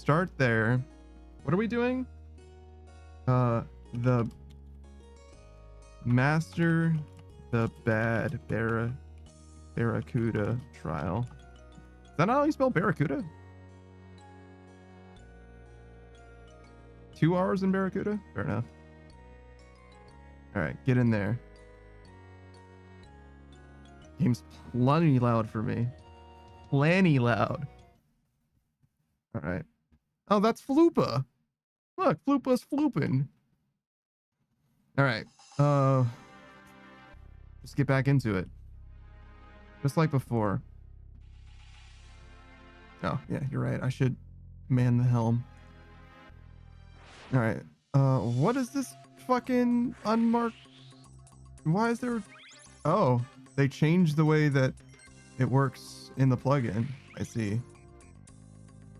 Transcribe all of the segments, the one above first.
start there. What are we doing? The Master the Bad Barracuda trial. Is that not how you spell Barracuda? 2 hours in Barracuda? Fair enough. Alright, get in there. Game's plenty loud for me. Plenty loud. Alright. Oh, that's Floopa. Look, Floopa's flooping. Alright. Just get back into it. Just like before. Oh, yeah, you're right. I should man the helm. Alright. What is this fucking unmarked? Why is there... Oh, they changed the way that it works in the plugin. I see.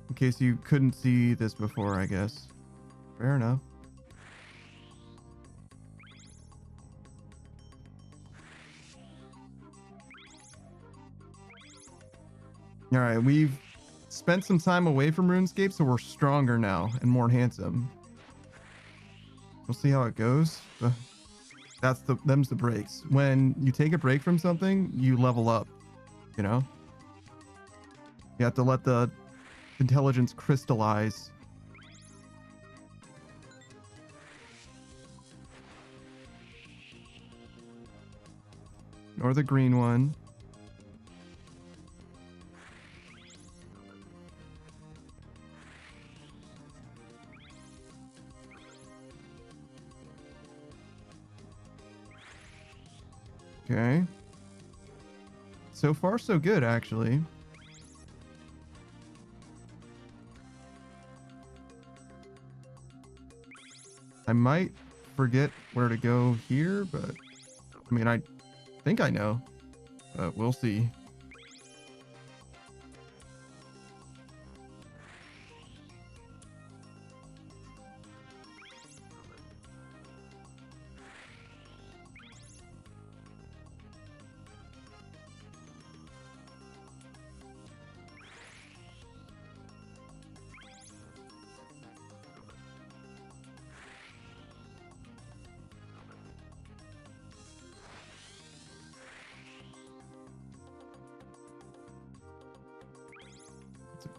In case you couldn't see this before, I guess. Fair enough. Alright, we've spent some time away from RuneScape, so we're stronger now and more handsome. We'll see how it goes. Them's the breaks. When you take a break from something, you level up, you know? You have to let the intelligence crystallize. Or the green one. Okay. So far, so good, actually. I might forget where to go here, but I mean, I think I know, but we'll see.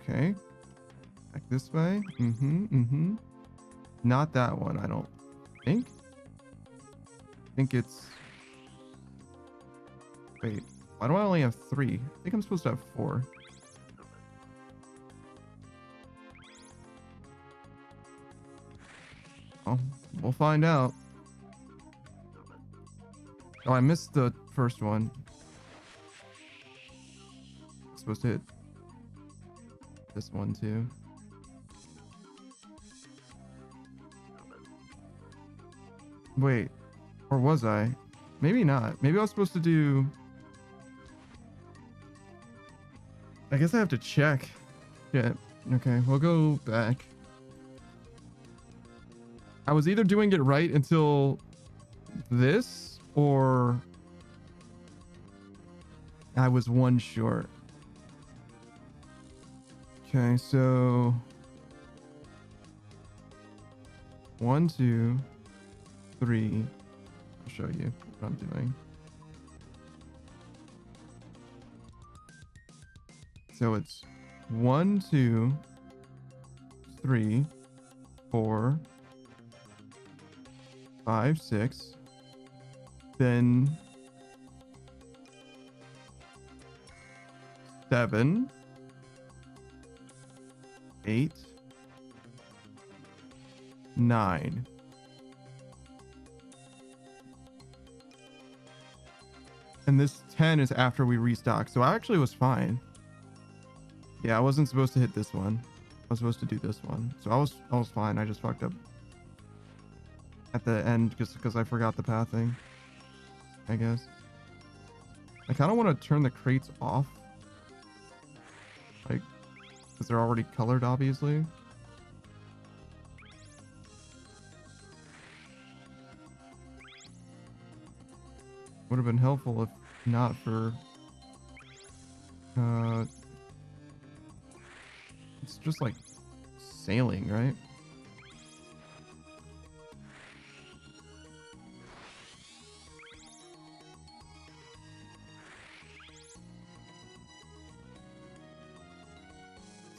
Okay. Back this way. Not that one, I don't think. I think it's... Wait, why do I only have 3? I think I'm supposed to have 4. Oh, we'll find out. Oh, I missed the first one. I'm supposed to hit this one too. Wait, or was I? Maybe not. Maybe I was supposed to do... I guess I have to check. Yeah, okay, we'll go back. I was either doing it right until this, or I was one short. Okay, so 1, 2, 3. I'll show you what I'm doing. So it's 1, 2, 3, 4, 5, 6. Then 7. 8, 9. And this 10 is after we restock. So I actually was fine. Yeah, I wasn't supposed to hit this one. I was supposed to do this one. So I was fine. I just fucked up at the end because I forgot the pathing, I guess. I kind of want to turn the crates off. Like, because they're already colored, obviously. Would have been helpful if not for... it's just like sailing, right?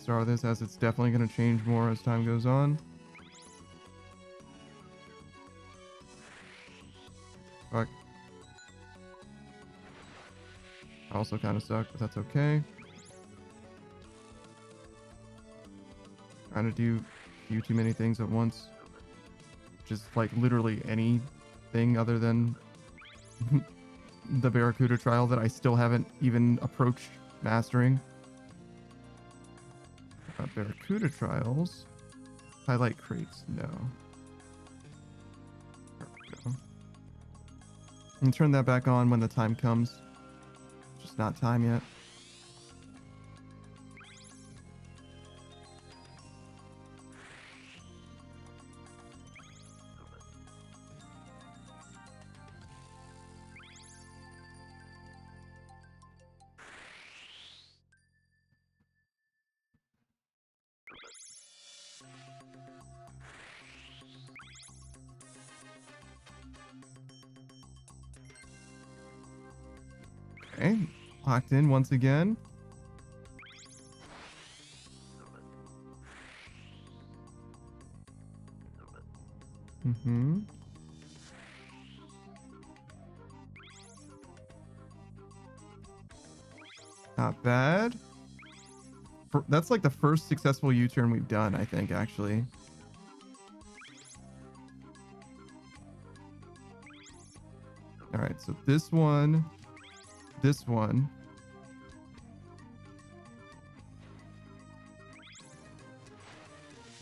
Start this as it's definitely going to change more as time goes on. Fuck. Also kind of sucked, but that's okay. Trying to do a few too many things at once. Just like literally anything other than the Barracuda trial that I still haven't even approached mastering. Barracuda trials. Highlight crates. No. There we go. And turn that back on when the time comes. Just not time yet. Okay, locked in once again. Not bad. That's like the first successful U-turn we've done, I think, actually. All right, so this one,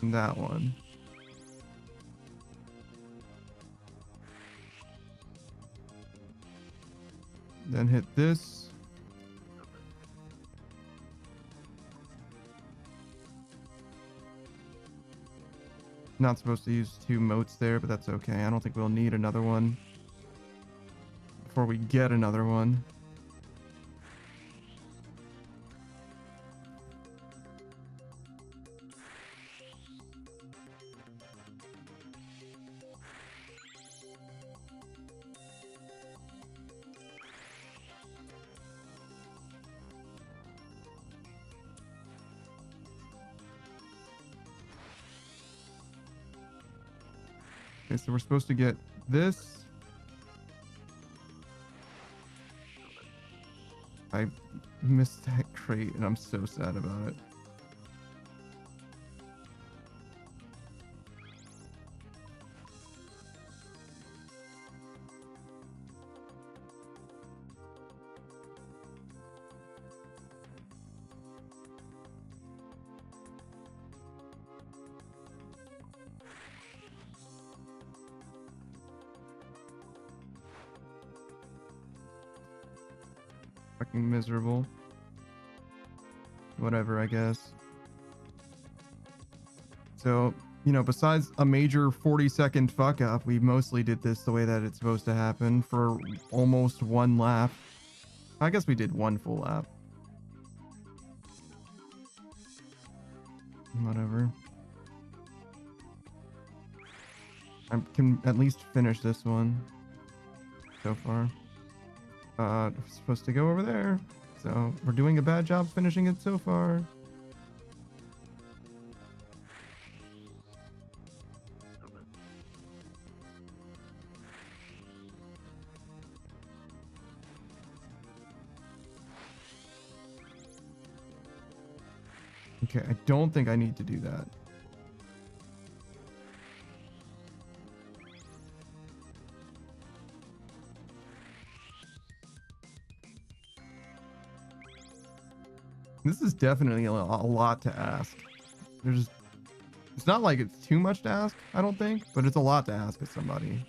and that one. Then hit this. Not supposed to use 2 motes there, but that's okay. I don't think we'll need another one before we get another one. Okay, so we're supposed to get this. I missed that crate and I'm so sad about it. Fucking miserable. Whatever, I guess. So, you know, besides a major 40-second fuck up, we mostly did this the way that it's supposed to happen for almost 1 lap. I guess we did 1 full lap. Whatever. I can at least finish this one so far. Supposed to go over there. So we're doing a bad job finishing it so far. Okay, I don't think I need to do that. This is definitely a lot to ask. It's not like it's too much to ask, I don't think, but it's a lot to ask of somebody.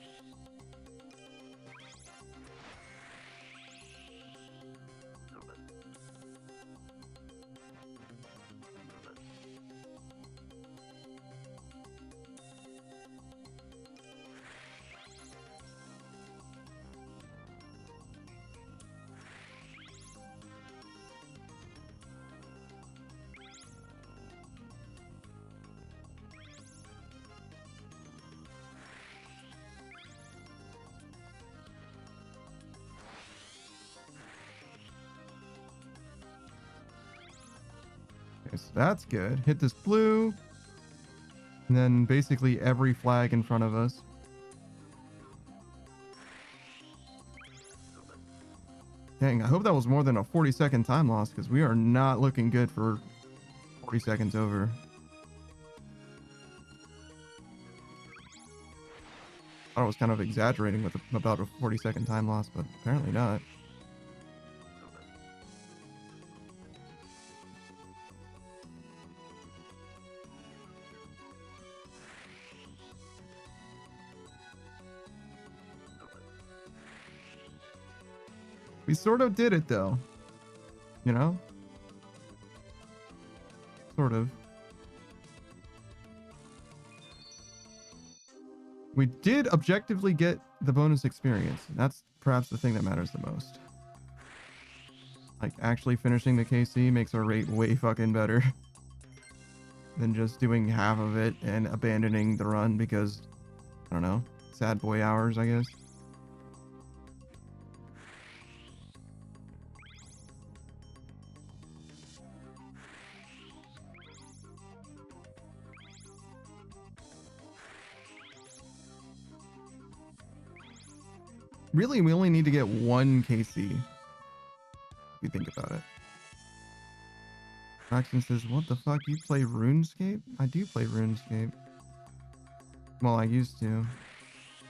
So that's good. Hit this blue. And then basically every flag in front of us. Dang, I hope that was more than a 40-second time loss, because we are not looking good for 40 seconds over. I was kind of exaggerating with about a 40-second time loss, but apparently not. We sort of did it though, you know? Sort of. We did objectively get the bonus experience. That's perhaps the thing that matters the most. Like, actually finishing the KC makes our rate way fucking better than just doing half of it and abandoning the run because, I don't know, sad boy hours, I guess. Really, we only need to get one KC. If you think about it. Action says, what the fuck? You play RuneScape? I do play RuneScape. Well, I used to.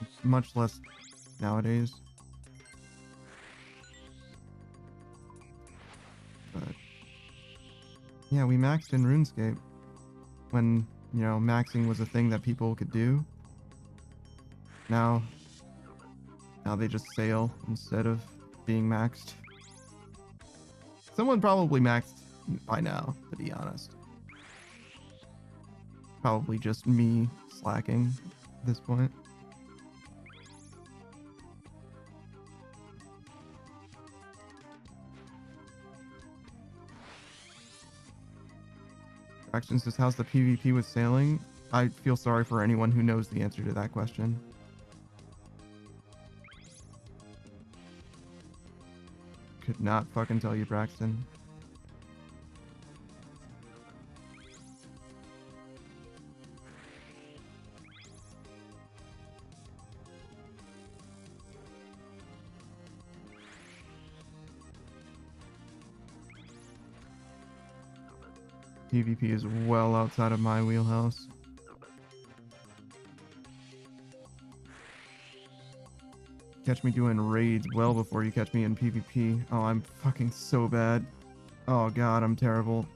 It's much less nowadays. But yeah, we maxed in RuneScape when, you know, maxing was a thing that people could do. Now they just sail instead of being maxed. Someone probably maxed by now, to be honest. Probably just me slacking at this point. Action says, how's the PvP with sailing? I feel sorry for anyone who knows the answer to that question. Could not fucking tell you, Braxton. PvP is well outside of my wheelhouse. Catch me doing raids well before you catch me in PvP. Oh, I'm fucking so bad. Oh god, I'm terrible.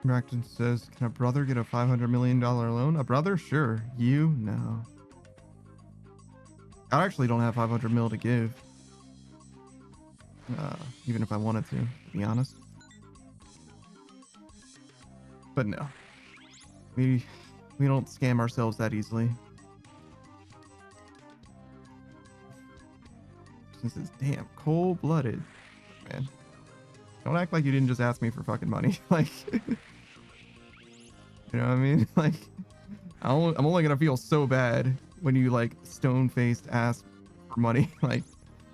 Braxton says, can a brother get a $500 million loan? A brother? Sure. You? No. I actually don't have 500 mil to give. Even if I wanted to be honest. But no. We don't scam ourselves that easily. This is damn cold-blooded. Man. Don't act like you didn't just ask me for fucking money. Like... You know what I mean? Like, I'm only gonna feel so bad when you like stone-faced ask for money. Like,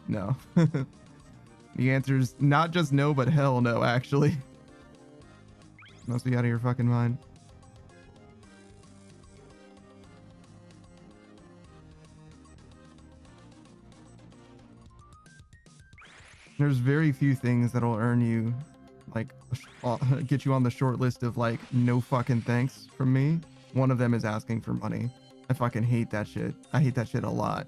no. The answer is not just no, but hell no, actually. Must be out of your fucking mind. There's very few things that'll earn you, like, get you on the short list of, like, no fucking thanks from me. One of them is asking for money. I fucking hate that shit. I hate that shit a lot.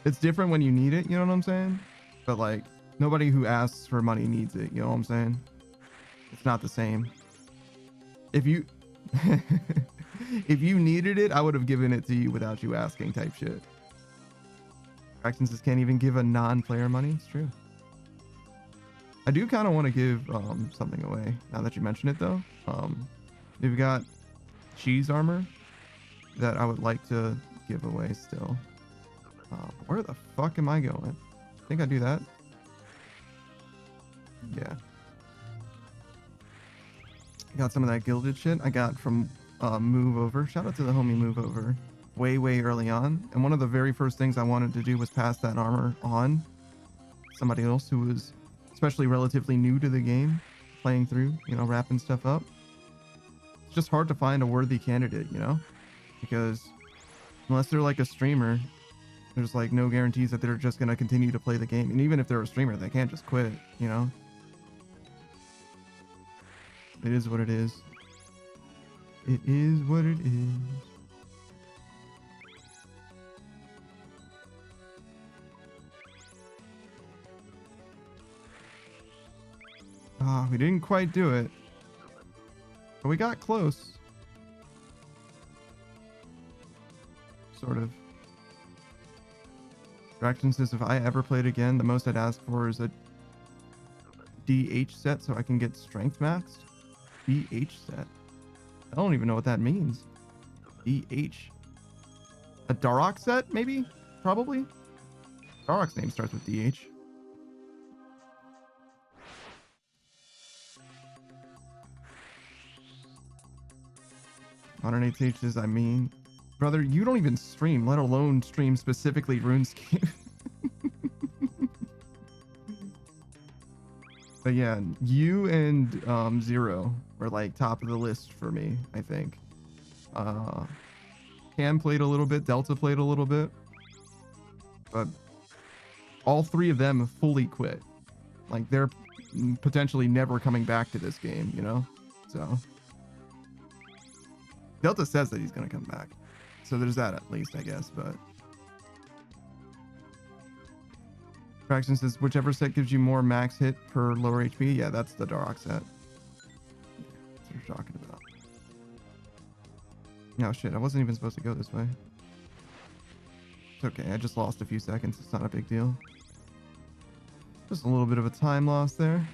It's different when you need it, you know what I'm saying? But, like, nobody who asks for money needs it, you know what I'm saying? It's not the same. If you if you needed it, I would have given it to you without you asking type shit. Fractions just can't even give a non-player money. It's true. I do kind of want to give something away now that you mention it though. We've got cheese armor that I would like to give away still. Where the fuck am I going? I think I do that. Yeah. Got some of that gilded shit I got from Move Over. Shout out to the homie Move Over. Way early on. And one of the very first things I wanted to do was pass that armor on somebody else who was especially relatively new to the game, playing through, you know, wrapping stuff up. It's just hard to find a worthy candidate, you know, because unless they're like a streamer, there's like no guarantees that they're just going to continue to play the game. And even if they're a streamer, they can't just quit, you know. It is what it is. It is what it is. We didn't quite do it, but we got close. Sort of. Fraction says if I ever played again, the most I'd ask for is a DH set so I can get strength maxed. DH set. I don't even know what that means. DH. A Darok set, maybe? Probably. Darok's name starts with DH. Modern 8 says, I mean, brother, you don't even stream, let alone stream specifically RuneScape. But yeah, you and Zero were like top of the list for me, I think. Cam played a little bit, Delta played a little bit, but all three of them fully quit. Like they're potentially never coming back to this game, you know? So Delta says that he's gonna come back. So there's that at least, I guess, but Fraction says whichever set gives you more max hit per lower HP. Yeah, that's the Darok set. That's what you're talking about. Oh shit, I wasn't even supposed to go this way. It's okay, I just lost a few seconds. It's not a big deal. Just a little bit of a time loss there.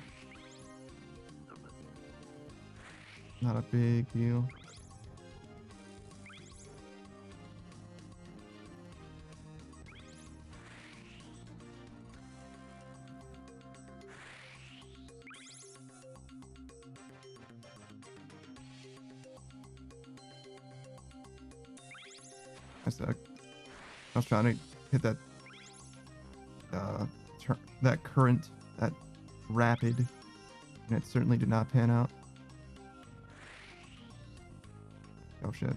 Not a big deal. I suck. I was trying to hit that that current, that rapid, and it certainly did not pan out. Oh shit.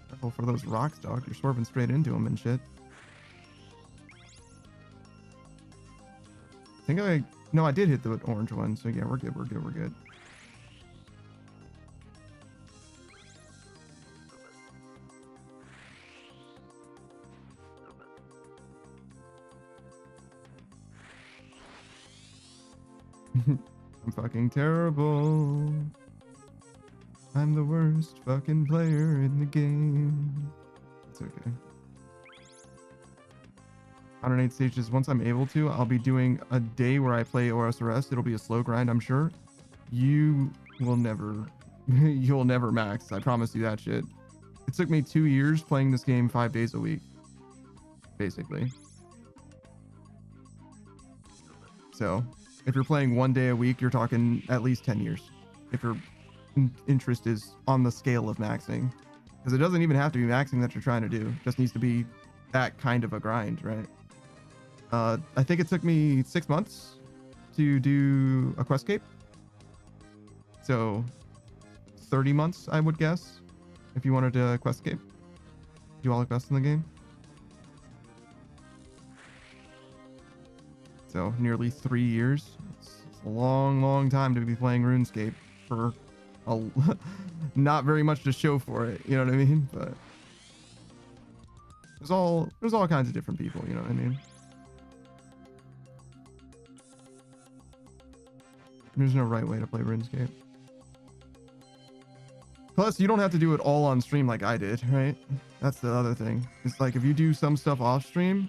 Careful for those rocks, dog. You're swerving straight into them and shit. I think no, I did hit the orange one, so yeah, we're good, we're good, we're good. I'm fucking terrible. I'm the worst fucking player in the game. It's okay. 108 stages. Once I'm able to, I'll be doing a day where I play OSRS. It'll be a slow grind, I'm sure. You will never, you'll never max. I promise you that shit. It took me 2 years playing this game 5 days a week, basically. So if you're playing 1 day a week, you're talking at least 10 years. If your interest is on the scale of maxing, because it doesn't even have to be maxing that you're trying to do. It just needs to be that kind of a grind, right? I think it took me 6 months to do a Questscape. So 30 months, I would guess, if you wanted to Questscape. Do all the quests in the game. So nearly 3 years. It's a long time to be playing RuneScape for not very much to show for it. You know what I mean? But there's all kinds of different people. You know what I mean? There's no right way to play RuneScape. Plus, you don't have to do it all on stream like I did, right? That's the other thing. It's like if you do some stuff off stream,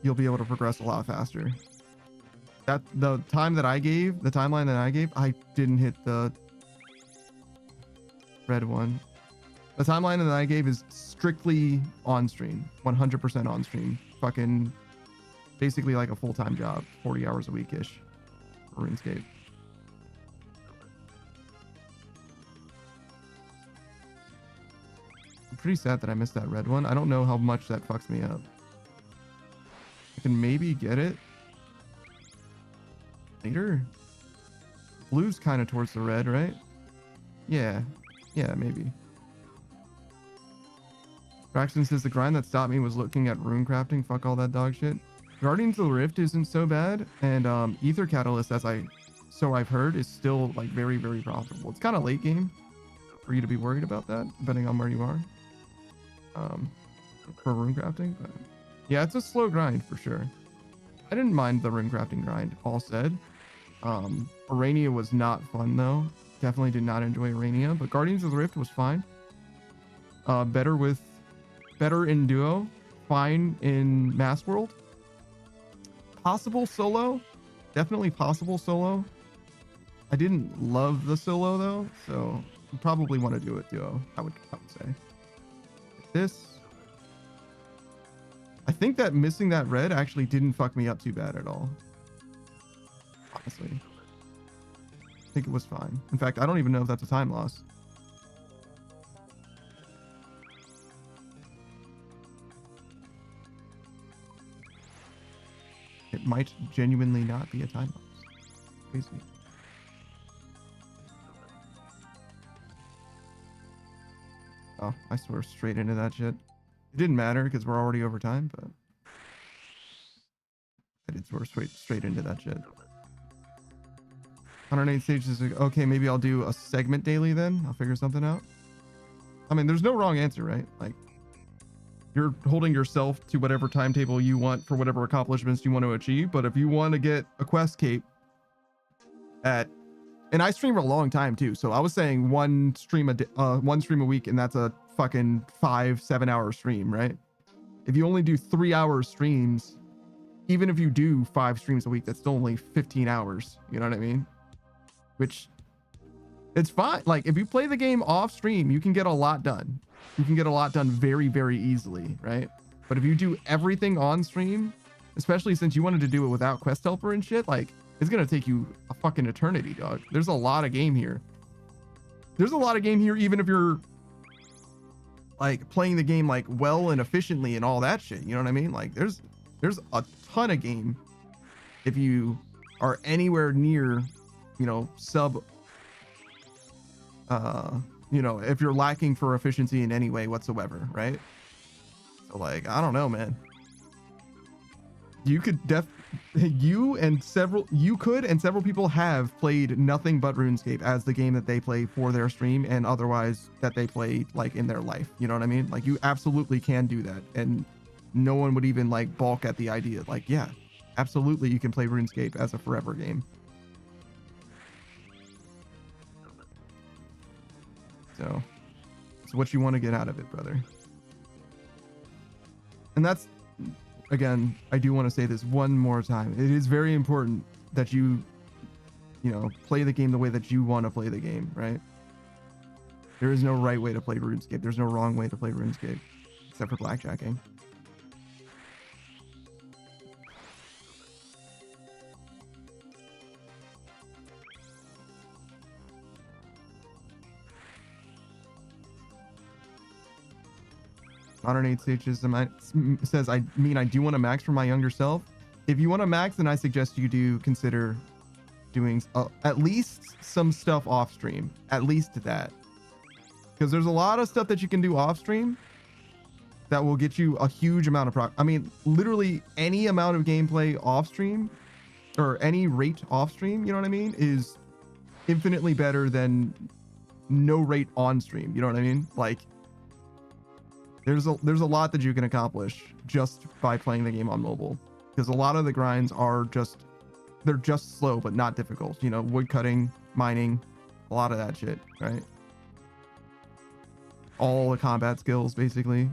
you'll be able to progress a lot faster. That the time that I gave, the timeline that I gave, I didn't hit the red one. The timeline that I gave is strictly on stream, 100% on stream. Fucking basically like a full-time job, 40 hours a week-ish for RuneScape. I'm pretty sad that I missed that red one. I don't know how much that fucks me up. I can maybe get it later. Blue's kind of towards the red, right? Yeah, maybe. Braxton says the grind that stopped me was looking at rune crafting. Fuck all that dog shit. Guardians of the Rift isn't so bad, and Ether Catalyst, I've heard, is still like very, very profitable. It's kind of late game for you to be worried about that, depending on where you are. For rune crafting, but yeah, it's a slow grind for sure. I didn't mind the rune crafting grind, all said. Arania was not fun though. Definitely did not enjoy Arania, but Guardians of the Rift was fine. Better in duo, fine in Mass World. Possible solo, definitely possible solo. I didn't love the solo though, so you probably want to do it duo. I would say. This, I think that missing that red actually didn't fuck me up too bad at all. Honestly, I think it was fine. In fact, I don't even know if that's a time loss. It might genuinely not be a time loss. Crazy. Oh, I swear straight into that shit. It didn't matter because we're already over time, but I did swear straight into that shit. 108 stages. Okay, maybe I'll do a segment daily then. I'll figure something out. I mean, there's no wrong answer, right? Like, you're holding yourself to whatever timetable you want for whatever accomplishments you want to achieve. But if you want to get a quest cape and I stream for a long time too. So I was saying one stream a week, and that's a fucking 5-7 hour stream, right? If you only do 3 hour streams, even if you do 5 streams a week, that's still only 15 hours. You know what I mean? Which, it's fine. Like, if you play the game off stream, you can get a lot done. You can get a lot done very, very easily, right? But if you do everything on stream, especially since you wanted to do it without quest helper and shit, like, it's gonna take you a fucking eternity, dog. There's a lot of game here. There's a lot of game here, even if you're like playing the game like well and efficiently and all that shit. You know what I mean? Like, there's a ton of game if you are anywhere near, you know, you know, if you're lacking for efficiency in any way whatsoever, right? So, like, I don't know, man. You could you and several people have played nothing but RuneScape as the game that they play for their stream and otherwise that they play like in their life. You know what I mean? Like, you absolutely can do that, and no one would even like balk at the idea. Like, yeah, absolutely, you can play RuneScape as a forever game. So it's what you want to get out of it, brother. And that's, again, I do want to say this one more time. It is very important that you know, play the game the way that you want to play the game, right? There is no right way to play RuneScape. There's no wrong way to play RuneScape, except for blackjacking. Modern 8 stages says, I mean, I do want to max for my younger self. If you want to max, then I suggest you do consider doing at least some stuff off stream. At least that. Because there's a lot of stuff that you can do off stream that will get you a huge amount of I mean, literally any amount of gameplay off stream or any rate off stream, you know what I mean, is infinitely better than no rate on stream. You know what I mean? Like, there's a lot that you can accomplish just by playing the game on mobile, because a lot of the grinds are they're just slow but not difficult. You know, wood cutting, mining, a lot of that shit, right? all the combat skills basically.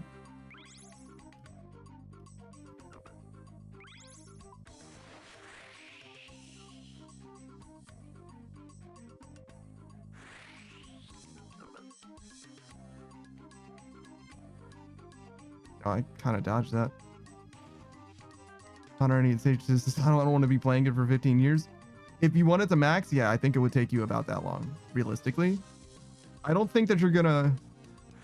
Oh, I kind of dodged that. 108 stages. I don't want to be playing it for 15 years. If you wanted to max, yeah, I think it would take you about that long, realistically. I don't think that you're gonna,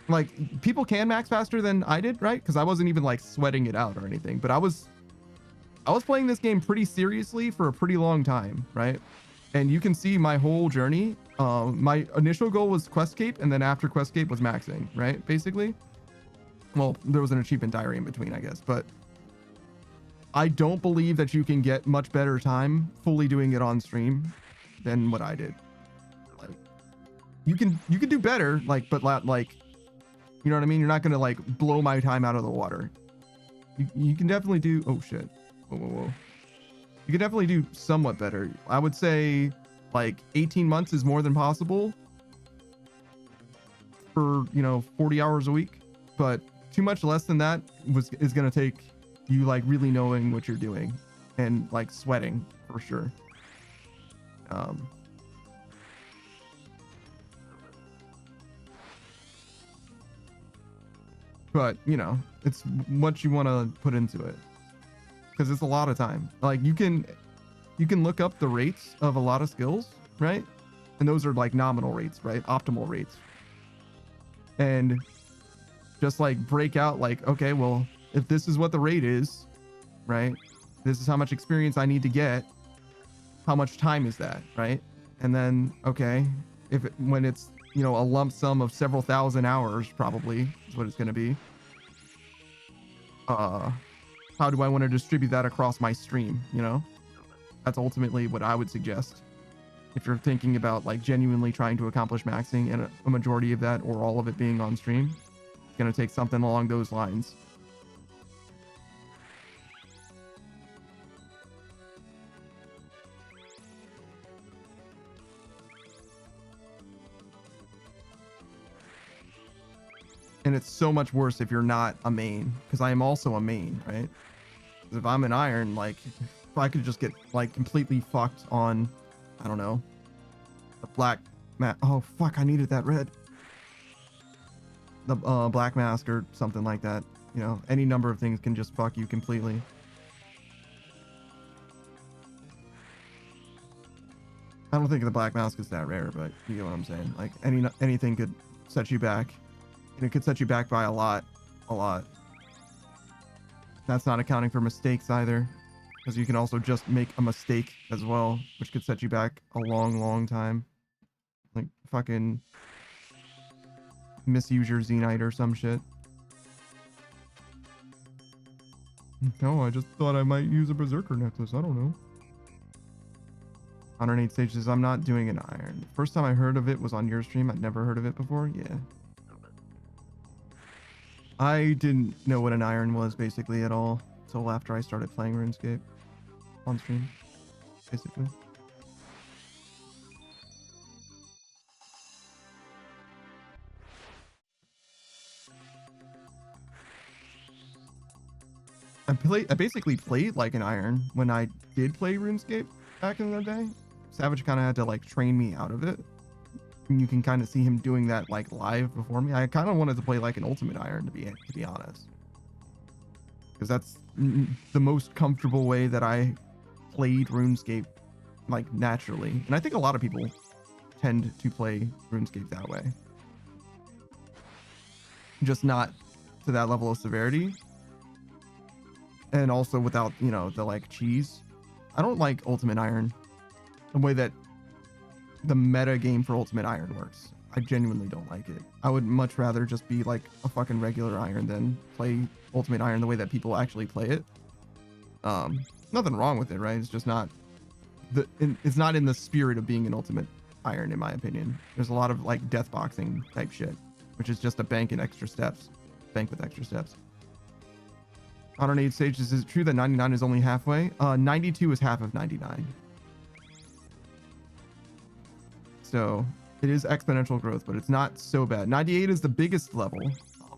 like, people can max faster than I did, right? Because I wasn't even like sweating it out or anything, but I was playing this game pretty seriously for a pretty long time, right? And you can see my whole journey. My initial goal was Questcape, and then after Questcape was maxing, right? Basically. Well, there was an achievement diary in between, I guess, but I don't believe that you can get much better time fully doing it on stream than what I did. Like, you can do better, like, but like, you know what I mean? You're not gonna like blow my time out of the water. You can definitely do. Oh shit! Whoa. You can definitely do somewhat better. I would say like 18 months is more than possible for, you know, 40 hours a week, but too much less than that is gonna take you like really knowing what you're doing and like sweating for sure. But you know, it's what you want to put into it, because it's a lot of time. Like you can look up the rates of a lot of skills, right? And those are like nominal rates, right? Optimal rates. And just like break out like, okay, well, if this is what the rate is, right? This is how much experience I need to get. How much time is that, right? And then, okay, when it's, you know, a lump sum of several thousand hours, probably is what it's going to be. How do I want to distribute that across my stream? You know, that's ultimately what I would suggest. If you're thinking about like genuinely trying to accomplish maxing and a majority of that or all of it being on stream, it's going to take something along those lines. And it's so much worse if you're not a main, because I am also a main, right? If I'm an iron, like, if I could just get like completely fucked on, I don't know, the black oh fuck, I needed that red. The black mask or something like that. You know, any number of things can just fuck you completely. I don't think the black mask is that rare, but you get what I'm saying. Like anything could set you back. And it could set you back by a lot. That's not accounting for mistakes either, because you can also just make a mistake as well, which could set you back a long time. Like fucking misuse your Zenite or some shit. No, I just thought I might use a Berserker necklace. I don't know. 108 stages. I'm not doing an iron. First time I heard of it was on your stream. I'd never heard of it before. Yeah. I didn't know what an iron was basically at all until after I started playing RuneScape on stream, basically. I basically played like an iron when I did play RuneScape back in the day. Savage kind of had to like train me out of it. And you can kind of see him doing that like live before me. I kind of wanted to play like an ultimate iron to be honest, because that's the most comfortable way that I played RuneScape, like naturally. And I think a lot of people tend to play RuneScape that way, just not to that level of severity, and also without, you know, the like cheese. I don't like ultimate iron the way that the meta game for ultimate iron works. I genuinely don't like it. I would much rather just be like a fucking regular iron than play ultimate iron the way that people actually play it. Nothing wrong with it, right? It's just not it's not in the spirit of being an ultimate iron, in my opinion. There's a lot of like death boxing type shit, which is just a bank with extra steps. 108 stages. Is it true that 99 is only halfway? 92 is half of 99. So It is exponential growth, but it's not so bad. 98 is the biggest level.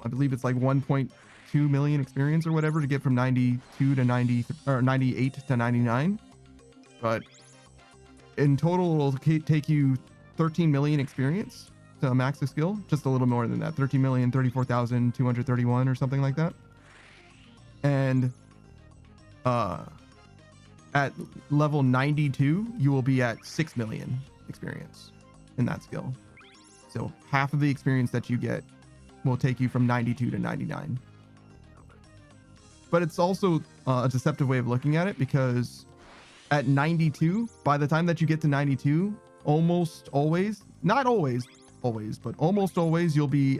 I believe it's like 1.2 million experience or whatever to get from 92 to 90 or 98 to 99. But in total, it'll take you 13 million experience to max the skill. Just a little more than that. 13,034,231 or something like that. And at level 92, you will be at 6 million experience in that skill. So half of the experience that you get will take you from 92 to 99. But it's also a deceptive way of looking at it, because at 92, by the time that you get to 92, almost always, not always, but almost always, you'll be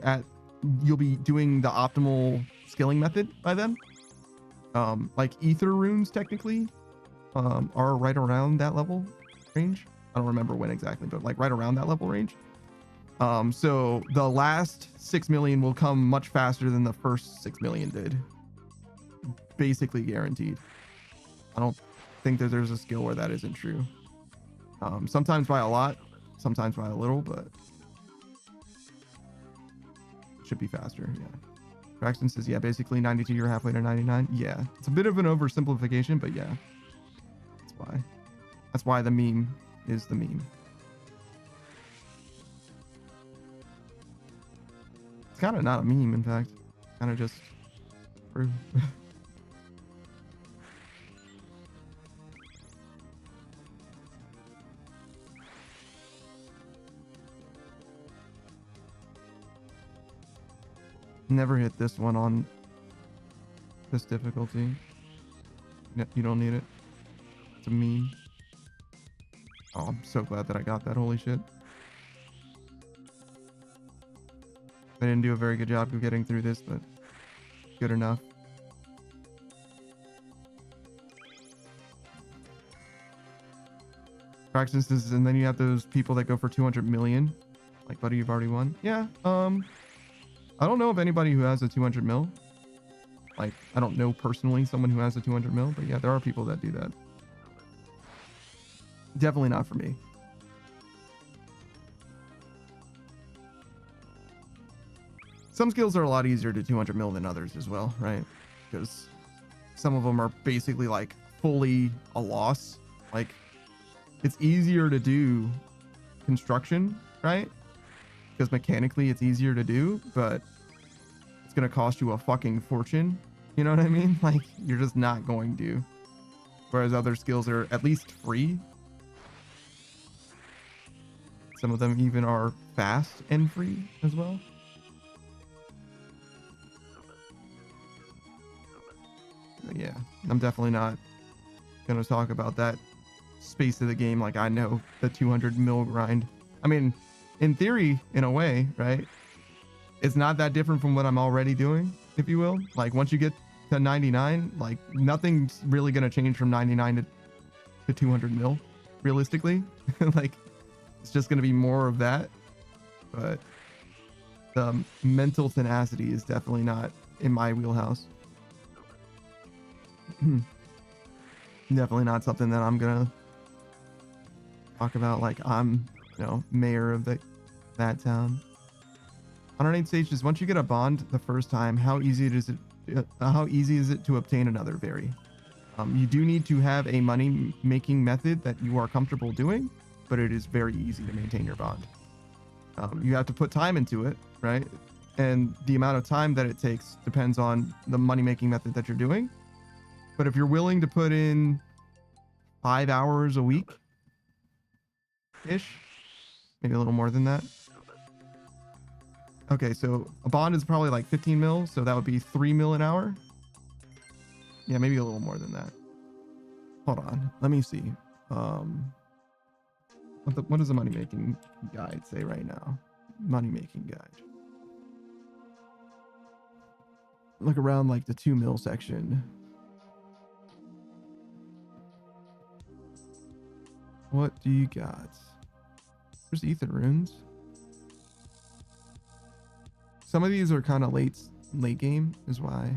doing the optimal skilling method by then. Like ether runes technically are right around that level range. I don't remember when exactly, but like right around that level range. So the last 6 million will come much faster than the first 6 million did. Basically guaranteed. I don't think that there's a skill where that isn't true. Sometimes by a lot, sometimes by a little, but it should be faster. Yeah. Braxton says, yeah, basically 92, you're halfway to 99. Yeah, it's a bit of an oversimplification, but yeah, that's why. That's why the meme is the meme. It's kind of not a meme, in fact. Kind of just true. Never hit this one on this difficulty. You don't need it. It's a meme. Oh, I'm so glad that I got that. Holy shit. I didn't do a very good job of getting through this, but good enough. Practices, and then you have those people that go for 200 million. Like, buddy, you've already won. Yeah. I don't know of anybody who has a 200 mil. Like, I don't know personally someone who has a 200 mil, but yeah, there are people that do that. Definitely not for me. Some skills are a lot easier to 200 mil than others as well, right? Because some of them are basically like fully a loss. Like, it's easier to do construction, right? Because mechanically it's easier to do, but it's going to cost you a fucking fortune. You know what I mean? Like, you're just not going to. Whereas other skills are at least free. Some of them even are fast and free as well. But yeah, I'm definitely not going to talk about that space of the game like I know the 200 mil grind. I mean, in theory, in a way, right? It's not that different from what I'm already doing, if you will. Like, once you get to 99, like, nothing's really going to change from 99 to 200 mil, realistically. Like, it's just going to be more of that. But the mental tenacity is definitely not in my wheelhouse. Definitely not something that I'm going to talk about like I'm, you know, mayor of that town. 108 stages. Once you get a bond the first time, how easy is it to obtain another? Very. You do need to have a money making method that you are comfortable doing, but it is very easy to maintain your bond. You have to put time into it, right? And the amount of time that it takes depends on the money making method that you're doing. But if you're willing to put in 5 hours a week ish, maybe a little more than that. Okay, so a bond is probably like 15 mil, so that would be 3 mil an hour. Yeah, maybe a little more than that. Hold on, let me see. What does the money making guide say right now? Money making guide. Look around like the 2 mil section. What do you got? There's ether runes. Some of these are kind of late game is why.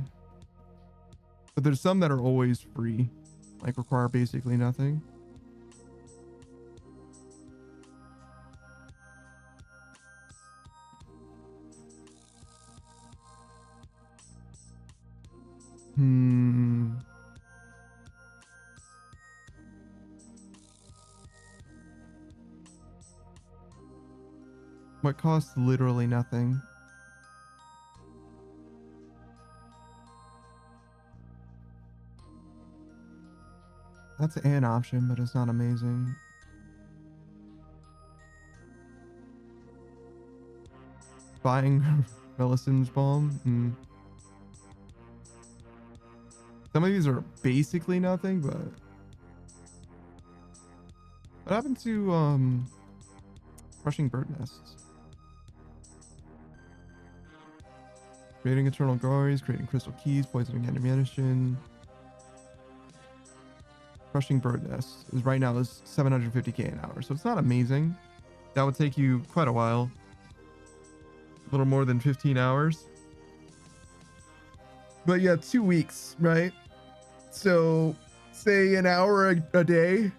But there's some that are always free, like require basically nothing. Hmm. What costs literally nothing? That's an option, but it's not amazing. Buying Melison's Balm. Some of these are basically nothing, but what happened to crushing bird nests? Creating eternal glories, creating crystal keys, poisoning ammunition. Crushing bird nests is right now is 750k an hour, so it's not amazing. That would take you quite a while. A little more than 15 hours. But yeah, 2 weeks, right? So say an hour a day.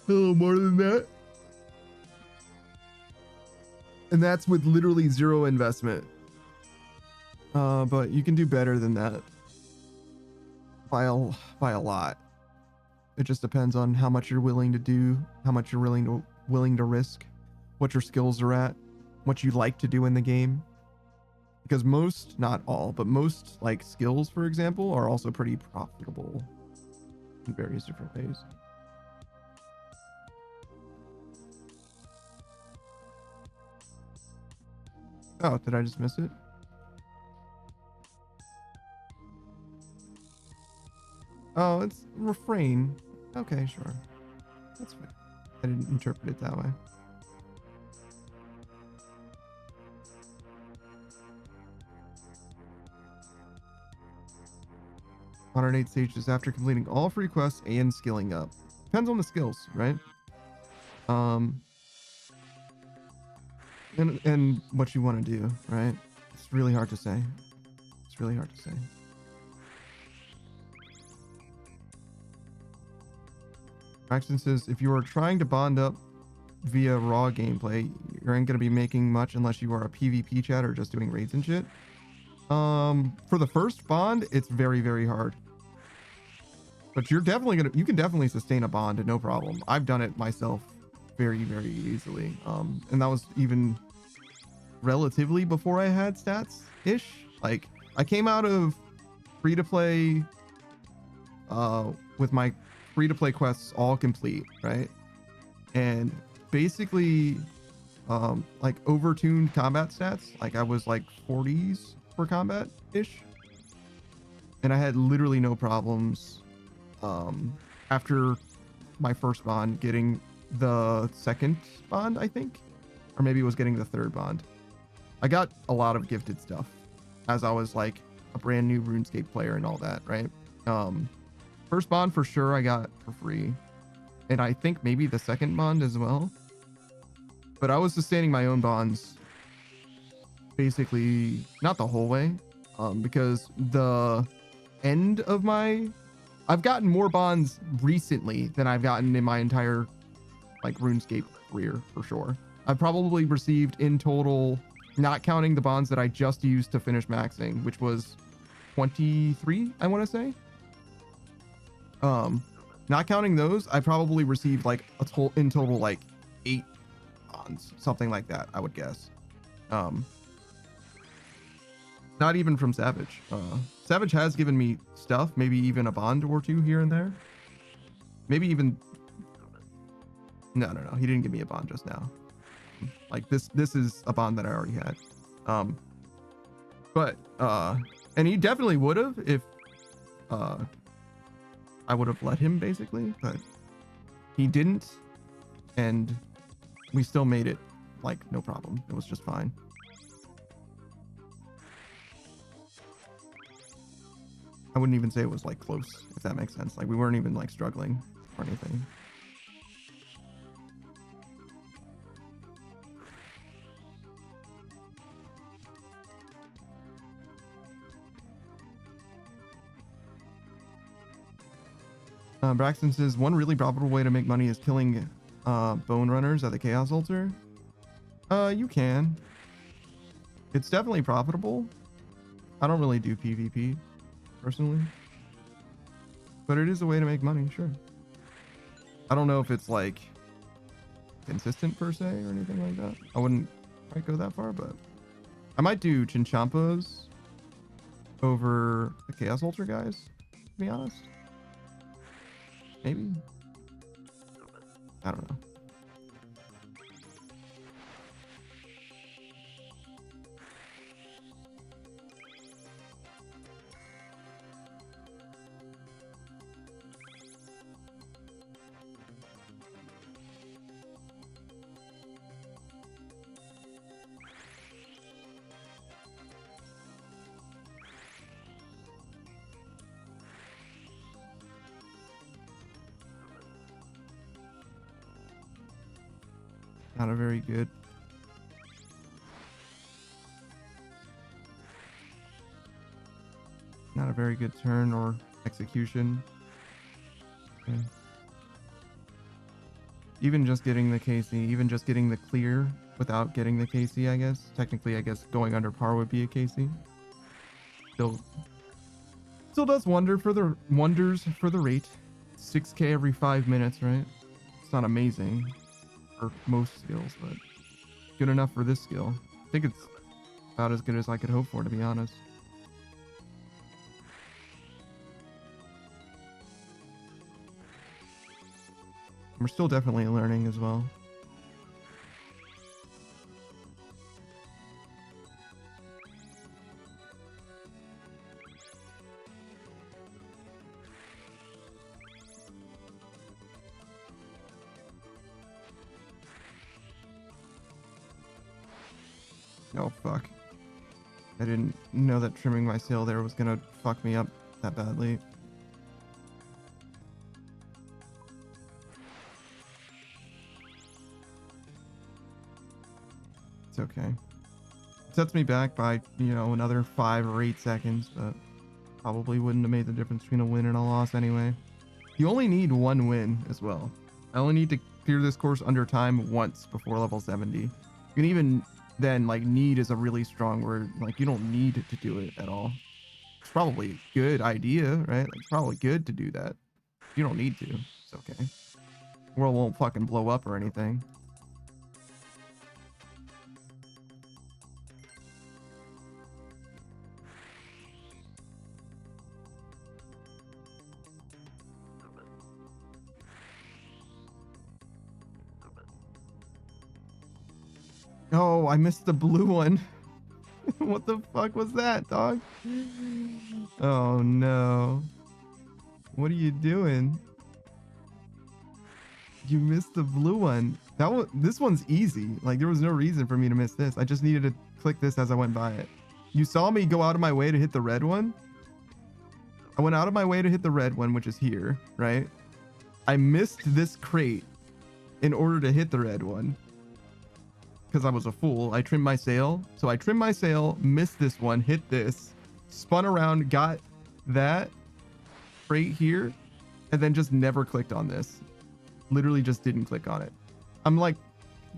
A little more than that. And that's with literally zero investment. But you can do better than that by a lot. It just depends on how much you're willing to do, how much you're willing to risk, what your skills are at, what you like to do in the game. Because most, not all, but most like skills, for example, are also pretty profitable in various different ways. Oh, did I just miss it? Oh, it's refrain. Okay, sure. That's fine. I didn't interpret it that way. $108 stages after completing all free quests and skilling up. Depends on the skills, right? And what you want to do, right? It's really hard to say. It's really hard to say. Braxton says, if you are trying to bond up via raw gameplay, you ain't going to be making much unless you are a PvP chat or just doing raids and shit. For the first bond, it's very, very hard. But you can definitely sustain a bond, no problem. I've done it myself very, very easily. And that was even relatively before I had stats-ish. Like, I came out of free-to-play with my free-to-play quests all complete, right? And basically, like over-tuned combat stats. Like, I was like 40s for combat-ish. And I had literally no problems after my first bond getting the second bond, I think. Or maybe it was getting the third bond. I got a lot of gifted stuff as I was like a brand new RuneScape player and all that, right? First bond for sure I got for free. And I think maybe the second bond as well. But I was sustaining my own bonds basically not the whole way. Because the end of I've gotten more bonds recently than I've gotten in my entire like RuneScape career for sure. I've probably received in total, not counting the bonds that I just used to finish maxing, which was 23, I want to say. Not counting those, I probably received like in total like 8 bonds, something like that, I would guess. Not even from Savage. Savage has given me stuff, maybe even a bond or two here and there. Maybe even... No. He didn't give me a bond just now. Like, this is a bond that I already had. And he definitely would have if I would have let him, basically. But he didn't. And we still made it, like, no problem. It was just fine. I wouldn't even say it was like close, if that makes sense. Like, we weren't even like struggling or anything. Braxton says one really profitable way to make money is killing bone runners at the Chaos Altar. You can. It's definitely profitable. I don't really do PvP personally, but it is a way to make money, sure. I don't know if it's like consistent per se or anything like that. I wouldn't quite go that far, but I might do Chinchampos over the Chaos Ultra guys, to be honest. Maybe. I don't know. Not a very good. Not a very good turn or execution. Okay. Even just getting the KC, even just getting the clear without getting the KC, I guess. Technically, I guess going under par would be a KC. Still does wonders for the rate. 6K every 5 minutes, right? It's not amazing for most skills, but good enough for this skill. I think it's about as good as I could hope for, to be honest. We're still definitely learning as well. Oh, fuck. I didn't know that trimming my sail there was gonna fuck me up that badly. It's okay. It sets me back by, you know, another 5 or 8 seconds, but probably wouldn't have made the difference between a win and a loss anyway. You only need 1 win as well. I only need to clear this course under time once before level 70. You can even then, like, need is a really strong word. Like, you don't need to do it at all. It's probably a good idea, right? Like, it's probably good to do that. You don't need to. It's okay. The world won't fucking blow up or anything. Oh, I missed the blue one. What the fuck was that, dog? Oh no. What are you doing? You missed the blue one. This one's easy. Like, there was no reason for me to miss this. I just needed to click this as I went by it. You saw me go out of my way to hit the red one? I went out of my way to hit the red one, which is here, right? I missed this crate in order to hit the red one. Because I was a fool. I trimmed my sail. So I trimmed my sail, missed this one, hit this, spun around, got that right here, and then just never clicked on this. Literally just didn't click on it. I'm like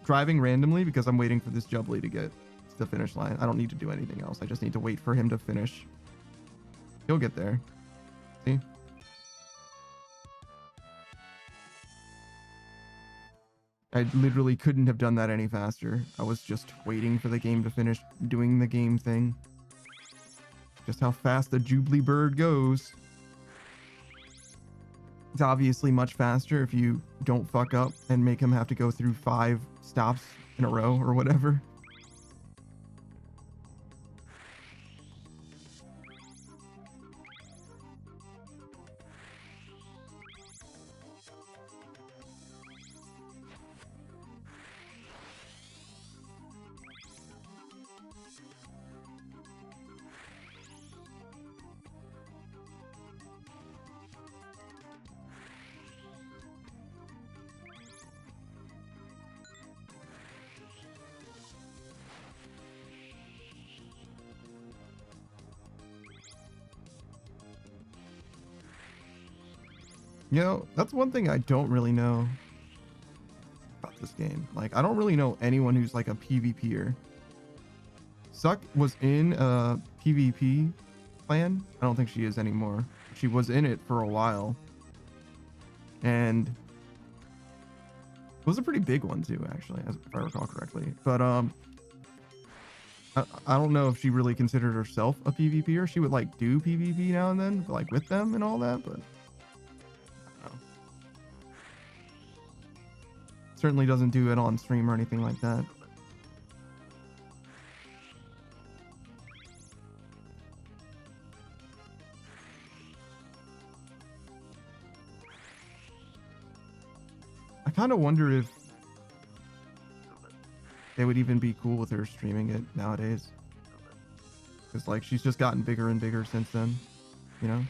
driving randomly because I'm waiting for this Jubbly to get to the finish line. I don't need to do anything else. I just need to wait for him to finish. He'll get there. See? I literally couldn't have done that any faster. I was just waiting for the game to finish doing the game thing. Just how fast the Jubbly bird goes. It's obviously much faster if you don't fuck up and make him have to go through 5 stops in a row or whatever. You know, that's one thing I don't really know about this game. Like, I don't really know anyone who's like a PvPer. Suck was in a PvP clan. I don't think she is anymore. She was in it for a while. And it was a pretty big one too, actually, if I recall correctly. But I don't know if she really considered herself a PvPer. She would like do PvP now and then, like with them and all that, but I don't know. Certainly doesn't do it on stream or anything like that. I kind of wonder if they would even be cool with her streaming it nowadays. Because, like, she's just gotten bigger and bigger since then, you know?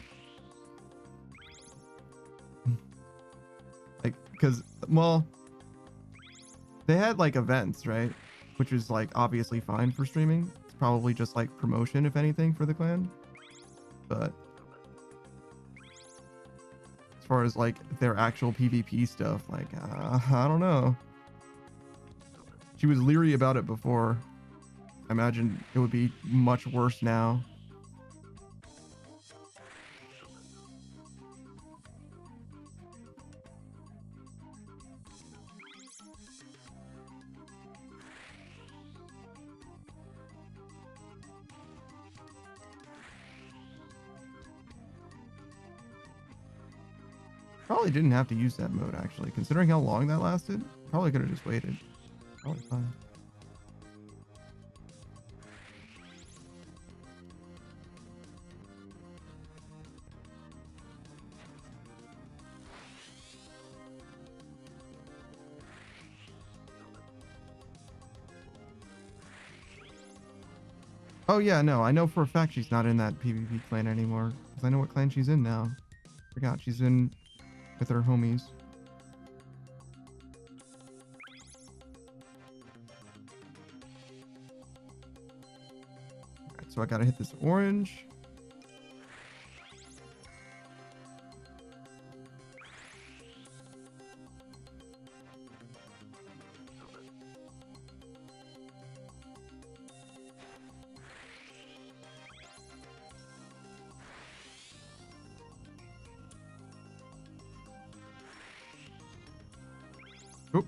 Like, because, well, they had, like, events, right? Which is, like, obviously fine for streaming. It's probably just, like, promotion, if anything, for the clan. But as far as, like, their actual PvP stuff, like, I don't know. She was leery about it before. I imagine it would be much worse now. Probably didn't have to use that mode, actually. Considering how long that lasted, probably could have just waited. Probably fine. Oh yeah, no, I know for a fact she's not in that PvP clan anymore. Because I know what clan she's in now. Forgot she's in with her homies. Alright, so I gotta hit this orange. Oop.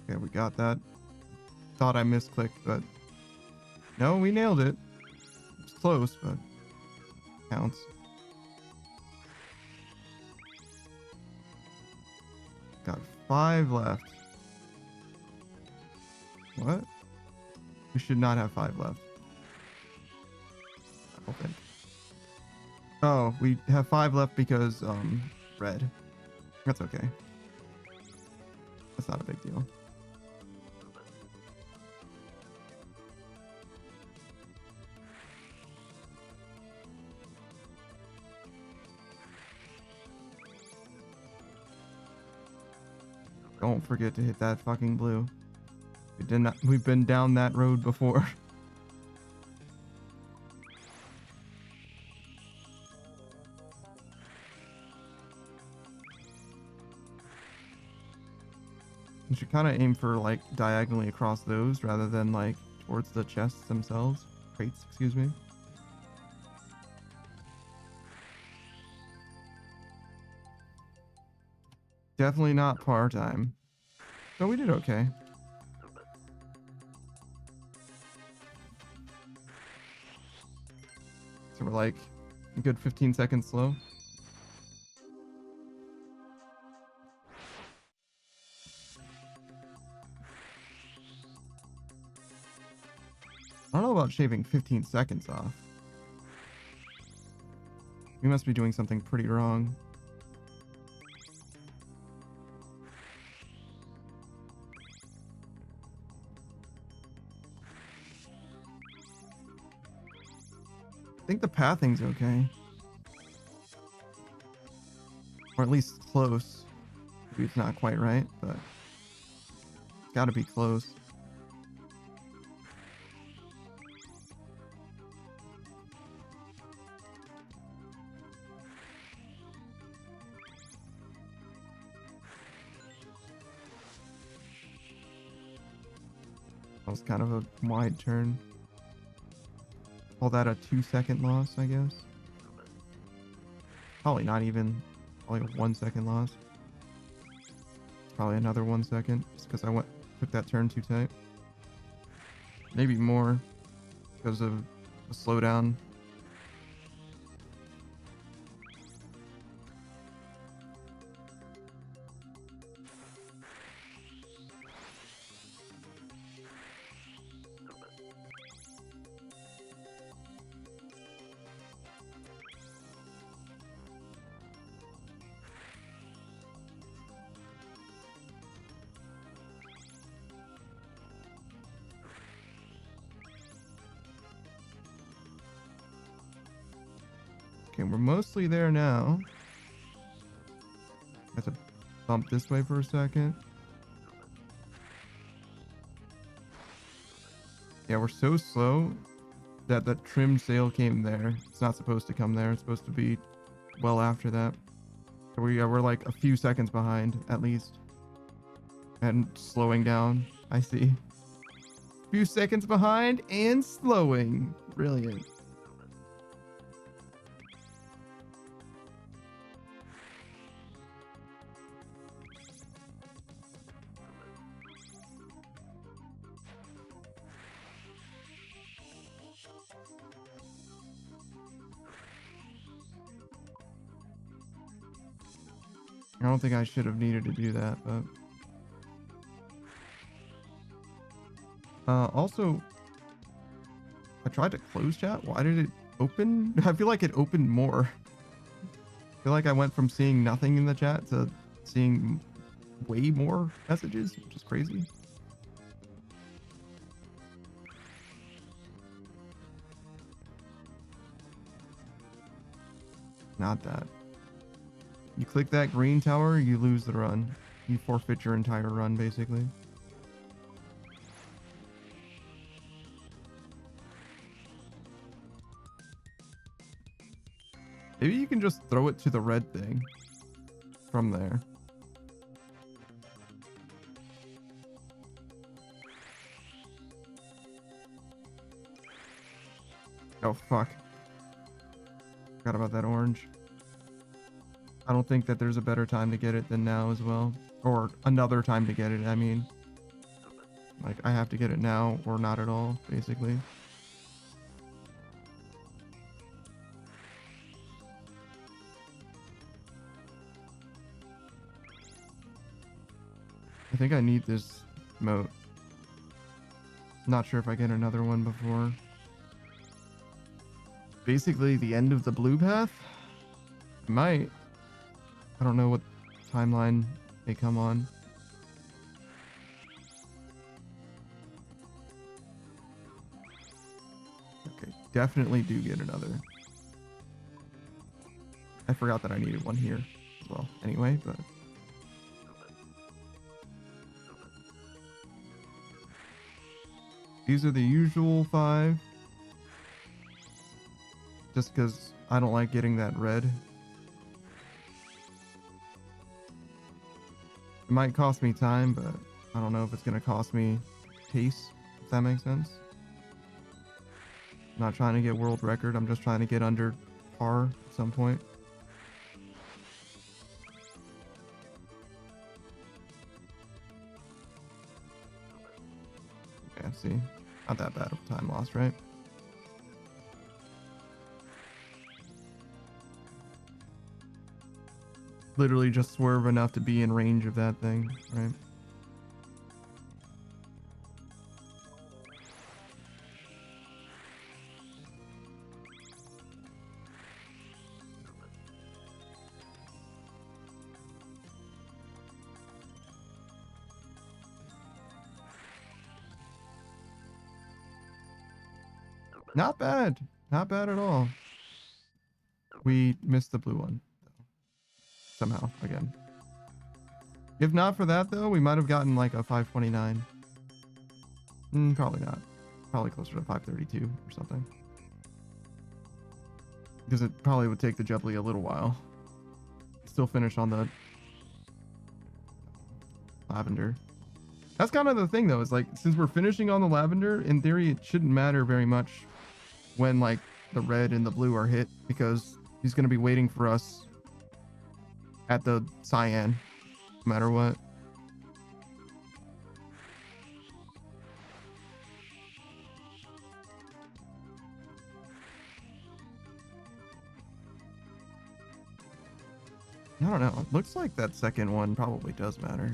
Okay, we got that. Thought I misclicked, but no, we nailed it. It's close, but counts. Got 5 left. What? We should not have 5 left. I don't think. Oh, we have 5 left because red. That's okay. That's not a big deal. Don't forget to hit that fucking blue. We've been down that road before. You should kind of aim for like diagonally across those rather than like towards the chests themselves. Crates, excuse me. Definitely not par time. So we did okay. So we're like a good 15 seconds slow. I don't know about shaving 15 seconds off. We must be doing something pretty wrong. I think the pathing's okay. Or at least close. Maybe it's not quite right, but it's gotta be close. That was kind of a wide turn. Call that a 2-second loss, I guess. Probably not even. Probably a 1-second loss. Probably another 1 second, just because I took that turn too tight. Maybe more because of the slowdown. Okay, we're mostly there now. I have to bump this way for a second. Yeah, we're so slow that that trim sail came there. It's not supposed to come there. It's supposed to be well after that. So we're like a few seconds behind at least. And slowing down, I see. Few seconds behind and slowing. Brilliant. I don't think I should have needed to do that, but... also, I tried to close chat. Why did it open? I feel like it opened more. I feel like I went from seeing nothing in the chat to seeing way more messages, which is crazy. Not that. You click that green tower, you lose the run. You forfeit your entire run, basically. Maybe you can just throw it to the red thing from there. Oh, fuck. Forgot about that orange. I don't think that there's a better time to get it than now as well. Or another time to get it, I mean. Like, I have to get it now or not at all, basically. I think I need this moat. Not sure if I get another one before. Basically, the end of the blue path? Might. I don't know what timeline they come on. Okay, definitely do get another. I forgot that I needed one here as well. Anyway, but... these are the usual 5. Just because I don't like getting that red. It might cost me time, but I don't know if it's going to cost me pace, if that makes sense. I'm not trying to get world record. I'm just trying to get under par at some point. Okay, see. Not that bad of a time loss, right? Literally just swerve enough to be in range of that thing, right? Not bad. Not bad at all. We missed the blue one somehow again. If not for that though, we might have gotten like a 529. Probably not. Probably closer to 532 or something. Because it probably would take the Jubbly a little while. Still finish on the lavender. That's kind of the thing though, is like, since we're finishing on the lavender, in theory it shouldn't matter very much when like the red and the blue are hit, because he's going to be waiting for us at the cyan no matter what. I don't know. It looks like that second one probably does matter.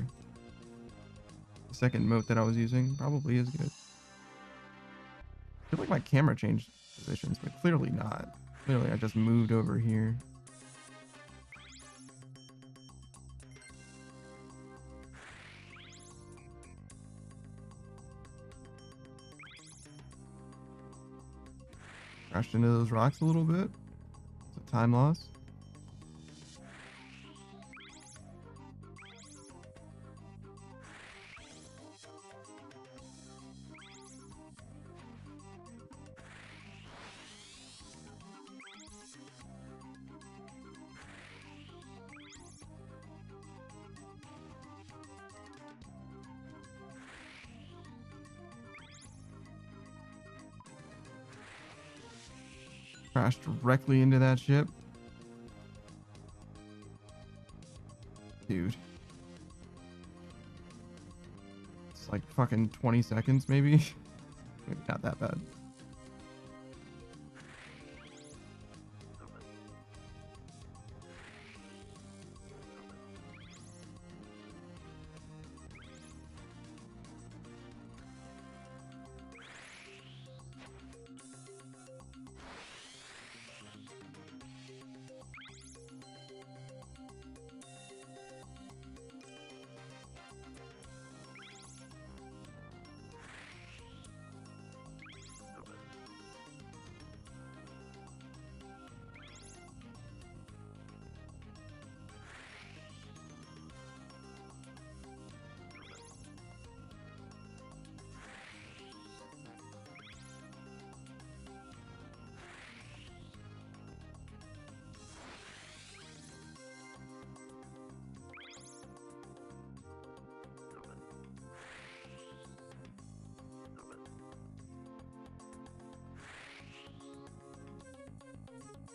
The second moat that I was using probably is good. I feel like my camera changed positions, but clearly not. Clearly I just moved over here. Crashed into those rocks a little bit. It's a time loss. Crashed directly into that ship. Dude. It's like fucking 20 seconds maybe. Maybe not that bad.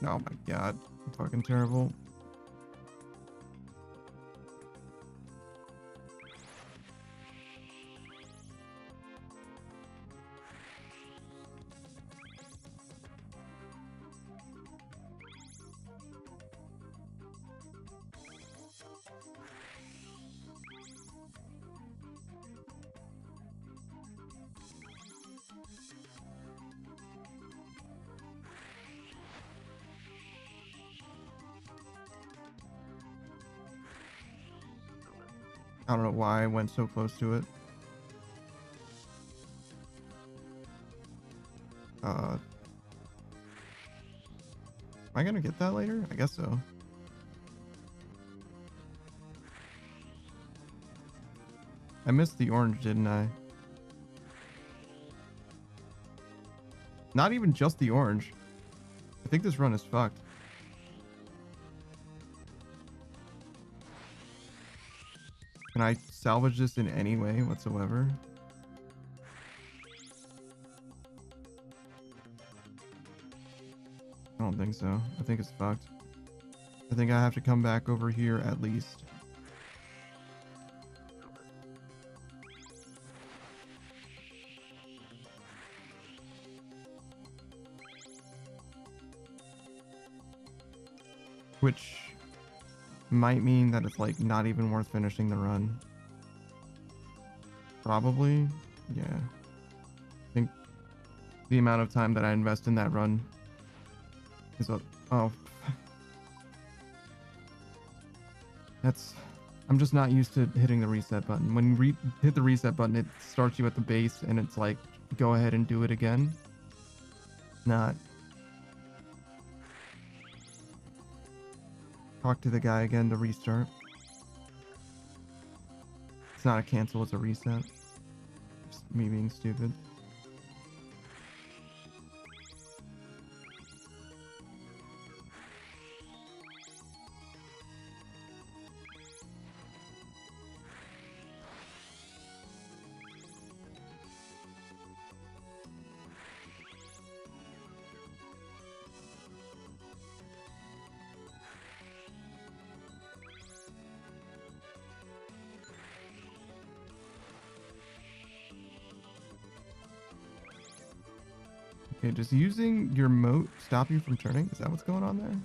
Oh my god, I'm fucking terrible. I don't know why I went so close to it. Am I gonna get that later? I guess so. I missed the orange, didn't I? Not even just the orange. I think this run is fucked. Can I salvage this in any way whatsoever? I don't think so. I think it's fucked. I think I have to come back over here at least. Which might mean that it's like not even worth finishing the run. Probably. Yeah. I think the amount of time that I invest in that run is a... Oh. I'm just not used to hitting the reset button. When you hit the reset button, it starts you at the base and it's like, go ahead and do it again. Not Talk to the guy again to restart. It's not a cancel, it's a reset. Just me being stupid. Okay, does using your moat stop you from turning? Is that what's going on there?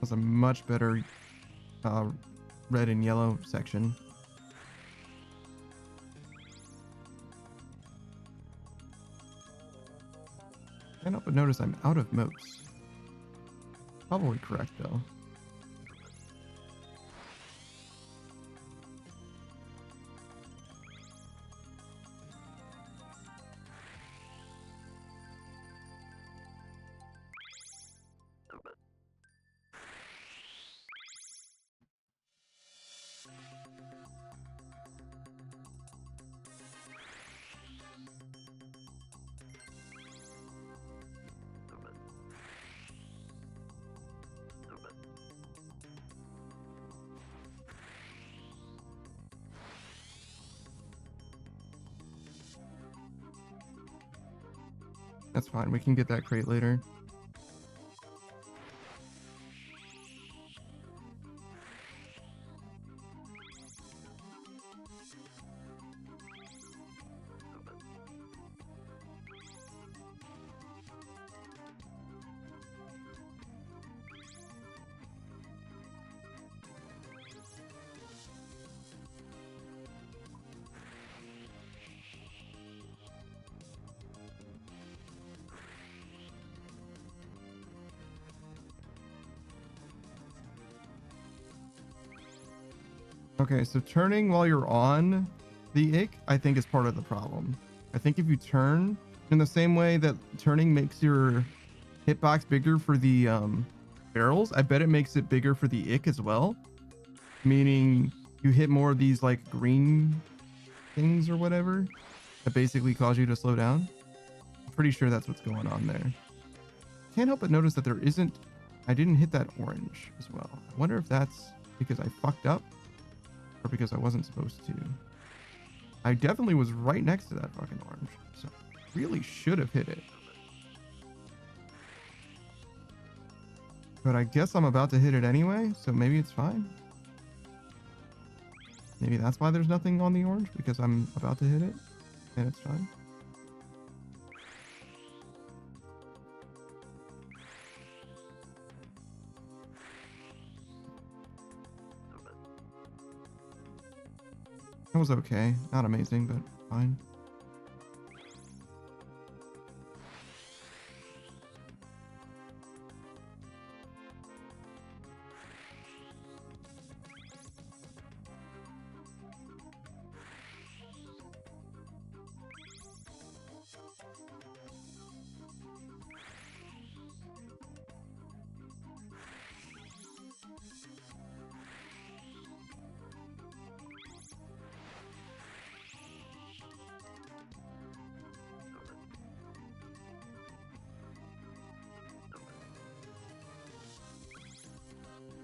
That's a much better red and yellow section. Can't help but notice I'm out of moats. Probably correct though. That's fine. We can get that crate later. Okay, so turning while you're on the ick, I think is part of the problem. I think if you turn in the same way that turning makes your hitbox bigger for the barrels, I bet it makes it bigger for the ick as well. Meaning you hit more of these like green things or whatever that basically cause you to slow down. I'm pretty sure that's what's going on there. Can't help but notice that I didn't hit that orange as well. I wonder if that's because I fucked up or because I wasn't supposed to. I definitely was right next to that fucking orange, so really should have hit it. But I guess I'm about to hit it anyway, so maybe it's fine. Maybe that's why there's nothing on the orange, because I'm about to hit it and it's fine. That was okay. Not amazing, but fine.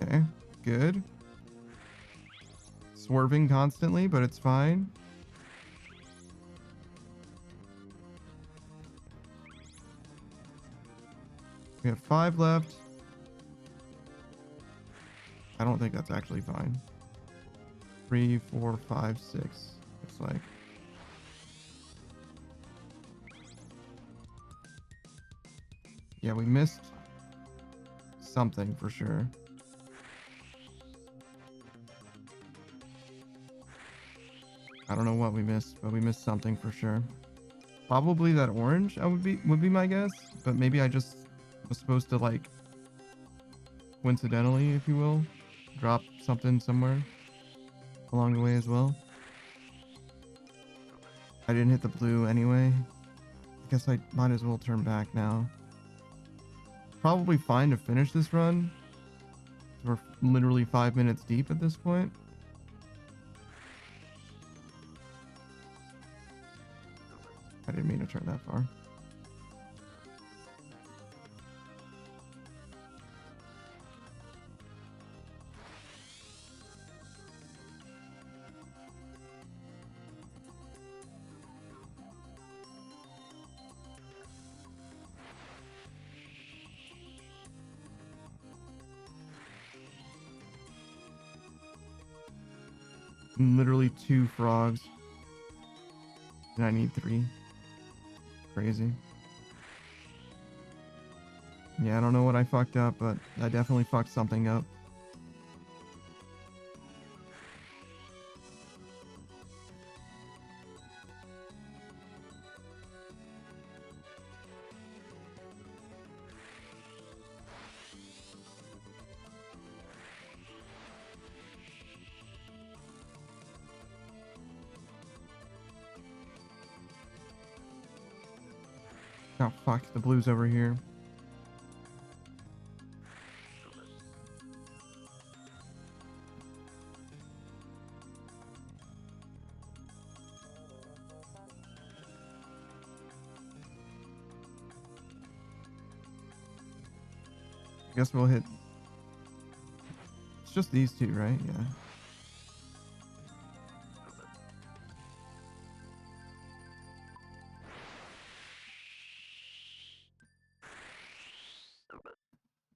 Okay, good. Swerving constantly, but it's fine. We have 5 left. I don't think that's actually fine. 3, 4, 5, 6. Looks like. Yeah, we missed something for sure. I don't know what we missed, but we missed something for sure. Probably that orange would be my guess, but maybe I just was supposed to, like, coincidentally, if you will, drop something somewhere along the way as well. I didn't hit the blue anyway. Guess I might as well turn back now. Probably fine to finish this run. We're literally 5 minutes deep at this point. I didn't mean to turn that far. Literally 2 frogs. And I need 3. Crazy. Yeah, I don't know what I fucked up, but I definitely fucked something up. Oh, fuck. The blue's over here. I guess we'll hit... It's just these two, right? Yeah.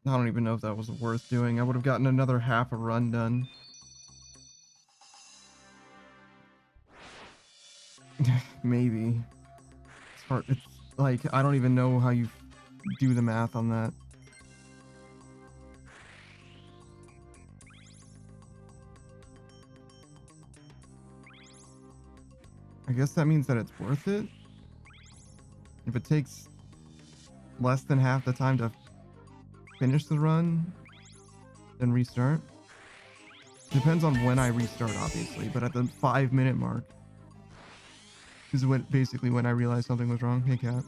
I don't even know if that was worth doing. I would have gotten another half a run done. Maybe. It's hard. It's like, I don't even know how you do the math on that. I guess that means that it's worth it. If it takes less than half the time to finish the run, then restart. Depends on when I restart, obviously, but at the 5-minute mark is when basically when I realized something was wrong. Hey, cat.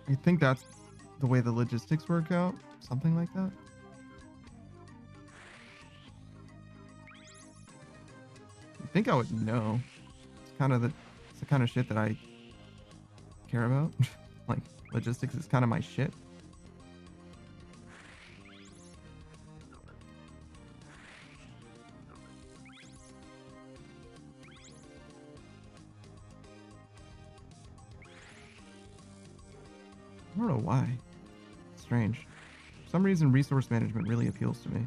I think that's the way the logistics work out. Something like that. I think I would know. It's kind of it's the kind of shit that I care about. Like, logistics is kind of my shit. I don't know why. Strange. For some reason, resource management really appeals to me.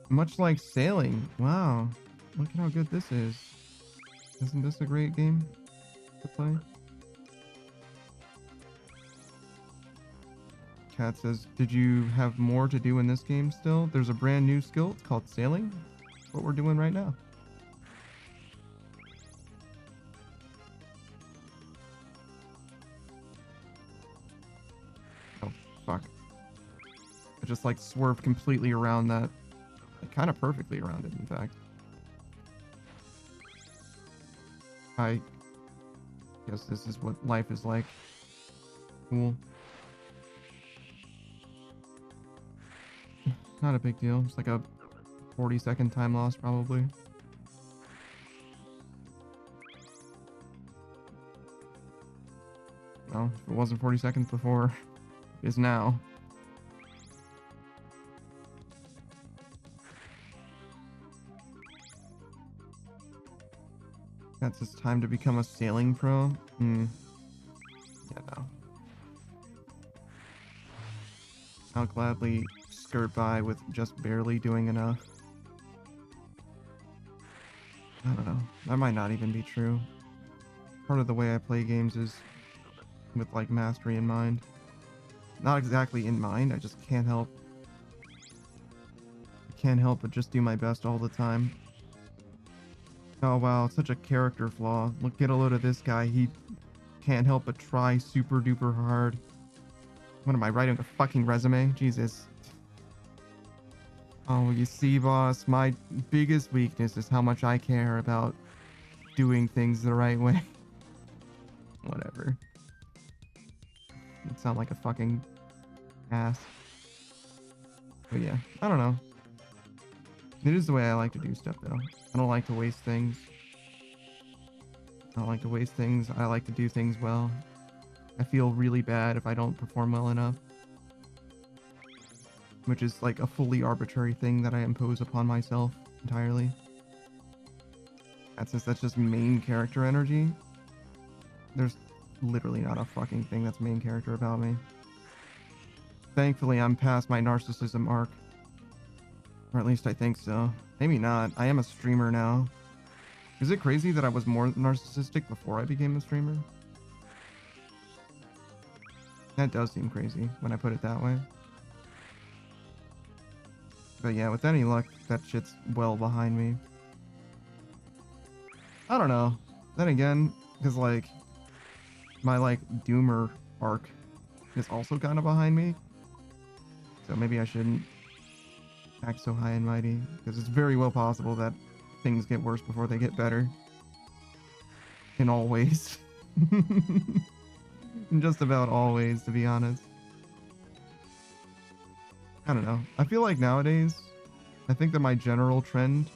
Much like sailing. Wow. Look at how good this is. Isn't this a great game to play? Cat says, did you have more to do in this game still? There's a brand new skill. It's called sailing. That's what we're doing right now. Oh, fuck. I just like swerved completely around that. Like, kind of perfectly around it, in fact. I guess this is what life is like. Cool. Not a big deal. It's like a 40-second time loss, probably. Well, if it wasn't 40 seconds before, it is now. That's his time to become a sailing pro? Yeah, no. I'll gladly skirt by with just barely doing enough. I don't know. That might not even be true. Part of the way I play games is with, like, mastery in mind. Not exactly in mind, I just can't help. I can't help but just do my best all the time. Oh wow, such a character flaw. Look, get a load of this guy. He can't help but try super duper hard. What am I writing, a fucking resume? Jesus. Oh, you see, boss, my biggest weakness is how much I care about doing things the right way. Whatever. It sound like a fucking ass. But yeah, I don't know. It is the way I like to do stuff, though. I don't like to waste things. I don't like to waste things. I like to do things well. I feel really bad if I don't perform well enough. Which is like a fully arbitrary thing that I impose upon myself entirely. And since that's just main character energy, there's literally not a fucking thing that's main character about me. Thankfully, I'm past my narcissism arc. Or at least I think so. Maybe not. I am a streamer now. Is it crazy that I was more narcissistic before I became a streamer? That does seem crazy when I put it that way. But yeah, with any luck, that shit's well behind me. I don't know. Then again, because like, my like doomer arc is also kind of behind me. So maybe I shouldn't act so high and mighty, because it's very well possible that things get worse before they get better. In all ways. Just about always, to be honest. I don't know. I feel like nowadays, I think that my general trend,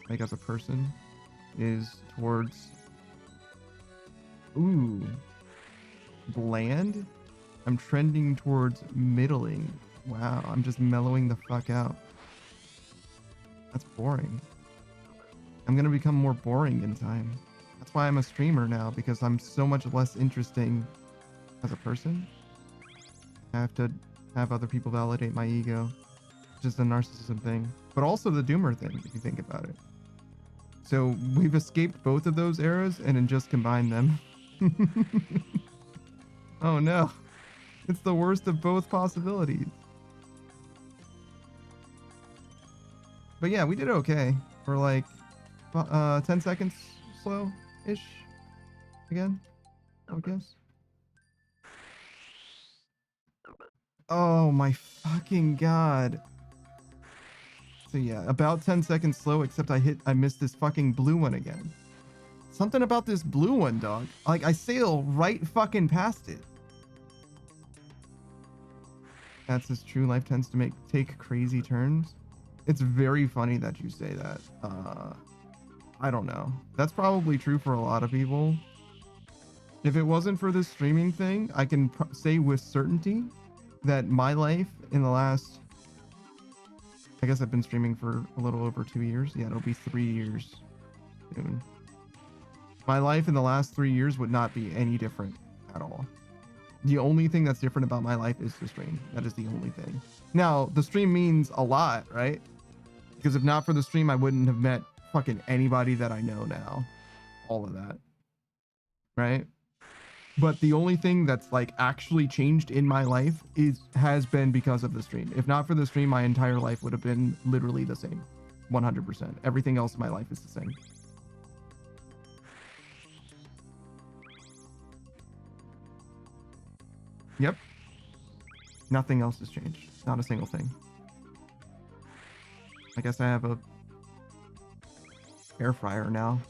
like as a person, is towards... Ooh. Bland? I'm trending towards middling. Wow, I'm just mellowing the fuck out. That's boring. I'm gonna become more boring in time. That's why I'm a streamer now, because I'm so much less interesting as a person. I have to have other people validate my ego. Just a narcissism thing. But also the doomer thing, if you think about it. So we've escaped both of those eras and then just combined them. Oh no. It's the worst of both possibilities. But yeah, we did okay. We're like 10 seconds slow-ish again, I would guess. Oh my fucking god. So yeah, about 10 seconds slow, except I missed this fucking blue one again. Something about this blue one, dog. Like, I sail right fucking past it. That's his true life tends to take crazy turns. It's very funny that you say that. I don't know. That's probably true for a lot of people. If it wasn't for this streaming thing, I can say with certainty that my life in the last... I guess I've been streaming for a little over 2 years. Yeah, it'll be 3 years soon. My life in the last 3 years would not be any different at all. The only thing that's different about my life is the stream. That is the only thing. Now, the stream means a lot, right? Because if not for the stream, I wouldn't have met fucking anybody that I know now. All of that. Right? But the only thing that's like actually changed in my life has been because of the stream. If not for the stream, my entire life would have been literally the same. 100%. Everything else in my life is the same. Yep. Nothing else has changed. Not a single thing. I guess I have a air fryer now.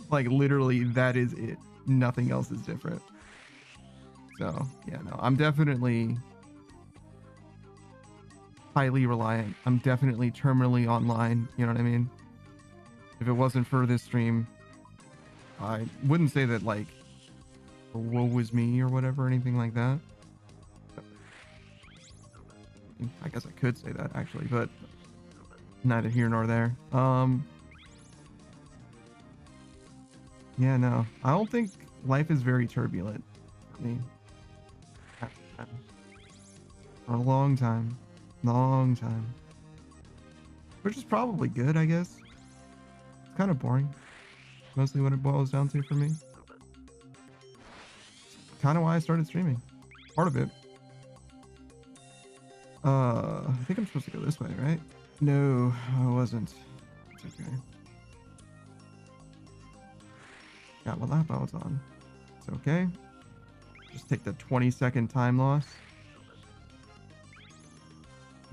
like literally that is it. Nothing else is different. So yeah, no, I'm definitely highly reliant. I'm definitely terminally online. You know what I mean? If it wasn't for this stream, I wouldn't say that like woe was me or whatever, anything like that. I guess I could say that actually, but neither here nor there. Yeah, no, I don't think life is very turbulent for me. For a long time, which is probably good, I guess. It's kind of boring, mostly what it boils down to for me. Kind of why I started streaming. Part of it. I think I'm supposed to go this way, right? No, I wasn't. It's okay. Got my lap belts on. It's okay. Just take the 20-second time loss.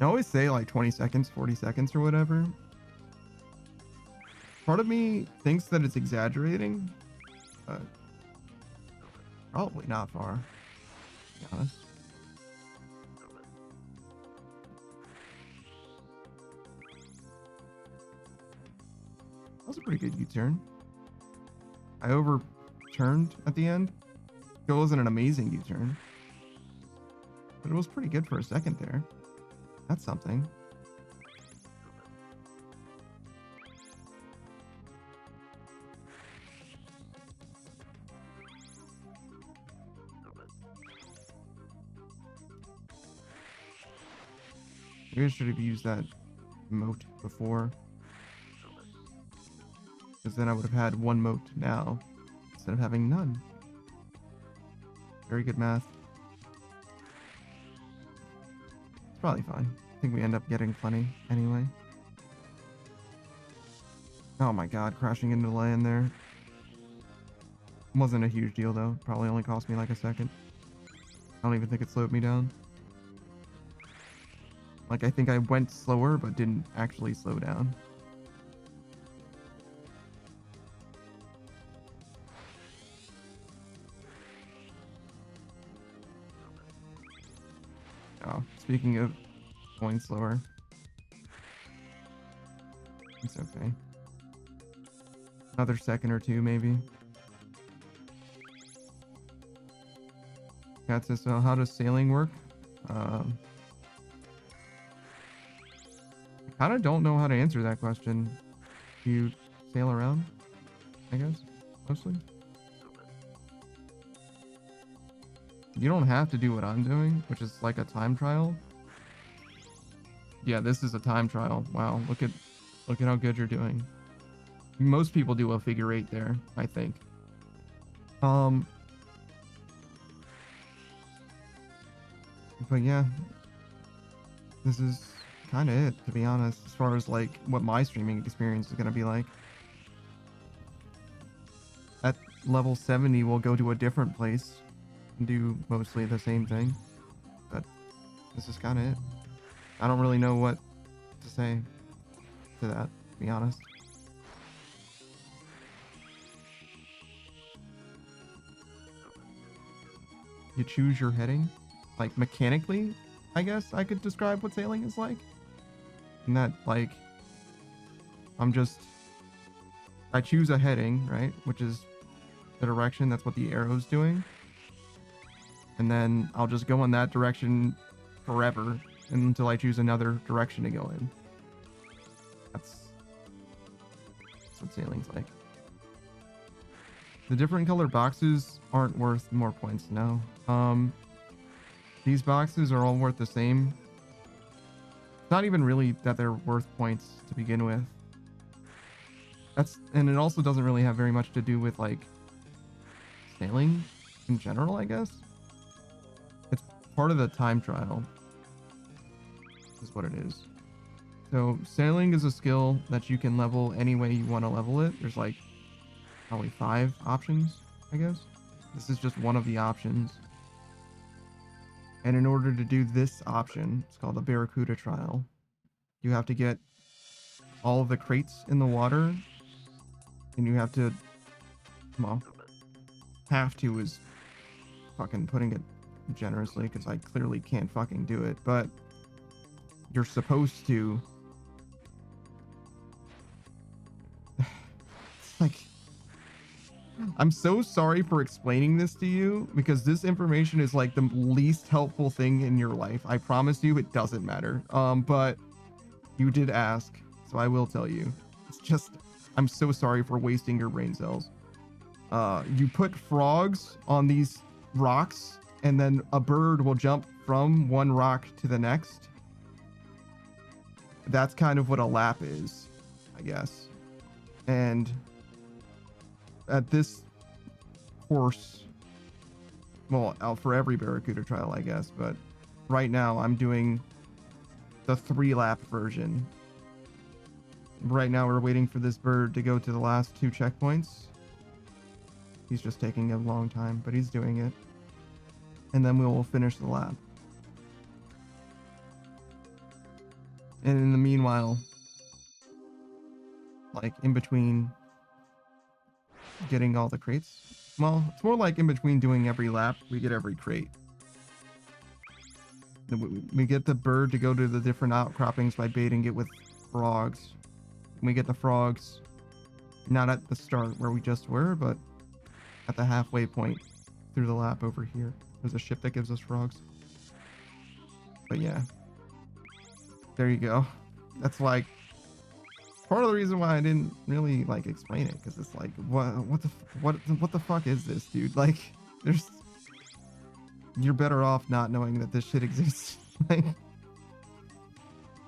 I always say like 20 seconds, 40 seconds or whatever. Part of me thinks that it's exaggerating, but probably not far, to be honest. That was a pretty good U-turn. I overturned at the end. It wasn't an amazing U-turn, but it was pretty good for a second there. That's something. Maybe I should have used that moat before, because then I would have had one moat now instead of having none. Very good math. It's probably fine. I think we end up getting plenty anyway. Oh my god, crashing into land there. Wasn't a huge deal though. Probably only cost me like a second. I don't even think it slowed me down. Like, I think I went slower, but didn't actually slow down. Oh, speaking of going slower. It's okay. Another second or two, maybe. Cat says, so how does sailing work? I kind of don't know how to answer that question. Do you sail around? I guess, mostly. You don't have to do what I'm doing, which is like a time trial. Yeah, this is a time trial. Wow, look at how good you're doing. Most people do a figure eight there, I think. But yeah, this is kind of it, to be honest, as far as like what my streaming experience is going to be like. At level 70, we'll go to a different place and do mostly the same thing. But this is kind of it. I don't really know what to say to that, to be honest. You choose your heading. Like, mechanically, I guess I could describe what sailing is like. And that, like, I choose a heading, right? Which is the direction, that's what the arrow's doing. And then I'll just go in that direction forever until I choose another direction to go in. That's what sailing's like. The different colored boxes aren't worth more points, no. These boxes are all worth the same. It's not even really that they're worth points to begin with. And it also doesn't really have very much to do with like sailing in general, I guess. It's part of the time trial, is what it is. So sailing is a skill that you can level any way you want to level it. There's like probably 5 options, I guess. This is just one of the options. And in order to do this option, it's called the Barracuda trial, you have to get all of the crates in the water, and you have to, well, have to is fucking putting it generously, because I clearly can't fucking do it, but you're supposed to. It's like, I'm so sorry for explaining this to you, because this information is like the least helpful thing in your life. I promise you it doesn't matter. But you did ask, so I will tell you. It's just, I'm so sorry for wasting your brain cells. You put frogs on these rocks, and then a bird will jump from one rock to the next. That's kind of what a lap is, I guess. And at this course, well, out for every Barracuda trial, I guess, but right now I'm doing the 3-lap version. Right now we're waiting for this bird to go to the last 2 checkpoints. He's just taking a long time, but he's doing it. And then we will finish the lap. And in the meanwhile, like in between getting all the crates, well, it's more like in between doing every lap, we get every crate. We get the bird to go to the different outcroppings by baiting it with frogs. We get the frogs not at the start where we just were, but at the halfway point through the lap over here. There's a ship that gives us frogs. But yeah, there you go. That's like part of the reason why I didn't really like explain it, because it's like, what the fuck is this, dude? Like, you're better off not knowing that this shit exists. Like,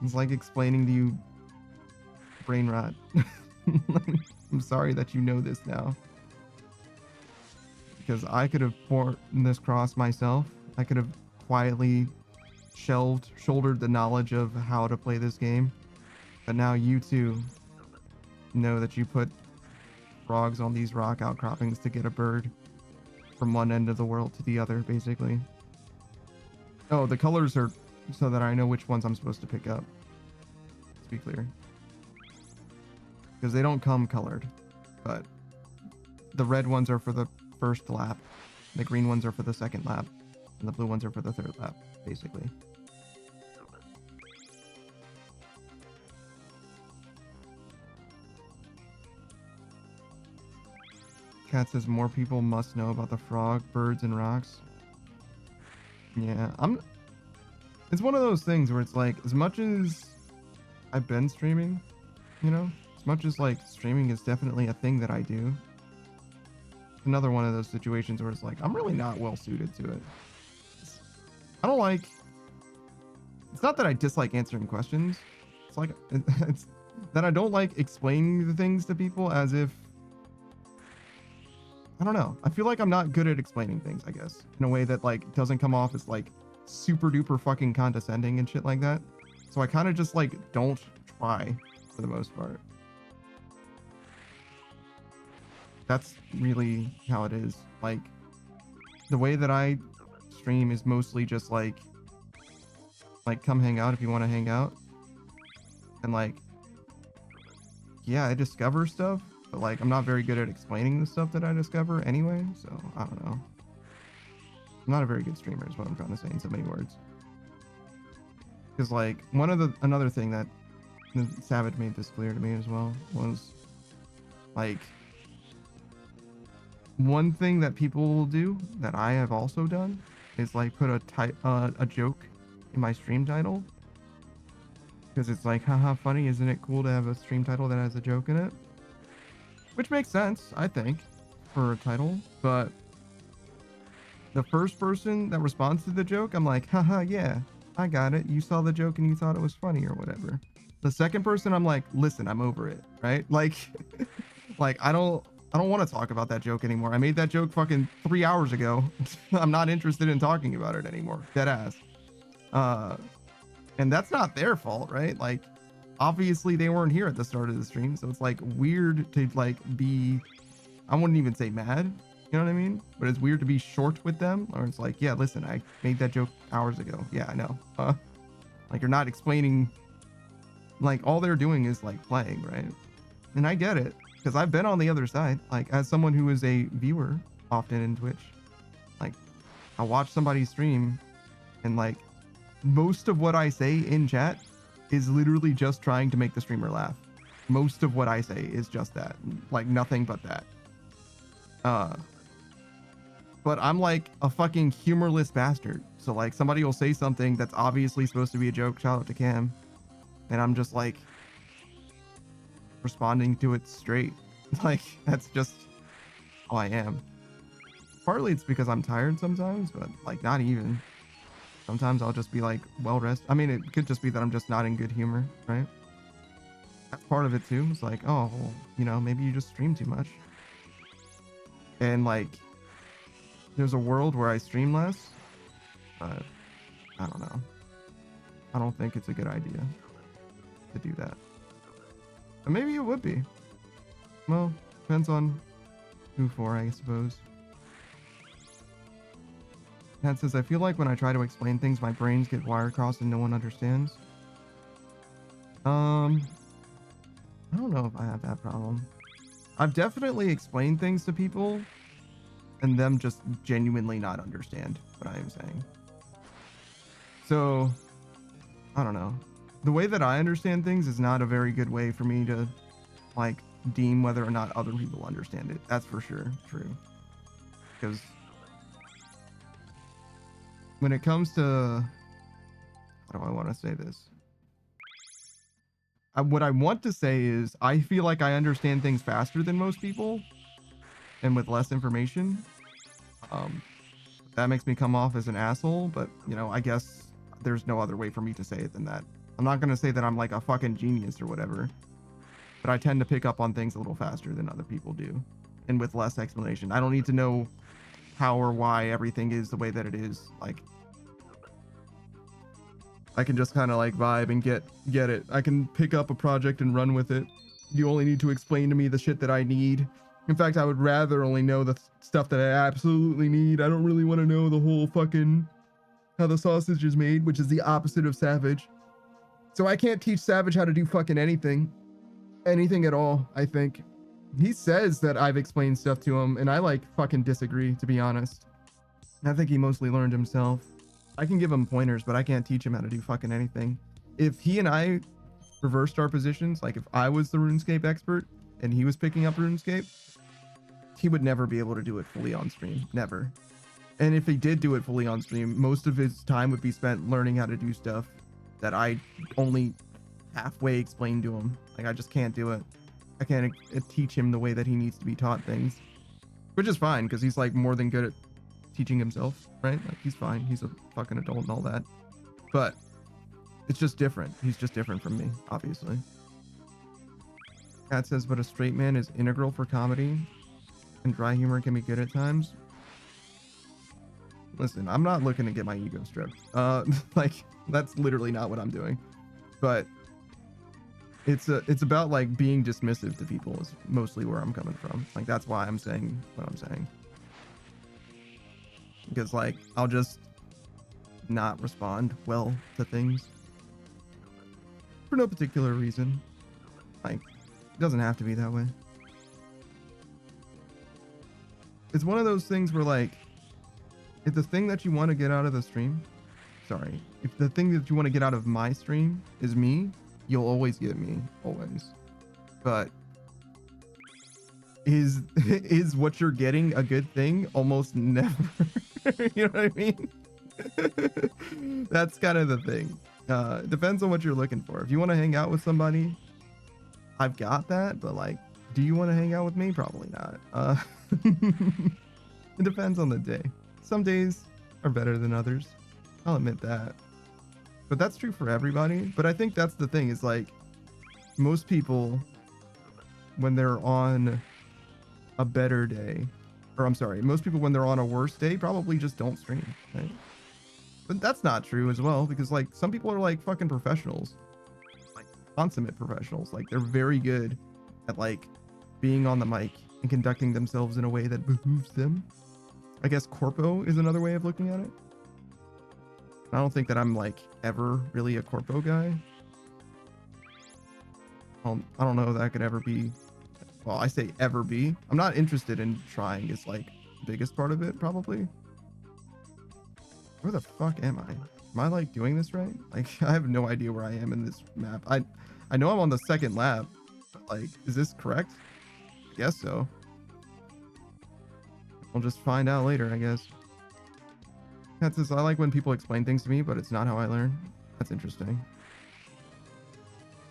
it's like explaining to you brain rot. Like, I'm sorry that you know this now, because I could have borne this cross myself. I could have quietly shouldered the knowledge of how to play this game, but now you too know that you put frogs on these rock outcroppings to get a bird from one end of the world to the other, basically. Oh, the colors are so that I know which ones I'm supposed to pick up. Let's be clear, because they don't come colored, but the red ones are for the first lap, the green ones are for the second lap, and the blue ones are for the third lap, basically. Cat says more people must know about the frog, birds, and rocks. Yeah, it's one of those things where it's like, as much as I've been streaming, you know, as much as like streaming is definitely a thing that I do, another one of those situations where it's like, I'm really not well suited to it. I don't like, it's not that I dislike answering questions. It's like, it's that I don't like explaining the things to people as if, I don't know. I feel like I'm not good at explaining things, I guess, in a way that like doesn't come off as like super duper fucking condescending and shit like that. So I kind of just like don't try for the most part. That's really how it is. Like, the way that I stream is mostly just like come hang out if you want to hang out. And like, yeah, I discover stuff, but like I'm not very good at explaining the stuff that I discover anyway, so I don't know. I'm not a very good streamer is what I'm trying to say in so many words. Because like another thing that Savage made this clear to me as well was like, one thing that people will do that I have also done is like put a joke in my stream title, because it's like, haha, funny, isn't it cool to have a stream title that has a joke in it? Which makes sense, I think, for a title. But the first person that responds to the joke, I'm like, haha, yeah, I got it. You saw the joke and you thought it was funny or whatever. The second person, I'm like, listen, I'm over it, right? Like, like I don't want to talk about that joke anymore. I made that joke fucking 3 hours ago. I'm not interested in talking about it anymore. Dead ass. And that's not their fault, right? Like, obviously they weren't here at the start of the stream, so it's like weird to like be, I wouldn't even say mad, you know what I mean? But it's weird to be short with them, or it's like, yeah, listen, I made that joke hours ago. Yeah, I know. Like, you're not explaining, like all they're doing is like playing, right? And I get it, because I've been on the other side. Like, as someone who is a viewer often in Twitch, like I watch somebody stream and like most of what I say in chat is literally just trying to make the streamer laugh. Most of what I say is just that, like nothing but that. But I'm like a fucking humorless bastard. So like somebody will say something that's obviously supposed to be a joke, shout out to Cam, and I'm just like responding to it straight. Like, that's just how I am. Partly it's because I'm tired sometimes, but like not even. Sometimes I'll just be like well rested. I mean, it could just be that I'm just not in good humor, right? That's part of it too. It's like, oh, well, you know, maybe you just stream too much. And like, there's a world where I stream less, but I don't know. I don't think it's a good idea to do that. But maybe it would be. Well, depends on who for, I suppose. Pat says, I feel like when I try to explain things, my brains get wire crossed and no one understands. I don't know if I have that problem. I've definitely explained things to people and them just genuinely not understand what I am saying. So, I don't know. The way that I understand things is not a very good way for me to, like, deem whether or not other people understand it. That's for sure true. Because when it comes to, how do I want to say this? What I want to say is I feel like I understand things faster than most people and with less information. That makes me come off as an asshole, but you know, I guess there's no other way for me to say it than that. I'm not going to say that I'm like a fucking genius or whatever, but I tend to pick up on things a little faster than other people do and with less explanation. I don't need to know how or why everything is the way that it is. Like, I can just kind of like vibe and get it. I can pick up a project and run with it. You only need to explain to me the shit that I need. In fact, I would rather only know the stuff that I absolutely need. I don't really want to know the whole fucking how the sausage is made, which is the opposite of Savage. So I can't teach Savage how to do fucking anything at all, I think. He says that I've explained stuff to him, and I like fucking disagree, to be honest. I think he mostly learned himself. I can give him pointers, but I can't teach him how to do fucking anything. If he and I reversed our positions, like if I was the RuneScape expert and he was picking up RuneScape, he would never be able to do it fully on stream. Never. And if he did do it fully on stream, most of his time would be spent learning how to do stuff that I only halfway explained to him. Like, I just can't do it. I can't teach him the way that he needs to be taught things, which is fine because he's like more than good at teaching himself, right? Like, he's fine. He's a fucking adult and all that, but it's just different. He's just different from me, obviously. Cat says, but a straight man is integral for comedy and dry humor can be good at times. Listen, I'm not looking to get my ego stripped. Like, that's literally not what I'm doing, but it's about like being dismissive to people is mostly where I'm coming from. Like, that's why I'm saying what I'm saying. Because like, I'll just not respond well to things for no particular reason. Like, it doesn't have to be that way. It's one of those things where like, if the thing that you want to get out of the stream, if the thing that you want to get out of my stream is me, you'll always get me, always. But is what you're getting a good thing? Almost never. You know what I mean? That's kind of the thing. It depends on what you're looking for. If you want to hang out with somebody, I've got that, but like, do you want to hang out with me? Probably not. It depends on the day. Some days are better than others. I'll admit that. But that's true for everybody. But I think that's the thing, is like, most people, when they're on a better day, or I'm sorry, most people when they're on a worse day probably just don't stream, right? But that's not true as well, because like, some people are like fucking professionals, like consummate professionals. Like, they're very good at like being on the mic and conducting themselves in a way that behooves them. I guess corpo is another way of looking at it. I don't think that I'm like ever really a corpo guy. I don't know if that could ever be. Well, I say ever be. I'm not interested in trying is like the biggest part of it, probably. Where the fuck am I? Am I like doing this right? Like, I have no idea where I am in this map. I know I'm on the second lap, but like, is this correct? I guess so. We'll just find out later, I guess. That says, I like when people explain things to me, but it's not how I learn. That's interesting.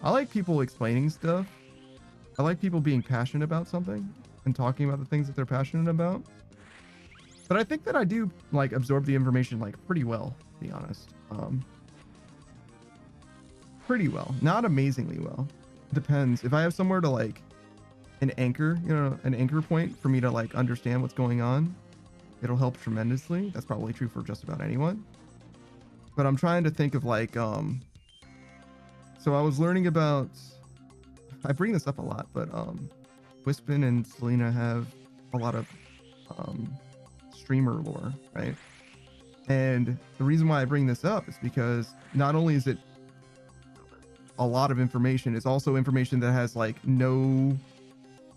I like people explaining stuff. I like people being passionate about something and talking about the things that they're passionate about. But I think that I do like absorb the information like pretty well, to be honest. Pretty well, not amazingly well. Depends. If I have somewhere to like an anchor, you know, an anchor point for me to like understand what's going on, it'll help tremendously. That's probably true for just about anyone. But I'm trying to think of like, so I was learning about, I bring this up a lot, but Wispin and Selena have a lot of streamer lore, right? And the reason why I bring this up is because not only is it a lot of information. It's also information that has like no,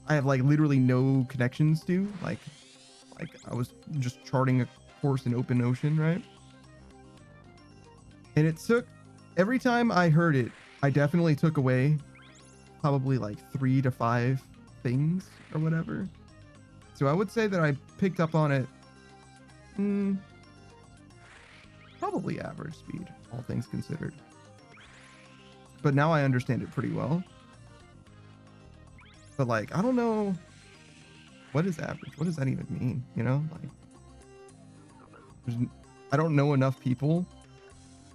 I have like literally no connections to, like I was just charting a course in open ocean, right? And it took, every time I heard it, I definitely took away probably like 3 to 5 things or whatever. So I would say that I picked up on it probably average speed, all things considered. But now I understand it pretty well. But like, I don't know, what is average? What does that even mean? You know, like, I don't know enough people.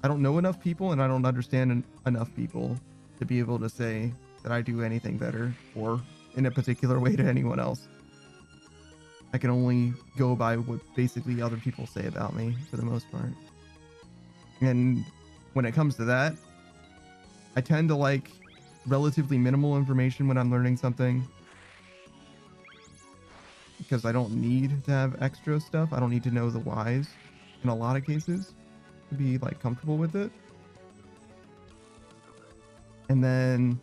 I don't know enough people, and I don't understand enough people to be able to say that I do anything better or in a particular way to anyone else. I can only go by what basically other people say about me for the most part. And when it comes to that, I tend to like relatively minimal information when I'm learning something, because I don't need to have extra stuff. I don't need to know the whys in a lot of cases to be like comfortable with it. And then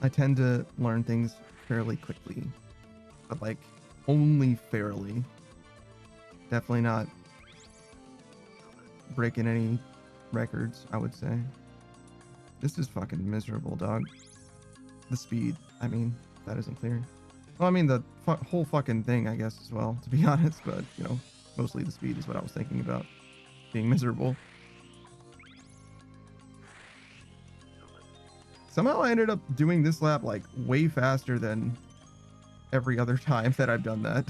I tend to learn things fairly quickly, but like only fairly. Definitely not breaking any records, I would say. This is fucking miserable, dog. The speed, I mean, that isn't clear. Well, I mean, the whole fucking thing, I guess, as well, to be honest, but, you know, mostly the speed is what I was thinking about being miserable. Somehow I ended up doing this lap like way faster than every other time that I've done that.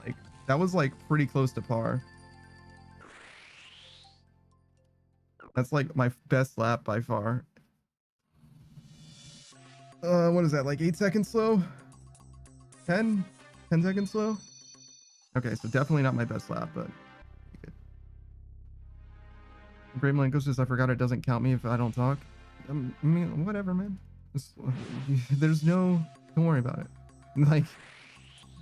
Like, that was like pretty close to par. That's like my best lap by far. What is that, like 8 seconds slow? 10 seconds slow? Okay, so definitely not my best lap, but good. Great Malenko says, I forgot it doesn't count me if I don't talk. I mean, whatever, man. There's no, don't worry about it. Like,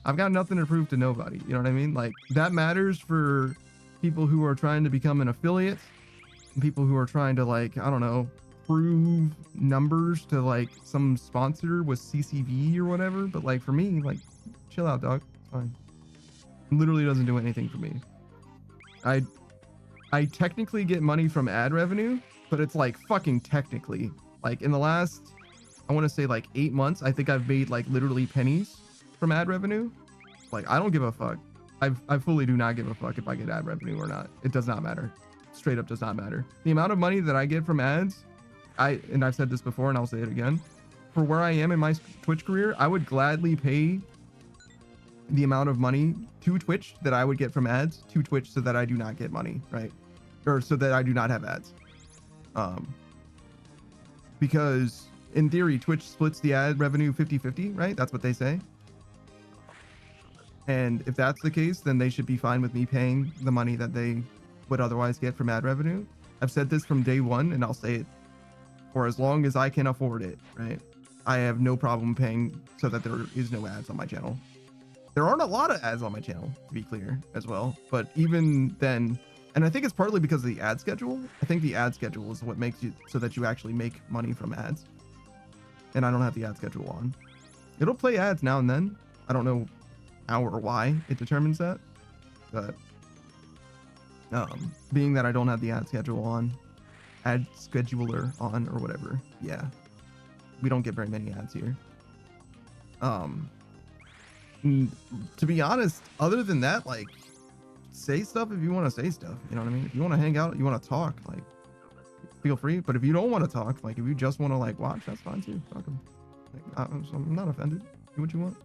I've got nothing to prove to nobody. You know what I mean? Like, that matters for people who are trying to become an affiliate, people who are trying to, like, I don't know, prove numbers to like some sponsor with CCV or whatever. But like for me, like, chill out, dog. It's fine. It literally doesn't do anything for me. I technically get money from ad revenue, but it's like fucking technically. Like in the last, I want to say like 8 months, I think I've made like literally pennies from ad revenue. Like, I don't give a fuck. I fully do not give a fuck if I get ad revenue or not. It does not matter. Straight up does not matter. The amount of money that I get from ads, and I've said this before and I'll say it again, for where I am in my Twitch career, I would gladly pay the amount of money to Twitch that I would get from ads to Twitch so that I do not get money, right? Or so that I do not have ads. Because in theory, Twitch splits the ad revenue 50-50, right? That's what they say. And if that's the case, then they should be fine with me paying the money that they would otherwise get from ad revenue. I've said this from day one, and I'll say it for as long as I can afford it, right? I have no problem paying so that there is no ads on my channel. There aren't a lot of ads on my channel, to be clear, as well. But even then, and I think it's partly because of the ad schedule. I think the ad schedule is what makes you so that you actually make money from ads. And I don't have the ad schedule on. It'll play ads now and then. I don't know how or why it determines that. But being that I don't have the ad schedule on, ad scheduler on or whatever, yeah, we don't get very many ads here. To be honest, other than that, like, say stuff if you want to say stuff, you know what I mean? If you want to hang out, you want to talk, like, feel free. But if you don't want to talk, like, if you just want to like watch, that's fine too. Fuck 'em. Like, I'm not offended. Do what you want.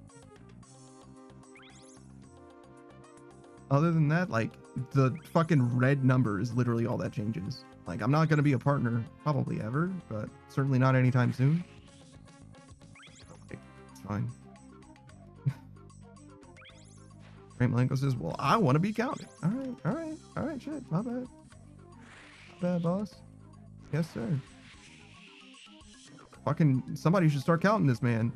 Other than that, like, the fucking red number is literally all that changes. Like, I'm not going to be a partner probably ever, but certainly not anytime soon. Like, it's fine. Great Malenko says, well, I want to be counted. All right, shit. My bad. My bad, boss. Yes, sir. Fucking somebody should start counting this man.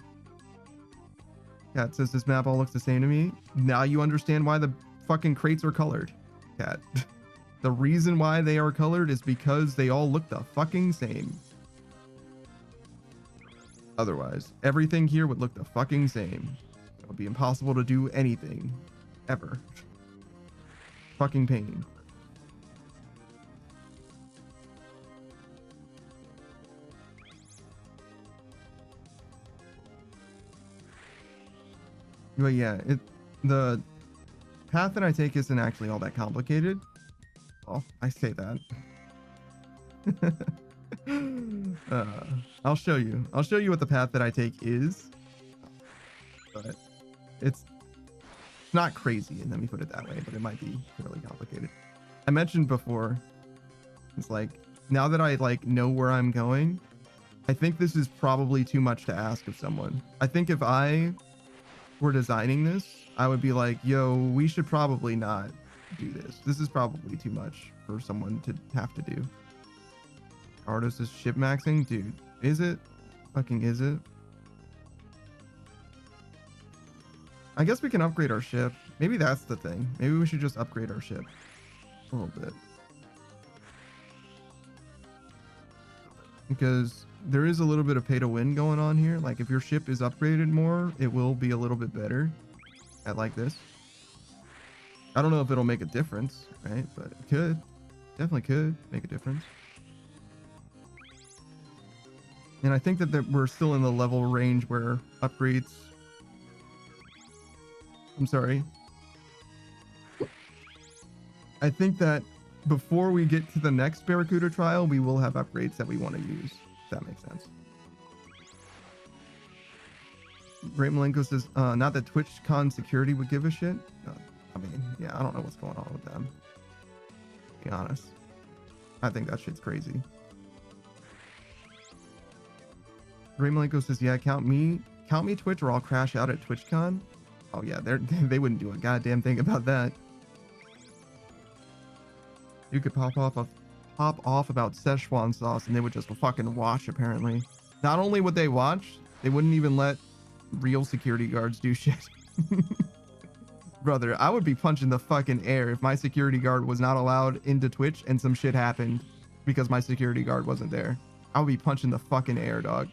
Cat says this map all looks the same to me. Now you understand why the fucking crates are colored. Cat. The reason why they are colored is because they all look the fucking same. otherwise. Everything here would look the fucking same. It would be impossible to do anything ever. Fucking pain. But yeah, the path that I take isn't actually all that complicated. Well, I say that. I'll show you. I'll show you what the path that I take is. But it's not crazy, and let me put it that way, but it might be fairly complicated. I mentioned before, it's like, now that I like know where I'm going, I think this is probably too much to ask of someone. I think if I were designing this, I would be like, yo, we should probably not do this. This is probably too much for someone to have to do. Artist is ship maxing? Dude, is it? Fucking is it? I guess we can upgrade our ship. Maybe that's the thing. Maybe we should just upgrade our ship a little bit. Because there is a little bit of pay to win going on here. Like if your ship is upgraded more, it will be a little bit better at like this. I don't know if it'll make a difference, right? But it could. Definitely could make a difference. And I think that we're still in the level range where upgrades... I'm sorry. I think that before we get to the next Barracuda trial, we will have upgrades that we want to use. If that makes sense. Great Malenko says, not that TwitchCon security would give a shit. I mean, yeah, I don't know what's going on with them. To be honest. I think that shit's crazy. Great Malenko says, yeah, count me Twitch or I'll crash out at TwitchCon. Oh yeah, they wouldn't do a goddamn thing about that. You could pop off about Szechuan sauce and they would just fucking watch, apparently. Not only would they watch, they wouldn't even let real security guards do shit. Brother, I would be punching the fucking air if my security guard was not allowed into Twitch and some shit happened because my security guard wasn't there. I would be punching the fucking air, dog.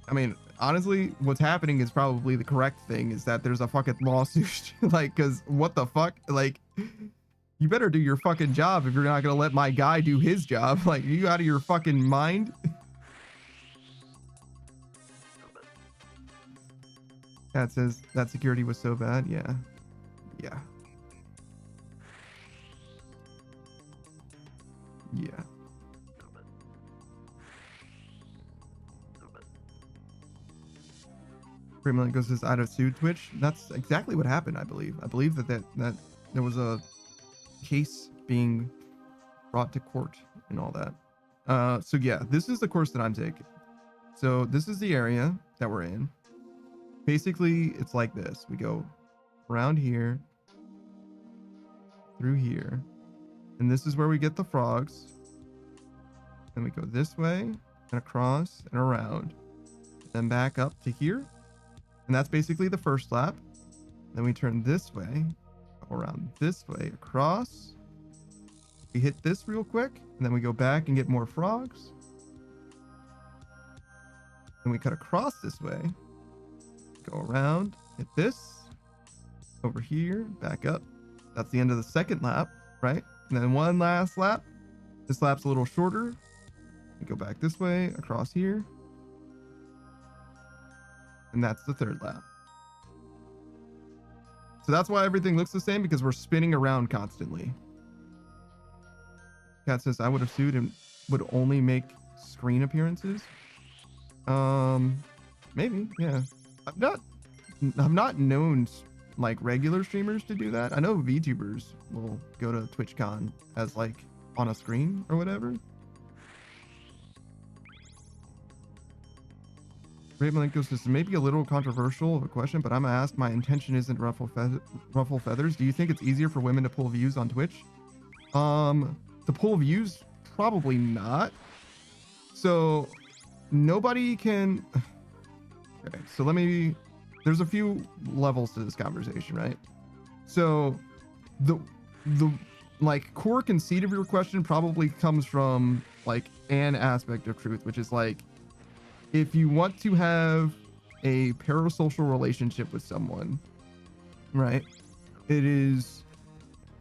I mean, honestly, what's happening is probably the correct thing, is that there's a fucking lawsuit. Like, because what the fuck? Like, you better do your fucking job if you're not going to let my guy do his job. Like, you out of your fucking mind? Cat says that security was so bad. Yeah. Yeah. Yeah. Gremlin says I'd have sued Twitch. That's exactly what happened, I believe. I believe that there was a case being brought to court and all that. So yeah, this is the course that I'm taking. So this is the area that we're in. Basically, it's like this. We go around here, through here, and this is where we get the frogs. Then we go this way, and across, and around. Then back up to here. And that's basically the first lap. Then we turn this way, go around this way, across. We hit this real quick, and then we go back and get more frogs. Then we cut across this way, go around, hit this, over here, back up. That's the end of the second lap, right? And then one last lap. This lap's a little shorter. We go back this way, across here. And that's the third lap. So that's why everything looks the same, because we're spinning around constantly. Cat says I would have sued and would only make screen appearances. Maybe, yeah. I've not known like regular streamers to do that. I know VTubers will go to TwitchCon as like on a screen or whatever. Great Malenko says, maybe a little controversial of a question, but I'm gonna ask. My intention isn't ruffle feathers. Do you think it's easier for women to pull views on Twitch? To pull views, probably not. So nobody can. Okay, so there's a few levels to this conversation, right? So the like core conceit of your question probably comes from like an aspect of truth, which is like, if you want to have a parasocial relationship with someone, right? There's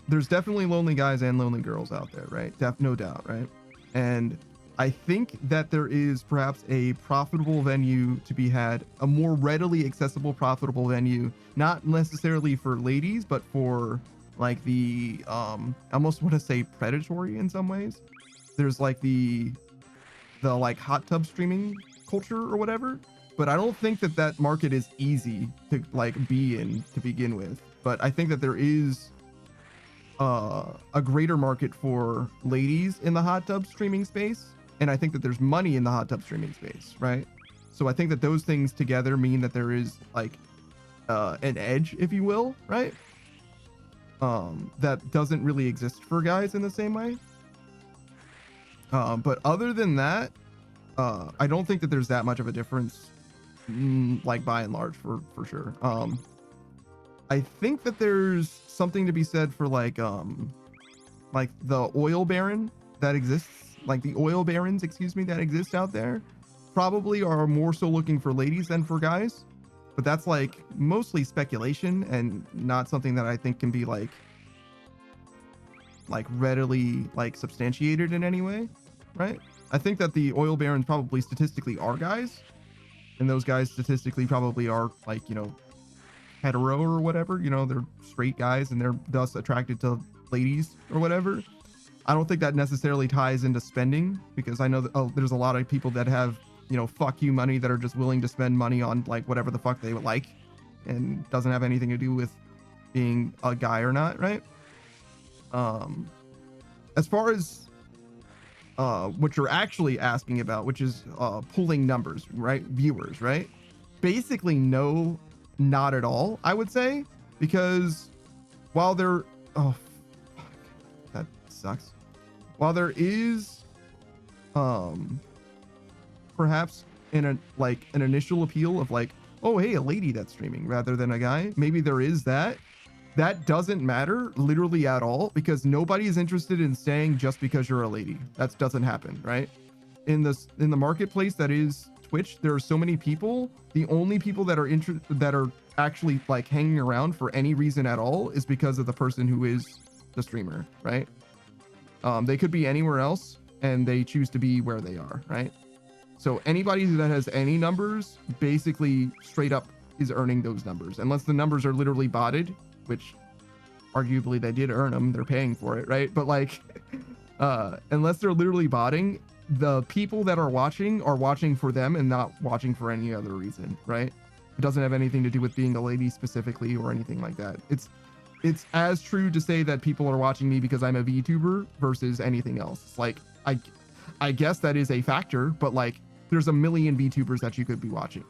definitely lonely guys and lonely girls out there, right? No doubt, right? And I think that there is perhaps a profitable venue to be had, a more readily accessible, profitable venue, not necessarily for ladies, but for like the, I almost want to say predatory in some ways. There's like the like hot tub streaming culture or whatever, but I don't think that that market is easy to like be in to begin with. But I think that there is a greater market for ladies in the hot tub streaming space, and I think that there's money in the hot tub streaming space, right? So I think that those things together mean that there is like an edge, if you will, right? That doesn't really exist for guys in the same way. But other than that, I don't think that there's that much of a difference, like by and large, for sure. I think that there's something to be said for like the oil baron that exists, like the oil barons, excuse me, that exist out there, probably are more so looking for ladies than for guys. But that's like mostly speculation and not something that I think can be like readily like substantiated in any way, right? I think that the oil barons probably statistically are guys, and those guys statistically probably are like, you know, hetero or whatever, you know, they're straight guys and they're thus attracted to ladies or whatever. I don't think that necessarily ties into spending, because I know that there's a lot of people that have, you know, fuck you money that are just willing to spend money on like whatever the fuck they would like, and doesn't have anything to do with being a guy or not, right? As far as what you're actually asking about, which is pulling numbers, right? Viewers, right? Basically, no, not at all, I would say, because while there, oh, fuck, that sucks. While there is, perhaps an initial appeal of like, oh, hey, a lady that's streaming rather than a guy, maybe there is that. That doesn't matter literally at all, because nobody is interested in staying just because you're a lady. That doesn't happen, right? In the marketplace that is Twitch, there are so many people. The only people that are actually like hanging around for any reason at all is because of the person who is the streamer, right? They could be anywhere else and they choose to be where they are, right? So anybody that has any numbers basically straight up is earning those numbers, unless the numbers are literally botted, which arguably they did earn them, they're paying for it, right? But like, unless they're literally botting, the people that are watching for them and not watching for any other reason, right? It doesn't have anything to do with being a lady specifically or anything like that. It's as true to say that people are watching me because I'm a VTuber versus anything else. It's like, I guess that is a factor, but like, there's a million VTubers that you could be watching.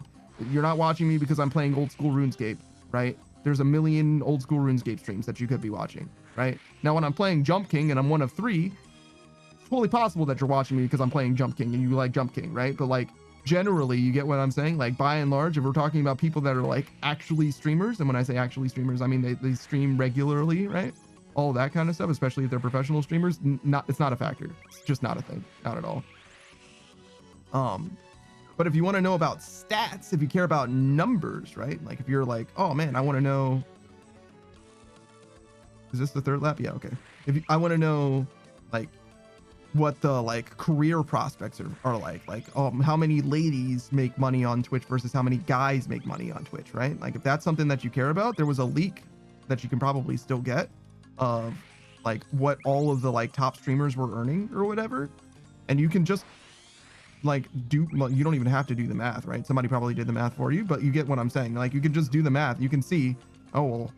You're not watching me because I'm playing old school RuneScape, right? There's a million old school RuneScape streams that you could be watching, right? Now, when I'm playing Jump King and I'm one of 3, it's totally possible that you're watching me because I'm playing Jump King and you like Jump King, right? But like, generally, you get what I'm saying? Like, by and large, if we're talking about people that are like actually streamers, and when I say actually streamers, I mean they stream regularly, right? All that kind of stuff, especially if they're professional streamers, it's not a factor. It's just not a thing, not at all. But if you want to know about stats, if you care about numbers, right? Like if you're like, oh man, I want to know, is this the third lap? Yeah, okay. I want to know like what the like career prospects are like how many ladies make money on Twitch versus how many guys make money on Twitch, right? Like if that's something that you care about, there was a leak that you can probably still get of like what all of the like top streamers were earning or whatever, and you can just like you don't even have to do the math, right? Somebody probably did the math for you, but you get what I'm saying. Like you can just do the math. You can see, oh well,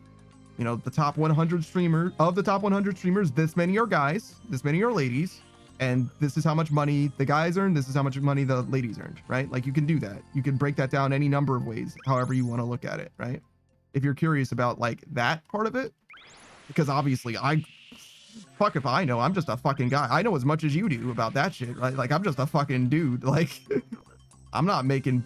you know, the top 100 streamers, of the top 100 streamers, this many are guys, this many are ladies, and this is how much money the guys earn, this is how much money the ladies earned, right? Like you can do that. You can break that down any number of ways, however you want to look at it, right? If you're curious about like that part of it, because obviously fuck if I know, I'm just a fucking guy. I know as much as you do about that shit, right? Like I'm just a fucking dude. Like I'm not making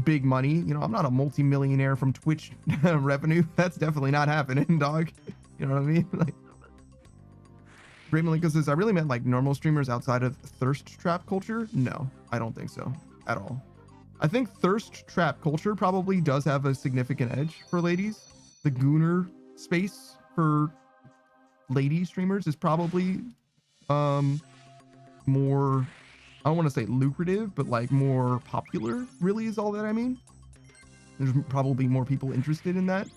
big money. You know, I'm not a multi-millionaire from Twitch revenue. That's definitely not happening, dog. You know what I mean? Like Great Malinka says, I really meant like normal streamers outside of thirst trap culture. No, I don't think so at all. I think thirst trap culture probably does have a significant edge for ladies. The gooner space for lady streamers is probably more, I don't want to say lucrative, but like more popular, really, is all that I mean. There's probably more people interested in that.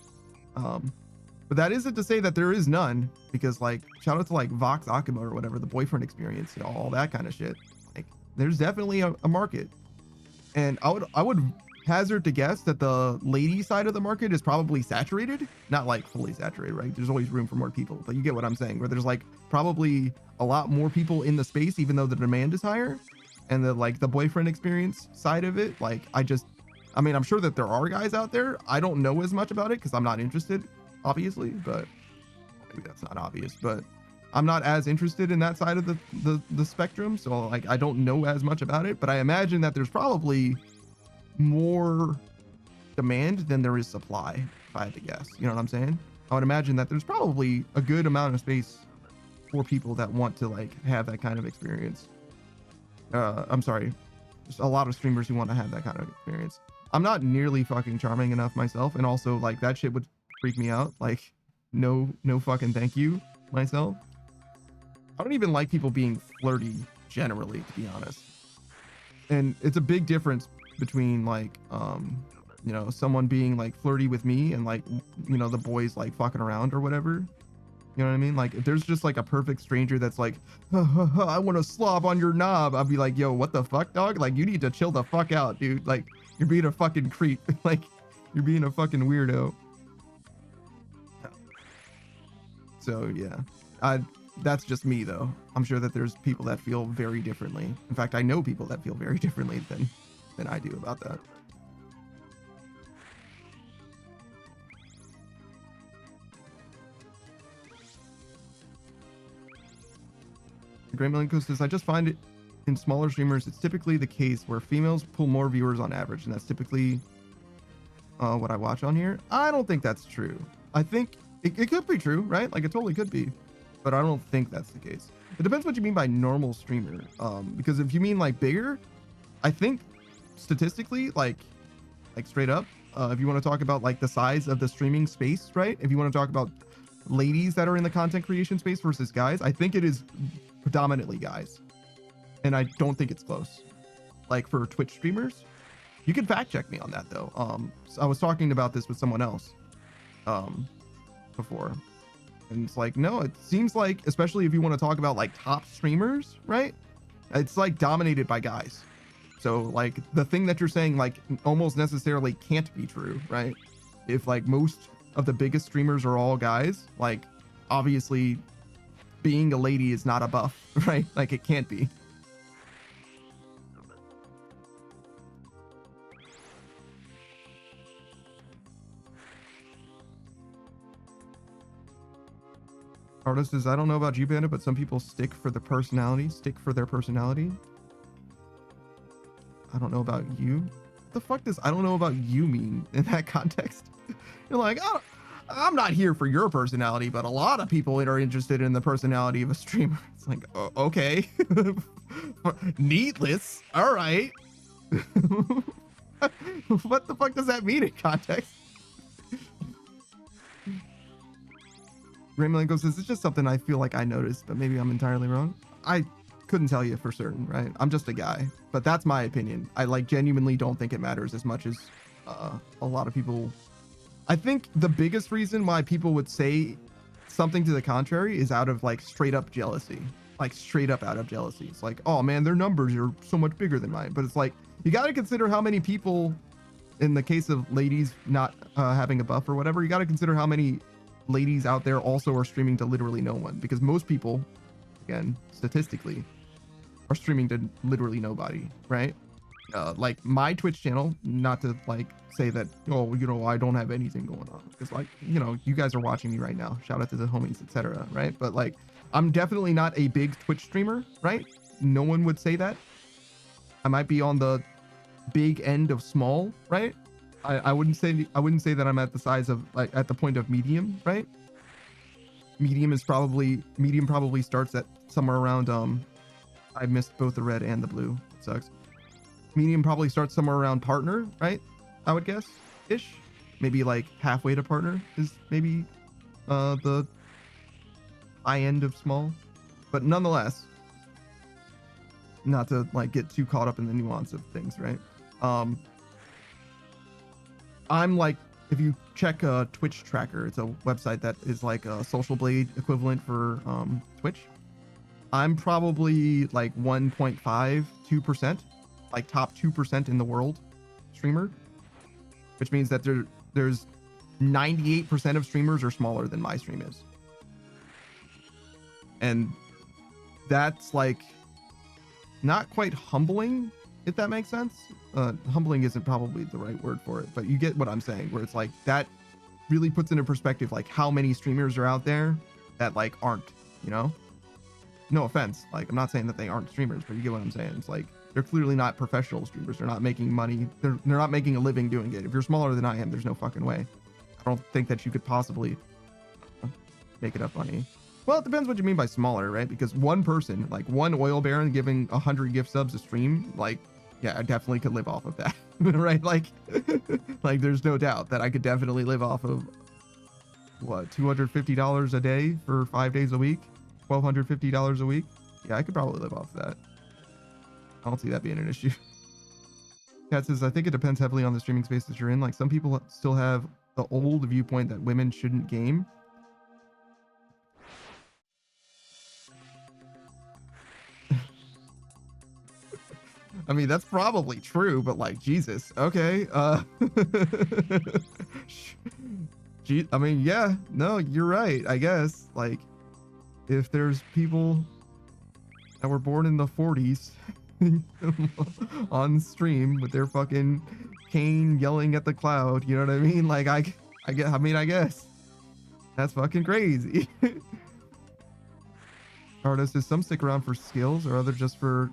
But that isn't to say that there is none, because like shout out to like Vox Akuma or whatever, the boyfriend experience, you know, all that kind of shit. Like there's definitely a market. And I would hazard to guess that the lady side of the market is probably saturated, not like fully saturated, right? There's always room for more people, but you get what I'm saying, where there's like probably a lot more people in the space, even though the demand is higher. And the like the boyfriend experience side of it, like I mean, I'm sure that there are guys out there. I don't know as much about it because I'm not interested, obviously, but maybe that's not obvious, but I'm not as interested in that side of the spectrum. So like, I don't know as much about it, but I imagine that there's probably more demand than there is supply, if I had to guess. You know what I'm saying? I would imagine that there's probably a good amount of space for people that want to like have that kind of experience. I'm sorry, just a lot of streamers who want to have that kind of experience. I'm not nearly fucking charming enough myself, and also like that shit would freak me out. Like no fucking thank you myself. I don't even like people being flirty generally, to be honest. And it's a big difference between like you know, someone being like flirty with me and like, you know, the boys like fucking around or whatever. You know what I mean? Like if there's just like a perfect stranger that's like, I want to slob on your knob, I'll be like, yo, what the fuck, dog? Like you need to chill the fuck out, dude. Like you're being a fucking creep. Like you're being a fucking weirdo. So yeah, that's just me though. I'm sure that there's people that feel very differently. In fact, I know people that feel very differently than I do about that. Great Milenko says, I just find it in smaller streamers, it's typically the case where females pull more viewers on average, and that's typically what I watch on here. I don't think that's true. I think it could be true, right? Like it totally could be, but I don't think that's the case. It depends what you mean by normal streamer. Because if you mean like bigger, I think statistically, like straight up, if you want to talk about like the size of the streaming space, right? If you want to talk about ladies that are in the content creation space versus guys, I think it is predominantly guys. And I don't think it's close. Like for Twitch streamers, you can fact check me on that though. So I was talking about this with someone else before, and it's like, no, it seems like, especially if you want to talk about like top streamers, right? It's like dominated by guys. So like the thing that you're saying like almost necessarily can't be true, right? If like most of the biggest streamers are all guys, like obviously being a lady is not a buff, right? Like it can't be. Artist is, I don't know about you, Bandit, but some people stick for their personality. I don't know about you. What the fuck does I don't know about you mean in that context? You're like, oh, I'm not here for your personality, but a lot of people are interested in the personality of a streamer. It's like, oh, okay. Needless. All right. What the fuck does that mean in context? Raymalenko says, it's just something I feel like I noticed, but maybe I'm entirely wrong. I couldn't tell you for certain, right? I'm just a guy, but that's my opinion. I like genuinely don't think it matters as much as a lot of people. I think the biggest reason why people would say something to the contrary is out of like straight up jealousy, like straight up out of jealousy. It's like, oh man, their numbers are so much bigger than mine. But it's like, you got to consider how many people, in the case of ladies not having a buff or whatever, you got to consider how many ladies out there also are streaming to literally no one, because most people, again, statistically, are streaming to literally nobody, right? Like my Twitch channel, not to like say that, oh, you know, I don't have anything going on, because like, you know, you guys are watching me right now, shout out to the homies, etc., right? But like, I'm definitely not a big Twitch streamer, right? No one would say that. I might be on the big end of small, right? I wouldn't say that I'm at the size of like at the point of medium, right? Medium probably starts at somewhere around I missed both the red and the blue. It sucks. Medium probably starts somewhere around partner, right? I would guess ish. Maybe like halfway to partner is maybe the high end of small, but nonetheless, not to like get too caught up in the nuance of things, right? I'm like, if you check a Twitch tracker, it's a website that is like a Social Blade equivalent for Twitch. I'm probably like 1.5, 2%, like top 2% in the world streamer, which means that there's 98% of streamers are smaller than my stream is. And that's like not quite humbling, if that makes sense. Humbling isn't probably the right word for it, but you get what I'm saying, where it's like that really puts into perspective like how many streamers are out there that like aren't, you know? No offense, like I'm not saying that they aren't streamers, but you get what I'm saying. It's like they're clearly not professional streamers. They're not making money. They're not making a living doing it. If you're smaller than I am, there's no fucking way. I don't think that you could possibly make enough money. Well, it depends what you mean by smaller, right? Because one person, like one oil baron giving 100 gift subs a stream, like, yeah, I definitely could live off of that, right? Like, like there's no doubt that I could definitely live off of what, $250 a day for 5 days a week, $1,250 a week. Yeah, I could probably live off of that. I don't see that being an issue. Kat says, I think it depends heavily on the streaming space that you're in. Like some people still have the old viewpoint that women shouldn't game. I mean, that's probably true, but like, Jesus. Okay. I mean, yeah, no, you're right. I guess like if there's people that were born in the 40s on stream with their fucking cane yelling at the cloud, you know what I mean? Like I guess that's fucking crazy. Artist says some stick around for skills or others just for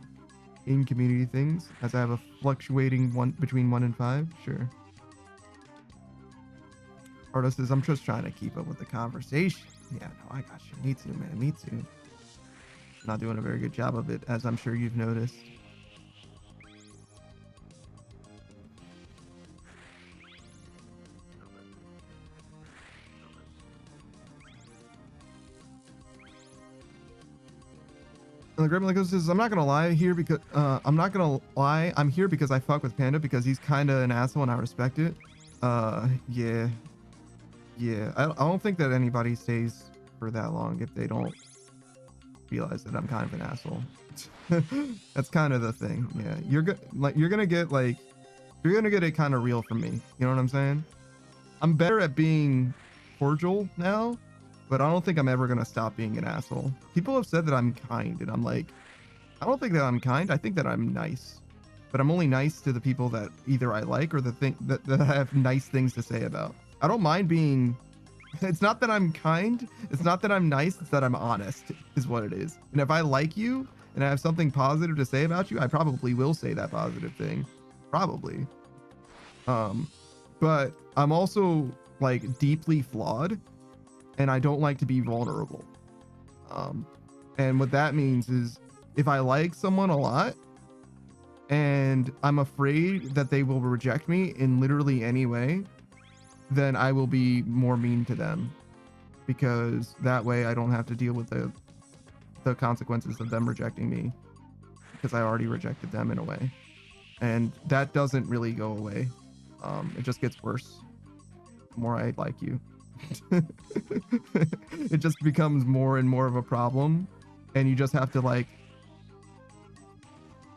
in community things, as I have a fluctuating one between 1 and 5. Sure. Artist says I'm just trying to keep up with the conversation. Yeah, no, I got you. Me too, man. Me too. Not doing a very good job of it, as I'm sure you've noticed. And the Gremlin says, I'm not gonna lie here because I'm here because I fuck with Panda because he's kind of an asshole and I respect it. Yeah. I don't think that anybody stays for that long if they don't realize that I'm kind of an asshole. That's kind of the thing. Yeah, you're gonna get it kind of real from me. You know what I'm saying? I'm better at being cordial now, but I don't think I'm ever gonna stop being an asshole. People have said that I'm kind, and I'm like, I don't think that I'm kind. I think that I'm nice, but I'm only nice to the people that either I like or that I have nice things to say about. I don't mind being. It's not that I'm kind. It's not that I'm nice. It's that I'm honest, is what it is. And if I like you and I have something positive to say about you, I probably will say that positive thing, probably. But I'm also like deeply flawed. And I don't like to be vulnerable. And what that means is if I like someone a lot and I'm afraid that they will reject me in literally any way, then I will be more mean to them, because that way I don't have to deal with the consequences of them rejecting me, because I already rejected them in a way. And that doesn't really go away. It just gets worse the more I like you. It just becomes more and more of a problem, and you just have to like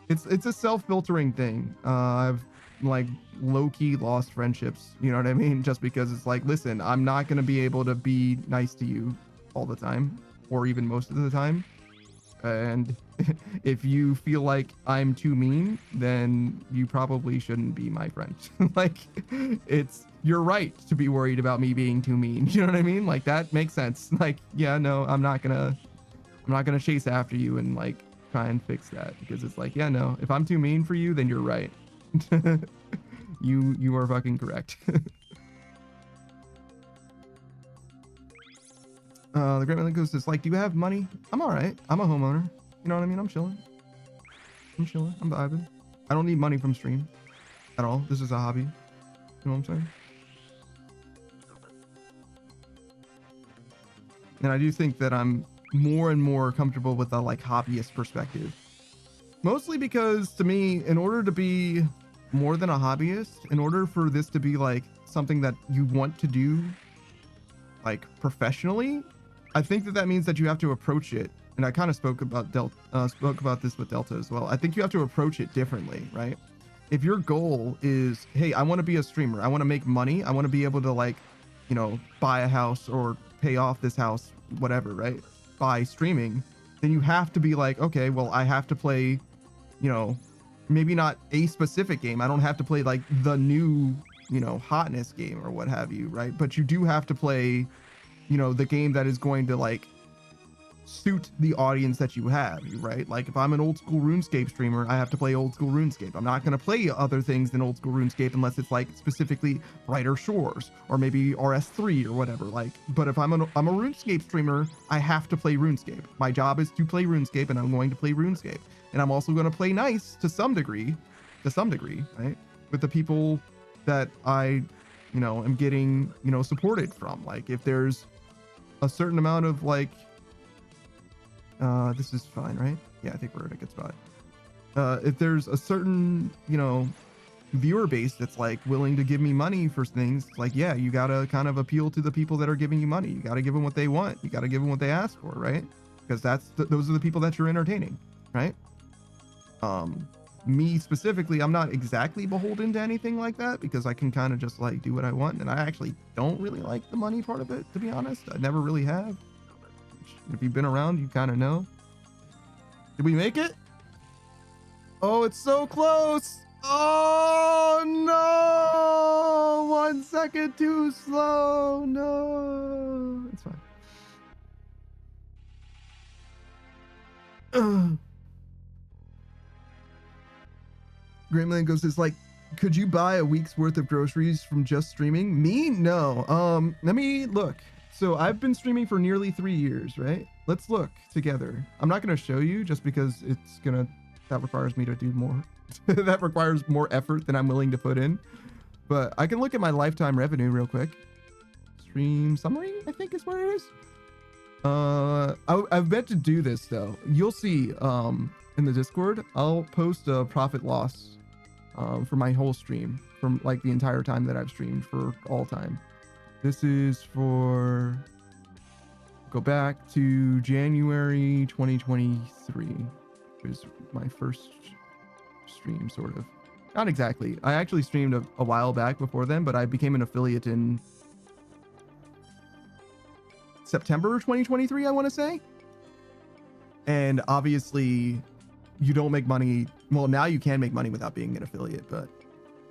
it's a self-filtering thing. I've like low-key lost friendships, you know what I mean, just because it's like, listen, I'm not going to be able to be nice to you all the time, or even most of the time, and if you feel like I'm too mean, then you probably shouldn't be my friend. Like, you're right to be worried about me being too mean. You know what I mean? Like, that makes sense. Like, yeah, no, I'm not gonna chase after you and like try and fix that, because it's like, yeah, no, if I'm too mean for you, then you're right. You are fucking correct. The Great Man goes, like, do you have money? I'm all right. I'm a homeowner. You know what I mean? I'm chilling. I'm vibing. I don't need money from stream at all. This is a hobby. You know what I'm saying? And I do think that I'm more and more comfortable with a like hobbyist perspective. Mostly because to me, in order to be more than a hobbyist, in order for this to be like something that you want to do like professionally, I think that means that you have to approach it. And I kind of spoke about this with Delta as well. I think you have to approach it differently, right? If your goal is, hey, I want to be a streamer, I want to make money, I want to be able to like, you know, buy a house or pay off this house, whatever, right? By streaming, then you have to be like, okay, well, I have to play, you know, maybe not a specific game. I don't have to play like the new, you know, hotness game or what have you, right? But you do have to play, you know, the game that is going to like suit the audience that you have, right? Like if I'm an old school RuneScape streamer, I have to play old school RuneScape. I'm not going to play other things than old school RuneScape unless it's like specifically Brighter Shores or maybe RS3 or whatever. Like, but if I'm a RuneScape streamer, I have to play RuneScape. My job is to play RuneScape, and I'm going to play RuneScape. And I'm also going to play nice to some degree, right? With the people that I, you know, am getting, you know, supported from. Like if there's a certain amount of like, this is fine, right? Yeah, I think we're at a good spot. If there's a certain, you know, viewer base that's like willing to give me money for things, like, yeah, you gotta kind of appeal to the people that are giving you money. You gotta give them what they want. You gotta give them what they ask for, right? Because those are the people that you're entertaining, right? Me specifically, I'm not exactly beholden to anything like that because I can kind of just like do what I want, and I actually don't really like the money part of it, to be honest. I never really have. If you've been around, you kind of know. Did we make it? Oh, it's so close. Oh no, 1 second too slow. No, it's fine. Gremlin goes, it's like, could you buy a week's worth of groceries from just streaming? Me? No. Let me look. So I've been streaming for nearly 3 years, right? Let's look together. I'm not going to show you just because that requires me to do more. That requires more effort than I'm willing to put in. But I can look at my lifetime revenue real quick. Stream summary, I think is where it is. I've meant to do this though. You'll see in the Discord, I'll post a profit loss for my whole stream from like the entire time that I've streamed for all time. This is for, go back to January 2023, which is my first stream, sort of. Not exactly. I actually streamed a while back before then, but I became an affiliate in September 2023, I want to say. And obviously, you don't make money. Well, now you can make money without being an affiliate, but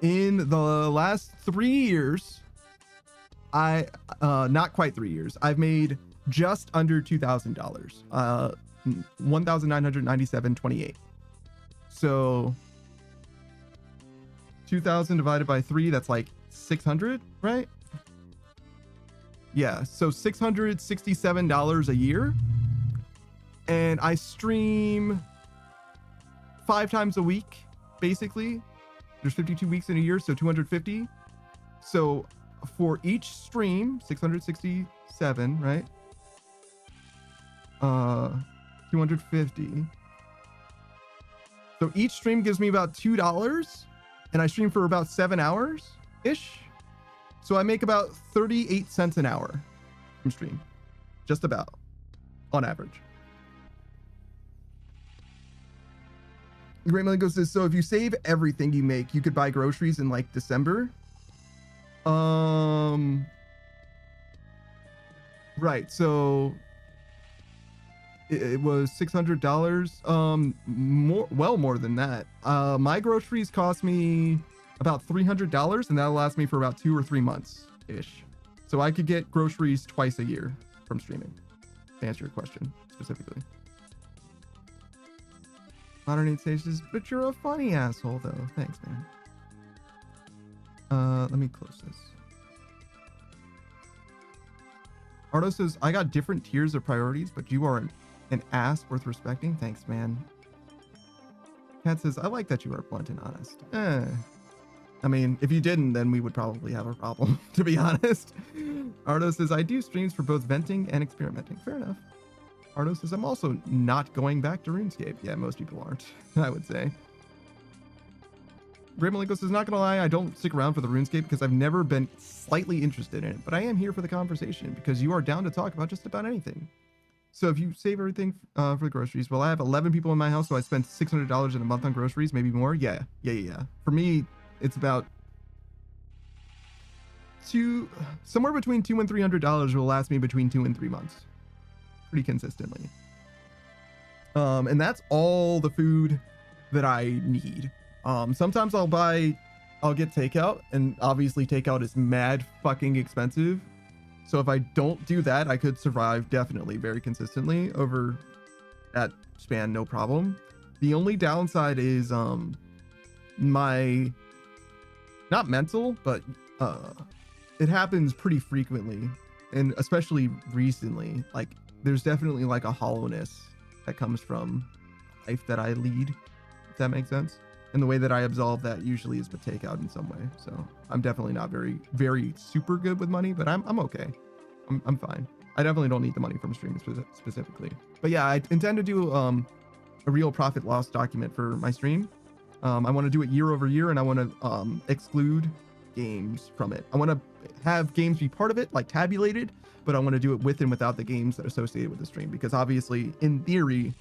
in the last 3 years, not quite 3 years, I've made just under $2,000, 1,997.28. So 2,000 divided by 3, that's like 600, right? Yeah, so $667 a year. And I stream 5 times a week, basically. There's 52 weeks in a year, so 250. So for each stream, 667, right? 250. So each stream gives me about $2, and I stream for about 7 hours ish. So I make about 38 cents an hour from stream, just about, on average. Great Melon goes this, so if you save everything you make, you could buy groceries in like December. Right, so it was $600, more than that. My groceries cost me about $300, and that'll last me for about 2 or 3 months ish. So I could get groceries twice a year from streaming, to answer your question specifically. Modern Aid says, but you're a funny asshole though. Thanks, man. Let me close this. Ardo says, I got different tiers of priorities, but you are an ass worth respecting. Thanks, man. Cat says, I like that you are blunt and honest. I mean, if you didn't, then we would probably have a problem, to be honest. Ardo says, I do streams for both venting and experimenting. Fair enough. Ardo says, I'm also not going back to RuneScape. Yeah, most people aren't, I would say. Great Malenko says, not gonna lie, I don't stick around for the RuneScape because I've never been slightly interested in it, but I am here for the conversation because you are down to talk about just about anything. So if you save everything for the groceries, well, I have 11 people in my house, so I spend $600 in a month on groceries, maybe more. Yeah. For me, it's about somewhere between $200 and $300 will last me between 2 and 3 months, pretty consistently. And that's all the food that I need. Sometimes I'll get takeout, and obviously takeout is mad fucking expensive. So if I don't do that, I could survive definitely very consistently over that span, no problem. The only downside is my, not mental, but it happens pretty frequently, and especially recently. Like, there's definitely like a hollowness that comes from life that I lead, if that makes sense. And the way that I absolve that usually is with takeout in some way. So I'm definitely not very super good with money, but I'm okay. I'm fine. I definitely don't need the money from streaming specifically. But yeah, I intend to do a real profit loss document for my stream. I want to do it year over year, and I want to exclude games from it. I want to have games be part of it, like tabulated, but I want to do it with and without the games that are associated with the stream, because obviously, in theory,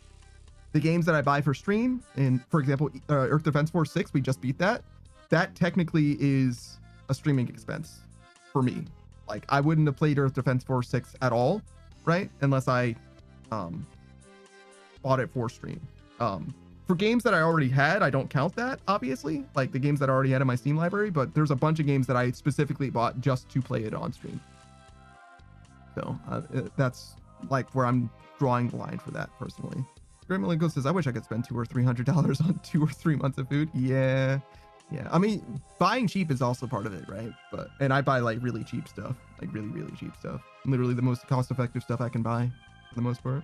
the games that I buy for stream, and for example, Earth Defense Force 6, we just beat that. That technically is a streaming expense for me. Like, I wouldn't have played Earth Defense Force 6 at all, right? Unless I bought it for stream. For games that I already had, I don't count that, obviously. Like the games that I already had in my Steam library, but there's a bunch of games that I specifically bought just to play it on stream. So that's like where I'm drawing the line for that personally. Great Malenko says, I wish I could spend $200 or $300 on 2 or 3 months of food. Yeah. I mean, buying cheap is also part of it, right? And I buy like really cheap stuff, like really cheap stuff. Literally the most cost-effective stuff I can buy for the most part.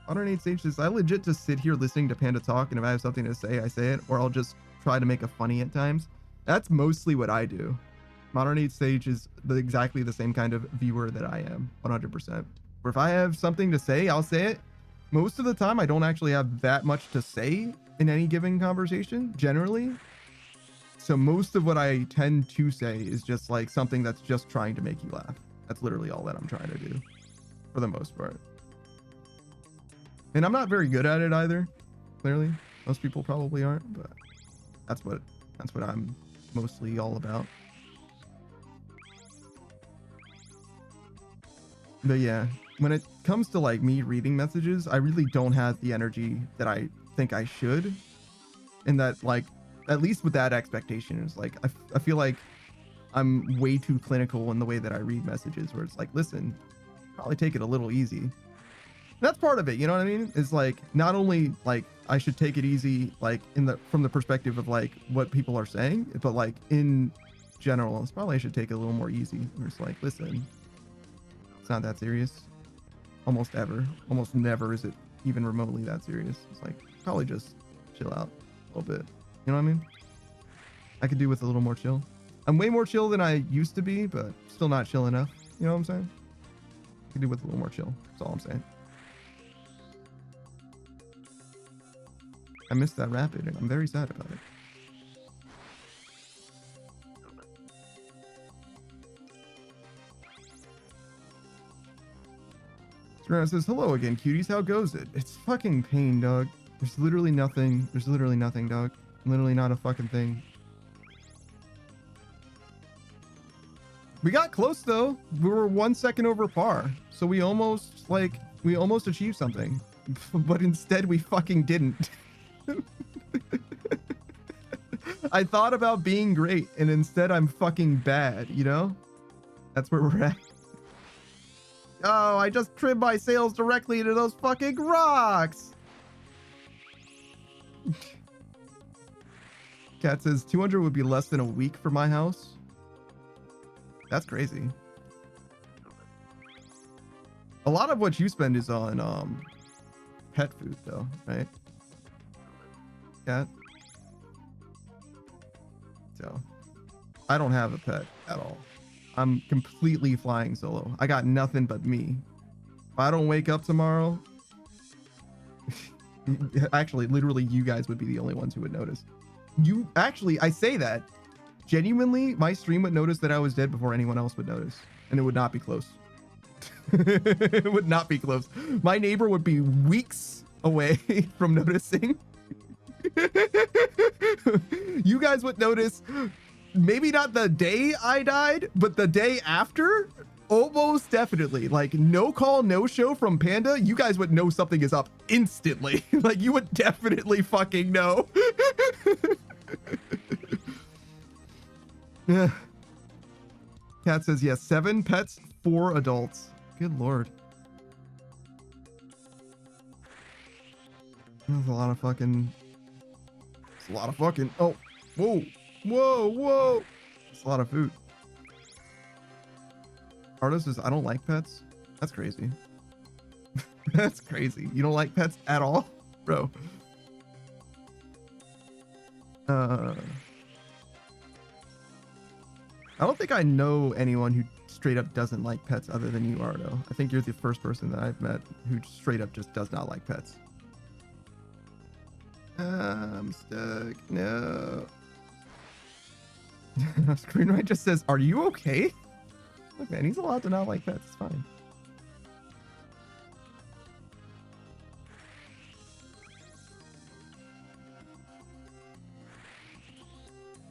Modern 8 Sage says, I legit just sit here listening to Panda talk, and if I have something to say, I say it, or I'll just try to make it funny at times. That's mostly what I do. Modern 8 Sage is exactly the same kind of viewer that I am, 100%. Or if I have something to say, I'll say it. Most of the time, I don't actually have that much to say in any given conversation, generally. So most of what I tend to say is just like something that's just trying to make you laugh. That's literally all that I'm trying to do, for the most part. And I'm not very good at it either, clearly. Most people probably aren't, but that's what I'm mostly all about. But yeah, when it comes to like me reading messages, I really don't have the energy that I think I should. And that, like, at least with that expectation, is like I feel like I'm way too clinical in the way that I read messages, where it's like, listen, probably take it a little easy. That's part of it, you know what I mean? Is like, not only like I should take it easy, like from the perspective of like what people are saying, but like in general, it's probably I should take it a little more easy. Where it's like, listen, it's not that serious. Almost never is it even remotely that serious. It's like, probably just chill out a little bit. You know what I mean? I could do with a little more chill. I'm way more chill than I used to be, but still not chill enough. You know what I'm saying? I could do with a little more chill. That's all I'm saying. I missed that rapid, and I'm very sad about it. Serena says, hello again, cuties. How goes it? It's fucking pain, dog. There's literally nothing. There's literally nothing, dog. Literally not a fucking thing. We got close, though. We were 1 second over par. So we almost achieved something. But instead, we fucking didn't. I thought about being great, and instead I'm fucking bad, you know? That's where we're at. Oh, I just trimmed my sails directly into those fucking rocks. Cat says 200 would be less than a week for my house. That's crazy. A lot of what you spend is on pet food though, right? cat. So I don't have a pet at all. I'm completely flying solo. I got nothing but me. If I don't wake up tomorrow, actually, literally, you guys would be the only ones who would notice. You actually, I say that genuinely, my stream would notice that I was dead before anyone else would notice, and it would not be close. It would not be close. My neighbor would be weeks away from noticing. You guys would notice, maybe not the day I died, but the day after. Almost definitely. Like, no call, no show from Panda, you guys would know something is up instantly. Like, you would definitely fucking know. Yeah. Cat says yes, 7 pets, 4 adults. Good lord. That's a lot of fucking. It's a lot of fucking. Oh, whoa, whoa, whoa. It's a lot of food. Artist says, I don't like pets. That's crazy. That's crazy. You don't like pets at all? Bro. I don't think I know anyone who straight up doesn't like pets other than you, Ardo. I think you're the first person that I've met who straight up just does not like pets. I'm stuck. No. Screenwriter just says, are you okay? Look, man, he's allowed to not like pets. It's fine.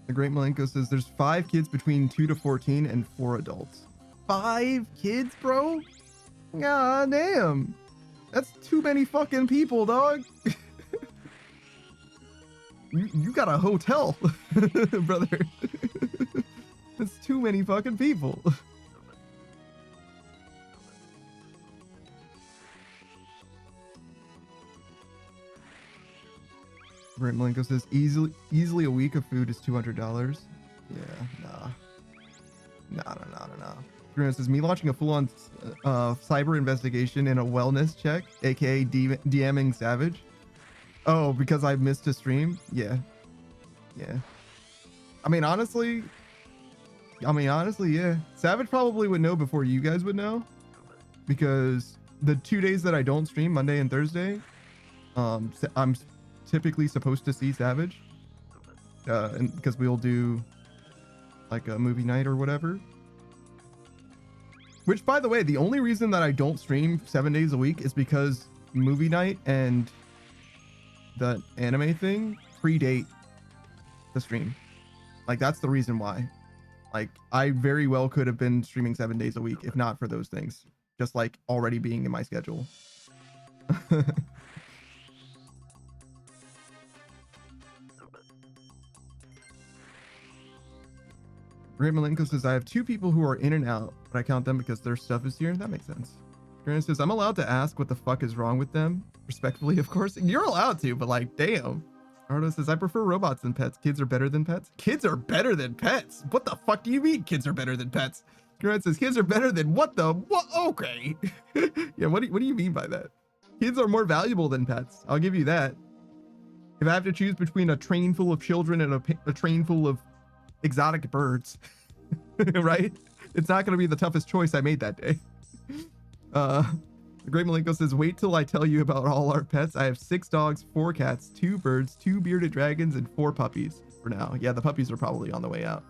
The Great Malenko says there's 5 kids between 2 to 14 and 4 adults. 5 kids, bro? God damn. That's too many fucking people, dog. You got a hotel, brother. That's too many fucking people. Great Malenko says easily a week of food is $200. Yeah, nah. Nah. Bruno says me launching a full-on cyber investigation and a wellness check, aka DMing Savage. Oh, because I missed a stream? Yeah. I mean, honestly, yeah. Savage probably would know before you guys would know, because the 2 days that I don't stream, Monday and Thursday, I'm typically supposed to see Savage, and because we'll do like a movie night or whatever. Which, by the way, the only reason that I don't stream 7 days a week is because movie night and the anime thing predate the stream. Like, that's the reason why. Like, I very well could have been streaming 7 days a week if not for those things, just like already being in my schedule. Great Malenko says, I have 2 people who are in and out, but I count them because their stuff is here. That makes sense. Grant says, I'm allowed to ask what the fuck is wrong with them. Respectfully, of course. You're allowed to, but like, damn. Ardo says, I prefer robots than pets. Kids are better than pets. Kids are better than pets? What the fuck do you mean kids are better than pets? Grant says, kids are better than what the? What? Okay. Yeah, what do you mean by that? Kids are more valuable than pets. I'll give you that. If I have to choose between a train full of children and a train full of exotic birds, right? It's not going to be the toughest choice I made that day. The Great Malenko says, wait till I tell you about all our pets. I have 6 dogs, 4 cats, 2 birds, 2 bearded dragons, and 4 puppies for now. Yeah, the puppies are probably on the way out.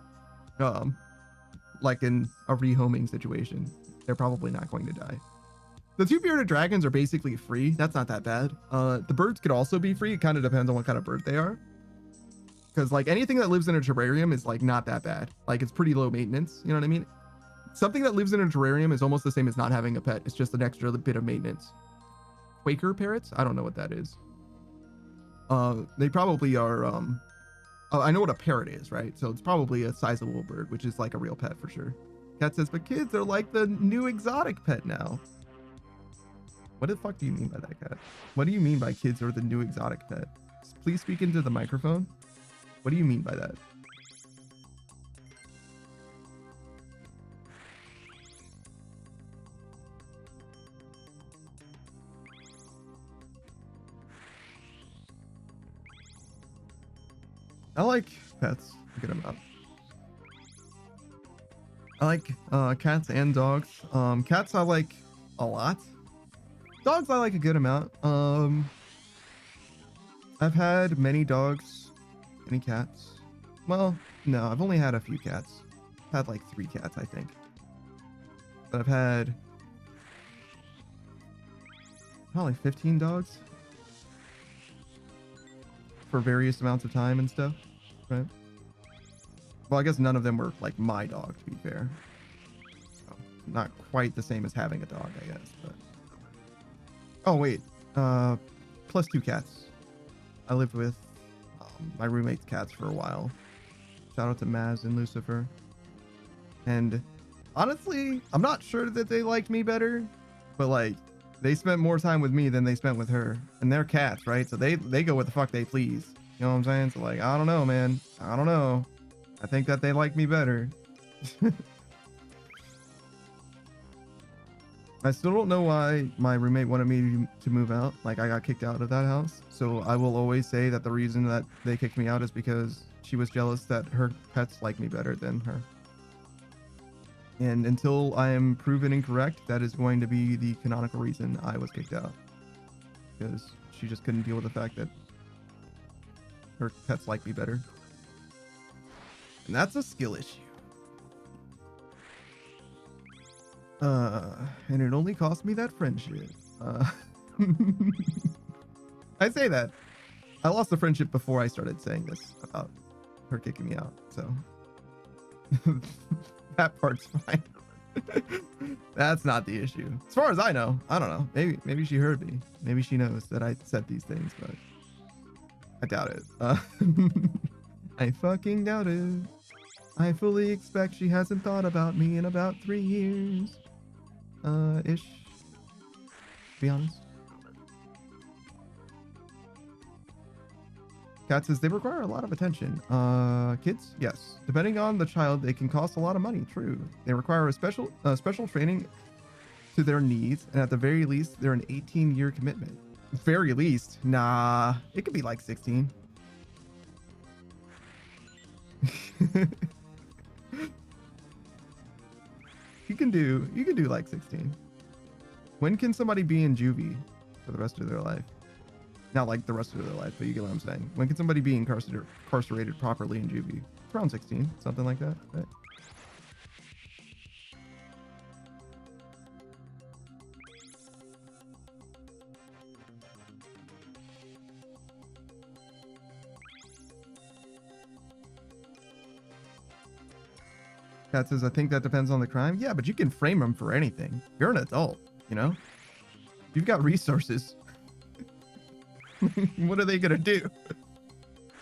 Like in a rehoming situation, they're probably not going to die. The 2 bearded dragons are basically free. That's not that bad. The birds could also be free. It kind of depends on what kind of bird they are. Because like anything that lives in a terrarium is like not that bad. Like, it's pretty low maintenance. You know what I mean? Something that lives in a terrarium is almost the same as not having a pet. It's just an extra bit of maintenance. Quaker parrots? I don't know what that is. They probably are, I know what a parrot is, right? So it's probably a sizable bird, which is like a real pet for sure. Cat says, but kids are like the new exotic pet now. What the fuck do you mean by that, Cat? What do you mean by kids are the new exotic pet? Please speak into the microphone. What do you mean by that? I like pets a good amount. I like cats and dogs. Cats I like a lot. Dogs I like a good amount. I've had many dogs, many cats. Well, no, I've only had a few cats. I've had like 3 cats, I think. But I've had probably 15 dogs for various amounts of time and stuff, right? Well, I guess none of them were like my dog, to be fair. So, not quite the same as having a dog, I guess. But oh wait, plus 2 cats. I lived with my roommate's cats for a while. Shout out to Maz and Lucifer. And honestly, I'm not sure that they liked me better, but like they spent more time with me than they spent with her. And they're cats, right? So they go where the fuck they please. You know what I'm saying? So like, I don't know, man. I don't know. I think that they like me better. I still don't know why my roommate wanted me to move out. Like I got kicked out of that house. So I will always say that the reason that they kicked me out is because she was jealous that her pets like me better than her. And until I am proven incorrect, that is going to be the canonical reason I was kicked out. Because she just couldn't deal with the fact that her pets like me better. And that's a skill issue. And it only cost me that friendship. I say that. I lost the friendship before I started saying this about her kicking me out, so that part's fine. That's not the issue. As far as I know. I don't know. Maybe she heard me. Maybe she knows that I said these things, but I doubt it. I fucking doubt it. I fully expect she hasn't thought about me in about 3 years. Ish. To be honest. Cat says they require a lot of attention. Kids, yes. Depending on the child, they can cost a lot of money. True. They require a special training to their needs, and at the very least, they're an 18-year commitment. Very least, nah. It could be like 16. You can do like 16. When can somebody be in juvie for the rest of their life? Not like the rest of their life, but you get what I'm saying. When can somebody be incarcerated properly in juvie? It's around 16, something like that, right? Cat says, I think that depends on the crime. Yeah, but you can frame them for anything. You're an adult, you know? You've got resources. What are they gonna do?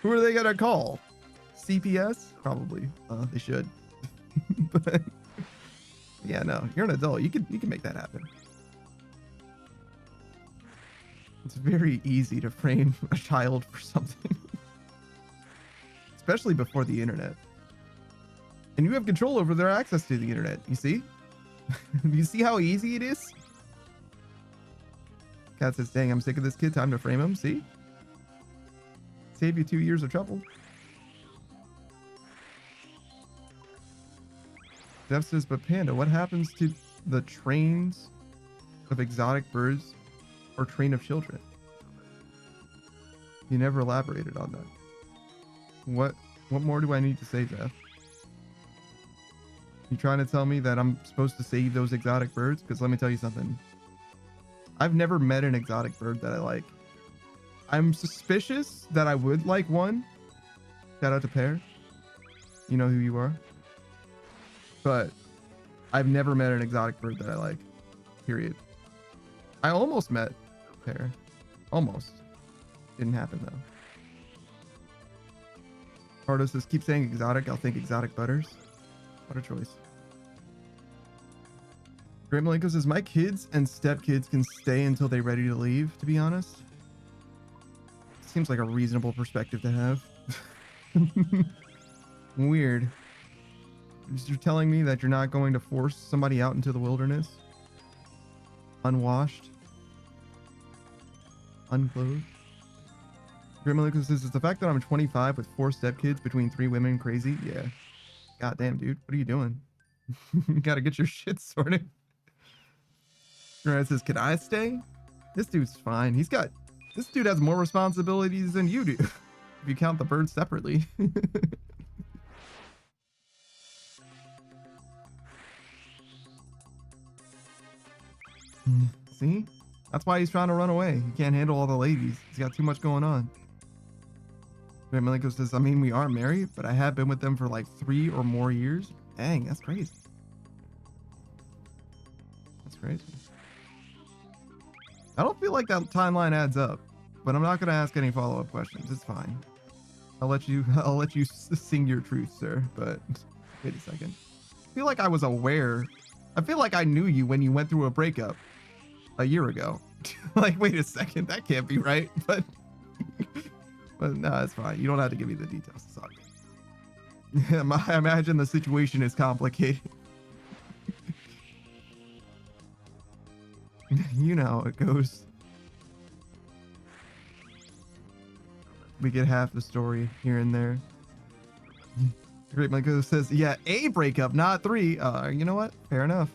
Who are they gonna call? CPS? Probably. They should. But yeah, no, you're an adult. You can make that happen. It's very easy to frame a child for something. Especially before the internet. And you have control over their access to the internet. You see? You see how easy it is? Cat says, dang, I'm sick of this kid. Time to frame him. See? Save you 2 years of trouble. Jeff says, but Panda, what happens to the trains of exotic birds or train of children? You never elaborated on that. What more do I need to say, Jeff? You trying to tell me that I'm supposed to save those exotic birds? Because let me tell you something. I've never met an exotic bird that I like. I'm suspicious that I would like one. Shout out to Pear. You know who you are. But I've never met an exotic bird that I like. Period. I almost met Pear. Almost. Didn't happen though. Pardo says, keep saying exotic. I'll think exotic butters. What a choice. Great Malenko says, my kids and stepkids can stay until they're ready to leave, to be honest. Seems like a reasonable perspective to have. Weird. You're telling me that you're not going to force somebody out into the wilderness? Unwashed? Unclothed? Grimlick says, is the fact that I'm 25 with 4 stepkids between 3 women crazy? Yeah. God damn, dude. What are you doing? You gotta get your shit sorted. Grimlick says, can I stay? This dude's fine. This dude has more responsibilities than you do. If you count the birds separately. See? That's why he's trying to run away. He can't handle all the ladies. He's got too much going on. Malenko says, I mean, we are married, but I have been with them for like 3 or more years. Dang, that's crazy. That's crazy. I don't feel like that timeline adds up, but I'm not going to ask any follow-up questions. It's fine. I'll let you sing your truth, sir. But wait a second. I feel like I was aware. I feel like I knew you when you went through a breakup a year ago. Like, wait a second. That can't be right. But no, it's fine. You don't have to give me the details. It's all good. I imagine the situation is complicated. You know how it goes. We get half the story here and there. Great Michael says, yeah, a breakup, not 3. You know what? Fair enough.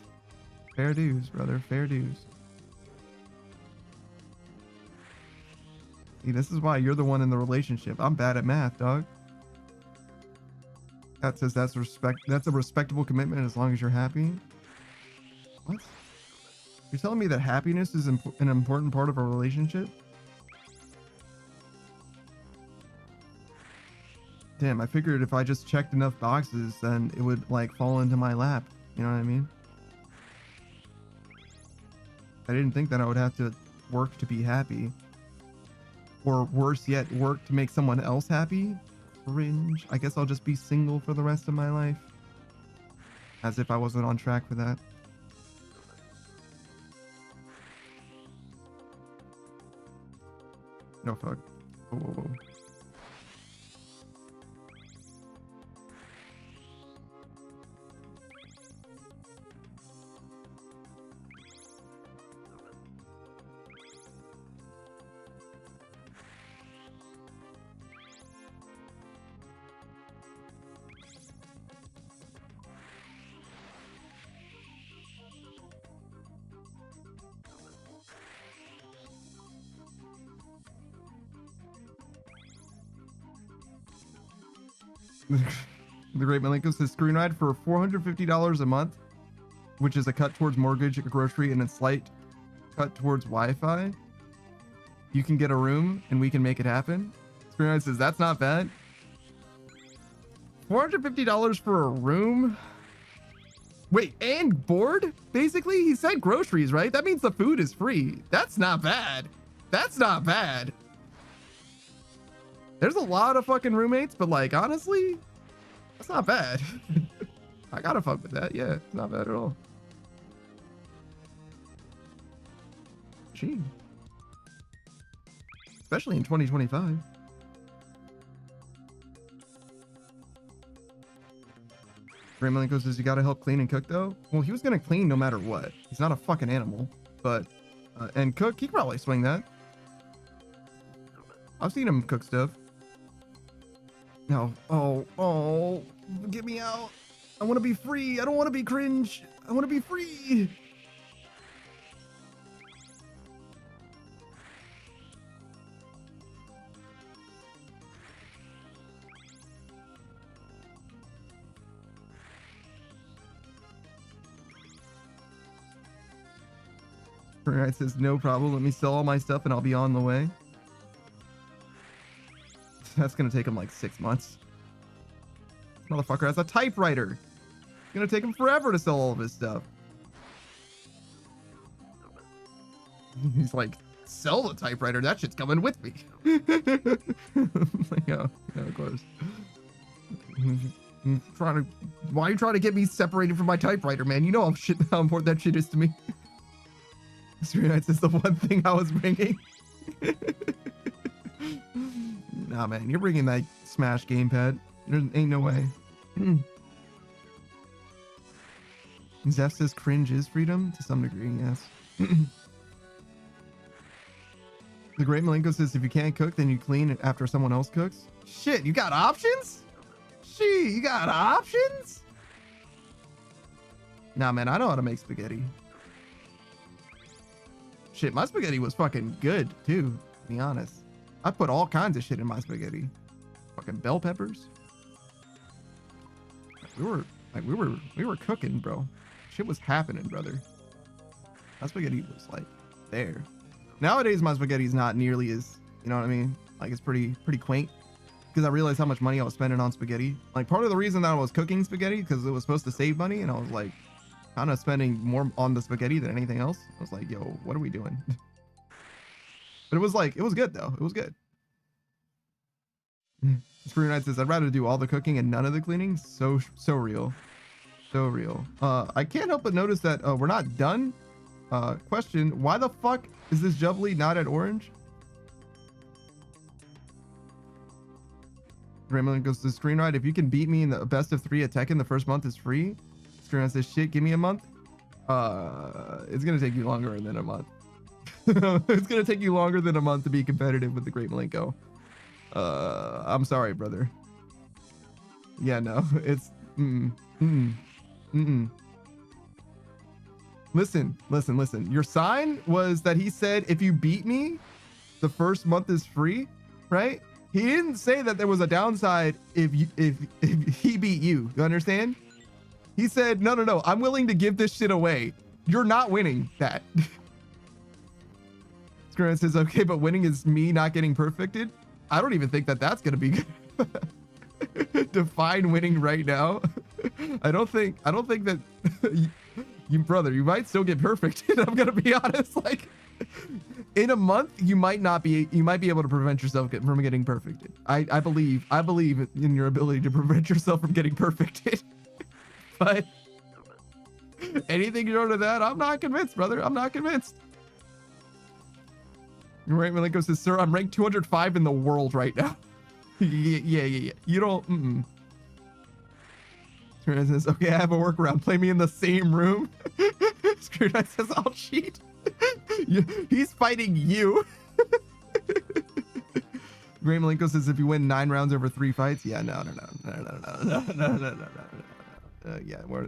Fair dues, brother. Fair dues. See, this is why you're the one in the relationship. I'm bad at math, dog. That says that's a respectable commitment as long as you're happy. What? You're telling me that happiness is an important part of a relationship? Damn, I figured if I just checked enough boxes, then it would like fall into my lap. You know what I mean? I didn't think that I would have to work to be happy. Or worse yet, work to make someone else happy? Cringe. I guess I'll just be single for the rest of my life. As if I wasn't on track for that. No fuck. Whoa, whoa, whoa. The Great Malenko says screen ride for $450 a month, which is a cut towards mortgage, a grocery, and a slight cut towards Wi-Fi. You can get a room and we can make it happen. Screen ride says that's not bad. $450 for a room? Wait, and board? Basically, he said groceries, right? That means the food is free. That's not bad. That's not bad. There's a lot of fucking roommates, but like, honestly, that's not bad. I gotta fuck with that. Yeah, it's not bad at all. Gee. Especially in 2025. Malenko says you gotta help clean and cook though. Well, he was gonna clean no matter what. He's not a fucking animal, but and cook, he can probably swing that. I've seen him cook stuff. No. Oh, get me out. I want to be free. I don't want to be cringe. I want to be free. Right, says no problem. Let me sell all my stuff and I'll be on the way. That's gonna take him like 6 months. Motherfucker has a typewriter. It's gonna take him forever to sell all of his stuff. He's like, sell the typewriter. That shit's coming with me. Like, oh, yeah, of course. Why are you trying to get me separated from my typewriter, man? You know how important that shit is to me. Mystery Nights is the one thing I was bringing. Nah, man, you're bringing that Smash gamepad. There ain't no way. Zeph says cringe is freedom to some degree, yes. The Great Malenko says if you can't cook, then you clean after someone else cooks. Shit, you got options? Shit, you got options? Nah, man, I know how to make spaghetti. Shit, my spaghetti was fucking good too, to be honest. I put all kinds of shit in my spaghetti. Fucking bell peppers. We were cooking, bro. Shit was happening, brother. My spaghetti was like there. Nowadays, my spaghetti is not nearly as, you know what I mean? Like, it's pretty quaint, because I realized how much money I was spending on spaghetti. Like, part of the reason that I was cooking spaghetti, because it was supposed to save money, and I was like, kind of spending more on the spaghetti than anything else. I was like, yo, what are we doing? But it was like, it was good though. It was good. Screw Knight says, I'd rather do all the cooking and none of the cleaning. So real. So real. I can't help but notice that we're not done. Question, why the fuck is this Jubbly not at orange? Raymond goes to the screen ride. If you can beat me in the best of 3 at Tekken, the first month is free. Screen ride says, shit, give me a month. It's gonna take you longer than a month. It's gonna take you longer than a month to be competitive with the Great Malenko. I'm sorry, brother. Yeah, no, it's Listen. Your sign was that he said if you beat me, the first month is free, right? He didn't say that there was a downside if he beat you. You understand? He said, no, I'm willing to give this shit away. You're not winning that. Screen says, okay, but winning is me not getting perfected. I don't even think that that's gonna be good. Define winning right now. I don't think that you brother, you might still get perfected. I'm gonna be honest. Like, in a month, you might be able to prevent yourself from getting perfected. I believe in your ability to prevent yourself from getting perfected. But anything short of that, I'm not convinced, brother. I'm not convinced. Right, Malenko says, sir, I'm ranked 205 in the world right now. Yeah. You don't. Screen says, okay, I have a workaround. Play me in the same room. Screen says, I'll cheat. He's fighting you. Great Malenko says, if you win 9 rounds over 3 fights, yeah, no. Yeah, we're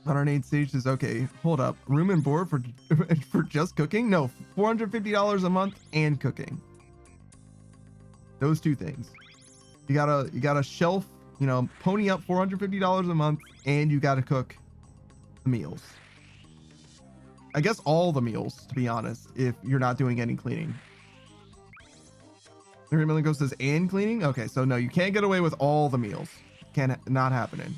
108 stage is okay. Hold up, room and board for just cooking? No, $450 a month and cooking. Those 2 things. You gotta shelf, you know, pony up $450 a month, and you gotta cook the meals. I guess all the meals, to be honest, if you're not doing any cleaning. Malenko says, and cleaning? Okay, so no, you can't get away with all the meals. Not happening.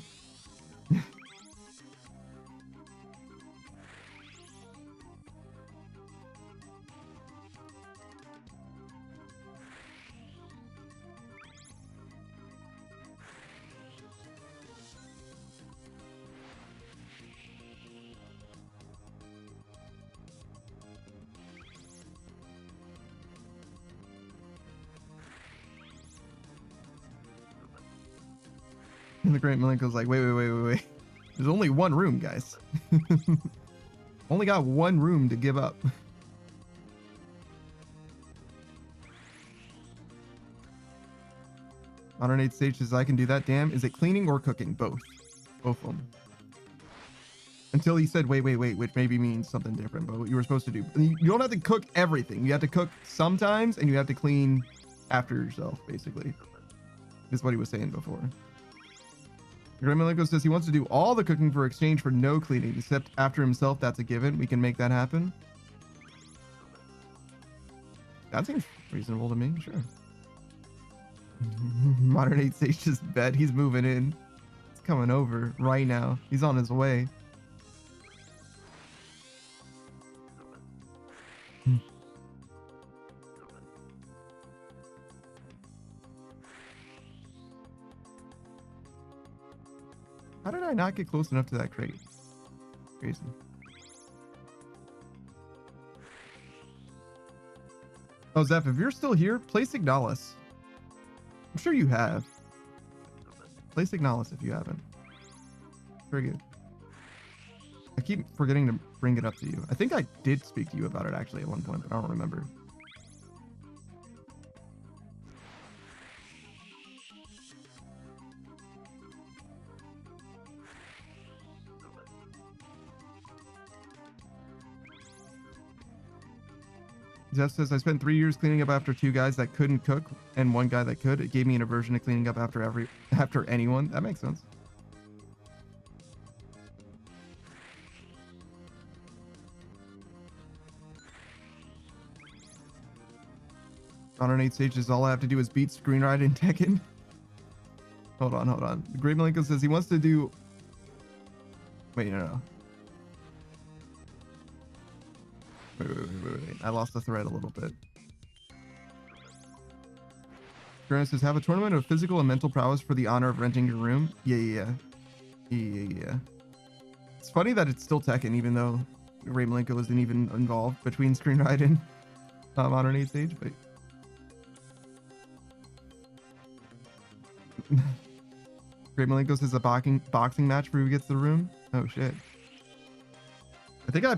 And the Great Malenko's like, wait. There's only one room, guys. Only got one room to give up. Modern 8 stage says, I can do that. Damn. Is it cleaning or cooking? Both of them. Until he said, wait, which maybe means something different, but what you were supposed to do. You don't have to cook everything. You have to cook sometimes, and you have to clean after yourself, basically. Is what he was saying before. Great Malenko says he wants to do all the cooking for exchange for no cleaning, except after himself. That's a given. We can make that happen. That seems reasonable to me. Sure. Modern 8 stage just bet he's moving in. He's coming over right now. He's on his way. How did I not get close enough to that crate? Crazy. Oh, Zeph, if you're still here, play Signalis. I'm sure you have. Play Signalis if you haven't. Very good. I keep forgetting to bring it up to you. I think I did speak to you about it actually at one point, but I don't remember. Jeff says, I spent 3 years cleaning up after 2 guys that couldn't cook and 1 guy that could. It gave me an aversion to cleaning up after anyone. That makes sense. On an 8 stages, all I have to do is beat Screenride in Tekken. Hold on. Great Malenko says he wants to do... Wait, no. Wait. I lost the thread a little bit. Grant says, have a tournament of physical and mental prowess for the honor of renting your room. Yeah. It's funny that it's still Tekken, even though Ray Malenko isn't even involved between Screenride and Modern 8 stage, but... Great Malenko says a boxing match for who gets the room. Oh shit. I think I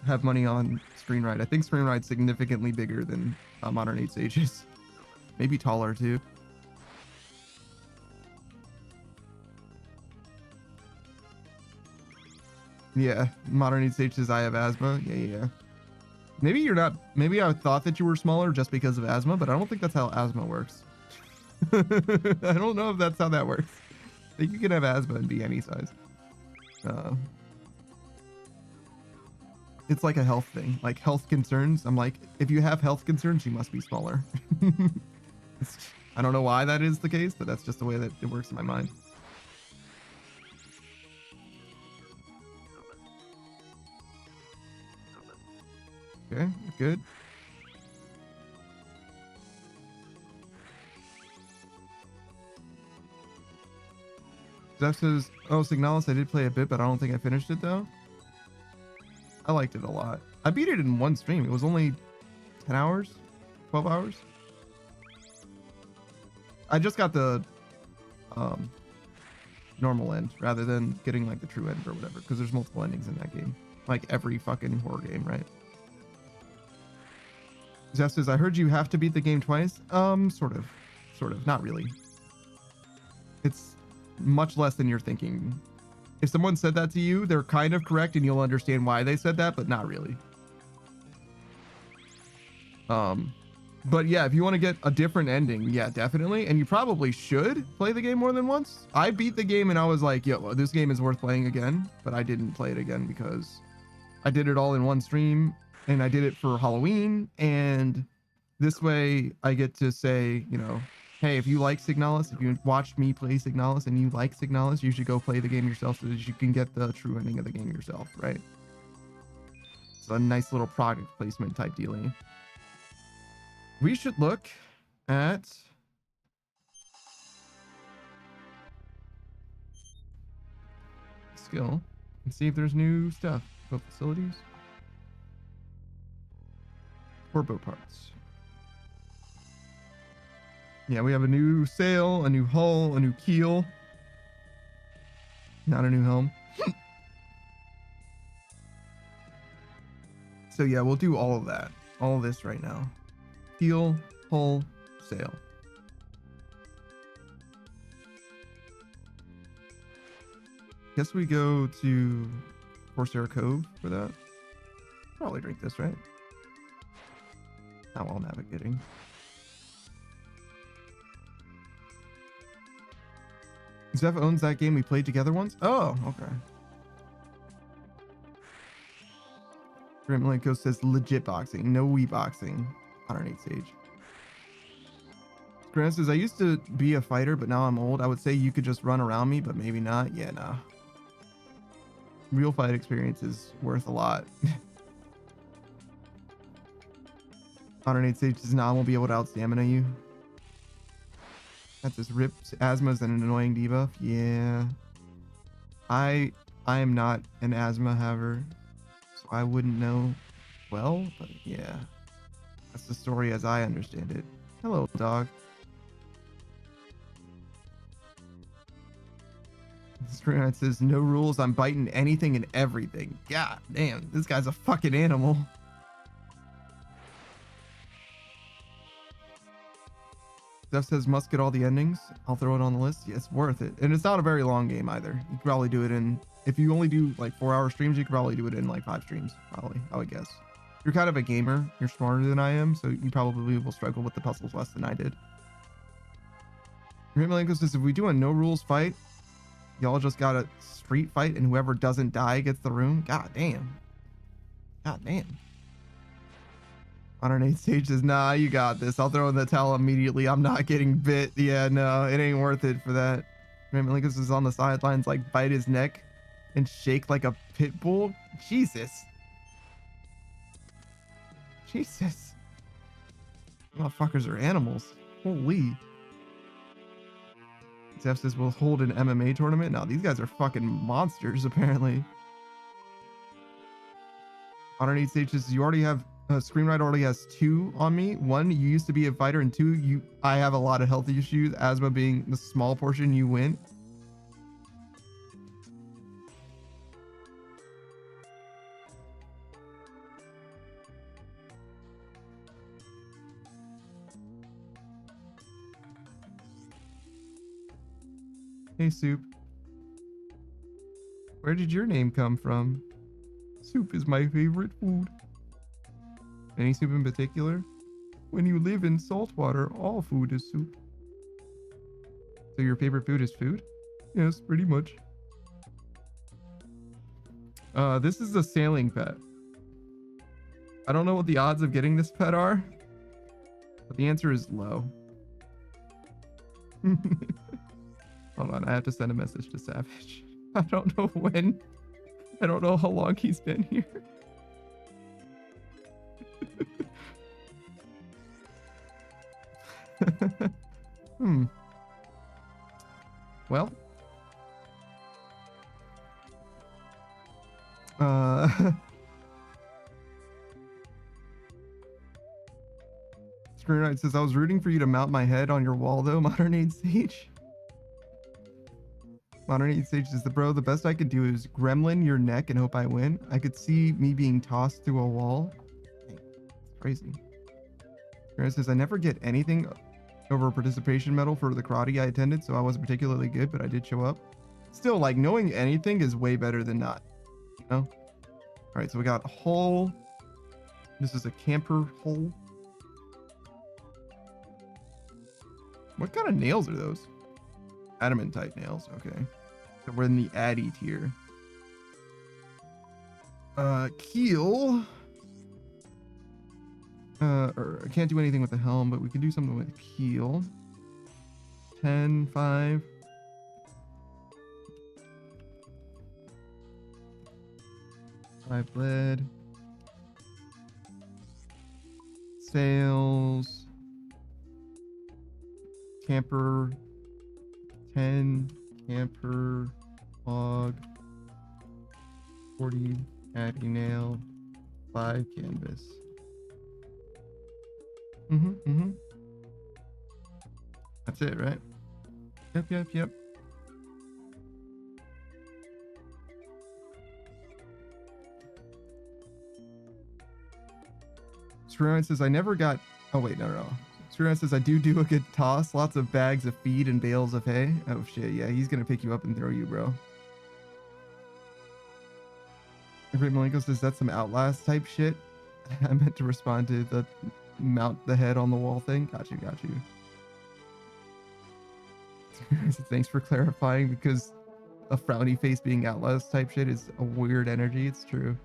have money on Screenride. I think Screenride's significantly bigger than Modern 8 stages. Maybe taller too. Yeah, Modern 8 stages I have asthma. Yeah. Maybe you're not. Maybe I thought that you were smaller just because of asthma, but I don't think that's how asthma works. I don't know if that's how that works. I think you can have asthma and be any size. It's like a health thing, like health concerns. I'm like, if you have health concerns, you must be smaller. I don't know why that is the case, but that's just the way that it works in my mind. Okay, good. Zeph says, oh, Signalis, I did play a bit, but I don't think I finished it though. I liked it a lot. I beat it in one stream. It was only 10 hours, 12 hours. I just got the normal end rather than getting like the true end or whatever, because there's multiple endings in that game. Like every fucking horror game, right? Zeph says, I heard you have to beat the game twice. Sort of, not really. It's much less than you're thinking. If someone said that to you, they're kind of correct and you'll understand why they said that, but not really. But yeah, if you want to get a different ending, yeah, definitely. And you probably should play the game more than once. I beat the game and I was like, yo, this game is worth playing again, but I didn't play it again because I did it all in one stream and I did it for Halloween. And this way I get to say, you know, hey, if you like Signalis, if you watched me play Signalis and you like Signalis, you should go play the game yourself so that you can get the true ending of the game yourself, right? It's a nice little product placement type dealing. We should look at skill and see if there's new stuff. Boat facilities or boat parts. Yeah, we have a new sail, a new hull, a new keel. Not a new helm. So yeah, we'll do all of that. All of this right now. Keel, hull, sail. Guess we go to Corsair Cove for that. Probably drink this, right? Not while navigating. Zeph owns that game we played together once? Oh, okay. Grant Malenko says legit boxing, no Wii boxing on an 8 stage. Grant says, I used to be a fighter, but now I'm old. I would say you could just run around me, but maybe not. Yeah, nah. Real fight experience is worth a lot. On an 8 stage does not will be able to out stamina you. That's just ripped. Asthma's an annoying debuff. Yeah. I am not an asthma haver, so I wouldn't know well, but yeah. That's the story as I understand it. Hello, dog. Screen says, no rules. I'm biting anything and everything. God damn, this guy's a fucking animal. Steph says, must get all the endings. I'll throw it on the list. Yeah, it's worth it. And it's not a very long game either. You could probably do it in, if you only do like 4-hour streams, you could probably do it in like 5 streams. Probably, I would guess. You're kind of a gamer. You're smarter than I am. So you probably will struggle with the puzzles less than I did. Malenko says, if we do a no rules fight, y'all just got a street fight and whoever doesn't die gets the room. God damn. God damn. 108 Sage says, nah, you got this. I'll throw in the towel immediately. I'm not getting bit. Yeah, no, it ain't worth it for that. Malenko is on the sidelines, like bite his neck and shake like a pit bull. Jesus. Jesus. Motherfuckers are animals. Holy. Zeph says we'll hold an MMA tournament. No, these guys are fucking monsters, apparently. 108 Sage says, you already have Screenwriter already has 2 on me. 1, you used to be a fighter, and 2, I have a lot of health issues. Asthma being the small portion, you win. Hey, Soup. Where did your name come from? Soup is my favorite food. Any soup in particular? When you live in saltwater, all food is soup. So your favorite food is food? Yes, pretty much. This is a sailing pet. I don't know what the odds of getting this pet are, but the answer is low. Hold on, I have to send a message to Savage. I don't know when. I don't know how long he's been here. Well. Screenwriter says, I was rooting for you to mount my head on your wall though, Modern Age Sage. Modern Age Sage says, the best I could do is gremlin your neck and hope I win. I could see me being tossed through a wall. Dang, it's crazy. Screenwriter says, I never get anything over a participation medal for the karate I attended, so I wasn't particularly good, but I did show up. Still, like, knowing anything is way better than not, you know? All right, so we got hole. This is a camper hole. What kind of nails are those? Adamantite nails, okay. So we're in the Addy tier. Keel. Or I can't do anything with the helm, but we can do something with keel. 10, 5. Lead. Sails. Camper. 10. Camper. Log. 40. Addy nail. 5 canvas. That's it, right? Yep. Screwine says, I never got... Oh, wait, no. Screwine says, I do a good toss. Lots of bags of feed and bales of hay. Oh, shit, yeah. He's gonna pick you up and throw you, bro. Great Malenko says, that's some Outlast type shit. I meant to respond to the mount the head on the wall thing. Got you. Thanks for clarifying, because a frowny face being Outlast type shit is a weird energy. It's true.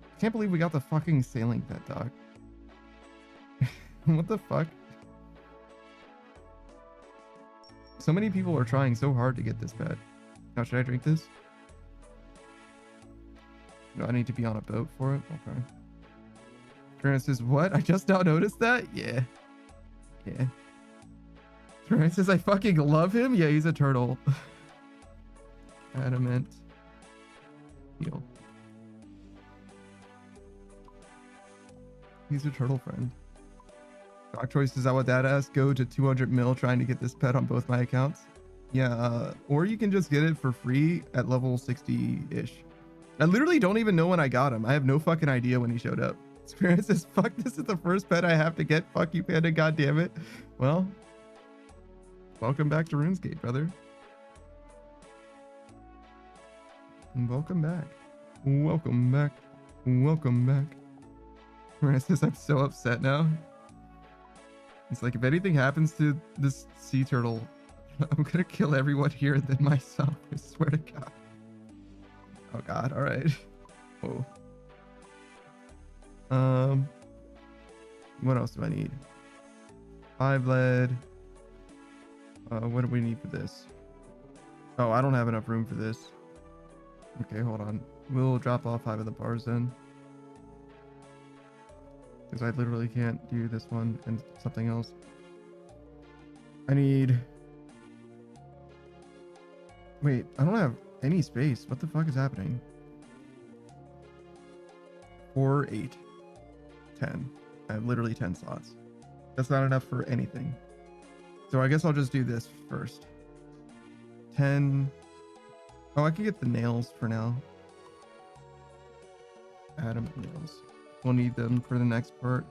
I can't believe we got the fucking sailing pet, dog. What the fuck? So many people are trying so hard to get this pet. Now, should I drink this? Do I need to be on a boat for it? Okay. Trent says, what? I just now noticed that? Yeah. Trent says, I fucking love him? Yeah, he's a turtle. Adamant. Heal. He's a turtle friend. Doc Choice, is that what Dad asked? Go to 200 mil trying to get this pet on both my accounts. Yeah, or you can just get it for free at level 60-ish. I literally don't even know when I got him. I have no fucking idea when he showed up. Experience says, fuck, this is the first pet I have to get. Fuck you, Panda, god damn it. Well, welcome back to RuneScape, brother. Welcome back. Welcome back. Welcome back. Experience says, I'm so upset now. It's like, if anything happens to this sea turtle, I'm gonna kill everyone here and then myself. I swear to God. Oh God, all right. Whoa. What else do I need? 5 lead. What do we need for this? Oh, I don't have enough room for this. Okay, hold on. We'll drop off 5 of the bars then. Because I literally can't do this one and something else. I need... Wait, I don't have any space. What the fuck is happening? 4, 8, 10. I have literally 10 slots. That's not enough for anything. So I guess I'll just do this first. 10. Oh, I can get the nails for now. Adamant nails. We'll need them for the next part.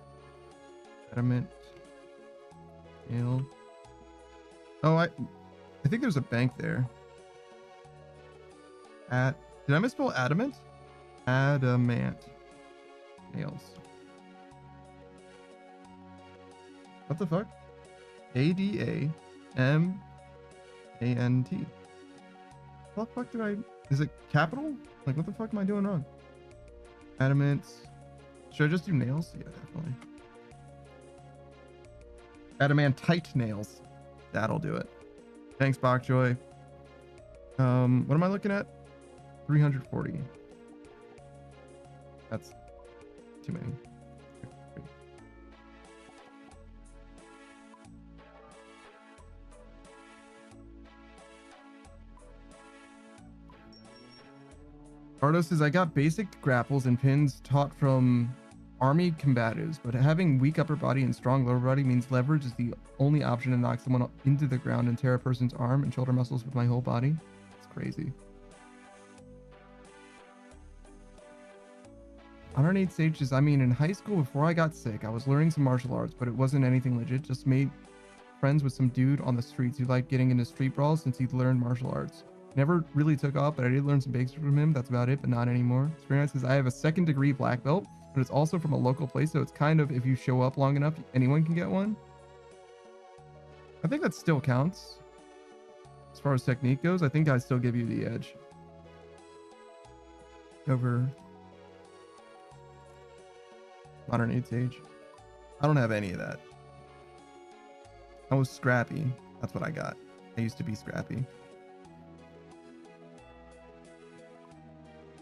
Adamant nail. Oh, I think there's a bank there. Did I misspell adamant? Adamant nails. What the fuck? ADAMANT. What the fuck did I... Is it capital? Like, what the fuck am I doing wrong? Adamant. Should I just do nails? Yeah, definitely. Adamantite nails. That'll do it. Thanks, Bokjoy. What am I looking at? 340. That's too many. Ardo says, I got basic grapples and pins taught from army combatives, but having weak upper body and strong lower body means leverage is the only option to knock someone into the ground and tear a person's arm and shoulder muscles with my whole body. It's crazy. 108 stages. I mean, in high school, before I got sick, I was learning some martial arts, but it wasn't anything legit. Just made friends with some dude on the streets who liked getting into street brawls since he'd learned martial arts. Never really took off, but I did learn some basics from him. That's about it, but not anymore. Experience says, I have a 2nd degree black belt, but it's also from a local place, so it's kind of, if you show up long enough, anyone can get one. I think that still counts. As far as technique goes, I think I still give you the edge. Over Modern 8th Age. I don't have any of that. I was scrappy. That's what I got. I used to be scrappy.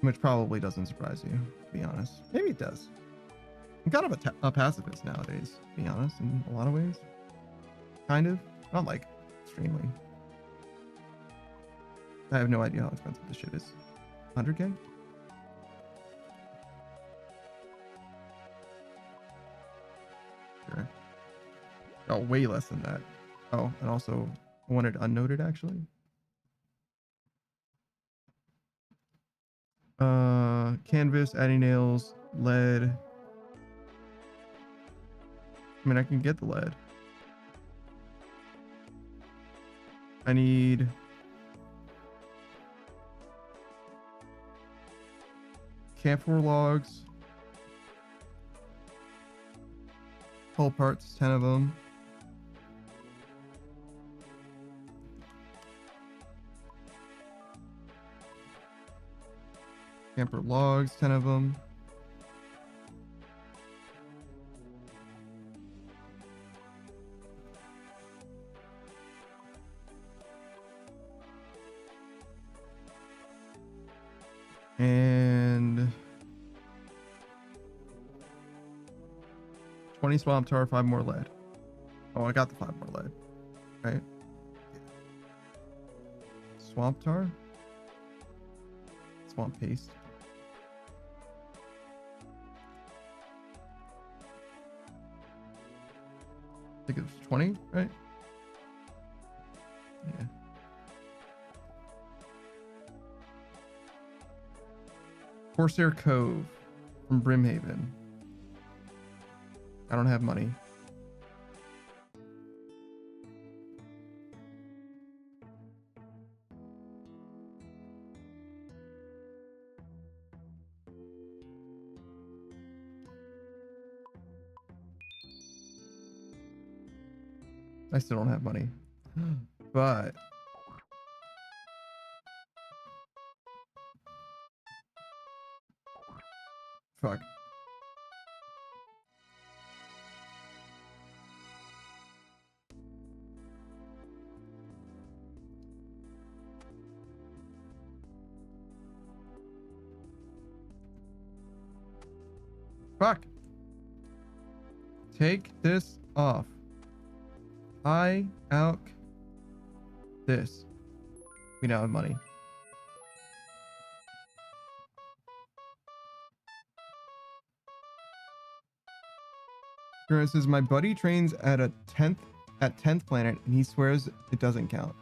Which probably doesn't surprise you, to be honest. Maybe it does. I'm kind of a pacifist nowadays, to be honest, in a lot of ways. Kind of. Not like extremely. I have no idea how expensive this shit is. 100K? Sure. Oh, way less than that. Oh, and also I wanted unnoted actually. Canvas, adding nails, lead. I mean, I can get the lead. I need camphor logs, pole parts, 10 of them. Camphor logs, 10 of them. And 20 swamp tar, 5 more lead. Oh, I got the 5 more lead. Right. Swamp tar? Swamp paste. I think it was 20, right? Yeah. Corsair Cove from Brimhaven. I don't have money. I still don't have money. But fuck. Fuck. Take this off. I out this. We now have money. It says my buddy trains at 10th planet and he swears it doesn't count.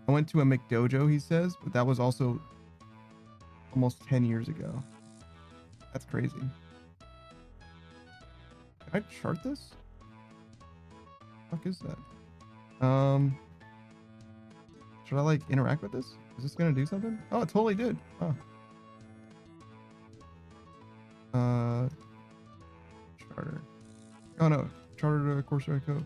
I went to a McDojo, he says, but that was also almost 10 years ago. That's crazy. Can I chart this? What the fuck is that? Should I like interact with this? Is this gonna do something? Oh, it totally did. Oh. Charter. Oh no, charter to Corsair Cove.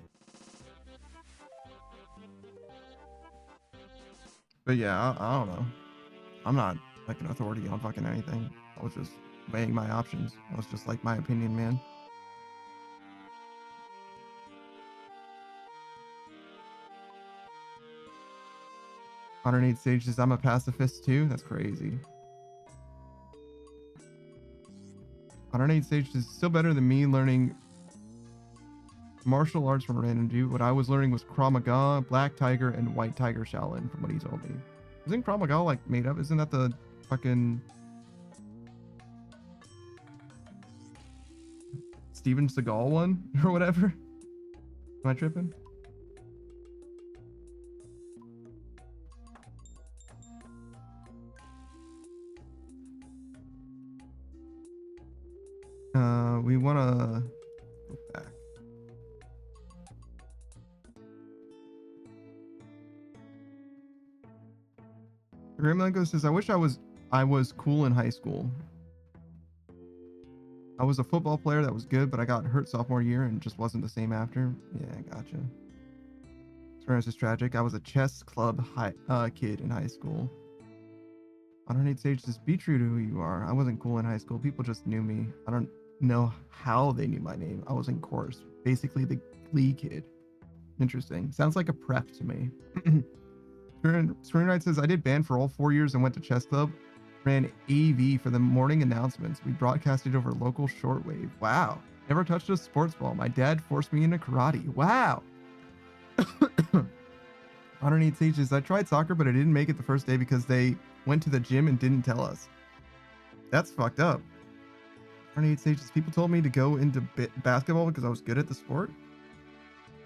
But yeah, I don't know. I'm not like an authority on fucking anything. I was just weighing my options. I was just like my opinion, man. Modern Sage says I'm a pacifist too. That's crazy. Modern Sage is still better than me learning martial arts from a random dude. What I was learning was Krav Maga, Black Tiger, and White Tiger Shaolin from what he told me. Isn't Krav Maga like made up? Isn't that the fucking Steven Seagal one or whatever? Am I tripping? We want to go back. Grimlanko says, I wish I was cool in high school. I was a football player that was good, but I got hurt sophomore year and just wasn't the same after. Yeah, gotcha. This is tragic. I was a chess club kid in high school. Modern Age Sage says, be true to who you are. I wasn't cool in high school. People just knew me. I don't know how they knew my name. I was in chorus. Basically the Glee kid. Interesting. Sounds like a prep to me. Screenwriter says, I did band for all 4 years and went to chess club. Ran AV for the morning announcements. We broadcasted over local shortwave. Wow. Never touched a sports ball. My dad forced me into karate. Wow. Modern Age Sages, I tried soccer, but I didn't make it the first day because they went to the gym and didn't tell us. That's fucked up. Modern Age Sages, people told me to go into basketball because I was good at the sport.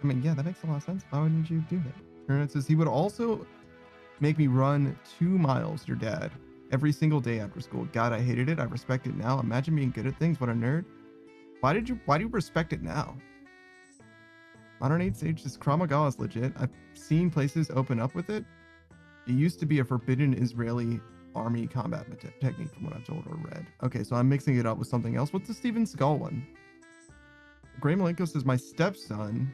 I mean, yeah, that makes a lot of sense. Why wouldn't you do that? Granite says, he would also make me run 2 miles, your dad, every single day after school. God, I hated it. I respect it now. Imagine being good at things. What a nerd. Why do you respect it now? Modern Age Sage says, Krav Maga is legit. I've seen places open up with it. It used to be a forbidden Israeli army combat technique from what I've told or read. Okay, so I'm mixing it up with something else. What's the Steven Seagal one? Gray Malenko says, my stepson,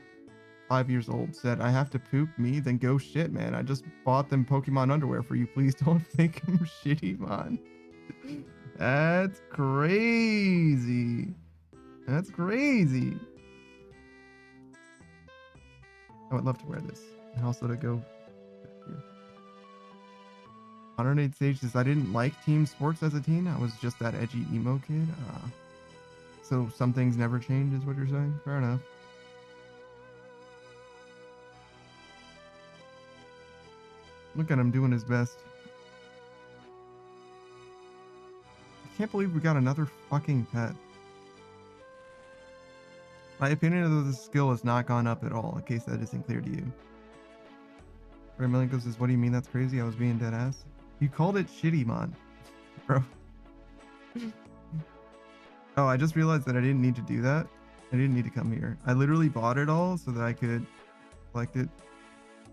5 years old, said, I have to poop me, then go shit, man. I just bought them Pokemon underwear for you. Please don't think I'm shitty, man. That's crazy. That's crazy. I would love to wear this. And also to go here. Modern Age Sage says, I didn't like team sports as a teen. I was just that edgy emo kid. So some things never change is what you're saying? Fair enough. Look at him doing his best. I can't believe we got another fucking pet. My opinion of the skill has not gone up at all, in case that isn't clear to you. Ray Milenko says, what do you mean that's crazy? I was being dead ass. You called it shitty, man. Bro. Oh, I just realized that I didn't need to do that. I didn't need to come here. I literally bought it all so that I could collect it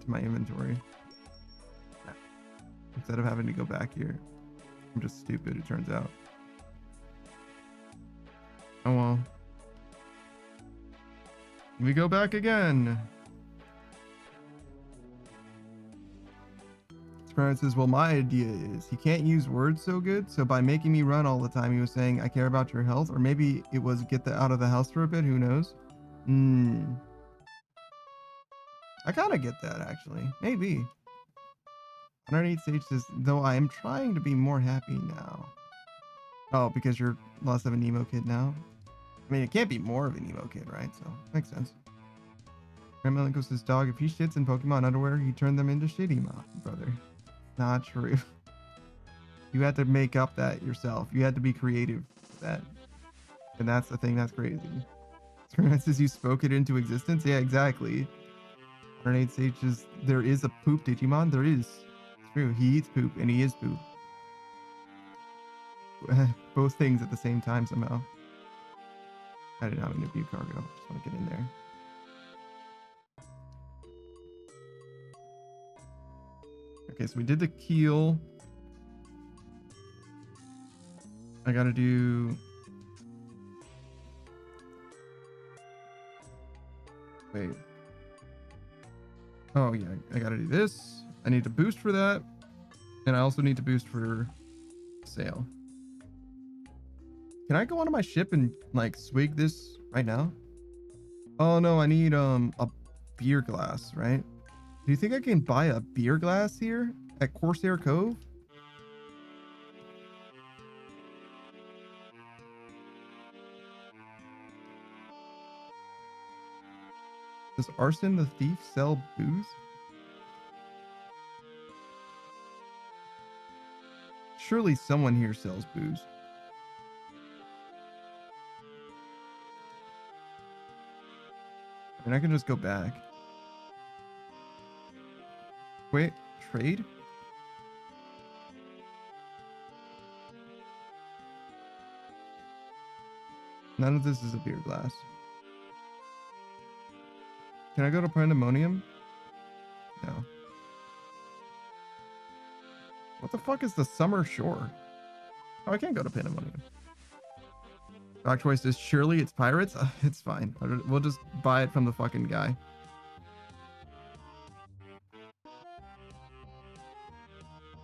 to my inventory instead of having to go back here. I'm just stupid, it turns out. Oh well. We go back again. Sparrow says, well, my idea is he can't use words so good, so by making me run all the time, he was saying, I care about your health, or maybe it was get out of the house for a bit, who knows? I kind of get that, actually. Maybe. 108 Sage says, though I am trying to be more happy now. Oh, because you're less of an emo kid now? I mean, it can't be more of an emo kid, right? So, makes sense. Grandma Linko says, dog, if he shits in Pokemon underwear, he turned them into shit emo, brother. Not true. You had to make up that yourself. You had to be creative for that. And that's the thing that's crazy. Says you spoke it into existence? Yeah, exactly. 108 Sages, there is a poop Digimon? There is. It's true. He eats poop and he is poop. Both things at the same time somehow. I did not mean to view cargo. Just want to get in there. Okay, so we did the keel. I gotta do... Wait. Oh yeah, I gotta do this. I need to boost for that. And I also need to boost for sail. Can I go onto my ship and like swig this right now? Oh no, I need a beer glass, right? Do you think I can buy a beer glass here at Corsair Cove? Does Arson the Thief sell booze? Surely someone here sells booze. I mean, I can just go back. Wait, trade? None of this is a beer glass. Can I go to Pandemonium? No. What the fuck is the Summer Shore? Oh, I can't go to Pandemonium. Dog Choice says, surely it's pirates? It's fine. We'll just buy it from the fucking guy.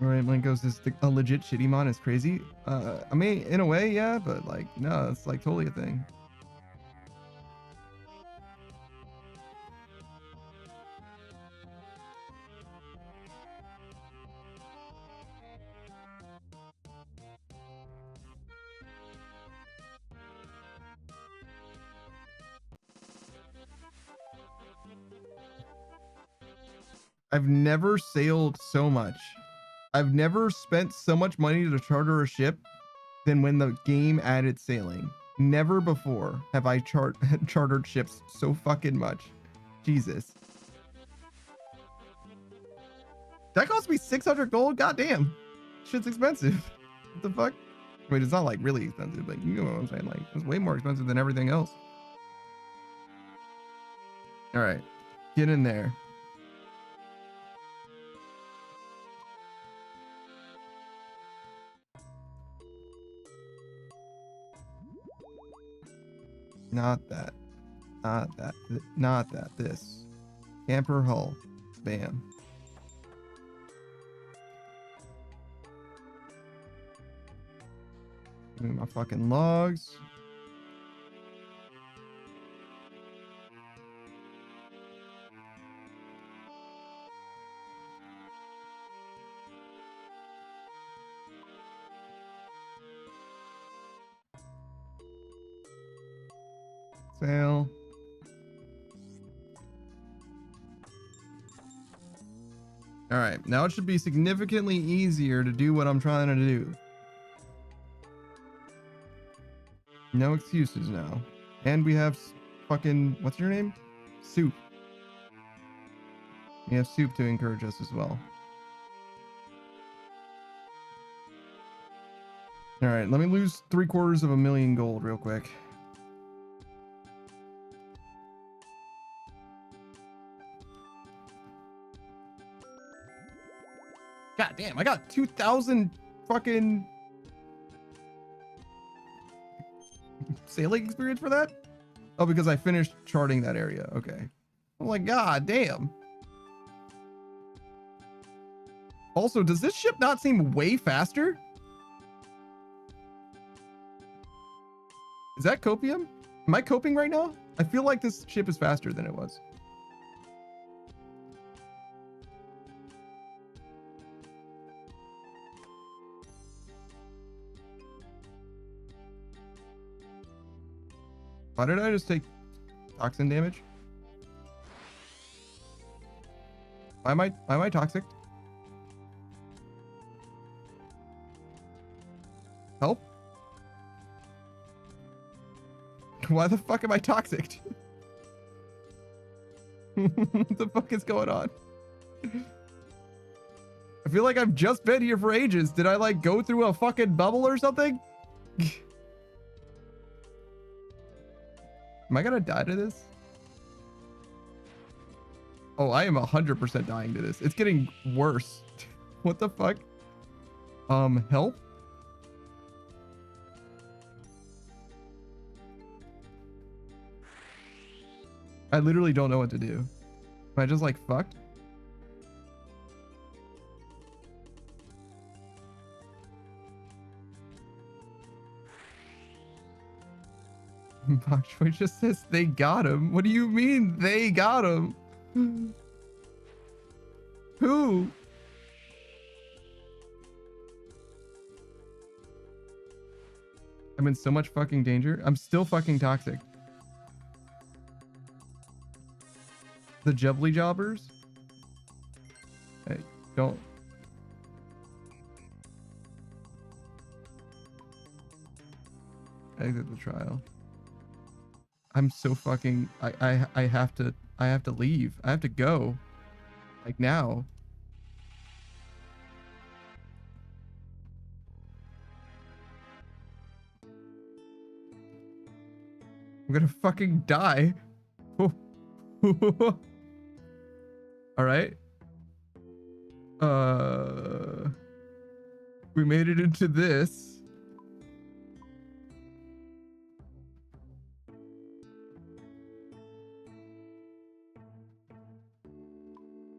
Alright, Linko says, a legit Shitty-mon is crazy. I mean, in a way, yeah, but like, no, it's like totally a thing. I've never sailed so much. I've never spent so much money to charter a ship than when the game added sailing. Never before have I chartered ships so fucking much. Jesus. That cost me 600 gold? Goddamn. Shit's expensive. What the fuck? Wait, it's not like really expensive, but you know what I'm saying? Like, it's way more expensive than everything else. All right. Get in there. Not that. Not that. Not that. This. Camper hull. Bam. Give me my fucking logs. Sail. All right, now it should be significantly easier to do what I'm trying to do. No excuses now. And we have fucking, what's your name? Soup. We have Soup to encourage us as well. All right, let me lose 750,000 gold real quick. God damn, I got 2,000 fucking sailing experience for that? Oh, because I finished charting that area. Okay. I'm like, god damn. Also, does this ship not seem way faster? Is that copium? Am I coping right now? I feel like this ship is faster than it was. Why did I just take toxin damage? Why am I toxic? Help? Why the fuck am I toxic? What the fuck is going on? I feel like I've just been here for ages. Did I like go through a fucking bubble or something? Am I gonna die to this? Oh, I am 100% dying to this. It's getting worse. What the fuck? Help? I literally don't know what to do. Am I just like fucked? Bok Choy just says they got him. What do you mean they got him? Who? I'm in so much fucking danger. I'm still fucking toxic. The Jubbly jobbers? Hey, don't. Exit the trial. I'm so fucking I have to leave. I have to go. Like now. I'm gonna fucking die. All right. We made it into this.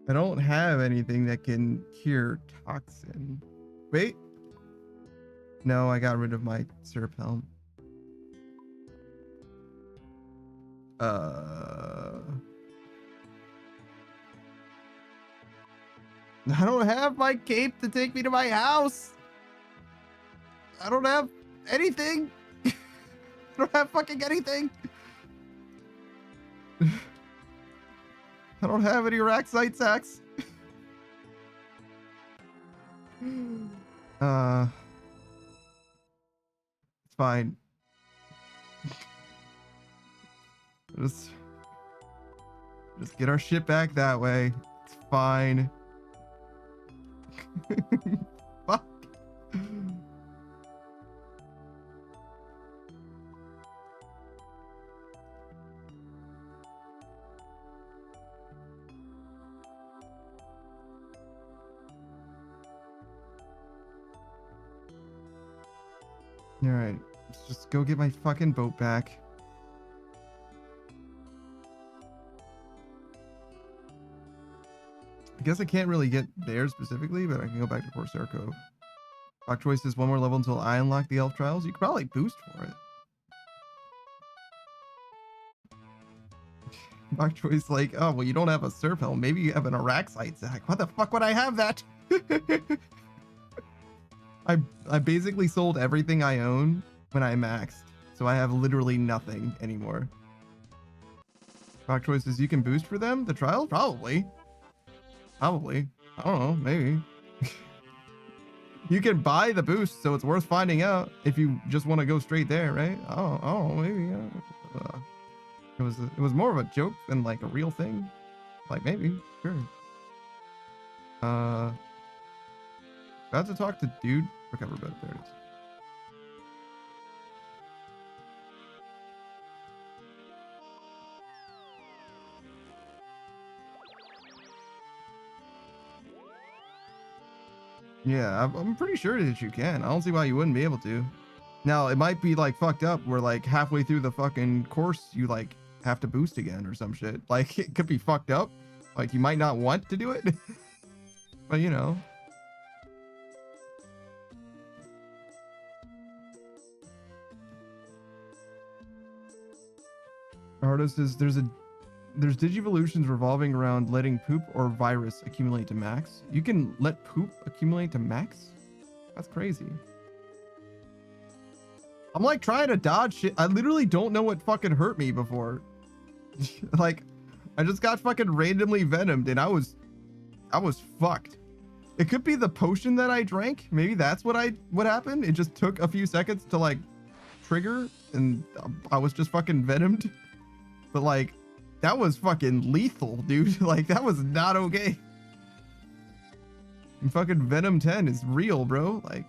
I don't have anything that can cure toxin. Wait. No, I got rid of my syrup helm. I don't have my cape to take me to my house. I don't have anything. I don't have fucking anything. I don't have any rack site sacks. It's fine. Just get our shit back that way. It's fine. Fuck. All right, let's just go get my fucking boat back. I guess I can't really get there specifically, but I can go back to Corsair Cove. Bok Choy says one more level until I unlock the elf trials. You could probably boost for it. Bok Choy's like, oh, well, you don't have a surf helm. Maybe you have an Araxite sack. What the fuck would I have that? I basically sold everything I own when I maxed, so I have literally nothing anymore. Bok Choy says you can boost for them? The trials? Probably. Probably. I don't know. Maybe. You can buy the boost, so it's worth finding out if you just want to go straight there, right? Oh, maybe. It was more of a joke than like a real thing. Like maybe, sure. About to talk to dude. Recover better. There it is. Yeah, I'm pretty sure that you can. I don't see why you wouldn't be able to. Now, it might be like fucked up where like halfway through the fucking course, you like have to boost again or some shit. Like it could be fucked up. Like you might not want to do it, but you know. Artist says there's digivolutions revolving around letting poop or virus accumulate to max. You can let poop accumulate to max? That's crazy. I'm like trying to dodge shit. I literally don't know what fucking hurt me before. Like, I just got fucking randomly venomed and I was fucked. It could be the potion that I drank. Maybe that's what happened. It just took a few seconds to like trigger and I was just fucking venomed. But like, that was fucking lethal, dude. Like, that was not okay. And fucking Venom 10 is real, bro. Like,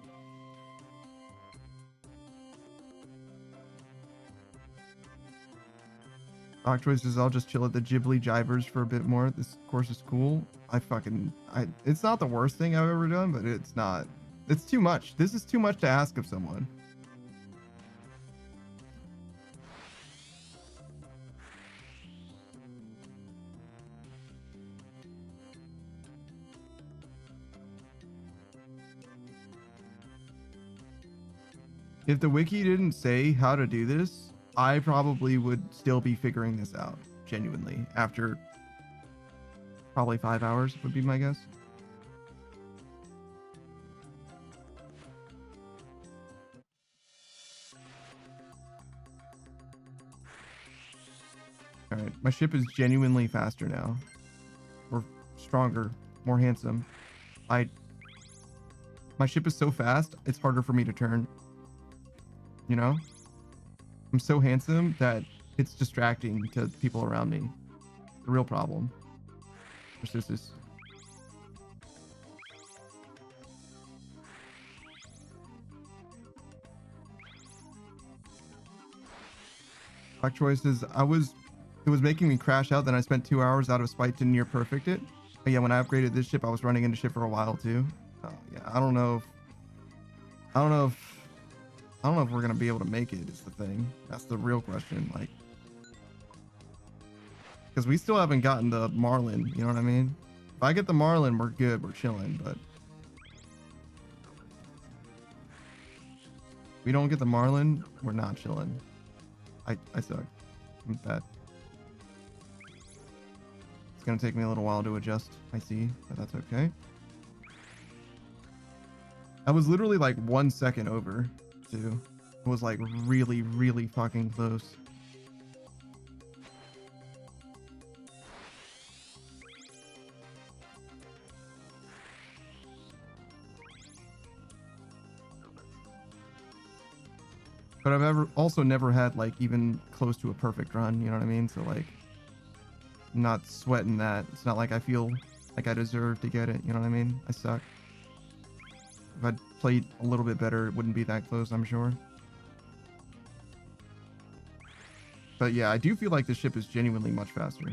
Octoy says, I'll just chill at the Jibbly Jivers for a bit more. This course is cool. It's not the worst thing I've ever done, but it's too much. This is too much to ask of someone. If the wiki didn't say how to do this, I probably would still be figuring this out, genuinely, after probably 5 hours would be my guess. All right, my ship is genuinely faster now. Or stronger, more handsome. My ship is so fast, it's harder for me to turn. You know? I'm so handsome that it's distracting to people around me. The real problem. This. Black choices. It was making me crash out. Then I spent 2 hours out of spite to near perfect it. But yeah, when I upgraded this ship, I was running into ship for a while too. Oh yeah, I don't know if we're gonna be able to make it. Is the thing. That's the real question. Like, because we still haven't gotten the Marlin. You know what I mean? If I get the Marlin, we're good. We're chilling. But if we don't get the Marlin, we're not chilling. I suck. I'm bad. It's gonna take me a little while to adjust. I see, but that's okay. I was literally like 1 second over too. It was like really, really fucking close. But I've also never had like even close to a perfect run, you know what I mean? So like, I'm not sweating that. It's not like I feel like I deserve to get it, you know what I mean? I suck. If I'd played a little bit better, it wouldn't be that close, I'm sure. But yeah, I do feel like the ship is genuinely much faster.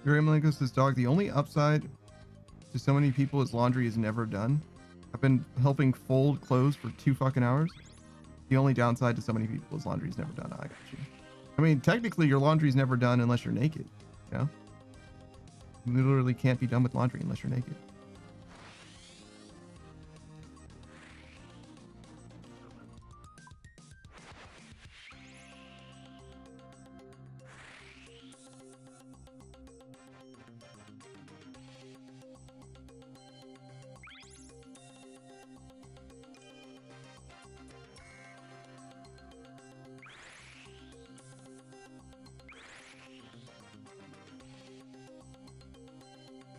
Gary Malenko says, dog, the only upside to so many people is laundry is never done. I've been helping fold clothes for 2 fucking hours. The only downside to so many people is laundry is never done. I got you. I mean, technically, your laundry is never done unless you're naked. You know? You literally can't be done with laundry unless you're naked.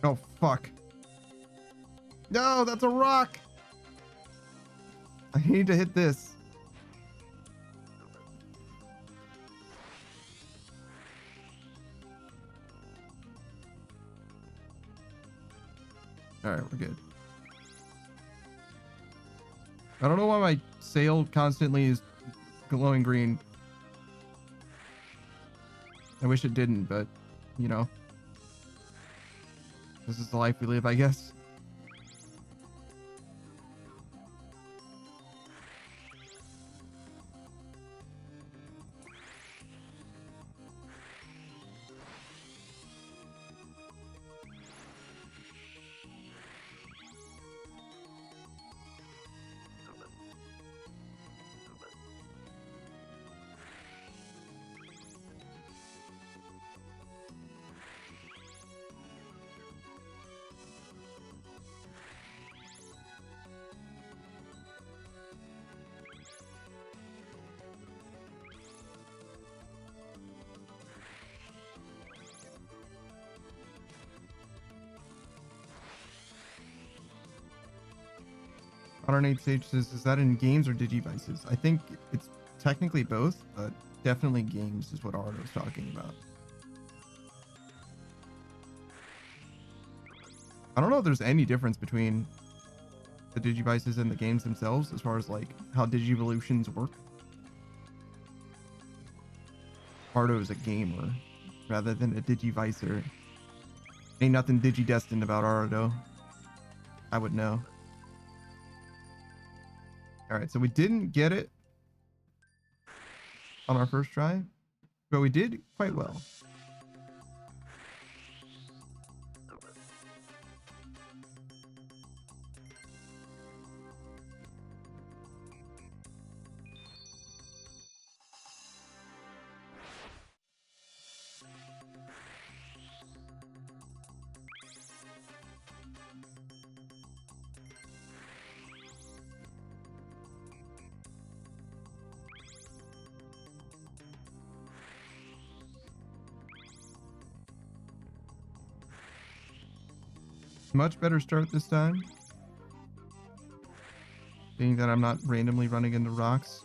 Oh, fuck. No, that's a rock. I need to hit this. All right, we're good. I don't know why my sail constantly is glowing green. I wish it didn't, but, you know. This is the life we live, I guess. Modern Sage says, is that in games or digivices? I think it's technically both, but definitely games is what Ardo's talking about. I don't know if there's any difference between the digivices and the games themselves as far as like how digivolutions work. Ardo is a gamer rather than a digivicer. Ain't nothing digidestined about Ardo. I would know. All right, so we didn't get it on our first try, but we did quite well. Much better start this time, being that I'm not randomly running into rocks.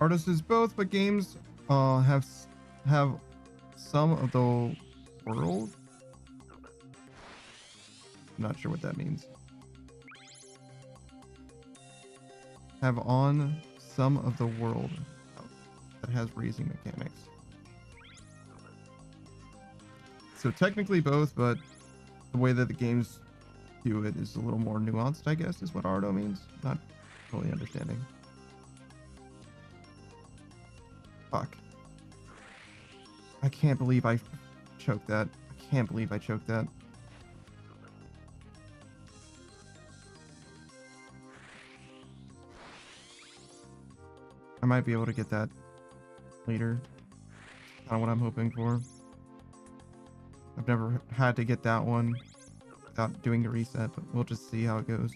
Artists is both, but games have some of the world. I'm not sure what that means. Have on some of the world that has raising mechanics. So technically both, but the way that the games do it is a little more nuanced, I guess, is what Ardo means. Not fully understanding. Fuck. I can't believe I choked that. I can't believe I choked that. I might be able to get that later. Kind of what I'm hoping for. I've never had to get that one without doing the reset, but we'll just see how it goes.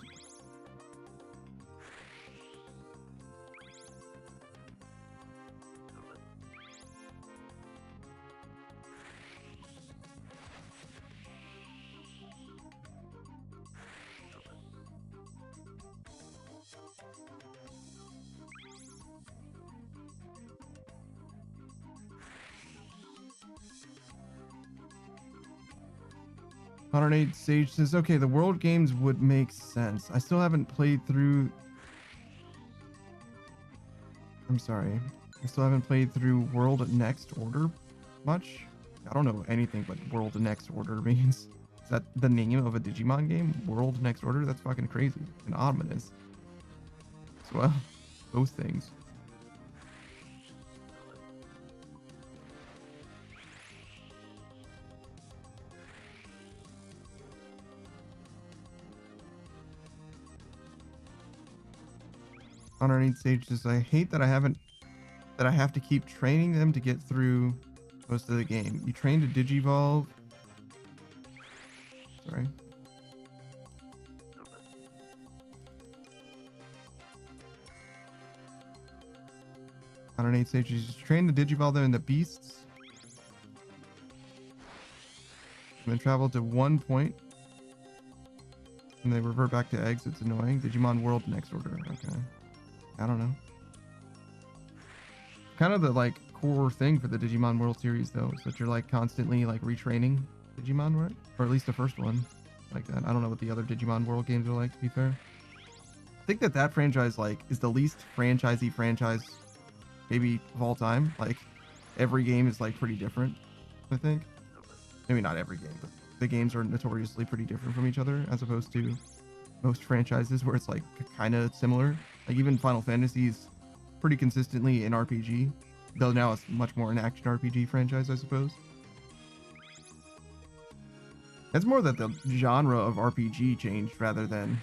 Modern Sage says, okay, the world games would make sense. I still haven't played through... I'm sorry. I still haven't played through World Next Order much. I don't know anything what World Next Order means. Is that the name of a Digimon game? World Next Order? That's fucking crazy and ominous. So, well, those things. On our need stages, I hate that I have to keep training them to get through most of the game. You train to Digivolve. Sorry. On our need stages, you train to Digivolve them into beasts. And then travel to one point. And they revert back to eggs. It's annoying. Digimon World Next Order. Okay. I don't know. Kind of the like core thing for the Digimon World series though, is that you're like constantly like retraining Digimon, right? Or at least the first one like that. I don't know what the other Digimon World games are like, to be fair. I think that franchise like is the least franchisey franchise maybe of all time. Like every game is like pretty different, I think. Maybe not every game, but the games are notoriously pretty different from each other as opposed to most franchises where it's like kind of similar. Like even Final Fantasy is pretty consistently an RPG, though now it's much more an action RPG franchise, I suppose. It's more that the genre of RPG changed rather than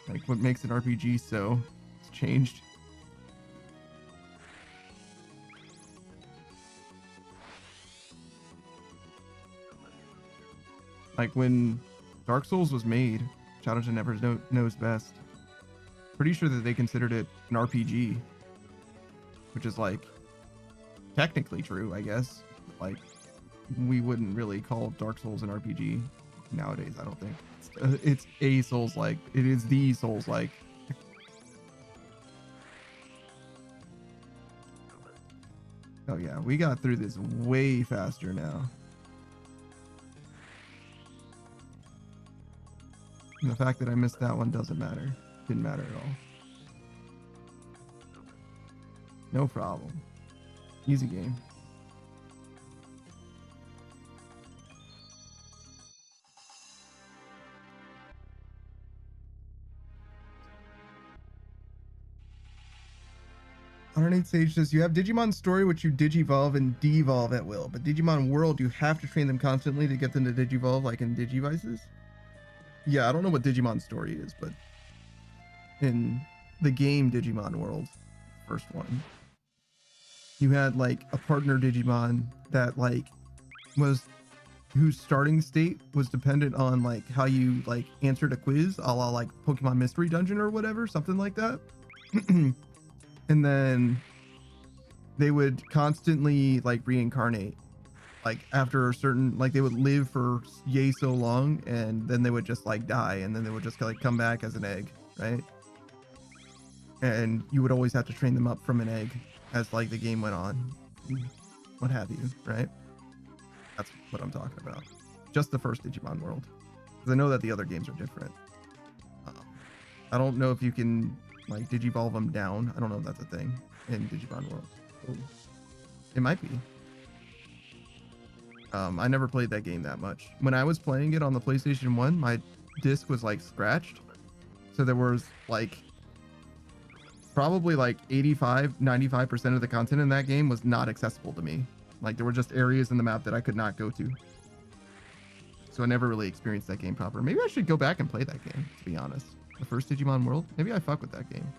like what makes an RPG so it's changed. Like when Dark Souls was made, Shout out to Never Knows Best. Pretty sure that they considered it an RPG, which is like technically true, I guess. Like we wouldn't really call Dark Souls an RPG nowadays. I don't think it's a Souls-like. It is the Souls-like. Oh yeah, we got through this way faster now. And the fact that I missed that one doesn't matter. Didn't matter at all. No problem. Easy game. Underneath Sage says, you have Digimon Story, which you Digivolve and Devolve at will, but Digimon World, you have to train them constantly to get them to Digivolve, like in Digivices. Yeah, I don't know what Digimon Story is, but in the game Digimon World, first one, you had like a partner Digimon that like was whose starting state was dependent on like how you like answered a quiz, a la like Pokemon Mystery Dungeon or whatever, something like that. And then they would constantly like reincarnate. Like after a certain, like they would live for yay so long, and then they would just like die, and then they would just like come back as an egg, right? And you would always have to train them up from an egg as like the game went on, what have you, right? That's what I'm talking about. Just the first Digimon World, because I know that the other games are different. I don't know if you can like Digivolve them down. I don't know if that's a thing in Digimon World. Ooh. It might be. I never played that game that much. When I was playing it on the PlayStation 1, my disc was like scratched. So there was like probably like 95% of the content in that game was not accessible to me. Like there were just areas in the map that I could not go to. So I never really experienced that game proper. Maybe I should go back and play that game, to be honest. The first Digimon World. Maybe I fuck with that game.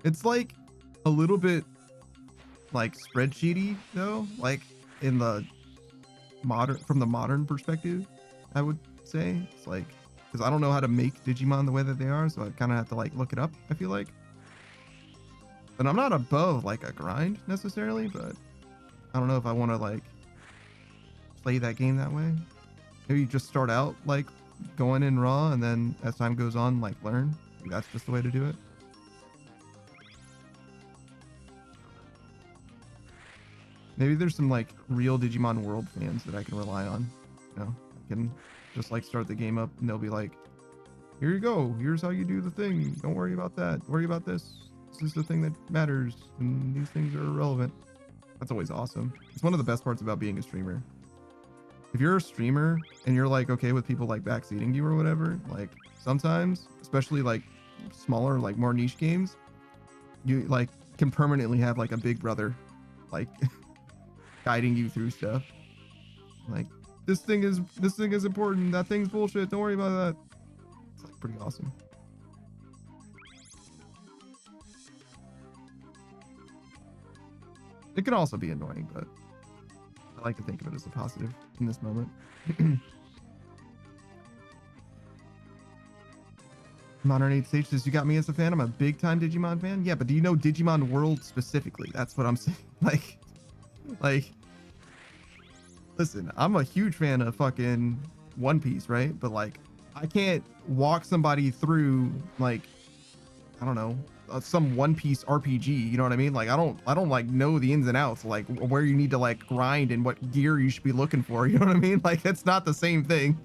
It's like a little bit like spreadsheety though, like in the modern, from the modern perspective, I would say. It's like, because I don't know how to make Digimon the way that they are, so I kind of have to like look it up, I feel like. But I'm not above like a grind necessarily, but I don't know if I want to like play that game that way. Maybe you just start out like going in raw, and then as time goes on, like learn. Maybe that's just the way to do it. Maybe there's some like real Digimon World fans that I can rely on. You know, I can just like start the game up and they'll be like, here you go. Here's how you do the thing. Don't worry about that. Worry about this. This is the thing that matters. And these things are irrelevant. That's always awesome. It's one of the best parts about being a streamer. if you're a streamer and you're like okay with people like backseating you or whatever, like sometimes, especially like smaller, like more niche games, you like can permanently have like a big brother like guiding you through stuff. Like this thing is important, that thing's bullshit, don't worry about that. It's like pretty awesome. It can also be annoying, but I like to think of it as a positive in this moment. Modern 8 Stage says, you got me as a fan. I'm a big time Digimon fan. Yeah, but do you know Digimon World specifically? That's what I'm saying. Like, listen, I'm a huge fan of fucking One Piece, right? But like, I can't walk somebody through like, I don't know, some One Piece RPG. You know what I mean? Like, I don't like know the ins and outs, like where you need to like grind and what gear you should be looking for. You know what I mean? Like, it's not the same thing.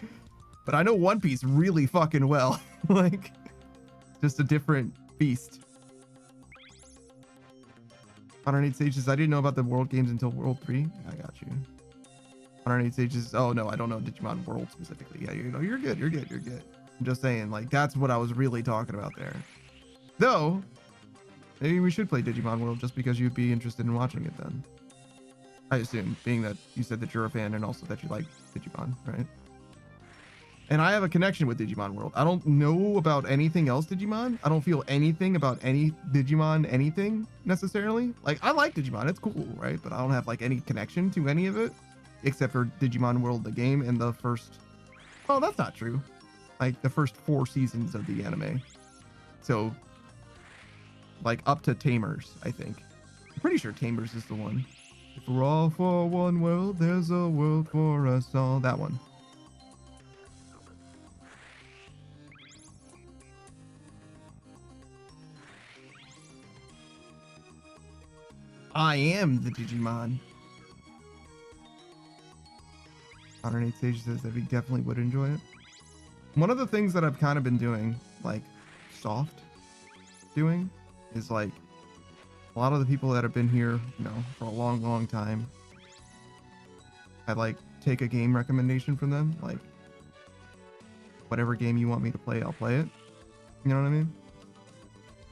But I know One Piece really fucking well. Like, just a different beast. Modern 8 Stages. I didn't know about the World games until World 3. I got you. Modern 8 Stages. Oh no, I don't know Digimon World specifically. Yeah, you know, you're good. I'm just saying, like, that's what I was really talking about there. Though, maybe we should play Digimon World just because you'd be interested in watching it then. I assume, being that you said that you're a fan and also that you like Digimon, right? And I have a connection with Digimon World. I don't know about anything else Digimon. I don't feel anything about any Digimon anything necessarily. Like, I like Digimon, it's cool, right? But I don't have like any connection to any of it except for Digimon World, the game, and the first, well, that's not true. Like the first 4 seasons of the anime. So like up to Tamers, I think. I'm pretty sure Tamers is the one. If we're all for one world, there's a world for us all. That one. I am the Digimon. Modern 8 Stage says that he definitely would enjoy it. One of the things that I've kind of been doing, like soft doing, is like a lot of the people that have been here, you know, for a long, long time, I like take a game recommendation from them. Like, whatever game you want me to play, I'll play it. You know what I mean?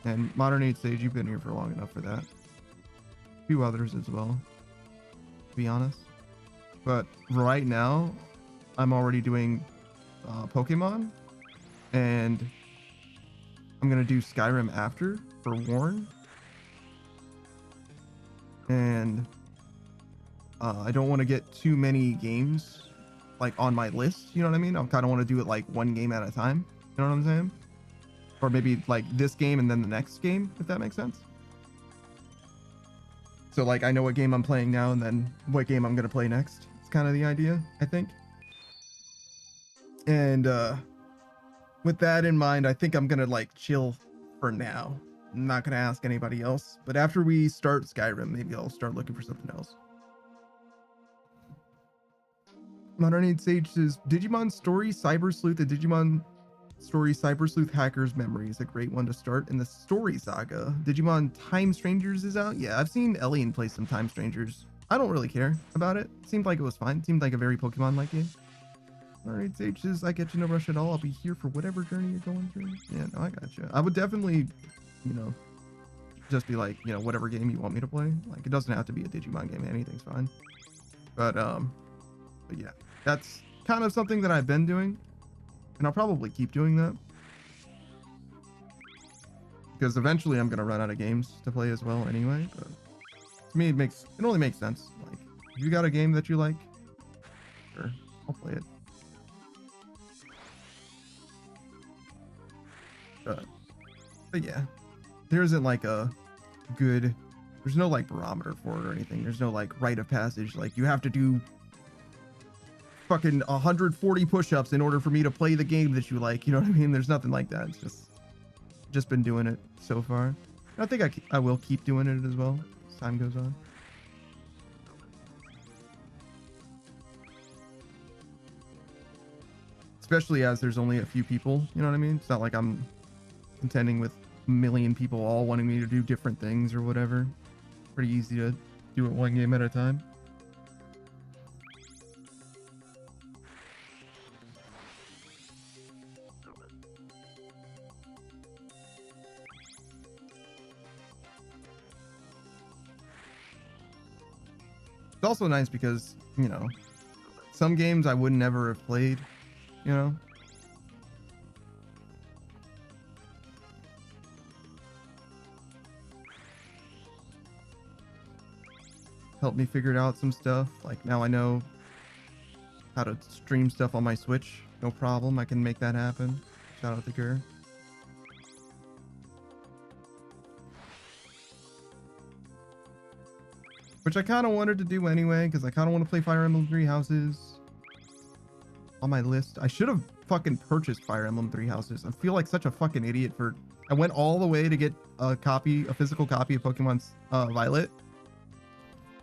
And Modern 8 Stage, you've been here for long enough for that. A few others as well, to be honest. But right now, I'm already doing Pokemon, and I'm gonna do Skyrim after for Warren. And I don't want to get too many games like on my list. You know what I mean? I kind of want to do it like one game at a time. You know what I'm saying? Or maybe like this game and then the next game, if that makes sense. So like I know what game I'm playing now and then what game I'm gonna play next. It's kind of the idea, I think. And with that in mind, I think I'm gonna like chill for now. I'm not gonna ask anybody else, but after we start Skyrim, maybe I'll start looking for something else. Modern 8 Sage says Digimon Story Cyber Sleuth, the Digimon Story Cyber Sleuth Hacker's Memory is a great one to start. And the Story Saga, Digimon Time Strangers is out. Yeah, I've seen Elian play some Time Strangers. I don't really care about it. Seemed like it was fine. Seemed like a very Pokemon-like game. Alright, Sage says, I get you, no rush at all. I'll be here for whatever journey you're going through. Yeah, no, I got you. I would definitely, you know, just be like, you know, whatever game you want me to play. Like, it doesn't have to be a Digimon game. Anything's fine. But yeah, that's kind of something that I've been doing. And I'll probably keep doing that. Because eventually I'm going to run out of games to play as well anyway. But to me, it only makes sense. Like, if you got a game that you like, sure, I'll play it. But yeah, there isn't like a good, there's no like barometer for it or anything. There's no like rite of passage. Like, you have to do fucking 140 push-ups in order for me to play the game that you like. You know what I mean? There's nothing like that. It's just been doing it so far. I think I will keep doing it as well as time goes on. Especially as there's only a few people, you know what I mean? It's not like I'm contending with a million people all wanting me to do different things or whatever. Pretty easy to do it one game at a time. also nice because, you know, some games I would never have played, you know. Helped me figure out some stuff. Like now I know how to stream stuff on my Switch. No problem. I can make that happen. Shout out to Kerr. Which I kind of wanted to do anyway, because I kind of want to play Fire Emblem Three Houses on my list. I should have fucking purchased Fire Emblem Three Houses. I feel like such a fucking idiot for... I went all the way to get a physical copy of Pokemon Violet.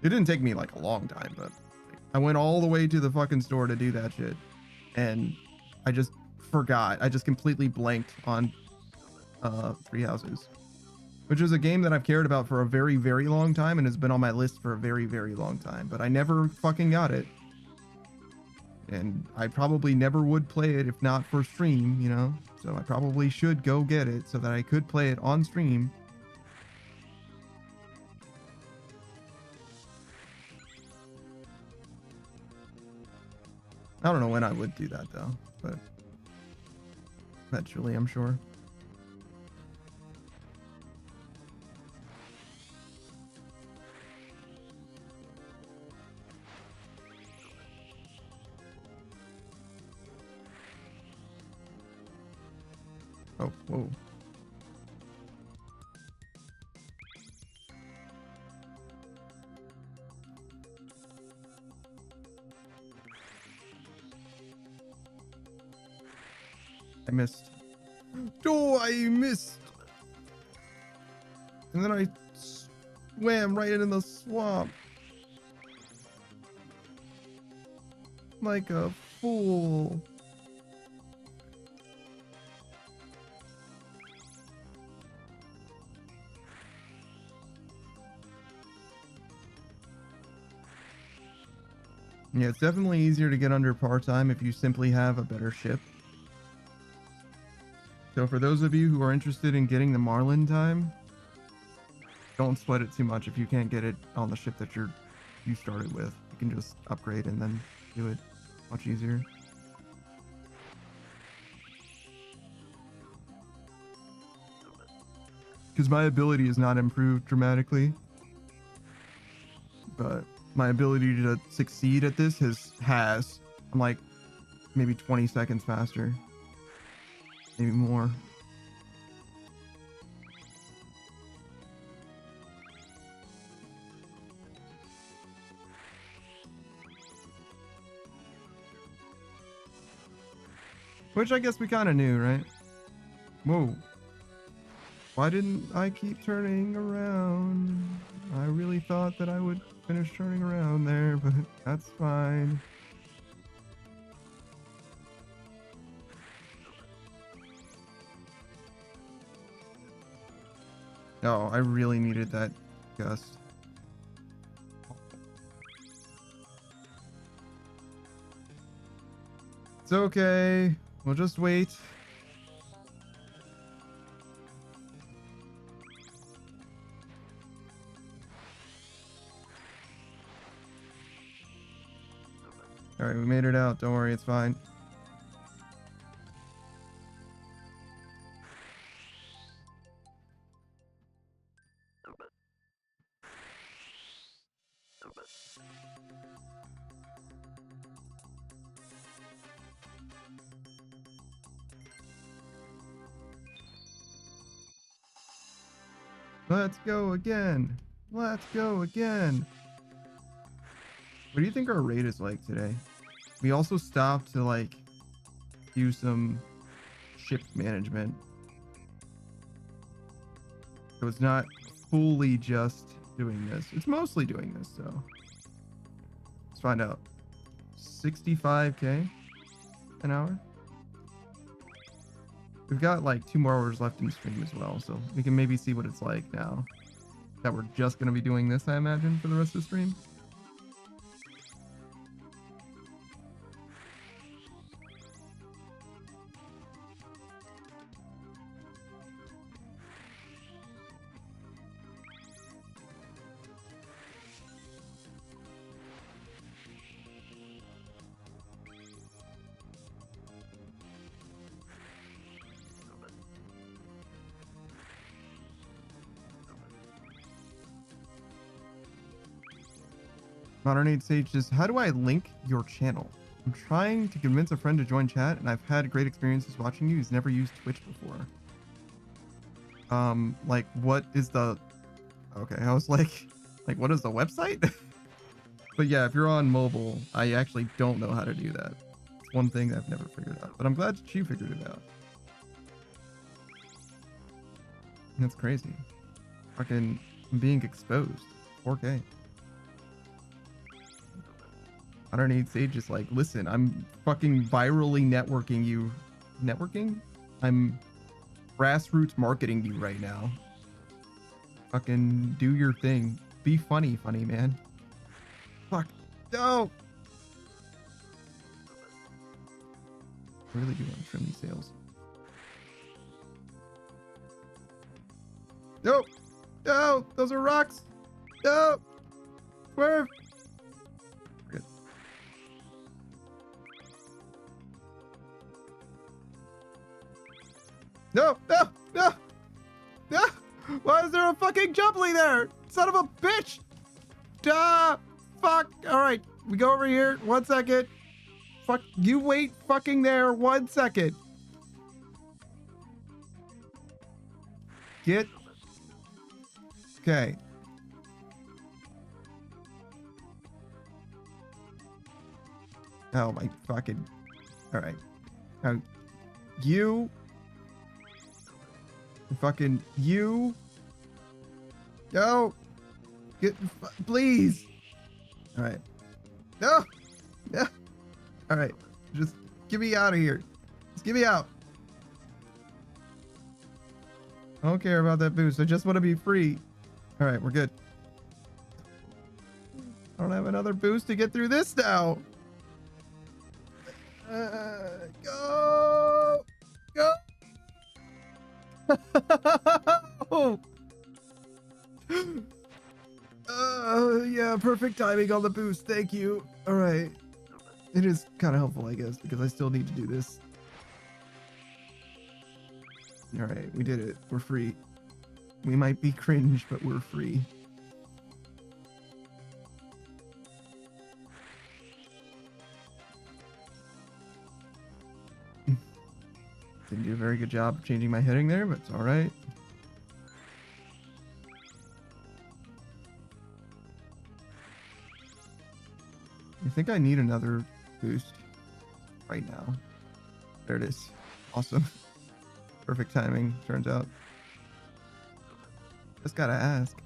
It didn't take me like a long time, but I went all the way to the fucking store to do that shit. And I just forgot. I just completely blanked on Three Houses, which is a game that I've cared about for a very, very long time and has been on my list for a very, very long time, but I never fucking got it. And I probably never would play it if not for stream, you know? So I probably should go get it so that I could play it on stream. I don't know when I would do that though, but eventually, I'm sure. Oh, whoa. I missed. Oh, I missed. And then I swam right into the swamp. Like a fool. Yeah, it's definitely easier to get under par time if you simply have a better ship. So for those of you who are interested in getting the Marlin time, don't sweat it too much if you can't get it on the ship that you started with. You can just upgrade and then do it much easier. Because my ability is not improved dramatically, but my ability to succeed at this has. I'm like maybe 20 seconds faster. Maybe more. Which I guess we kind of knew, right? Whoa. Why didn't I keep turning around? I really thought that I would finish turning around there, but that's fine. Oh, I really needed that gust. It's okay. We'll just wait. All right, we made it out. Don't worry, it's fine. Let's go again. Let's go again. What do you think our raid is like today? We also stopped to like do some ship management. So it's not fully just doing this. It's mostly doing this, so let's find out. 65k an hour. We've got like 2 more hours left in the stream as well, so we can maybe see what it's like now that we're just going to be doing this, I imagine, for the rest of the stream. Modern Age Sage says, how do I link your channel? I'm trying to convince a friend to join chat, and I've had great experiences watching you. He's never used Twitch before. Like, what is the... Okay, I was like, what is the website? But yeah, if you're on mobile, I actually don't know how to do that. It's one thing I've never figured out, but I'm glad that you figured it out. That's crazy. Fucking being exposed. 4K. I don't need Sage is like, listen, I'm fucking virally networking you. Networking? I'm grassroots marketing you right now. Fucking do your thing. Be funny, man. Fuck. No! I really do want to trim these sails. No! No! Those are rocks! No! Swerve! Good. No! No! No! No! Why is there a fucking Jubbly there? Son of a bitch! Duh! Fuck! Alright, we go over here. 1 second. Fuck, you wait fucking there 1 second. Get... Okay. Oh my fucking... Alright. Now, you... Fucking... You... No! Get... Please! Alright. No! No! Alright. Just get me out of here. Just get me out. I don't care about that boost. I just want to be free. Alright, we're good. I don't have another boost to get through this now. Go! Go! Yeah, perfect timing on the boost. Thank you. Alright. It is kind of helpful, I guess, because I still need to do this. Alright, we did it. We're free. We might be cringe, but we're free. Didn't do a very good job of changing my heading there, but it's alright. I think I need another boost right now. There it is. Awesome. Perfect timing, turns out. Just gotta ask.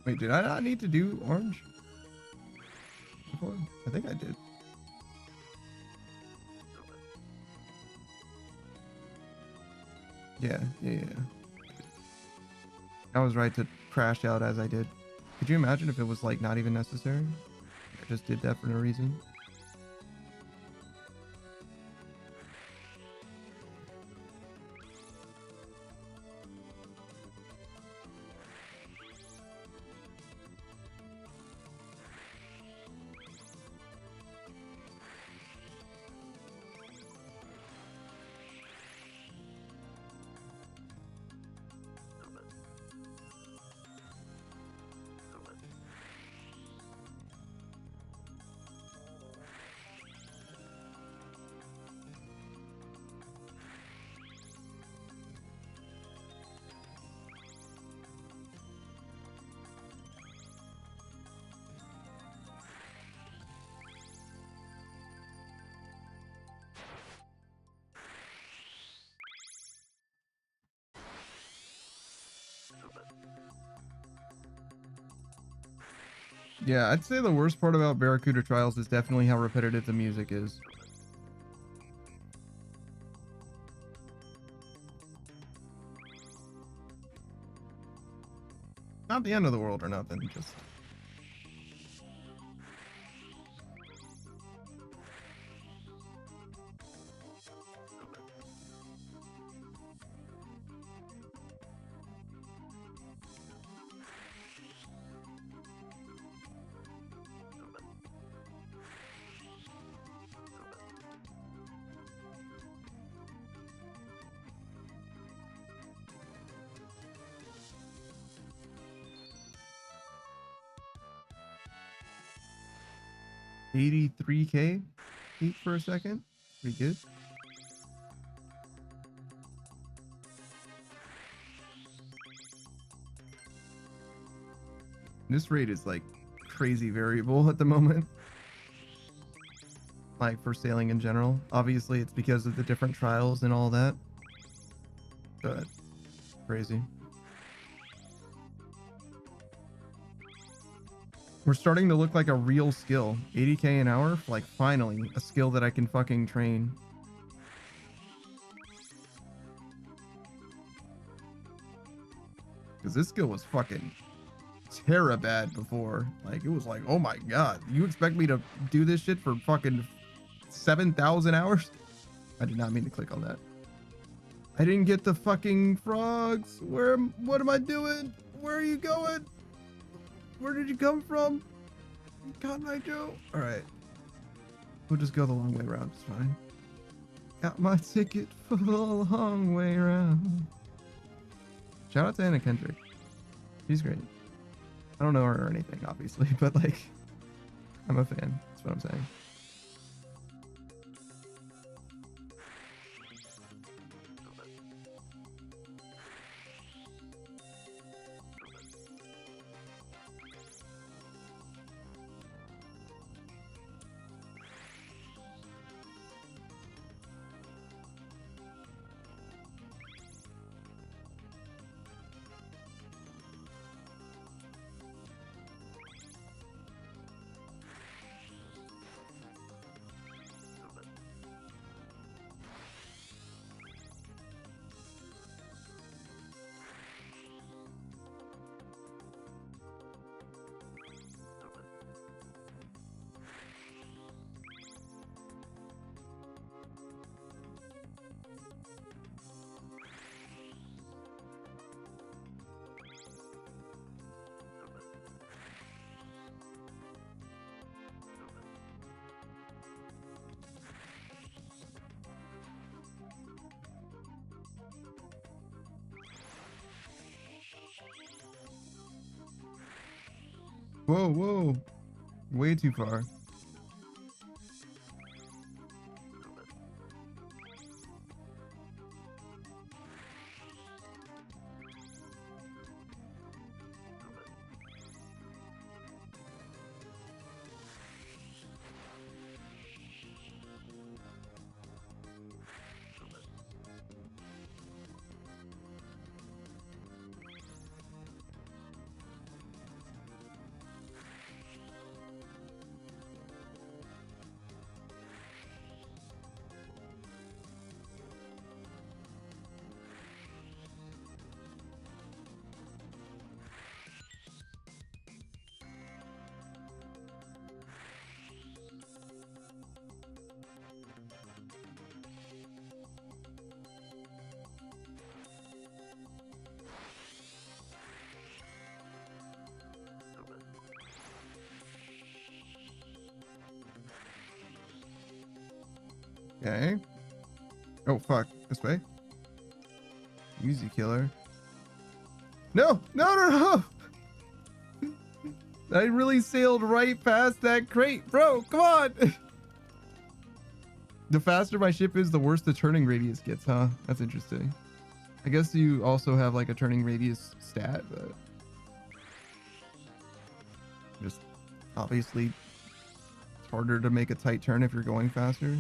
Wait, did I not need to do orange before? I think I did. Yeah. I was right to crash out as I did. Could you imagine if it was like not even necessary? I just did that for no reason. Yeah, I'd say the worst part about Barracuda Trials is definitely how repetitive the music is. Not the end of the world or nothing, just... 83k peak for a second. Pretty good. This rate is like crazy variable at the moment. Like for sailing in general. Obviously it's because of the different trials and all that. But crazy. We're starting to look like a real skill. 80k an hour, like finally a skill that I can fucking train. Because this skill was fucking terra bad before. Like it was like, oh my god, you expect me to do this shit for fucking 7,000 hours? I did not mean to click on that. I didn't get the fucking frogs. What am I doing? Where are you going? Where did you come from? Cotton Eye Joe? Alright. We'll just go the long way around, it's fine. Got my ticket for the long way around. Shout out to Anna Kendrick. She's great. I don't know her or anything, obviously, but like, I'm a fan. That's what I'm saying. Whoa, whoa. Way too far. Okay. Oh, fuck. This way. Easy killer. No! No, no, no! I really sailed right past that crate. Bro, come on! The faster my ship is, the worse the turning radius gets, huh? That's interesting. I guess you also have like a turning radius stat, but... just obviously it's harder to make a tight turn if you're going faster.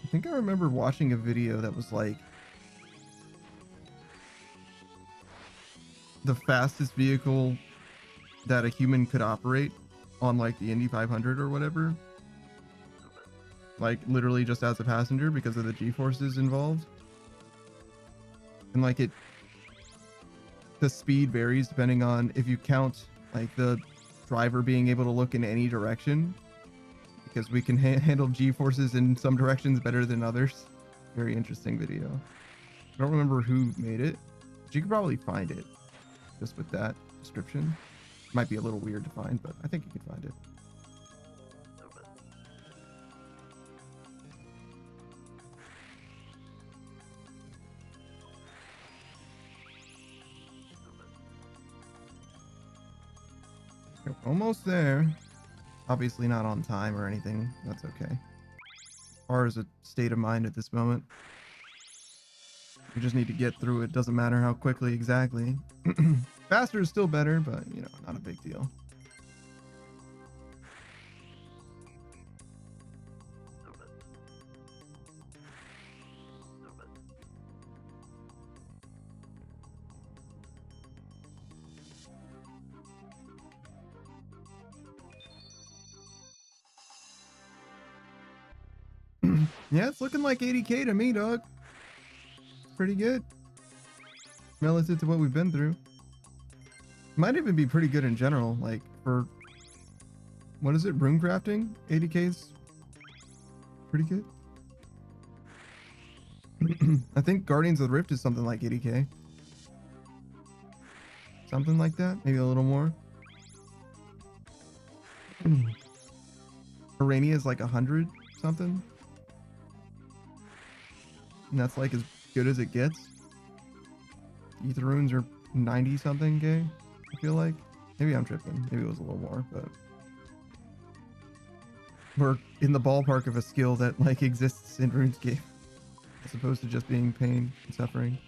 I think I remember watching a video that was like the fastest vehicle that a human could operate on like the Indy 500 or whatever. Like literally just as a passenger because of the G-forces involved. And like the speed varies depending on if you count like the driver being able to look in any direction. Because we can handle G-forces in some directions better than others. Very interesting video. I don't remember who made it. But you could probably find it just with that description. Might be a little weird to find, but I think you could find it. We're almost there. Obviously not on time or anything. That's okay. As far as a state of mind at this moment. We just need to get through it. Doesn't matter how quickly exactly. Faster is still better, but you know, not a big deal. Yeah, it's looking like 80k to me, dog. Pretty good. Relative to what we've been through. Might even be pretty good in general, like for what is it, rune crafting? 80k's pretty good. I think Guardians of the Rift is something like 80k. Something like that, maybe a little more. Arania is like 100 something. And that's like as good as it gets. Ether runes are 90 something K, I feel like. Maybe I'm tripping. Maybe it was a little more, but we're in the ballpark of a skill that like exists in RuneScape as opposed to just being pain and suffering.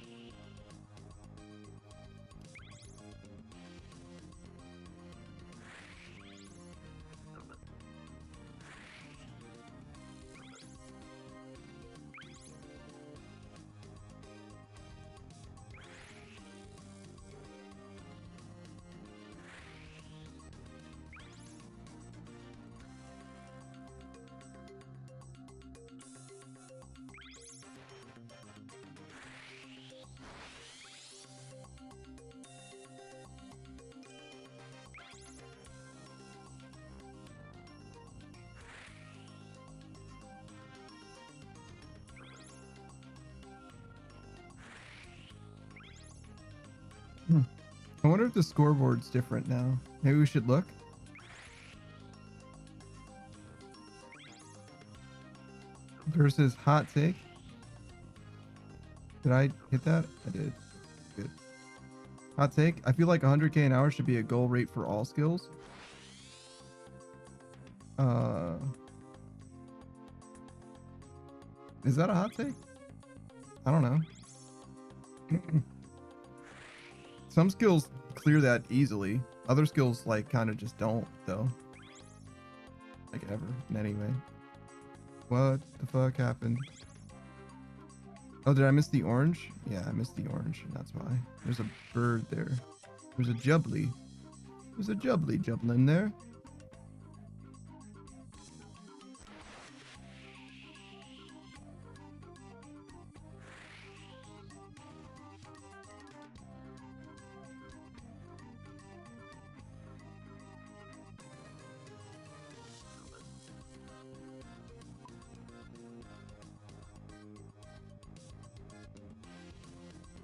I wonder if the scoreboard's different now. Maybe we should look. Versus hot take. Did I hit that? I did. Good. Hot take. I feel like 100k an hour should be a goal rate for all skills. Is that a hot take? I don't know. Some skills clear that easily. Other skills like kind of just don't though. Like ever in any way. What the fuck happened? Oh, did I miss the orange? Yeah, I missed the orange. That's why. There's a bird there. There's a Jubbly. There's a Jubbly jubbling there.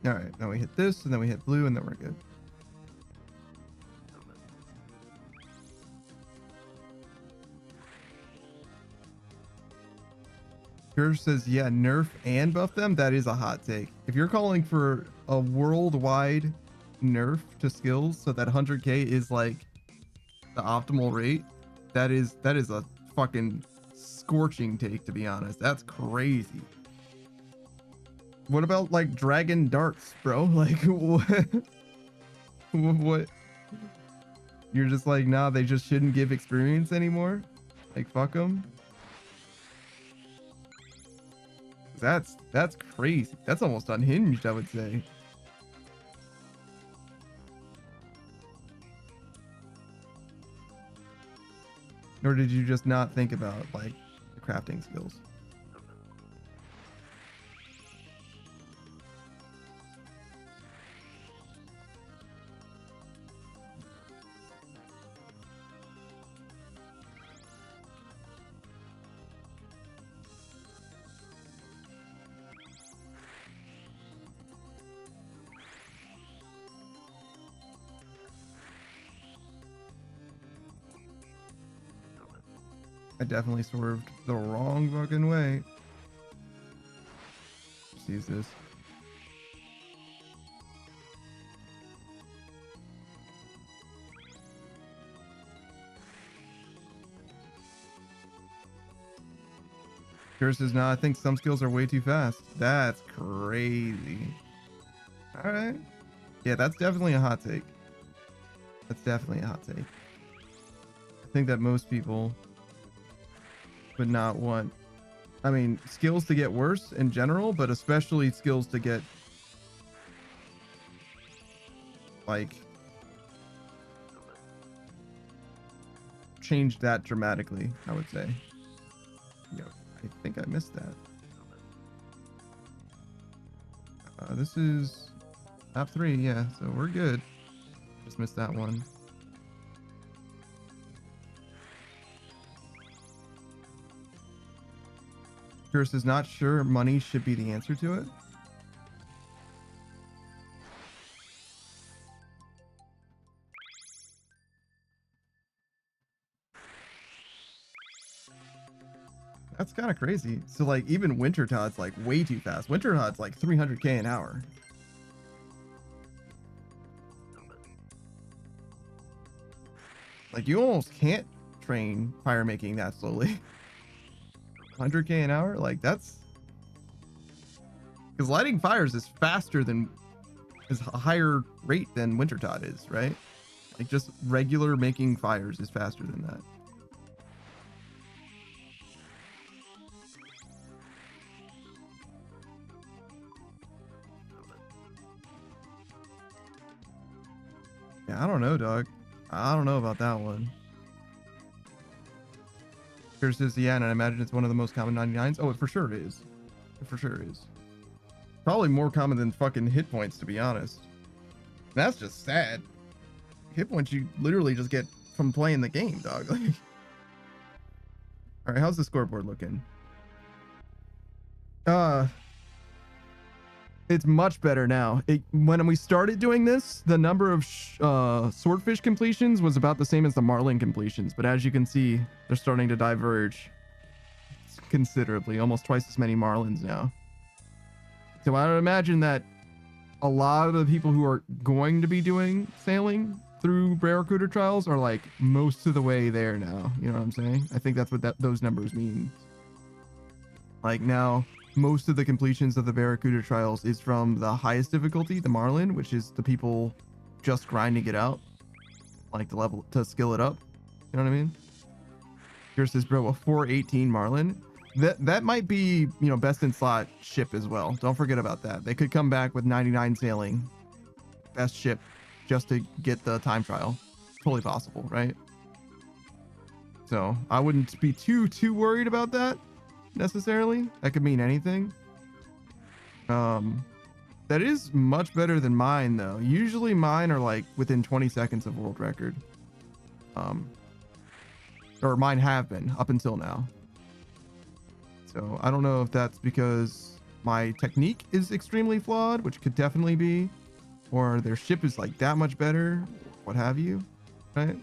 All right, now we hit this, and then we hit blue, and then we're good. Curve says, yeah, nerf and buff them. That is a hot take. If you're calling for a worldwide nerf to skills so that 100k is like the optimal rate, that is a fucking scorching take, to be honest. That's crazy. What about like dragon darts, bro? Like what? What? You're just like, nah, they just shouldn't give experience anymore? Like fuck them? That's crazy. That's almost unhinged, I would say. Or did you just not think about like the crafting skills? I definitely swerved the wrong fucking way. Let's use this. Curse says, no, I think some skills are way too fast. That's crazy. All right. Yeah, that's definitely a hot take. That's definitely a hot take. I think that most people would not want, I mean, skills to get worse in general, but especially skills to get like changed that dramatically, I would say. Yep, I think I missed that. This is top 3, yeah, so we're good. Just missed that one. Curse is not sure money should be the answer to it. That's kind of crazy. So like even Winter Todd's like way too fast. Winter Todd's like 300k an hour. Like you almost can't train fire making that slowly. 100k an hour, like that's because lighting fires is faster than, is a higher rate than Winter Todd is, right? Like just regular making fires is faster than that. Yeah, I don't know, dog. I don't know about that one. Curse says, yeah, and I imagine it's one of the most common 99s. Oh, it for sure is. It for sure is. Probably more common than fucking hit points, to be honest. That's just sad. Hit points you literally just get from playing the game, dog. All right, how's the scoreboard looking? It's much better now. When we started doing this, the number of swordfish completions was about the same as the marlin completions, but as you can see, they're starting to diverge considerably. Almost twice as many marlins now. So I would imagine that a lot of the people who are going to be doing sailing through Barracuda trials are like most of the way there now. You know what I'm saying? I think that's what those numbers mean. Like now, most of the completions of the Barracuda trials is from the highest difficulty, the Marlin, which is the people just grinding it out, like the level to skill it up. You know what I mean? Here says, bro, a 418 Marlin. That might be, you know, best in slot ship as well. Don't forget about that. They could come back with 99 sailing, best ship, just to get the time trial. Totally possible, right? So I wouldn't be too worried about that necessarily. That could mean anything. That is much better than mine though. Usually mine are like within 20 seconds of world record. Or mine have been up until now. So I don't know if that's because my technique is extremely flawed, which could definitely be, or their ship is like that much better, what have you, right?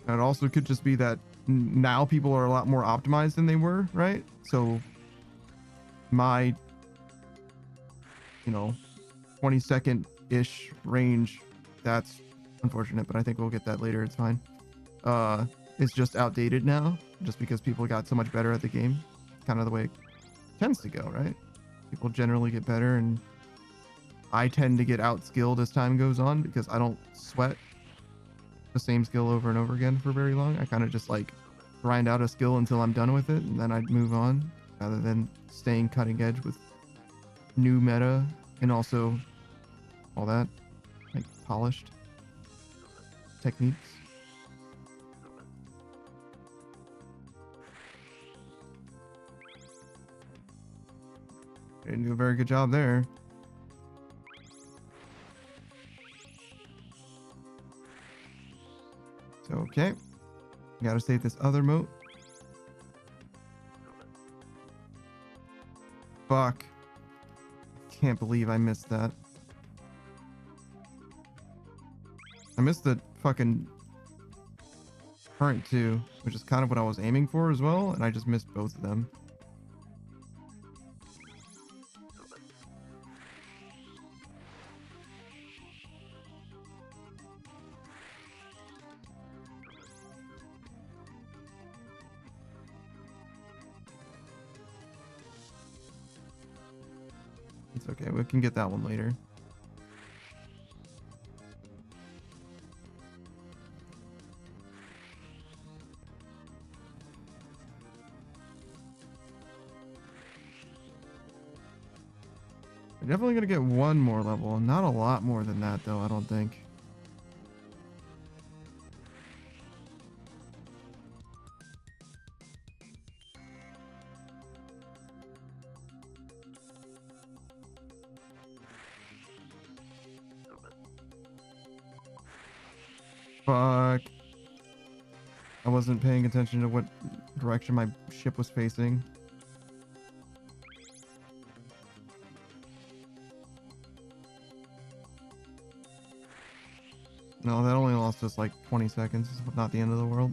And it also could just be that now people are a lot more optimized than they were, right? So my, you know, 20-second ish range, that's unfortunate, but I think we'll get that later. It's fine. It's just outdated now, just because people got so much better at the game. Kind of the way it tends to go, right? People generally get better, and I tend to get outskilled as time goes on because I don't sweat the same skill over and over again for very long. I kind of just like grind out a skill until I'm done with it, and then I'd move on rather than staying cutting edge with new meta and also all that, like polished techniques. Didn't do a very good job there. So, okay. Gotta save this other moat. Fuck. Can't believe I missed that. I missed the fucking current too, which is kind of what I was aiming for as well, and I just missed both of them. It's okay, we can get that one later. We're definitely gonna get one more level. Not a lot more than that though, I don't think. Fuck. I wasn't paying attention to what direction my ship was facing. No, that only lost us like 20 seconds. Not the end of the world.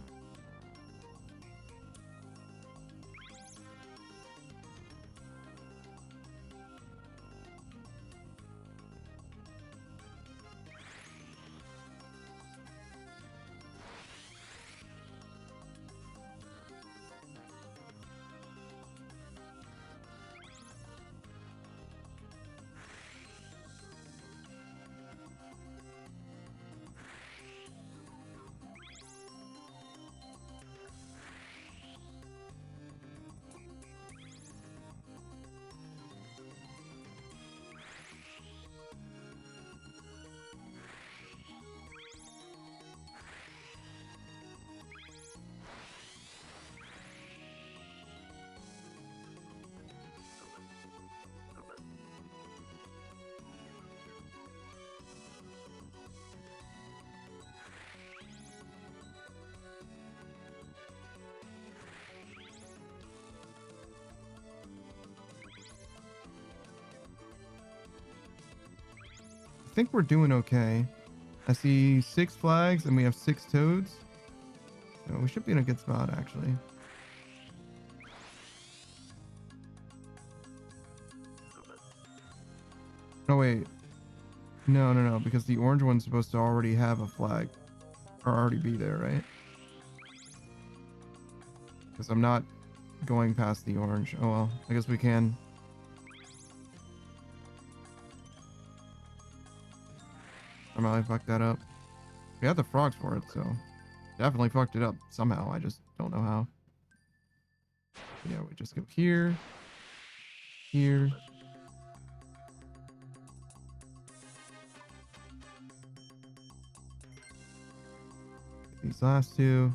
I think we're doing okay. I see 6 flags and we have 6 toads. So we should be in a good spot actually. No, wait. No, because the orange one's supposed to already have a flag. Or already be there, right? Because I'm not going past the orange. Oh well, I guess we can. I probably fucked that up. We had the frogs for it, so definitely fucked it up somehow. I just don't know how. Yeah, we just go here, here. These last two.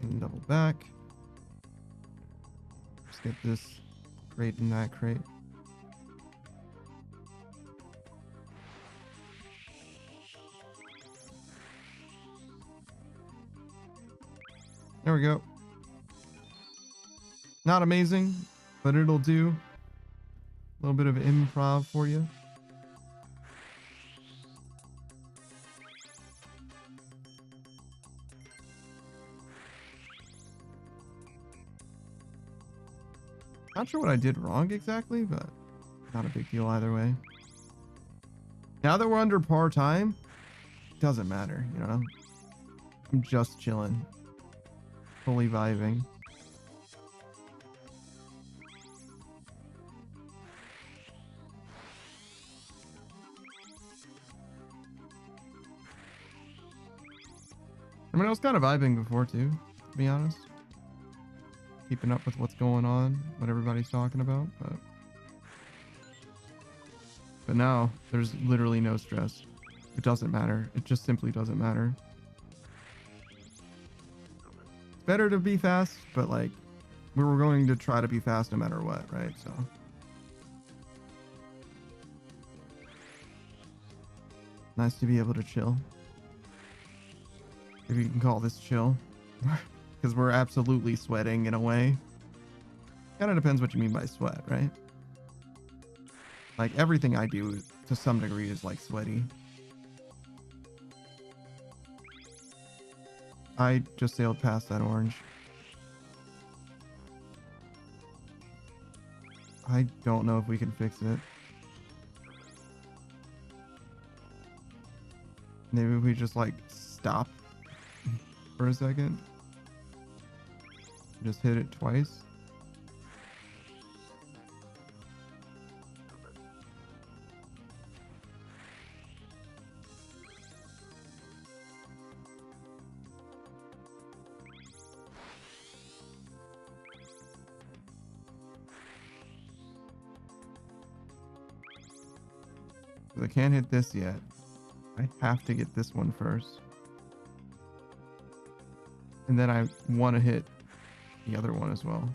And double back. Just get this crate and that crate. There we go. Not amazing, but it'll do. A little bit of improv for you. Not sure what I did wrong exactly, but not a big deal either way. Now that we're under par time, doesn't matter, you know? I'm just chilling. Fully vibing. I mean, I was kind of vibing before too, to be honest. Keeping up with what's going on, what everybody's talking about, but now there's literally no stress. It doesn't matter. It just simply doesn't matter. It's better to be fast, but like we were going to try to be fast no matter what, right? So nice to be able to chill. If you can call this chill. Because we're absolutely sweating in a way. Kind of depends what you mean by sweat, right? Like everything I do to some degree is like sweaty. I just sailed past that orange. I don't know if we can fix it. Maybe we just like stop for a second. Just hit it twice. I can't hit this yet. I have to get this one first. And then I want to hit the other one as well.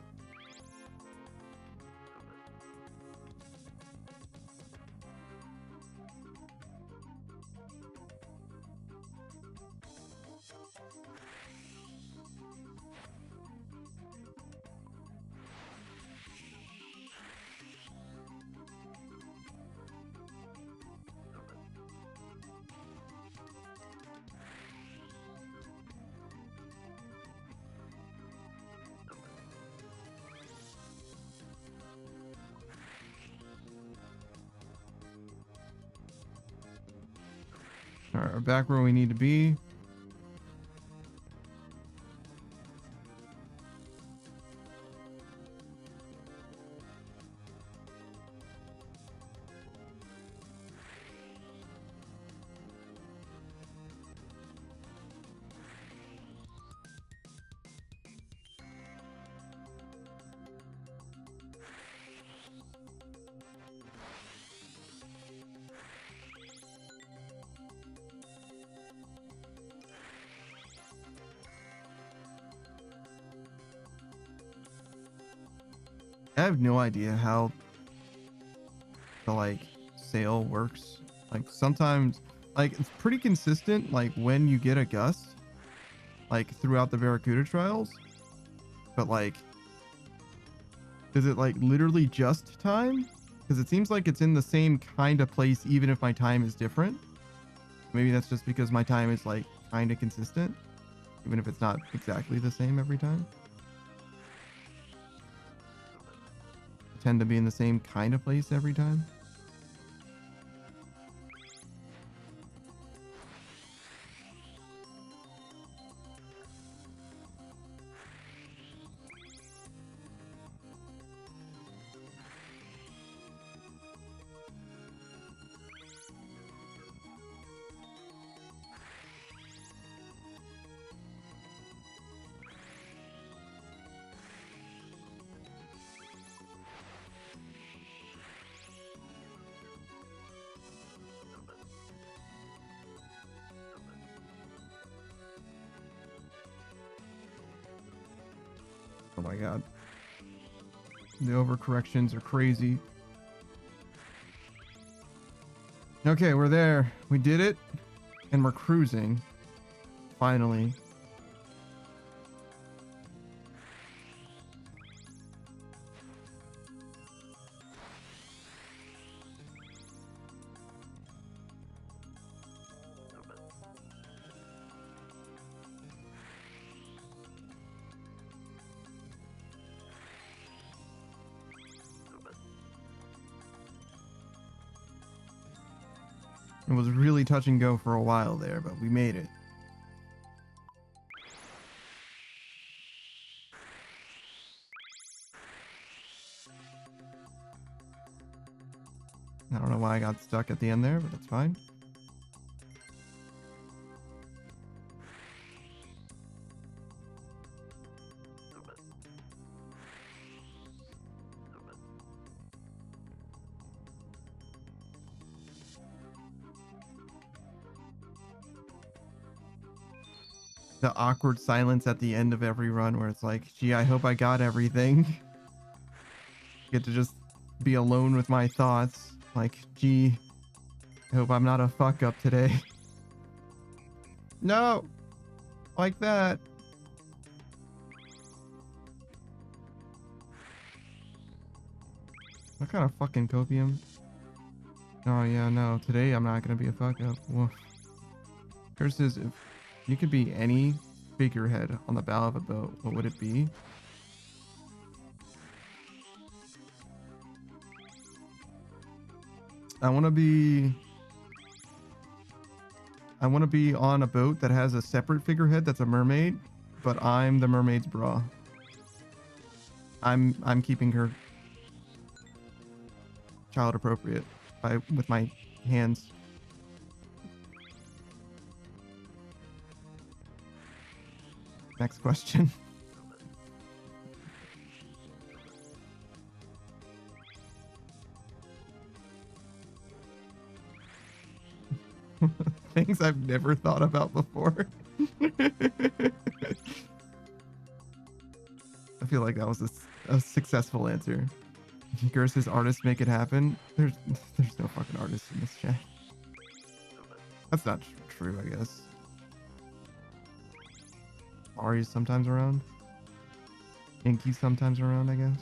All right, we're back where we need to be. I have no idea how the like sail works. Like sometimes like it's pretty consistent like when you get a gust like throughout the Barracuda trials, but like is it like literally just time? Because it seems like it's in the same kind of place even if my time is different. Maybe that's just because my time is like kind of consistent even if it's not exactly the same every time. Tend to be in the same kind of place every time. Oh my god. The overcorrections are crazy. Okay, we're there. We did it. And we're cruising. Finally. It was really touch and go for a while there, but we made it. I don't know why I got stuck at the end there, but that's fine. The awkward silence at the end of every run where it's like, gee, I hope I got everything. Get to just be alone with my thoughts. Like, gee, I hope I'm not a fuck up today. No! Like that. What kind of fucking copium? Oh yeah, no. Today I'm not gonna be a fuck up. Woof. Curses, if you could be any figurehead on the bow of a boat, what would it be? I want to be on a boat that has a separate figurehead that's a mermaid, but I'm the mermaid's bra. I'm keeping her child appropriate with my hands. Next question. Things I've never thought about before. I feel like that was a successful answer. Gers says artists make it happen. There's no fucking artists in this chat. That's not true, I guess. Ari's sometimes around. Inky's sometimes around, I guess.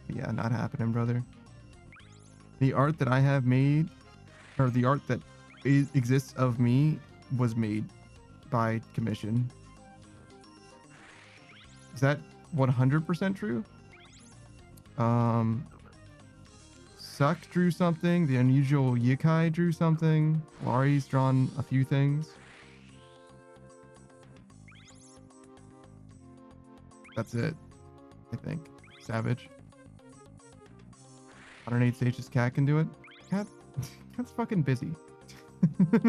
But yeah, not happening, brother. The art that I have made, or the art that exists of me, was made by commission. Is that 100% true? Suck drew something. The Unusual Yikai drew something. Lari's drawn a few things. That's it, I think. Savage. 108 Stages Cat can do it. Cat's fucking busy.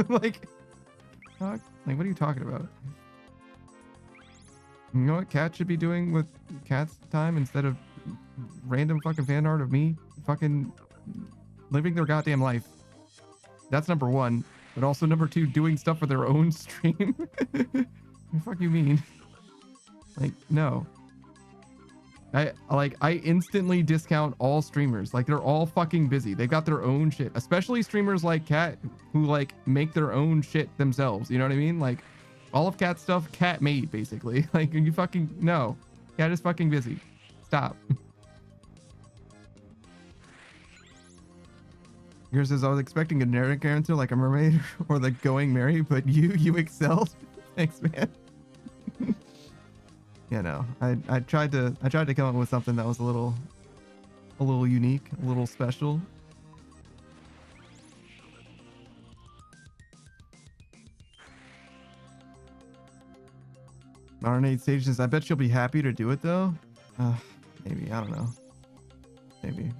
like what are you talking about? You know what Cat should be doing with Cat's time instead of random fucking fan art of me fucking living their goddamn life? That's number one. But also number two, doing stuff for their own stream. What the fuck you mean? Like, no. I instantly discount all streamers. Like, they're all fucking busy. They've got their own shit. Especially streamers like Cat, who like make their own shit themselves. You know what I mean? Like, all of Cat's stuff, Cat made, basically. Like, you fucking no. Cat is fucking busy. Stop. Yours says, I was expecting a generic answer like a mermaid or like Going Merry, but you excelled. Thanks, man. Yeah, no. I tried to come up with something that was a little unique, a little special. RNA Stages, I bet she'll be happy to do it though. Maybe, I don't know. Maybe.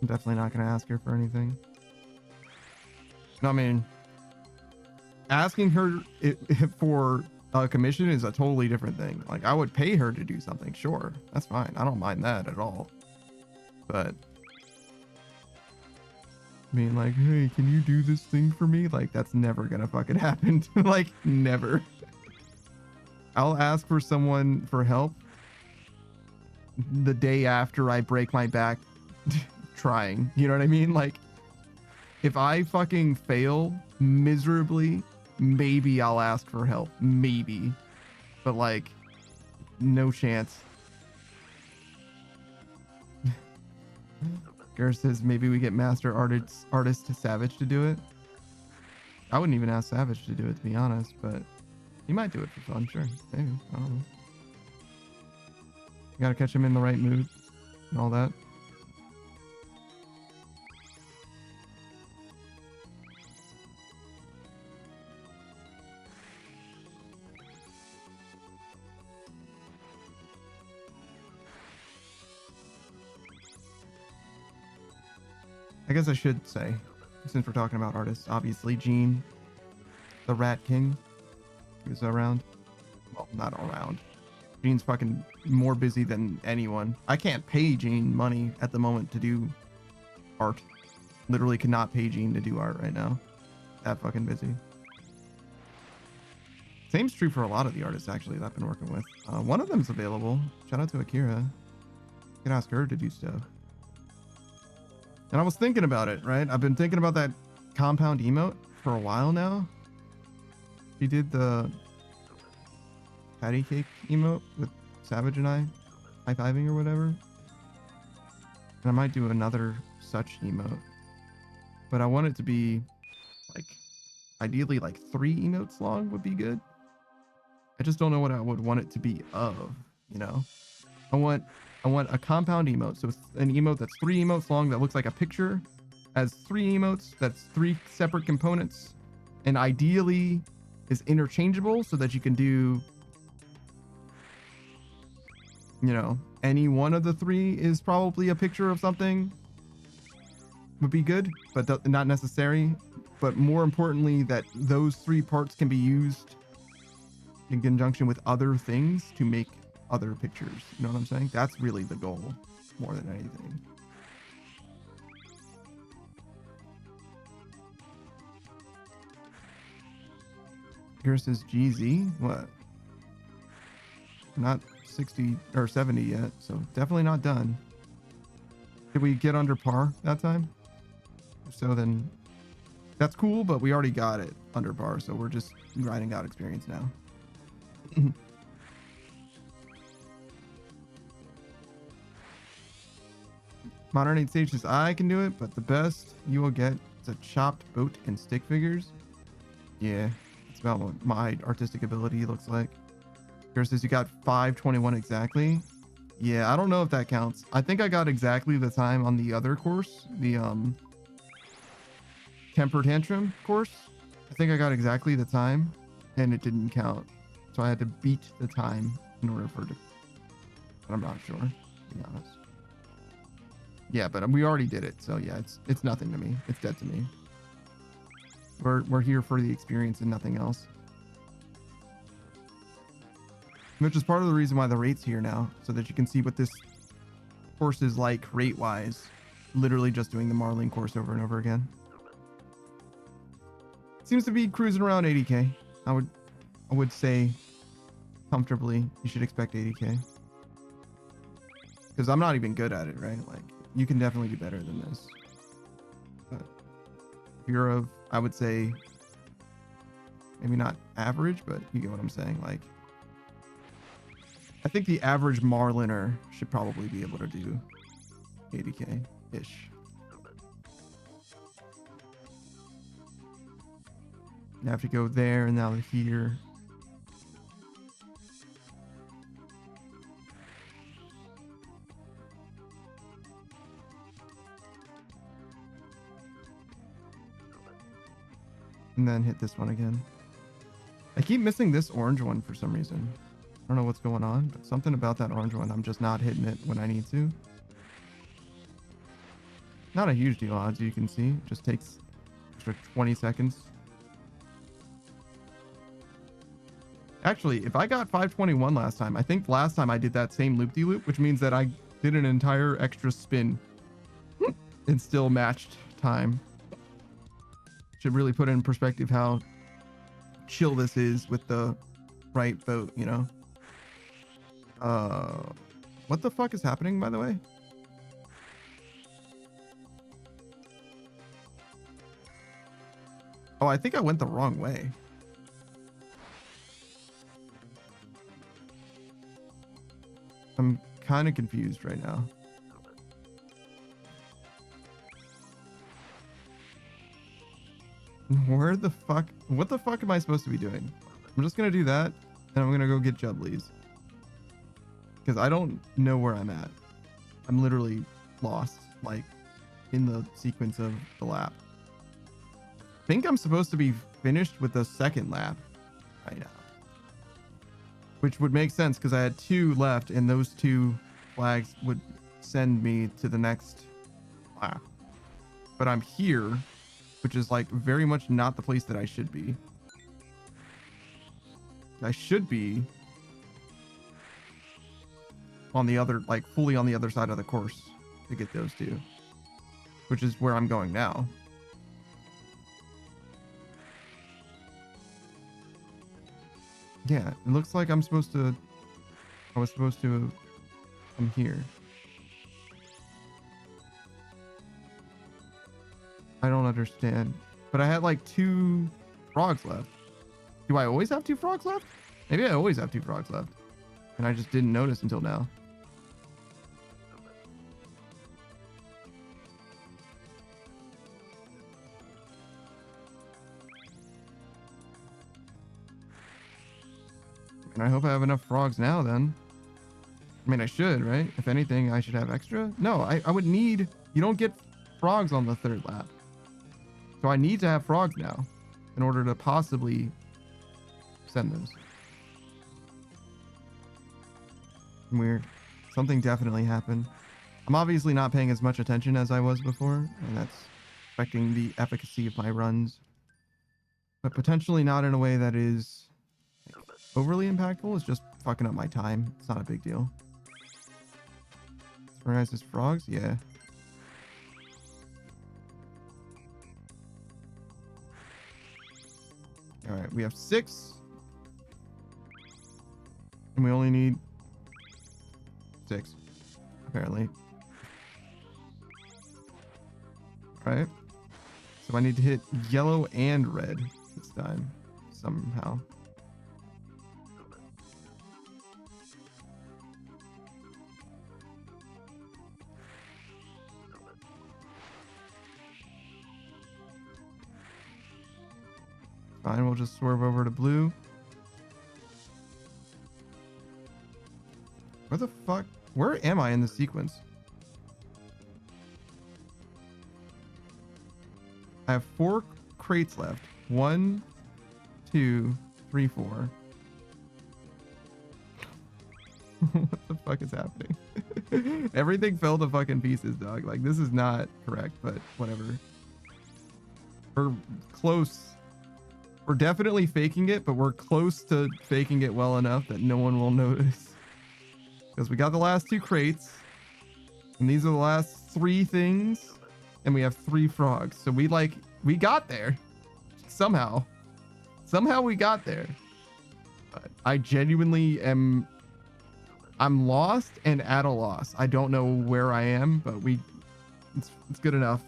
I'm definitely not gonna ask her for anything. No, I mean, asking her for a commission is a totally different thing. Like, I would pay her to do something, sure, that's fine. I don't mind that at all. But I mean, like, hey, can you do this thing for me? Like, that's never gonna fucking happen. Like, never. I'll ask for someone for help the day after I break my back trying. You know what I mean? Like, if I fucking fail miserably, maybe I'll ask for help. Maybe. But like, no chance. Gar says maybe we get master artist to Savage to do it. I wouldn't even ask Savage to do it, to be honest, but he might do it for fun, sure. Maybe. I don't know. You gotta catch him in the right mood and all that. I guess I should say, since we're talking about artists, obviously Gene, the Rat King, is around. Well, not around. Gene's fucking more busy than anyone. I can't pay Gene money at the moment to do art. Literally cannot pay Gene to do art right now. That fucking busy. Same's true for a lot of the artists, actually, that I've been working with. One of them's available. Shout out to Akira. You can ask her to do stuff. And I was thinking about it, right? I've been thinking about that compound emote for a while now. She did the patty cake emote with Savage and I high-fiving or whatever. And I might do another such emote. But I want it to be like, ideally like 3 emotes long would be good. I just don't know what I would want it to be of, you know? I want a compound emote. So it's an emote that's 3 emotes long that looks like a picture, has 3 emotes, that's 3 separate components, and ideally is interchangeable so that you can do, you know, any one of the 3 is probably a picture of something would be good, but not necessary. But more importantly, that those 3 parts can be used in conjunction with other things to make other pictures. You know what I'm saying? That's really the goal more than anything. Here says GZ. What? Not 60 or 70 yet, so definitely not done. Did we get under par that time? If so, then that's cool, but we already got it under par, so we're just grinding out experience now. Modern 8 Stage says, I can do it, but the best you will get is a chopped boat and stick figures. Yeah, it's about what my artistic ability looks like. Here says you got 5:21 exactly. Yeah, I don't know if that counts. I think I got exactly the time on the other course, the Temper Tantrum course. I think I got exactly the time, and it didn't count. So I had to beat the time in order for it to... But I'm not sure, to be honest. Yeah, but we already did it, so yeah, it's nothing to me. It's dead to me. We're here for the experience and nothing else. Which is part of the reason why the rate's here now, so that you can see what this course is like rate-wise. Literally just doing the Marlin course over and over again. Seems to be cruising around 80k. I would say comfortably you should expect 80k. Because I'm not even good at it, right? Like, you can definitely do better than this. But if you're of, I would say, maybe not average, but you get what I'm saying. Like, I think the average Marliner should probably be able to do 80k-ish. You have to go there and now here. And then hit this one again. I keep missing this orange one for some reason. I don't know what's going on, but something about that orange one, I'm just not hitting it when I need to. Not a huge deal, odds you can see. It just takes extra 20 seconds. Actually, if I got 5:21 last time, I think last time I did that same loop-de-loop, which means that I did an entire extra spin and still matched time. Should really put in perspective how chill this is with the right boat, you know? What the fuck is happening, by the way? Oh, I think I went the wrong way. I'm kind of confused right now. Where the fuck? What the fuck am I supposed to be doing? I'm just gonna do that, and I'm gonna go get Jubbly's. Because I don't know where I'm at. I'm literally lost, like, in the sequence of the lap. I think I'm supposed to be finished with the second lap right now. Which would make sense, because I had 2 left, and those 2 flags would send me to the next lap. But I'm here, which is like very much not the place that I should be. I should be on the other, like fully on the other side of the course to get those 2, which is where I'm going now. Yeah, it looks like I was supposed to come here. I don't understand. But I had like 2 frogs left. Do I always have 2 frogs left? Maybe I always have 2 frogs left. And I just didn't notice until now. And I hope I have enough frogs now then. I mean, I should, right? If anything, I should have extra. No, I would need... You don't get frogs on the third lap. So I need to have frogs now in order to possibly send those. Weird. Something definitely happened. I'm obviously not paying as much attention as I was before, and that's affecting the efficacy of my runs. But potentially not in a way that is like, overly impactful. It's just fucking up my time. It's not a big deal. Organize his frogs? Yeah. Alright, we have 6. And we only need 6, apparently. Alright. So I need to hit yellow and red this time, somehow. Fine, we'll just swerve over to blue. Where the fuck? Where am I in the sequence? I have 4 crates left. 1, 2, 3, 4. What the fuck is happening? Everything fell to fucking pieces, dog. Like, this is not correct, but whatever. We're close. We're definitely faking it, but we're close to faking it well enough that no one will notice. Because we got the last 2 crates. And these are the last 3 things. And we have 3 frogs. So we got there. Somehow. Somehow we got there. But I genuinely am... I'm lost and at a loss. I don't know where I am, but it's good enough.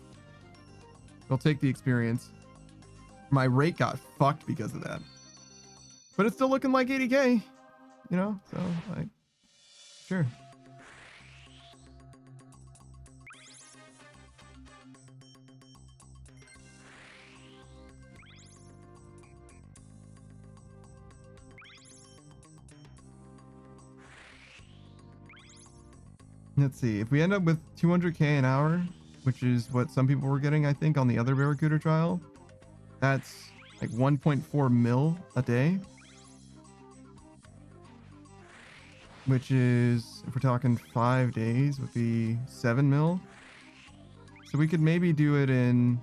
We'll take the experience. My rate got fucked because of that. But it's still looking like 80k. You know? So, like... Sure. Let's see. If we end up with 200k an hour, which is what some people were getting, I think, on the other Barracuda trial, that's like 1.4 mil a day. Which is, if we're talking 5 days, would be 7 mil. So we could maybe do it in...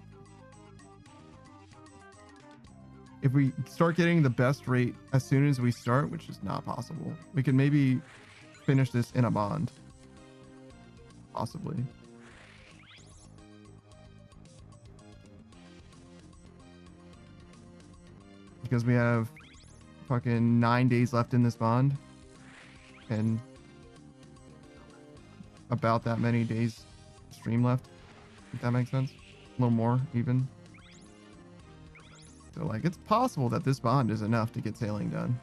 If we start getting the best rate as soon as we start, which is not possible, we could maybe finish this in a bond. Possibly. Because we have fucking 9 days left in this bond. And about that many days stream left, if that makes sense. A little more even. So like it's possible that this bond is enough to get sailing done,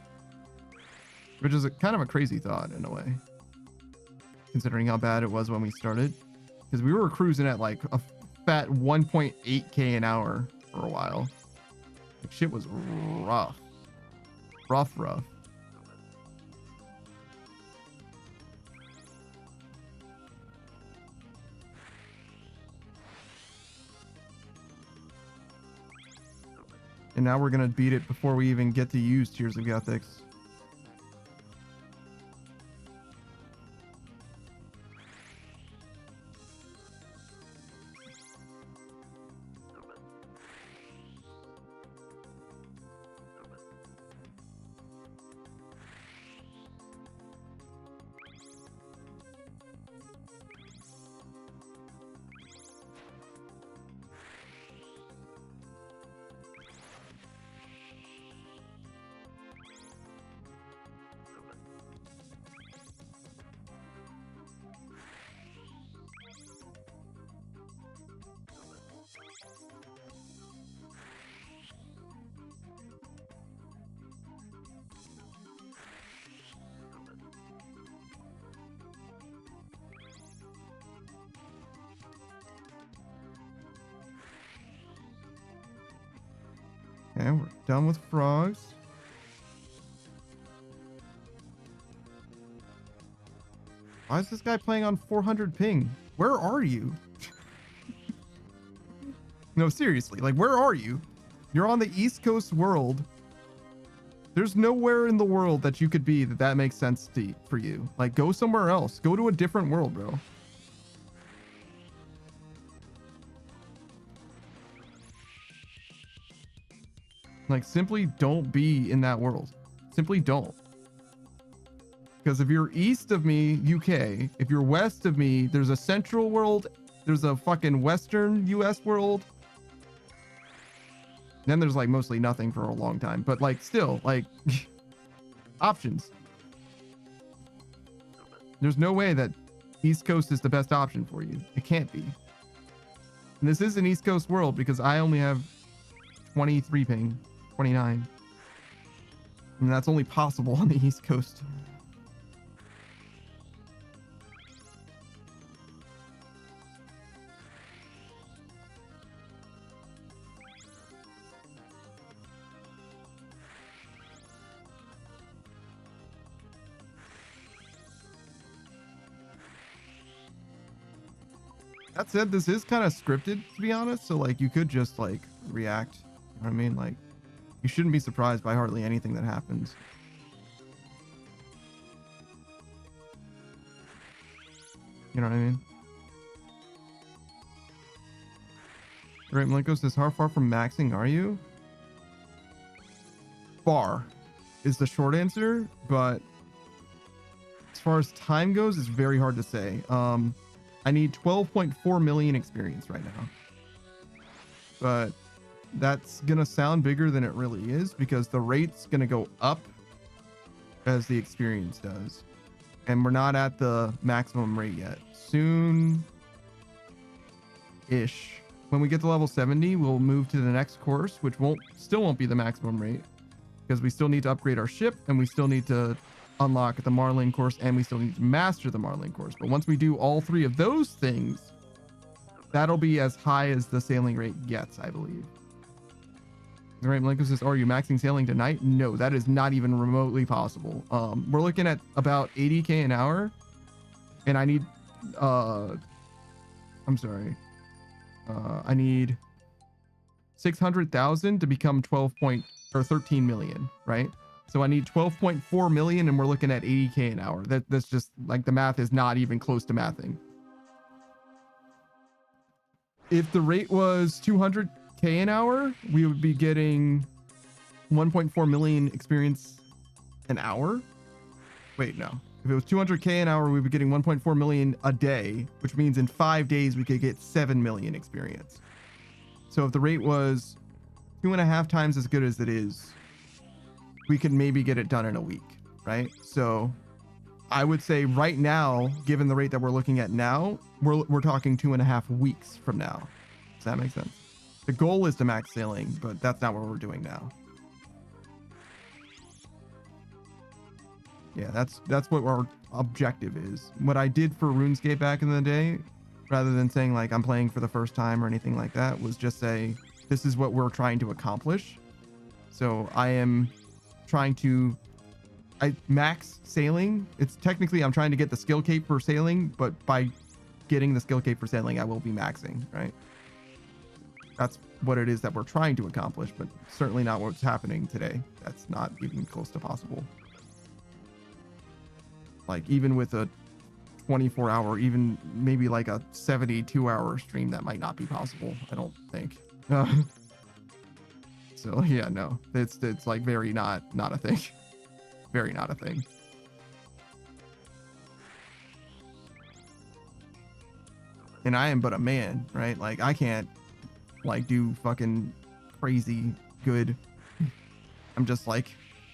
which is kind of a crazy thought in a way, considering how bad it was when we started, because we were cruising at like a fat 1.8k an hour for a while. Like, shit was rough. Rough. And now we're gonna beat it before we even get to use Tears of Gothics. Okay, we're done with frogs. Why is this guy playing on 400 ping? Where are you? No, seriously, like, where are you? You're on the East Coast world. There's nowhere in the world that you could be that makes sense for you. Like, go somewhere else. Go to a different world, bro. Like, simply don't be in that world. Simply don't. Because if you're east of me, UK, if you're west of me, there's a central world, there's a fucking western US world. Then there's like mostly nothing for a long time, but like still, like options. There's no way that East Coast is the best option for you. It can't be. And this is an East Coast world because I only have 23 ping, 29. And that's only possible on the East Coast. That said, this is kind of scripted, to be honest. So like you could just like react. You know what I mean? Like you shouldn't be surprised by hardly anything that happens. You know what I mean? Right, Malenko says, how far from maxing are you? Far is the short answer, but as far as time goes, it's very hard to say. I need 12.4 million experience right now. But that's going to sound bigger than it really is because the rate's going to go up as the experience does. And we're not at the maximum rate yet. Soon-ish. When we get to level 70, we'll move to the next course, which still won't be the maximum rate because we still need to upgrade our ship and we still need to unlock the Marlin course and we still need to master the Marlin course. But once we do all three of those things, that'll be as high as the sailing rate gets, I believe. All right, Malenko says, are you maxing sailing tonight? No, that is not even remotely possible. We're looking at about 80k an hour and I need I need 600,000 to become 13 million, right? So I need 12.4 million and we're looking at 80k an hour. That's just like the math is not even close to mathing. If the rate was 200k an hour, we would be getting 1.4 million experience an hour. Wait, no. If it was 200k an hour, we'd be getting 1.4 million a day, which means in 5 days we could get 7 million experience. So if the rate was 2.5 times as good as it is, we could maybe get it done in a week, right? So I would say right now, given the rate that we're looking at now, we're talking 2.5 weeks from now. Does that make sense? The goal is to max sailing, but that's not what we're doing now. Yeah, that's what our objective is. What I did for RuneScape back in the day, rather than saying like I'm playing for the first time or anything like that, was just say, this is what we're trying to accomplish. So I am trying to max sailing. It's technically I'm trying to get the skill cape for sailing, but by getting the skill cape for sailing, I will be maxing, right? That's what it is that we're trying to accomplish, but certainly not what's happening today. That's not even close to possible. Like even with a 24-hour, even maybe like a 72-hour stream, that might not be possible. I don't think. So yeah, no, it's like very not a thing. Very not a thing. And I am but a man, right? Like I can't like do fucking crazy good. I'm just like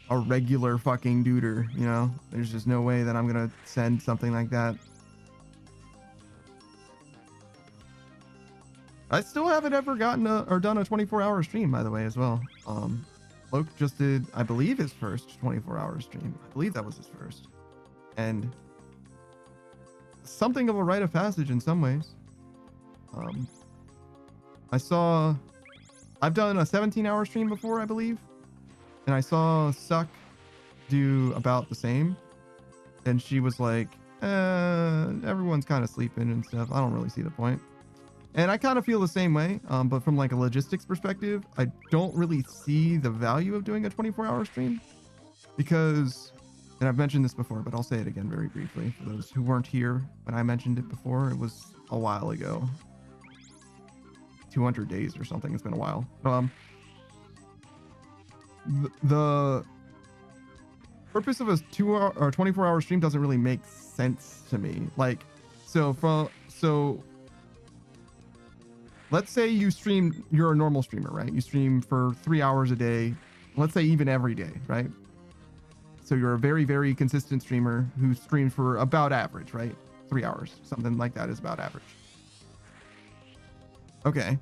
a regular fucking duder, you know? There's just no way that I'm gonna send something like that. I still haven't ever gotten or done a 24-hour stream, by the way, as well. Loke just did, I believe, his first 24-hour stream. I believe that was his first. And something of a rite of passage in some ways. I've done a 17-hour stream before, I believe. And I saw Suck do about the same. And she was like, everyone's kind of sleeping and stuff. I don't really see the point. And I kind of feel the same way, but from like a logistics perspective, I don't really see the value of doing a 24-hour stream because, and I've mentioned this before, but I'll say it again very briefly for those who weren't here when I mentioned it before. It was a while ago, 200 days or something. It's been a while. The purpose of a 2-hour or 24-hour stream doesn't really make sense to me. Like, so let's say you stream, you're a normal streamer, right? You stream for 3 hours a day, let's say even every day, right? So you're a very, very consistent streamer who streams for about average, right? 3 hours, something like that is about average. Okay.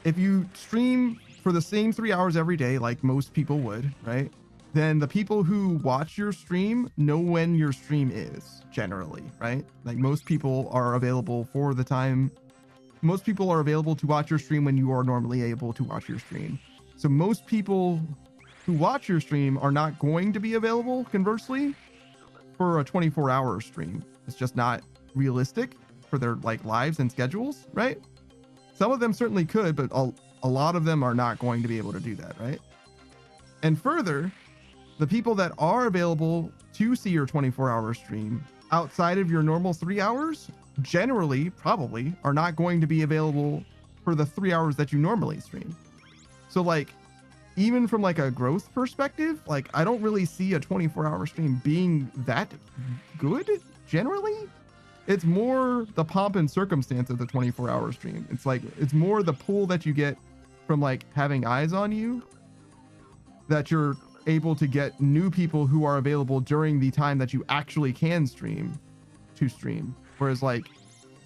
If you stream for the same 3 hours every day, like most people would, right? Then the people who watch your stream know when your stream is generally, right? Like most people are available for the time. Most people are available to watch your stream when you are normally able to watch your stream. So most people who watch your stream are not going to be available, conversely, for a 24-hour stream. It's just not realistic for their like lives and schedules, right? Some of them certainly could, but a lot of them are not going to be able to do that, right? And further, the people that are available to see your 24-hour stream outside of your normal 3 hours generally probably are not going to be available for the 3 hours that you normally stream. So like, even from like a growth perspective, like I don't really see a 24-hour stream being that good generally. It's more the pomp and circumstance of the 24-hour stream. It's like, it's more the pull that you get from like having eyes on you, that you're able to get new people who are available during the time that you actually can stream to stream. Whereas like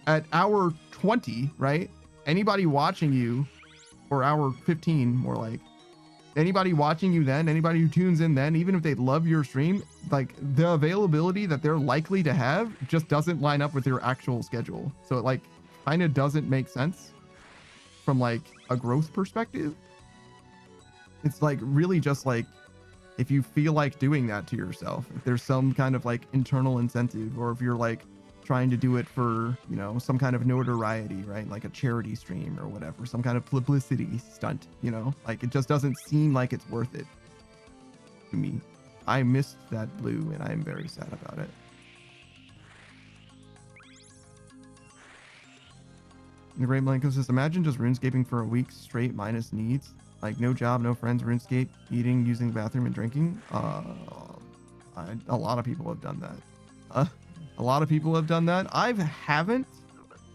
at hour 20, right? Anybody watching you, or hour 15 more like, anybody watching you then, anybody who tunes in then, even if they love your stream, like the availability that they're likely to have just doesn't line up with your actual schedule. So it like kind of doesn't make sense from like a growth perspective. It's like really just like, if you feel like doing that to yourself, if there's some kind of like internal incentive, or if you're like trying to do it for, you know, some kind of notoriety, right? Like a charity stream or whatever, some kind of publicity stunt, you know, like it just doesn't seem like it's worth it to me. I missed that blue and I'm very sad about it. The Great Blanco says, imagine just RuneScaping for a week straight minus needs. Like no job, no friends, RuneScape, eating, using the bathroom, and drinking. A lot of people have done that. A lot of people have done that. I haven't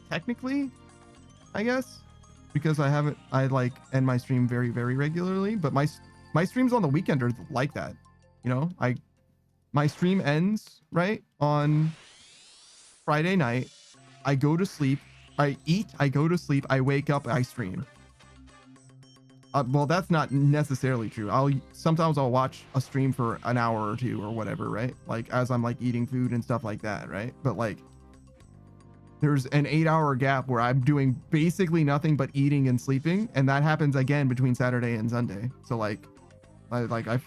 technically, I guess, because I like end my stream very, very regularly, but my streams on the weekend are like that. You know, my stream ends right on Friday night. I go to sleep, I eat, I go to sleep, I wake up, I stream. Well, that's not necessarily true. Sometimes I'll watch a stream for an hour or two or whatever, right? Like as I'm like eating food and stuff like that, right? But like there's an 8-hour gap where I'm doing basically nothing but eating and sleeping, and that happens again between Saturday and Sunday. So like I'm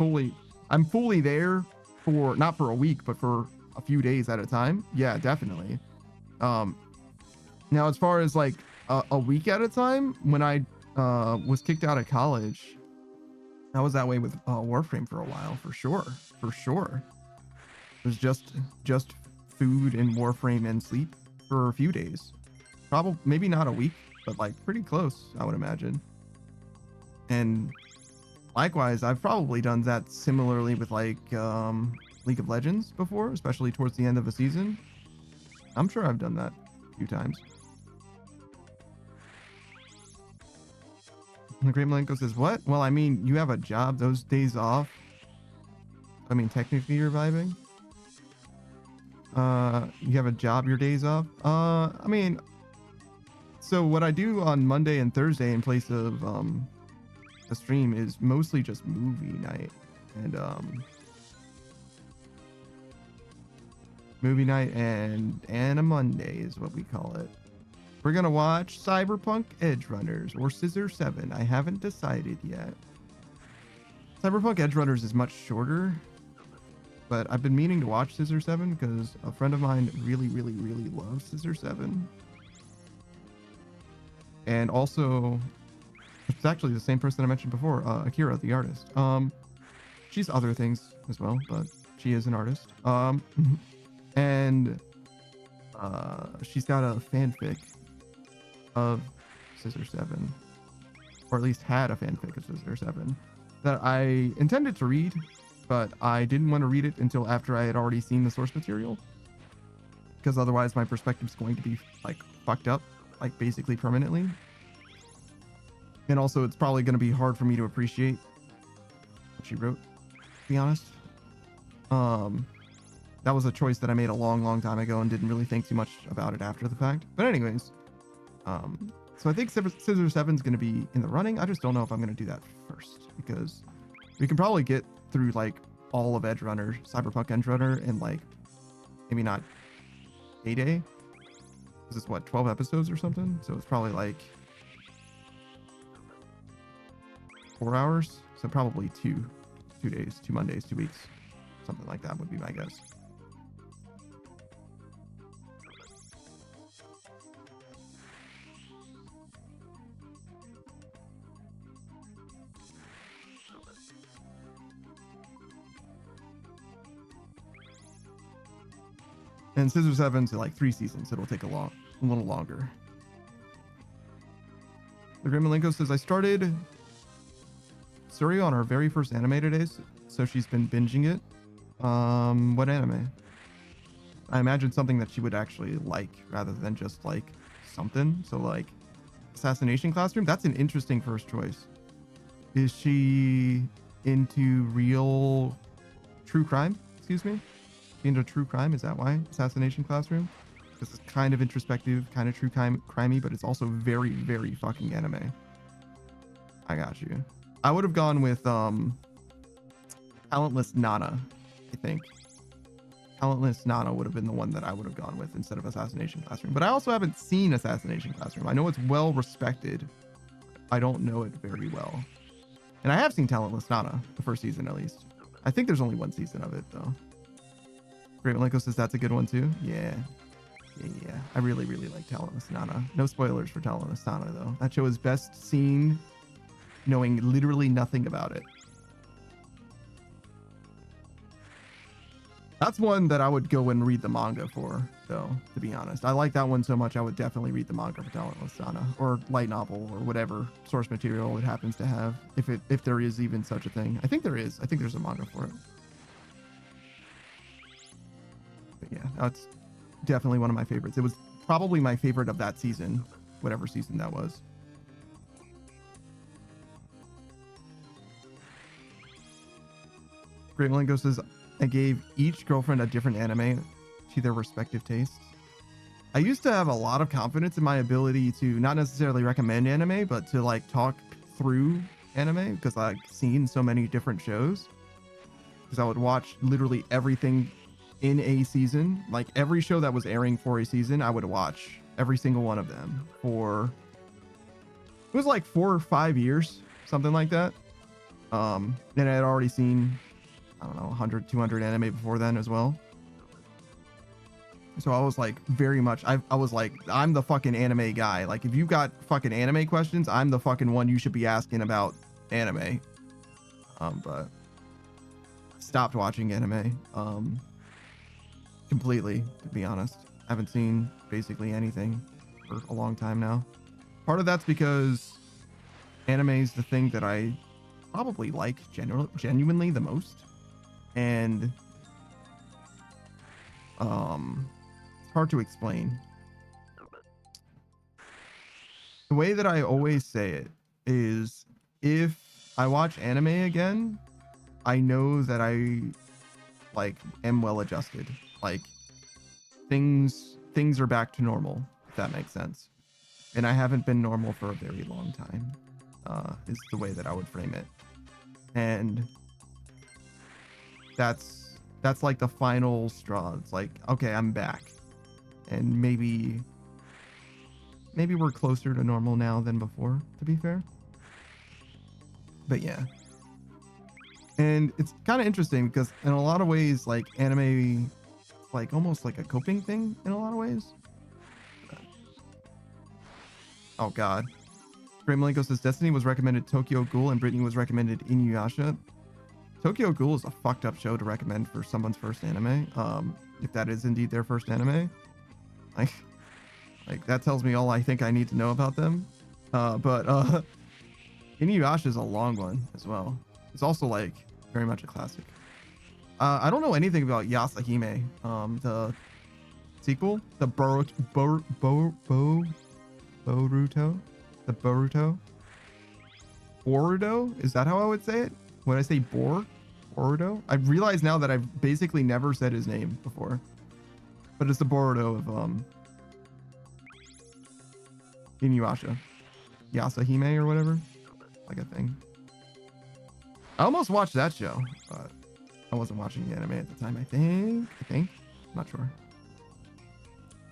fully there for not for a week, but for a few days at a time. Yeah, definitely. Now as far as like a week at a time, when I was kicked out of college, I was that way with Warframe for a while, for sure. It was just food and Warframe and sleep for a few days, probably maybe not a week, but like pretty close, I would imagine. And likewise, I've probably done that similarly with like League of Legends before, especially towards the end of a season. I'm sure I've done that a few times. The Great Malenko says, what? Well, I mean, you have a job, those days off. I mean, technically you're vibing. You have a job, your days off. I mean, so what I do on Monday and Thursday in place of a stream is mostly just movie night. And movie night and a Monday is what we call it. We're gonna watch Cyberpunk Edgerunners or Scissor 7. I haven't decided yet. Cyberpunk Edgerunners is much shorter. but I've been meaning to watch Scissor 7 because a friend of mine really, really, really loves Scissor 7. And also, it's actually the same person I mentioned before, Akira, the artist. She's other things as well, but she is an artist. And she's got a fanfic of Scissor 7, or at least had a fanfic of Scissor 7 that I intended to read, but I didn't want to read it until after I had already seen the source material, because otherwise my perspective is going to be like fucked up, like basically permanently. And also it's probably going to be hard for me to appreciate what she wrote, to be honest. That was a choice that I made a long time ago and didn't really think too much about it after the fact. But anyways, so I think Scissor 7 is going to be in the running. I just don't know if I'm going to do that first, because we can probably get through like all of Edge Runner, Cyberpunk Edge Runner, in like maybe not a day. This is what, 12 episodes or something? So it's probably like 4 hours. So probably 2 days, 2 Mondays, 2 weeks, something like that would be my guess. And Scissor 7's like 3 seasons. It'll take a little longer. The Gramalenko says, I started Suryo on our very first anime today, so she's been binging it. What anime? I imagine something that she would actually like rather than just like something. So like Assassination Classroom, that's an interesting first choice. Is she into real true crime? Excuse me? Into true crime? Is that why? Assassination Classroom? This is kind of introspective, kind of true crimey, but it's also very, very fucking anime. I got you. I would have gone with Talentless Nana, I think. Talentless Nana would have been the one that I would have gone with instead of Assassination Classroom. But I also haven't seen Assassination Classroom. I know it's well respected. I don't know it very well. And I have seen Talentless Nana, the first season at least. I think there's only 1 season of it though. Great Malenko says that's a good one too. Yeah. I really like Talentless Nana. No spoilers for Talentless Nana though. That show is best seen knowing literally nothing about it. That's one that I would go and read the manga for, though, to be honest. I like that one so much I would definitely read the manga for Talentless Nana, or light novel, or whatever source material it happens to have, if there is even such a thing. I think there is. I think there's a manga for it. But yeah, that's definitely one of my favorites. It was probably my favorite of that season, whatever season that was. Great Malenko says, I gave each girlfriend a different anime to their respective tastes. I used to have a lot of confidence in my ability to not necessarily recommend anime, but to like talk through anime, because I've seen so many different shows. Because I would watch literally everything in a season. Like every show that was airing for a season, I would watch every single one of them for, it was like 4 or 5 years, something like that. And I had already seen, I don't know, 100, 200 anime before then as well. So I was like very much, I was like, I'm the fucking anime guy. Like if you've got fucking anime questions, I'm the fucking one you should be asking about anime. But stopped watching anime completely, to be honest. I haven't seen basically anything for a long time now. Part of that's because anime is the thing that I probably like genuinely the most. And it's hard to explain. The way that I always say it is, if I watch anime again, I know that I like am well adjusted. Like things are back to normal, if that makes sense. And I haven't been normal for a very long time, is the way that I would frame it. And that's like the final straw. It's like, okay, I'm back. And maybe we're closer to normal now than before, to be fair. But yeah. And it's kind of interesting because in a lot of ways, like anime, like almost like a coping thing in a lot of ways. Oh God. Great Malenko says Destiny was recommended Tokyo Ghoul and Brittany was recommended Inuyasha. Tokyo Ghoul is a fucked up show to recommend for someone's first anime. If that is indeed their first anime, like that tells me all I think I need to know about them. But Inuyasha is a long one as well. It's also like very much a classic. I don't know anything about Yasahime, the sequel, the Boruto, the Boruto. Is that how I would say it? Would I say Boruto? I realize now that I've basically never said his name before, but it's the Boruto of Inuyasha, Yasahime or whatever, like a thing. I almost watched that show, but I wasn't watching the anime at the time. I think, I'm not sure.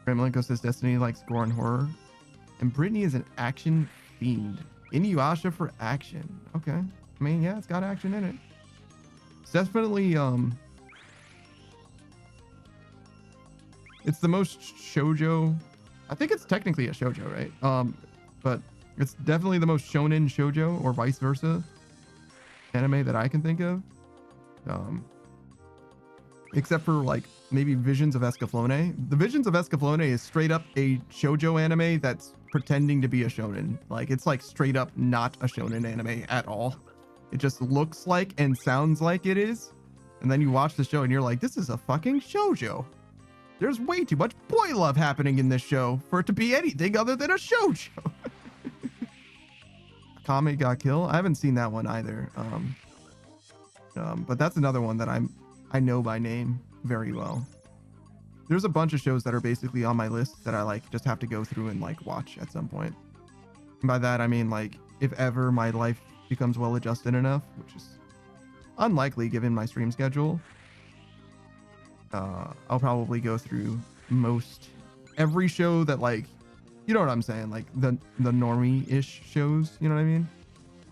Gremlinko says Destiny likes gore and horror, and Brittany is an action fiend. Inuyasha for action. Okay, I mean, yeah, it's got action in it. It's definitely it's the most shoujo. I think it's technically a shoujo, right? But it's definitely the most shonen shoujo or vice versa anime that I can think of. Except for like maybe Visions of Escaflowne. The Visions of Escaflowne is straight up a shoujo anime that's pretending to be a shonen. Like it's like straight up not a shonen anime at all. It just looks like and sounds like it is. And then you watch the show and you're like, this is a fucking shoujo. There's way too much boy love happening in this show for it to be anything other than a shoujo. Kame Ga Kill. I haven't seen that one either. But that's another one that I know by name very well. There's a bunch of shows that are basically on my list that I like just have to go through and like watch at some point. And by that I mean like if ever my life becomes well adjusted enough, which is unlikely given my stream schedule. I'll probably go through every show that like, you know what I'm saying, like the normie-ish shows, you know what I mean?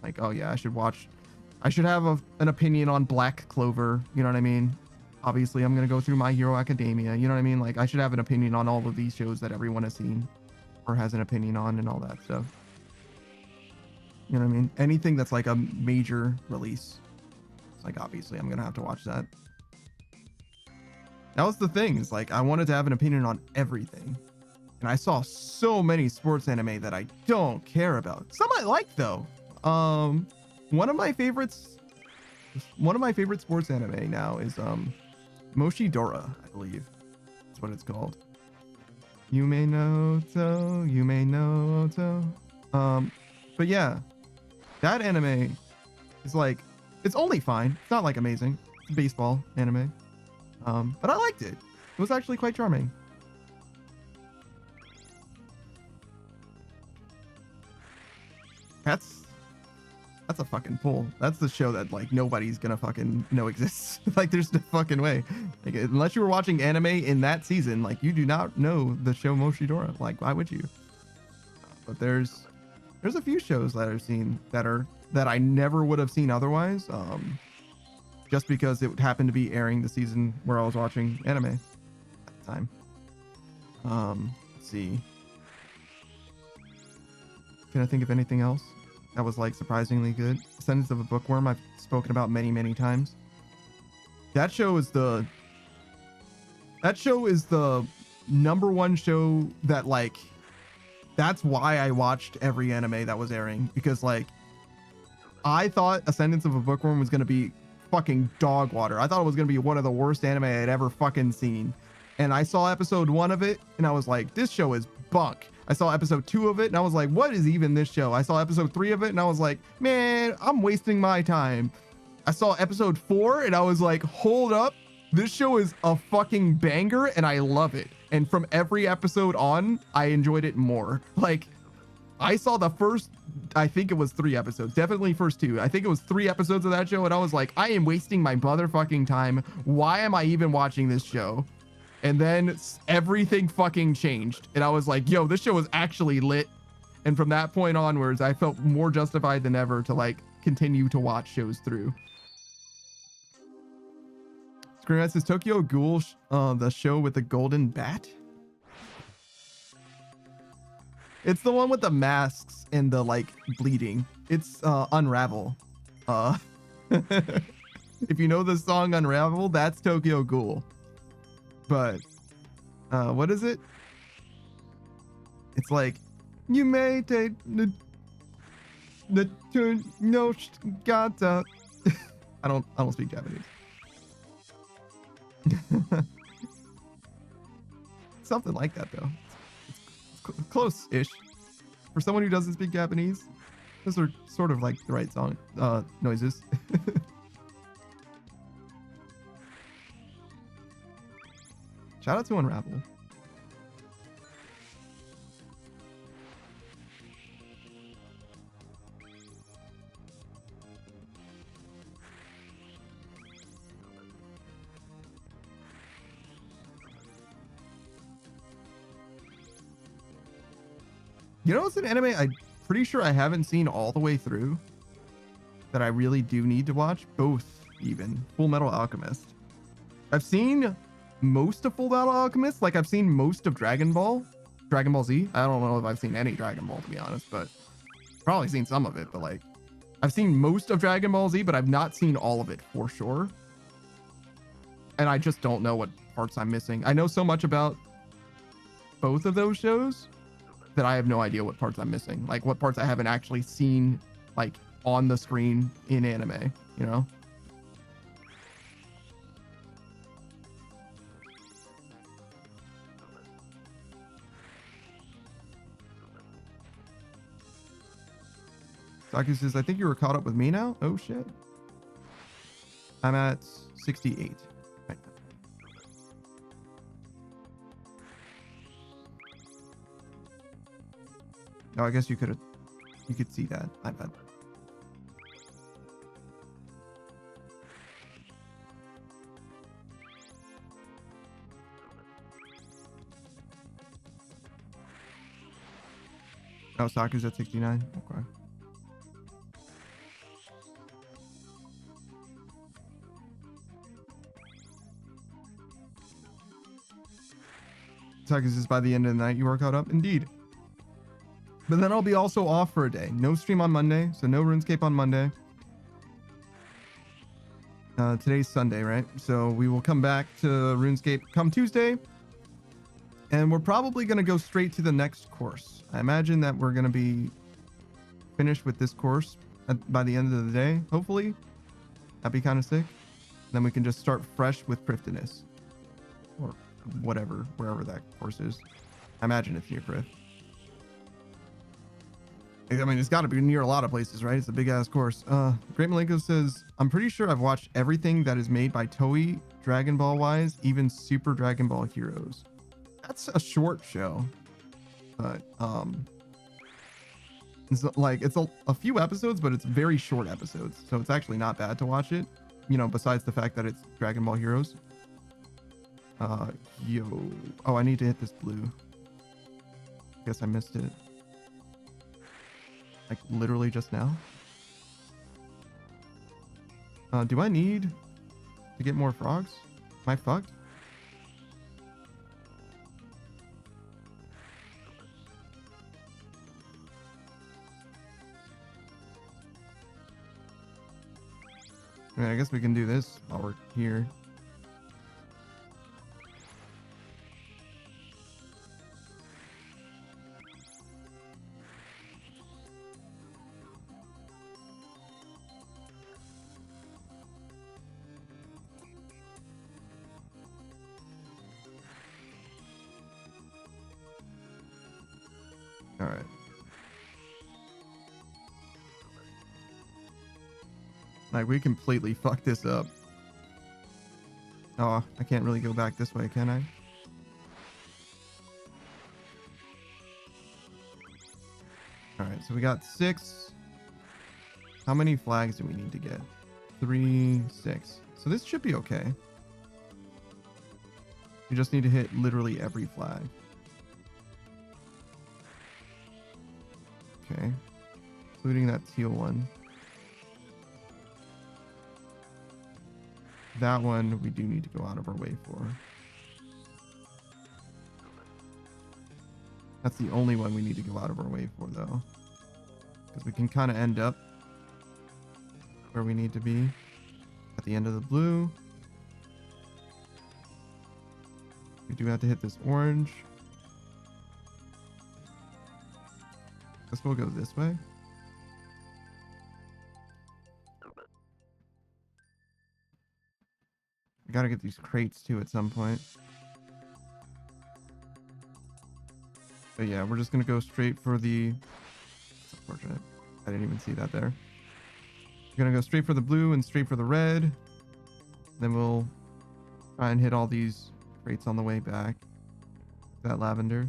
Like, oh yeah, I should have an opinion on Black Clover, you know what I mean? Obviously, I'm going to go through My Hero Academia, you know what I mean? Like, I should have an opinion on all of these shows that everyone has seen or has an opinion on and all that stuff. You know what I mean? Anything that's like a major release, it's like, obviously, I'm going to have to watch that. That was the thing, is like, I wanted to have an opinion on everything. And I saw so many sports anime that I don't care about. Some I like, though. One of my favorite sports anime now is Moshidora, I believe. That's what it's called. Yume no to, Yume no to. But yeah, that anime is like, it's only fine. It's not like amazing. It's a baseball anime. But I liked it. It was actually quite charming. That's a fucking pull. That's the show that like nobody's gonna fucking know exists. Like there's no fucking way. Like unless you were watching anime in that season, like you do not know the show Moshidora. Like why would you? But there's a few shows that I've seen that I never would have seen otherwise. Just because it happened to be airing the season where I was watching anime at the time. Let's see. Can I think of anything else that was like surprisingly good? Descendants of a Bookworm, I've spoken about many times. That show is the number one show that like, that's why I watched every anime that was airing, because like I thought Ascendance of a Bookworm was going to be fucking dog water. I thought it was going to be one of the worst anime I'd ever fucking seen. And I saw episode 1 of it and I was like, this show is bunk. I saw episode 2 of it and I was like, what is even this show? I saw episode 3 of it and I was like, man, I'm wasting my time. I saw episode 4 and I was like, hold up, this show is a fucking banger and I love it. And from every episode on, I enjoyed it more. Like, I saw the first, I think it was 3 episodes, definitely first 2. I think it was 3 episodes of that show and I was like, I am wasting my motherfucking time. Why am I even watching this show? And then everything fucking changed. And I was like, yo, this show is actually lit. And from that point onwards, I felt more justified than ever to like continue to watch shows through. Screenwriter says Tokyo Ghoul, the show with the golden bat. It's the one with the masks and the like bleeding. It's Unravel. If you know the song Unravel, that's Tokyo Ghoul. But what is it? It's like you may take the no gata. I don't speak Japanese. Something like that though. It's close-ish. For someone who doesn't speak Japanese, those are sort of like the right song noises. Shout out to Unravel. You know, it's an anime I'm pretty sure I haven't seen all the way through that I really do need to watch. Both, even. Full Metal Alchemist. I've seen most of Full Metal Alchemist. Like, I've seen most of Dragon Ball Z. I don't know if I've seen any Dragon Ball, to be honest, but probably seen some of it. But, like, I've seen most of Dragon Ball Z, but I've not seen all of it for sure. And I just don't know what parts I'm missing. I know so much about both of those shows that I have no idea what parts I'm missing. Like what parts I haven't actually seen like on the screen in anime, you know? Saku says, I think you were caught up with me now. Oh shit. I'm at 68. Right. Oh, I guess you could see that. My bad. Oh, Saku's at 69. Okay. Saku says, by the end of the night, you are caught up. Indeed. But then I'll be also off for a day. No stream on Monday, so no RuneScape on Monday. Today's Sunday, right? So we will come back to RuneScape come Tuesday. And we're probably going to go straight to the next course. I imagine that we're going to be finished with this course by the end of the day, hopefully. That'd be kind of sick. Then we can just start fresh with Prifdinus. Or whatever, wherever that course is. I imagine it's near Prif. I mean, it's got to be near a lot of places, right? It's a big ass course. Great Malenko says, I'm pretty sure I've watched everything that is made by Toei, Dragon Ball wise, even Super Dragon Ball Heroes. That's a short show, but it's like it's a few episodes, but it's very short episodes, so it's actually not bad to watch it. You know, besides the fact that it's Dragon Ball Heroes. Oh, I need to hit this blue. Guess I missed it. Like literally just now. Do I need to get more frogs? Am I fucked? I mean, I guess we can do this while we're here. All right. Like, we completely fucked this up. Oh, I can't really go back this way, can I? All right, so we got 6. How many flags do we need to get? 3, 6. So this should be okay. We just need to hit literally every flag. Okay. Including that teal one. that one we do need to go out of our way for. That's the only one we need to go out of our way for, though. Because we can kind of end up where we need to be at the end of the blue. We do have to hit this orange. Guess we'll go this way. We gotta get these crates too at some point. But yeah, we're just gonna go straight for the... It's unfortunate. I didn't even see that there. We're gonna go straight for the blue and straight for the red. Then we'll try and hit all these crates on the way back. That lavender.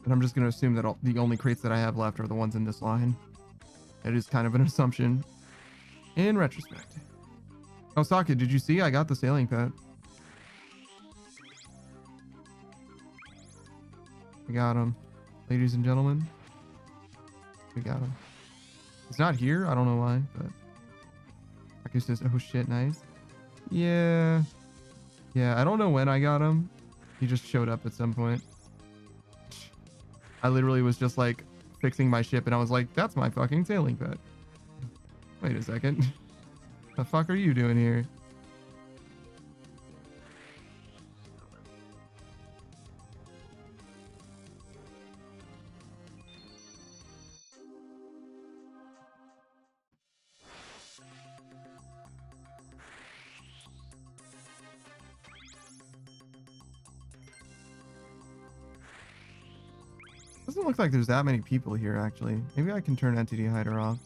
And I'm just gonna assume that the only crates that I have left are the ones in this line. It is kind of an assumption in retrospect. Oh, Saki, did you see? I got the sailing pet. We got him. Ladies and gentlemen. We got him. He's not here. I don't know why, but... Saki says, oh shit, nice. Yeah. Yeah, I don't know when I got him. He just showed up at some point. I literally was just like fixing my ship and I was like, that's my fucking sailing pet. Wait a second. The fuck are you doing here? Doesn't look like there's that many people here, actually. Maybe I can turn Entity Hider off.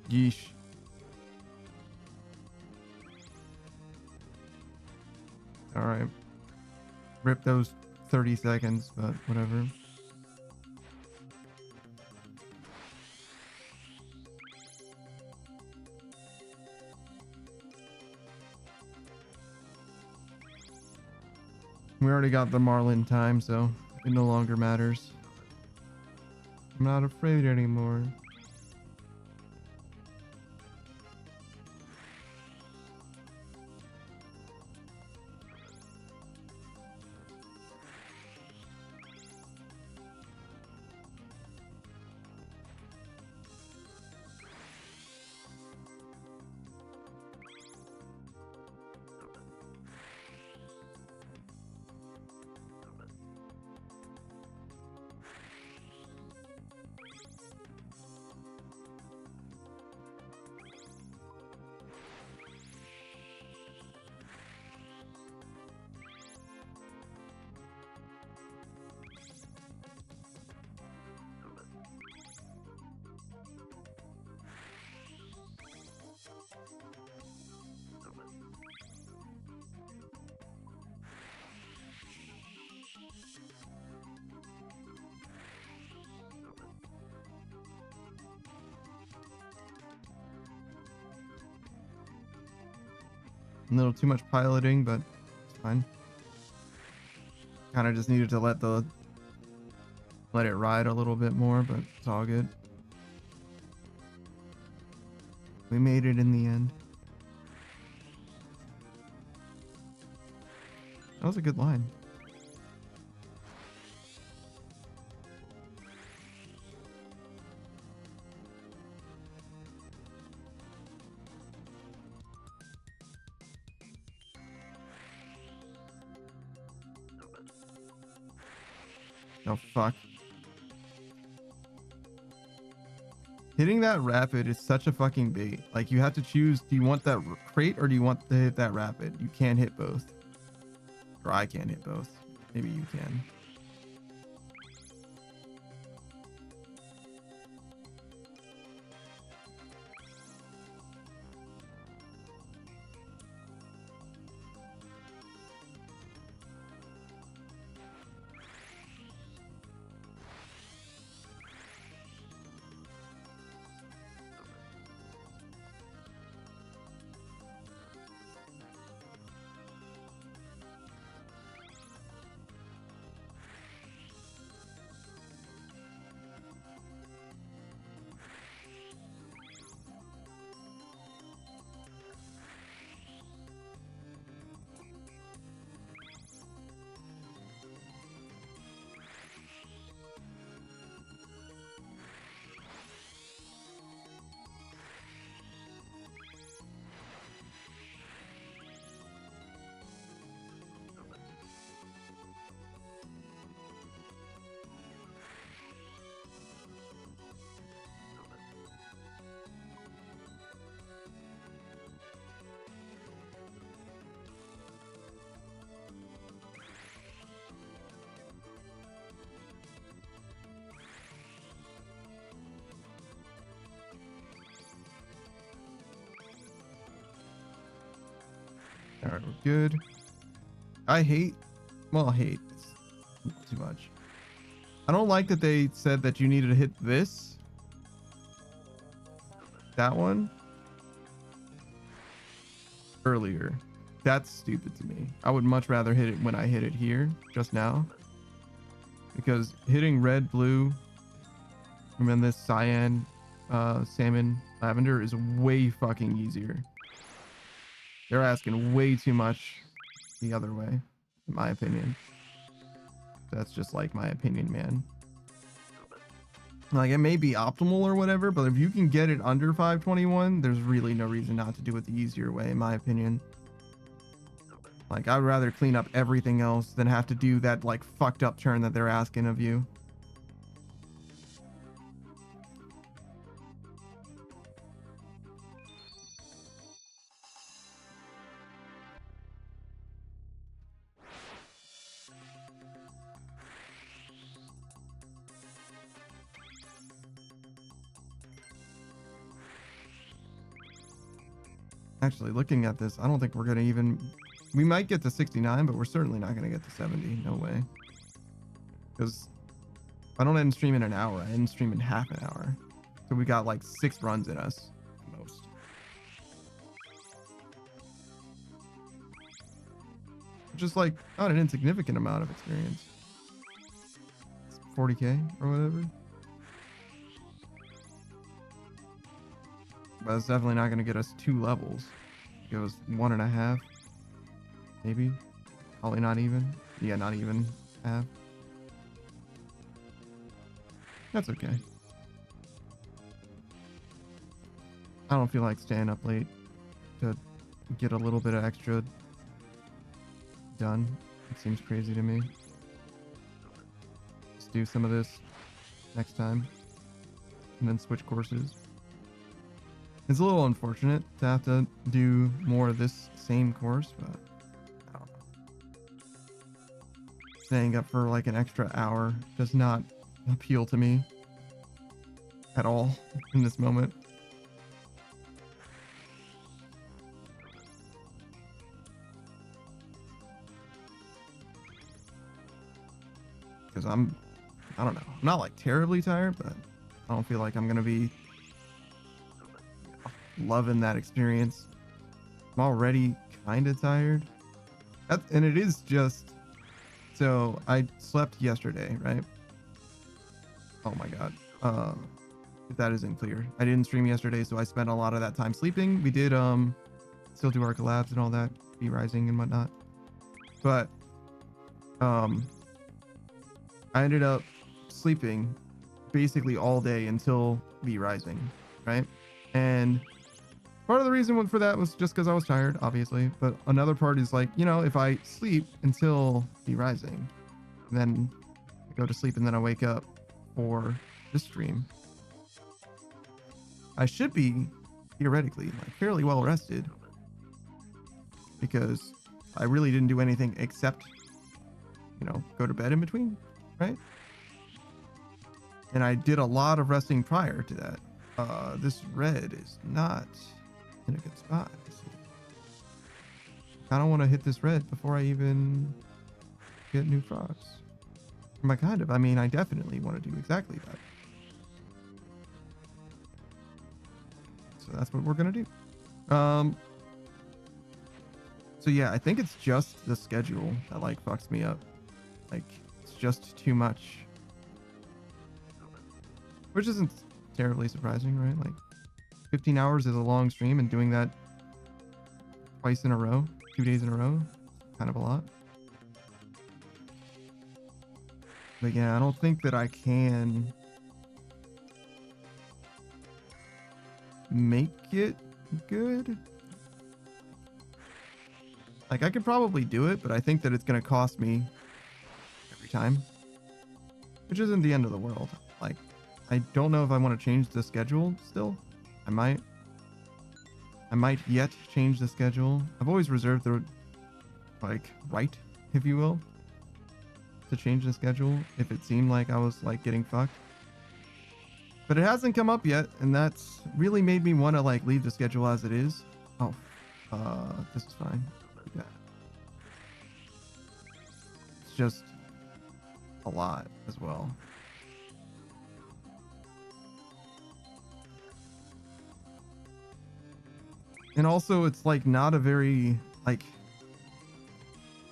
Yeesh. Alright. Rip those 30 seconds, but whatever. We already got the Marlin time, so it no longer matters. I'm not afraid anymore. A little too much piloting, but it's fine. Kind of just needed to let it ride a little bit more, but it's all good. We made it in the end. That was a good line. Oh, fuck. Hitting that rapid is such a fucking bait. Like, you have to choose, do you want that crate or do you want to hit that rapid? You can't hit both. Or I can't hit both. Maybe you can. All right, we're good. I hate, well, hate, it's too much. I don't like that they said that you needed to hit this, that one, earlier. That's stupid to me. I would much rather hit it when I hit it here, just now. Because hitting red, blue, and then this cyan, salmon, lavender is way fucking easier. They're asking way too much the other way, in my opinion. That's just like my opinion, man. Like, it may be optimal or whatever, but if you can get it under 521, there's really no reason not to do it the easier way, in my opinion. Like, I'd rather clean up everything else than have to do that, like, fucked up turn that they're asking of you. Actually, looking at this, I don't think we're going to even... We might get to 69, but we're certainly not going to get to 70. No way. Because I don't end stream in an hour. I end stream in half an hour. So we got like 6 runs in us at most. Just like not an insignificant amount of experience. It's 40k or whatever. But it's definitely not going to get us 2 levels. It was 1.5. Maybe. Probably not even. Yeah, not even half. That's okay. I don't feel like staying up late to get a little bit of extra done. It seems crazy to me. Let's do some of this next time. And then switch courses. It's a little unfortunate to have to do more of this same course, but I don't know. Staying up for like an extra hour does not appeal to me at all in this moment. Because I don't know. I'm not like terribly tired, but I don't feel like I'm going to be loving that experience. I'm already kind of tired. And it is just... So, I slept yesterday, right? Oh my god. If that isn't clear. I didn't stream yesterday, so I spent a lot of that time sleeping. We did still do our collabs and all that. Be Rising and whatnot. But I ended up sleeping basically all day until Be Rising, right? And part of the reason for that was just because I was tired, obviously. But another part is like, you know, if I sleep until Be Rising, then I go to sleep and then I wake up for this stream. I should be theoretically like fairly well rested because I really didn't do anything except, you know, go to bed in between, right? And I did a lot of resting prior to that. This red is not in a good spot. I don't want to hit this red before I even get new frogs. I mean, I definitely want to do exactly that. So that's what we're going to do. So yeah, I think it's just the schedule that like fucks me up. Like it's just too much. Which isn't terribly surprising, right? Like 15 hours is a long stream, and doing that twice in a row, 2 days in a row, kind of a lot. But yeah, I don't think that I can make it good. Like I could probably do it, but I think that it's going to cost me every time, which isn't the end of the world. Like I don't know if I want to change the schedule still. I might yet change the schedule. I've always reserved the like right, if you will, to change the schedule if it seemed like I was like getting fucked. But it hasn't come up yet, and that's really made me want to like leave the schedule as it is. Oh, this is fine. Yeah. It's just a lot as well. And also it's like not a very like,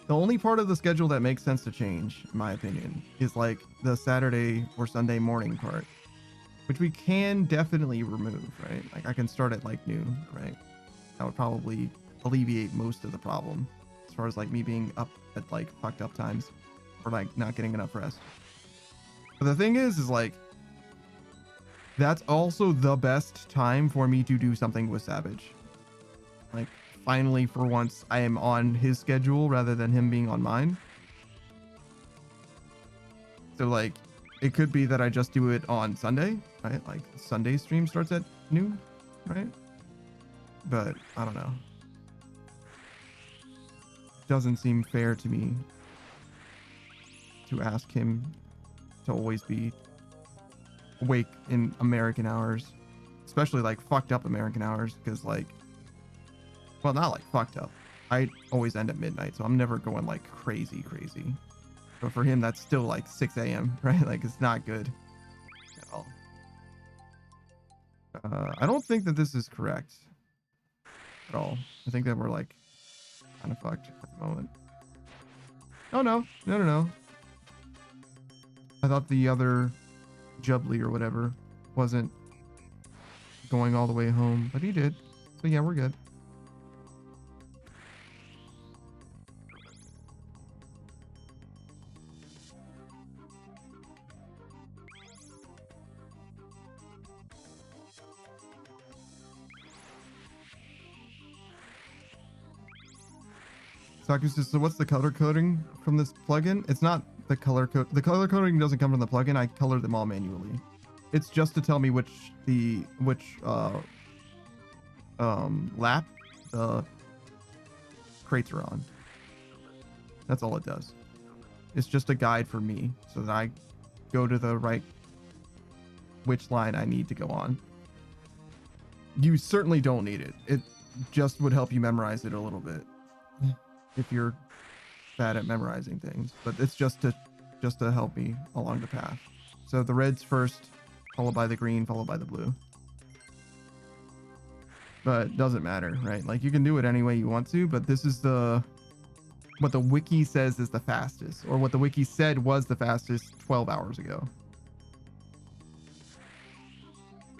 the only part of the schedule that makes sense to change, in my opinion, is like the Saturday or Sunday morning part, which we can definitely remove, right? Like I can start at like noon, right? That would probably alleviate most of the problem as far as like me being up at like fucked up times or like not getting enough rest. But the thing is like, that's also the best time for me to do something with Savage. Like finally for once I am on his schedule rather than him being on mine. So like it could be that I just do it on Sunday, right? Like Sunday stream starts at noon, right? But I don't know. It doesn't seem fair to me to ask him to always be awake in American hours, especially like fucked up American hours, because like, well, not like fucked up. I always end at midnight, so I'm never going like crazy. But for him, that's still like 6 a.m., right? Like it's not good at all. I don't think that this is correct at all. I think that we're like kind of fucked at the moment. Oh no. I thought the other Jubbly or whatever wasn't going all the way home, but he did. So yeah, we're good. So what's the color coding from this plugin? It's not the color code. The color coding doesn't come from the plugin. I color them all manually. It's just to tell me which lap the crates are on. That's all it does. It's just a guide for me so that I go to the right, which line I need to go on. You certainly don't need it. It just would help you memorize it a little bit if you're bad at memorizing things, but it's just to help me along the path. So the red's first, followed by the green, followed by the blue. But it doesn't matter, right? Like you can do it any way you want to, but this is what the wiki says is the fastest, or what the wiki said was the fastest 12 hours ago.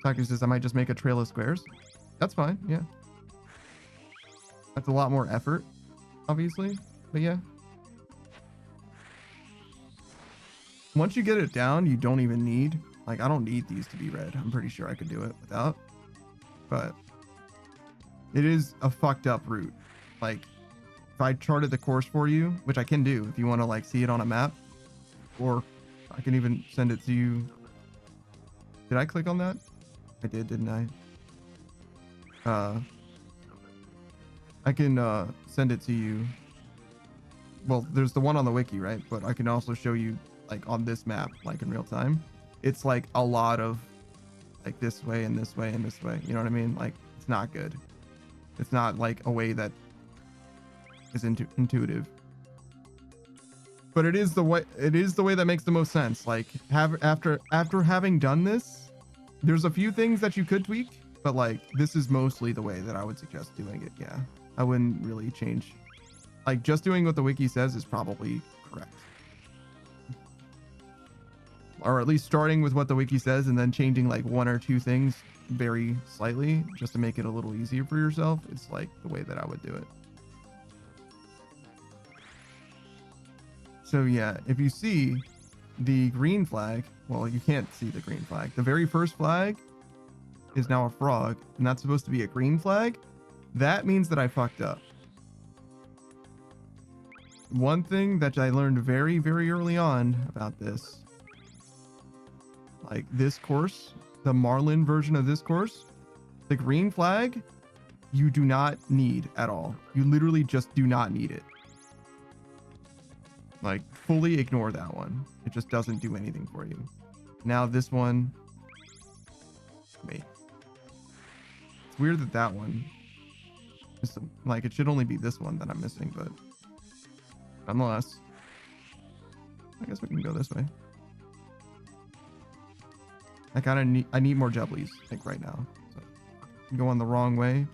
Taku says I might just make a trail of squares. That's fine, yeah. That's a lot more effort, obviously, but yeah. Once you get it down, you don't even need, like, I don't need these to be red. I'm pretty sure I could do it without, but it is a fucked up route. Like, if I charted the course for you, which I can do if you want to like see it on a map, or I can even send it to you. Did I click on that? I did, didn't I? I can send it to you. Well, there's the one on the wiki, right? But I can also show you like on this map, like in real time. It's like a lot of like this way and this way and this way. You know what I mean? Like it's not good. It's not like a way that is intuitive. But it is the way that makes the most sense. Like after having done this, there's a few things that you could tweak, but like this is mostly the way that I would suggest doing it. Yeah. I wouldn't really change. Like just doing what the wiki says is probably correct. Or at least starting with what the wiki says and then changing like one or two things very slightly just to make it a little easier for yourself. It's like the way that I would do it. So yeah, if you see the green flag, well, you can't see the green flag. The very first flag is now a frog, and that's supposed to be a green flag. That means that I fucked up. One thing that I learned very, very early on about this, like this course, the Marlin version of this course, the green flag, you do not need at all. You literally just do not need it. Like fully ignore that one. It just doesn't do anything for you. Now this one, wait. It's weird that that one is like, it should only be this one that I'm missing, but nonetheless, I guess we can go this way. I need more Jubblies, like right now. So I'm going the wrong way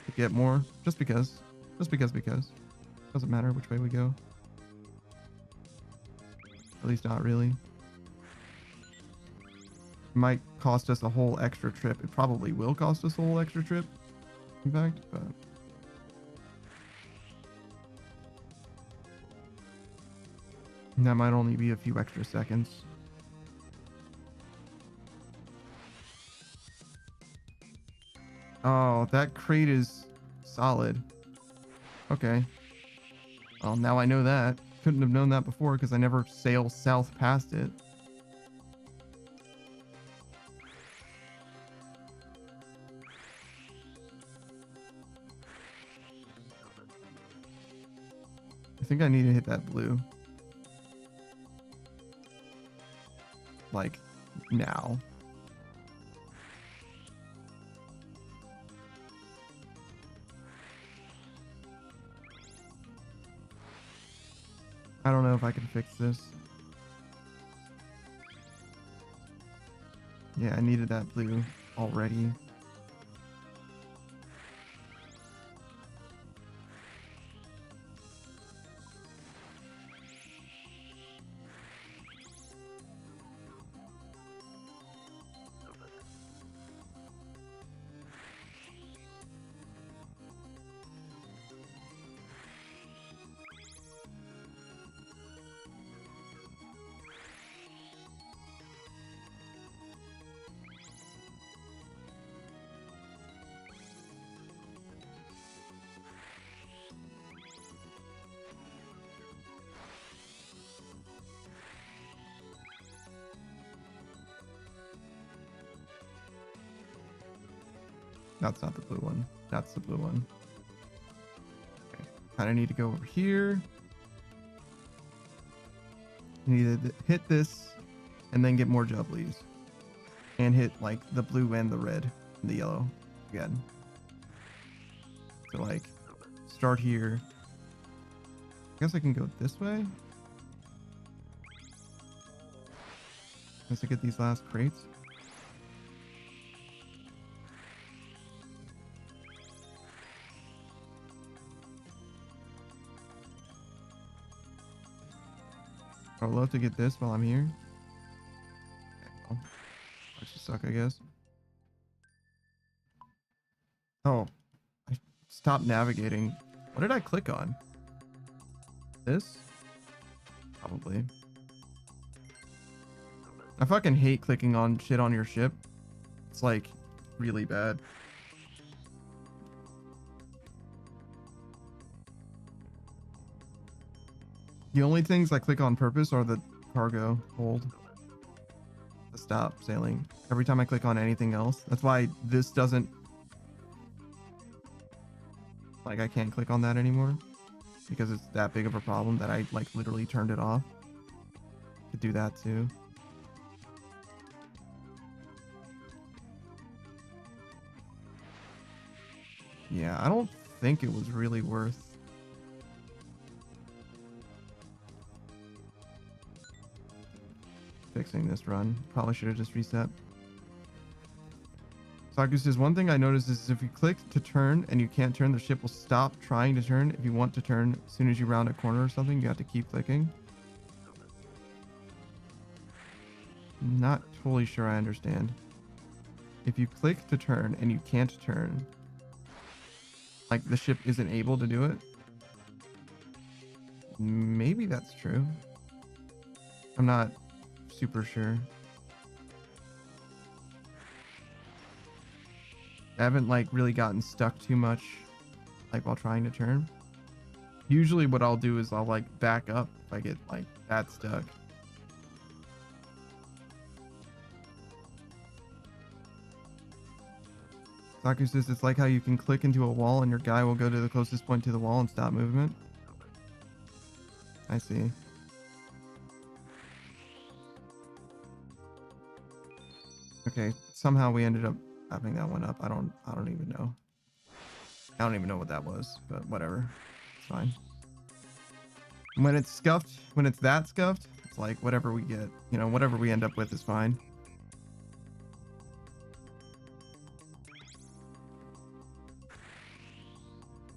to get more, just because. Doesn't matter which way we go. At least not really. It might cost us a whole extra trip. It probably will cost us a whole extra trip, in fact, but that might only be a few extra seconds. Oh, that crate is solid. Okay. Well, now I know that. Couldn't have known that before because I never sail south past it. I think I need to hit that blue. Like, now. I don't know if I can fix this. Yeah, I needed that blue already. That's not the blue one. That's the blue one. Okay. Kind of need to go over here. Need to hit this and then get more Jubblies. And hit like the blue and the red and the yellow again. So like start here. I guess I can go this way. Once I get these last crates. I would love to get this while I'm here. I should suck, I guess. Oh, I stopped navigating. What did I click on? This? Probably. I fucking hate clicking on shit on your ship. It's like really bad. The only things I click on purpose are the cargo hold. The stop sailing. Every time I click on anything else. That's why this doesn't... Like, I can't click on that anymore. Because it's that big of a problem that I, like, literally turned it off. Could do that, too. Yeah, I don't think it was really worth... fixing this run. Probably should have just reset. Saku says, one thing I noticed is if you click to turn and you can't turn, the ship will stop trying to turn. If you want to turn, as soon as you round a corner or something, you have to keep clicking. Not totally sure I understand. If you click to turn and you can't turn, like the ship isn't able to do it. Maybe that's true. I'm not super sure. I haven't like really gotten stuck too much like while trying to turn. Usually what I'll do is I'll like back up if I get like that stuck. Saku says it's like how you can click into a wall and your guy will go to the closest point to the wall and stop movement. I see. Okay, somehow we ended up having that one up. I don't even know. I don't even know what that was, but whatever. It's fine. When it's scuffed, when it's that scuffed, it's like whatever we get, you know, whatever we end up with is fine.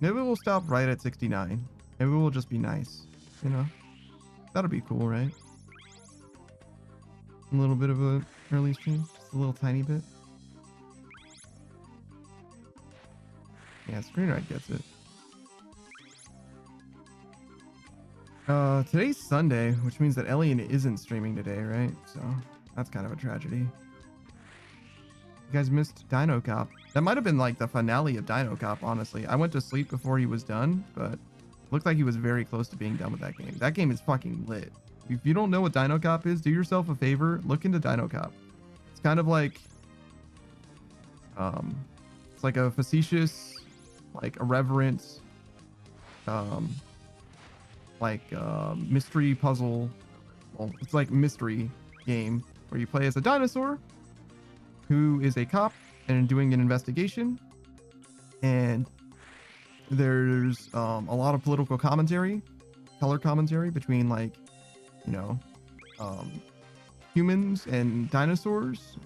Maybe we'll stop right at 69. Maybe we'll just be nice, you know? That'll be cool, right? A little bit of a early stream, just a little tiny bit. Yeah, Screenride gets it. Today's Sunday, which means that Elian isn't streaming today, right? So that's kind of a tragedy. You guys missed Dino Cop. That might have been like the finale of Dino Cop, honestly. I went to sleep before he was done, but looked like he was very close to being done with that game. That game is fucking lit. If you don't know what Dino Cop is, do yourself a favor, look into Dino Cop. It's kind of like it's like a facetious, like irreverent, mystery puzzle. Well, it's like mystery game where you play as a dinosaur who is a cop and doing an investigation, and there's a lot of political commentary, color commentary between like, you know, humans and dinosaurs.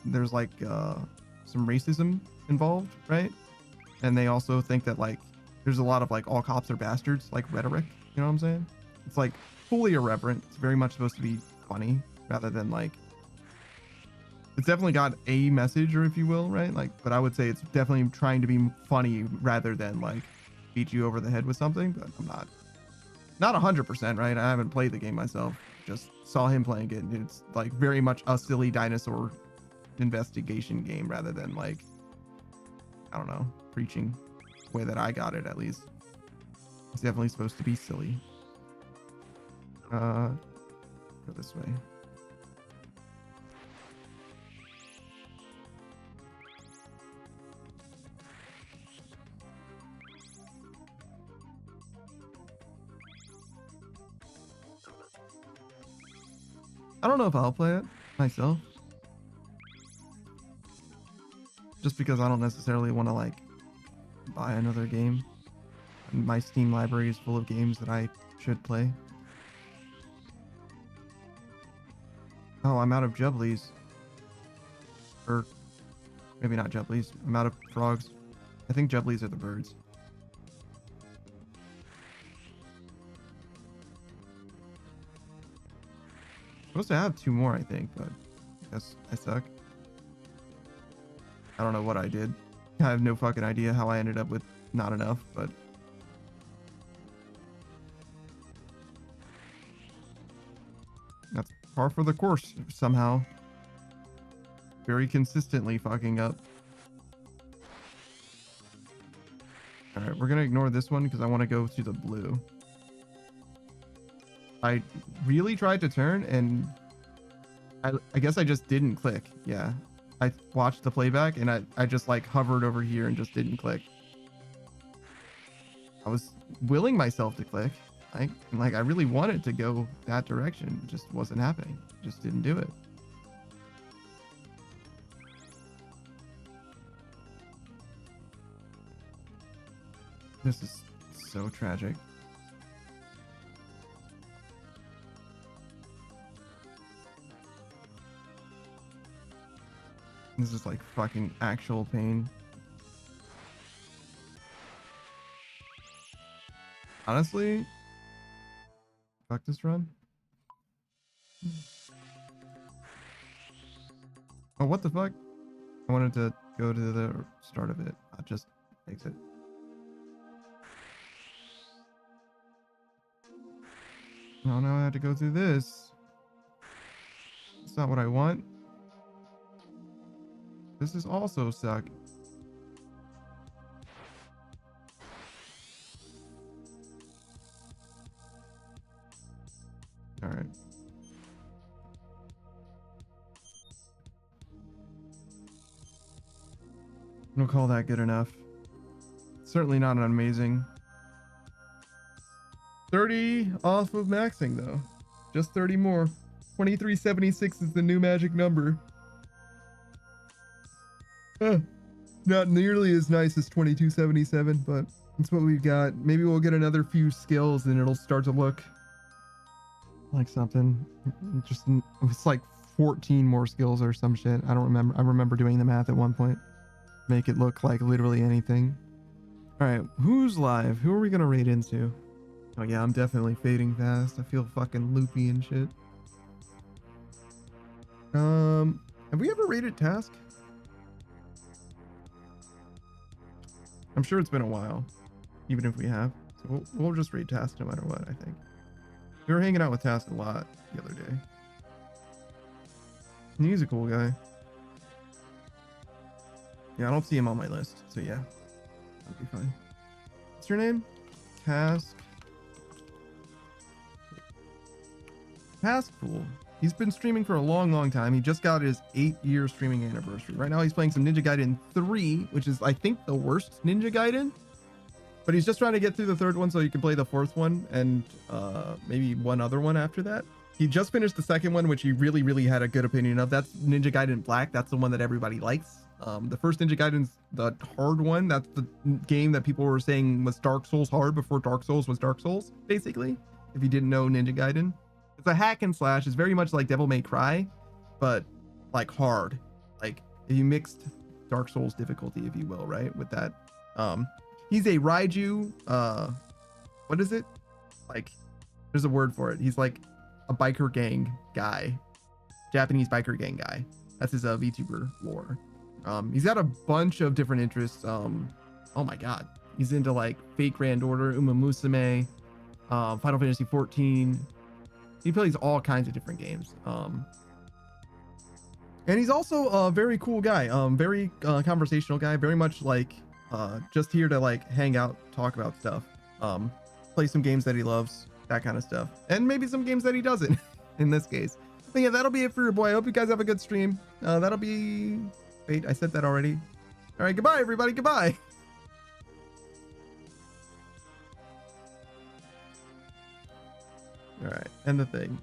There's like some racism involved, right? And they also think that like there's a lot of like all cops are bastards like rhetoric, you know what I'm saying? It's like fully irreverent. It's very much supposed to be funny rather than like, it's definitely got a message, or if you will, right? Like, but I would say it's definitely trying to be funny rather than like beat you over the head with something. But I'm not 100%, right? I haven't played the game myself, just saw him playing it, and it's like very much a silly dinosaur investigation game rather than like, I don't know, preaching the way that I got it. At least it's definitely supposed to be silly. Go this way. I don't know if I'll play it myself, just because I don't necessarily want to like buy another game. My Steam library is full of games that I should play. Oh, I'm out of Jubblies. Or maybe not Jubblies. I'm out of frogs. I think Jubblies are the birds. Supposed to have 2 more, I think, but I guess I suck. I don't know what I did. I have no fucking idea how I ended up with not enough, but that's par for the course somehow. Very consistently fucking up. All right, we're gonna ignore this one because I want to go to the blue. I really tried to turn and I guess I just didn't click. Yeah. I watched the playback and I just like hovered over here and just didn't click. I was willing myself to click. I really wanted to go that direction. It just wasn't happening. Just didn't do it. This is so tragic. This is like fucking actual pain. Honestly, fuck this run. Oh, what the fuck? I wanted to go to the start of it. I'll just exit. Oh, now I have to go through this. It's not what I want. This is also suck. All right. I don't call that good enough. Certainly not an amazing. 30 off of maxing though. Just 30 more. 2376 is the new magic number. Not nearly as nice as 2277, but that's what we've got. Maybe we'll get another few skills and it'll start to look like something. Just it's like 14 more skills or some shit. I don't remember. I remember doing the math at one point. Make it look like literally anything. All right, who's live? Who are we gonna raid into? Oh yeah, I'm definitely fading fast. I feel fucking loopy and shit. Have we ever raided Task? I'm sure it's been a while, even if we have. So we'll just raid Task no matter what, I think. We were hanging out with Task a lot the other day. He's a cool guy. Yeah, I don't see him on my list, so yeah, that'll be fine. What's your name? Task. Taskful. He's been streaming for a long time. He just got his 8-year streaming anniversary. Right now he's playing some Ninja Gaiden 3, which is I think the worst Ninja Gaiden. But he's just trying to get through the third one so he can play the fourth one and maybe one other one after that. He just finished the second one, which he really had a good opinion of. That's Ninja Gaiden Black. That's the one that everybody likes. The first Ninja Gaiden's the hard one. That's the game that people were saying was Dark Souls hard before Dark Souls was Dark Souls, basically. If you didn't know Ninja Gaiden. It's a hack and slash. It's very much like Devil May Cry, but like hard. Like if you mixed Dark Souls difficulty, if you will, right? With that. He's a Raiju, what is it? Like, there's a word for it. He's like a biker gang guy. Japanese biker gang guy. That's his VTuber lore. He's got a bunch of different interests. Oh my god. He's into like Fate Grand Order, Uma Musume, Final Fantasy 14. He plays all kinds of different games. And he's also a very cool guy. Very conversational guy. Very much like just here to like hang out, talk about stuff. Play some games that he loves, that kind of stuff. And maybe some games that he doesn't in this case. But yeah, that'll be it for your boy. I hope you guys have a good stream. That'll be... Wait, I said that already. All right, goodbye, everybody. Goodbye. All right, end the thing.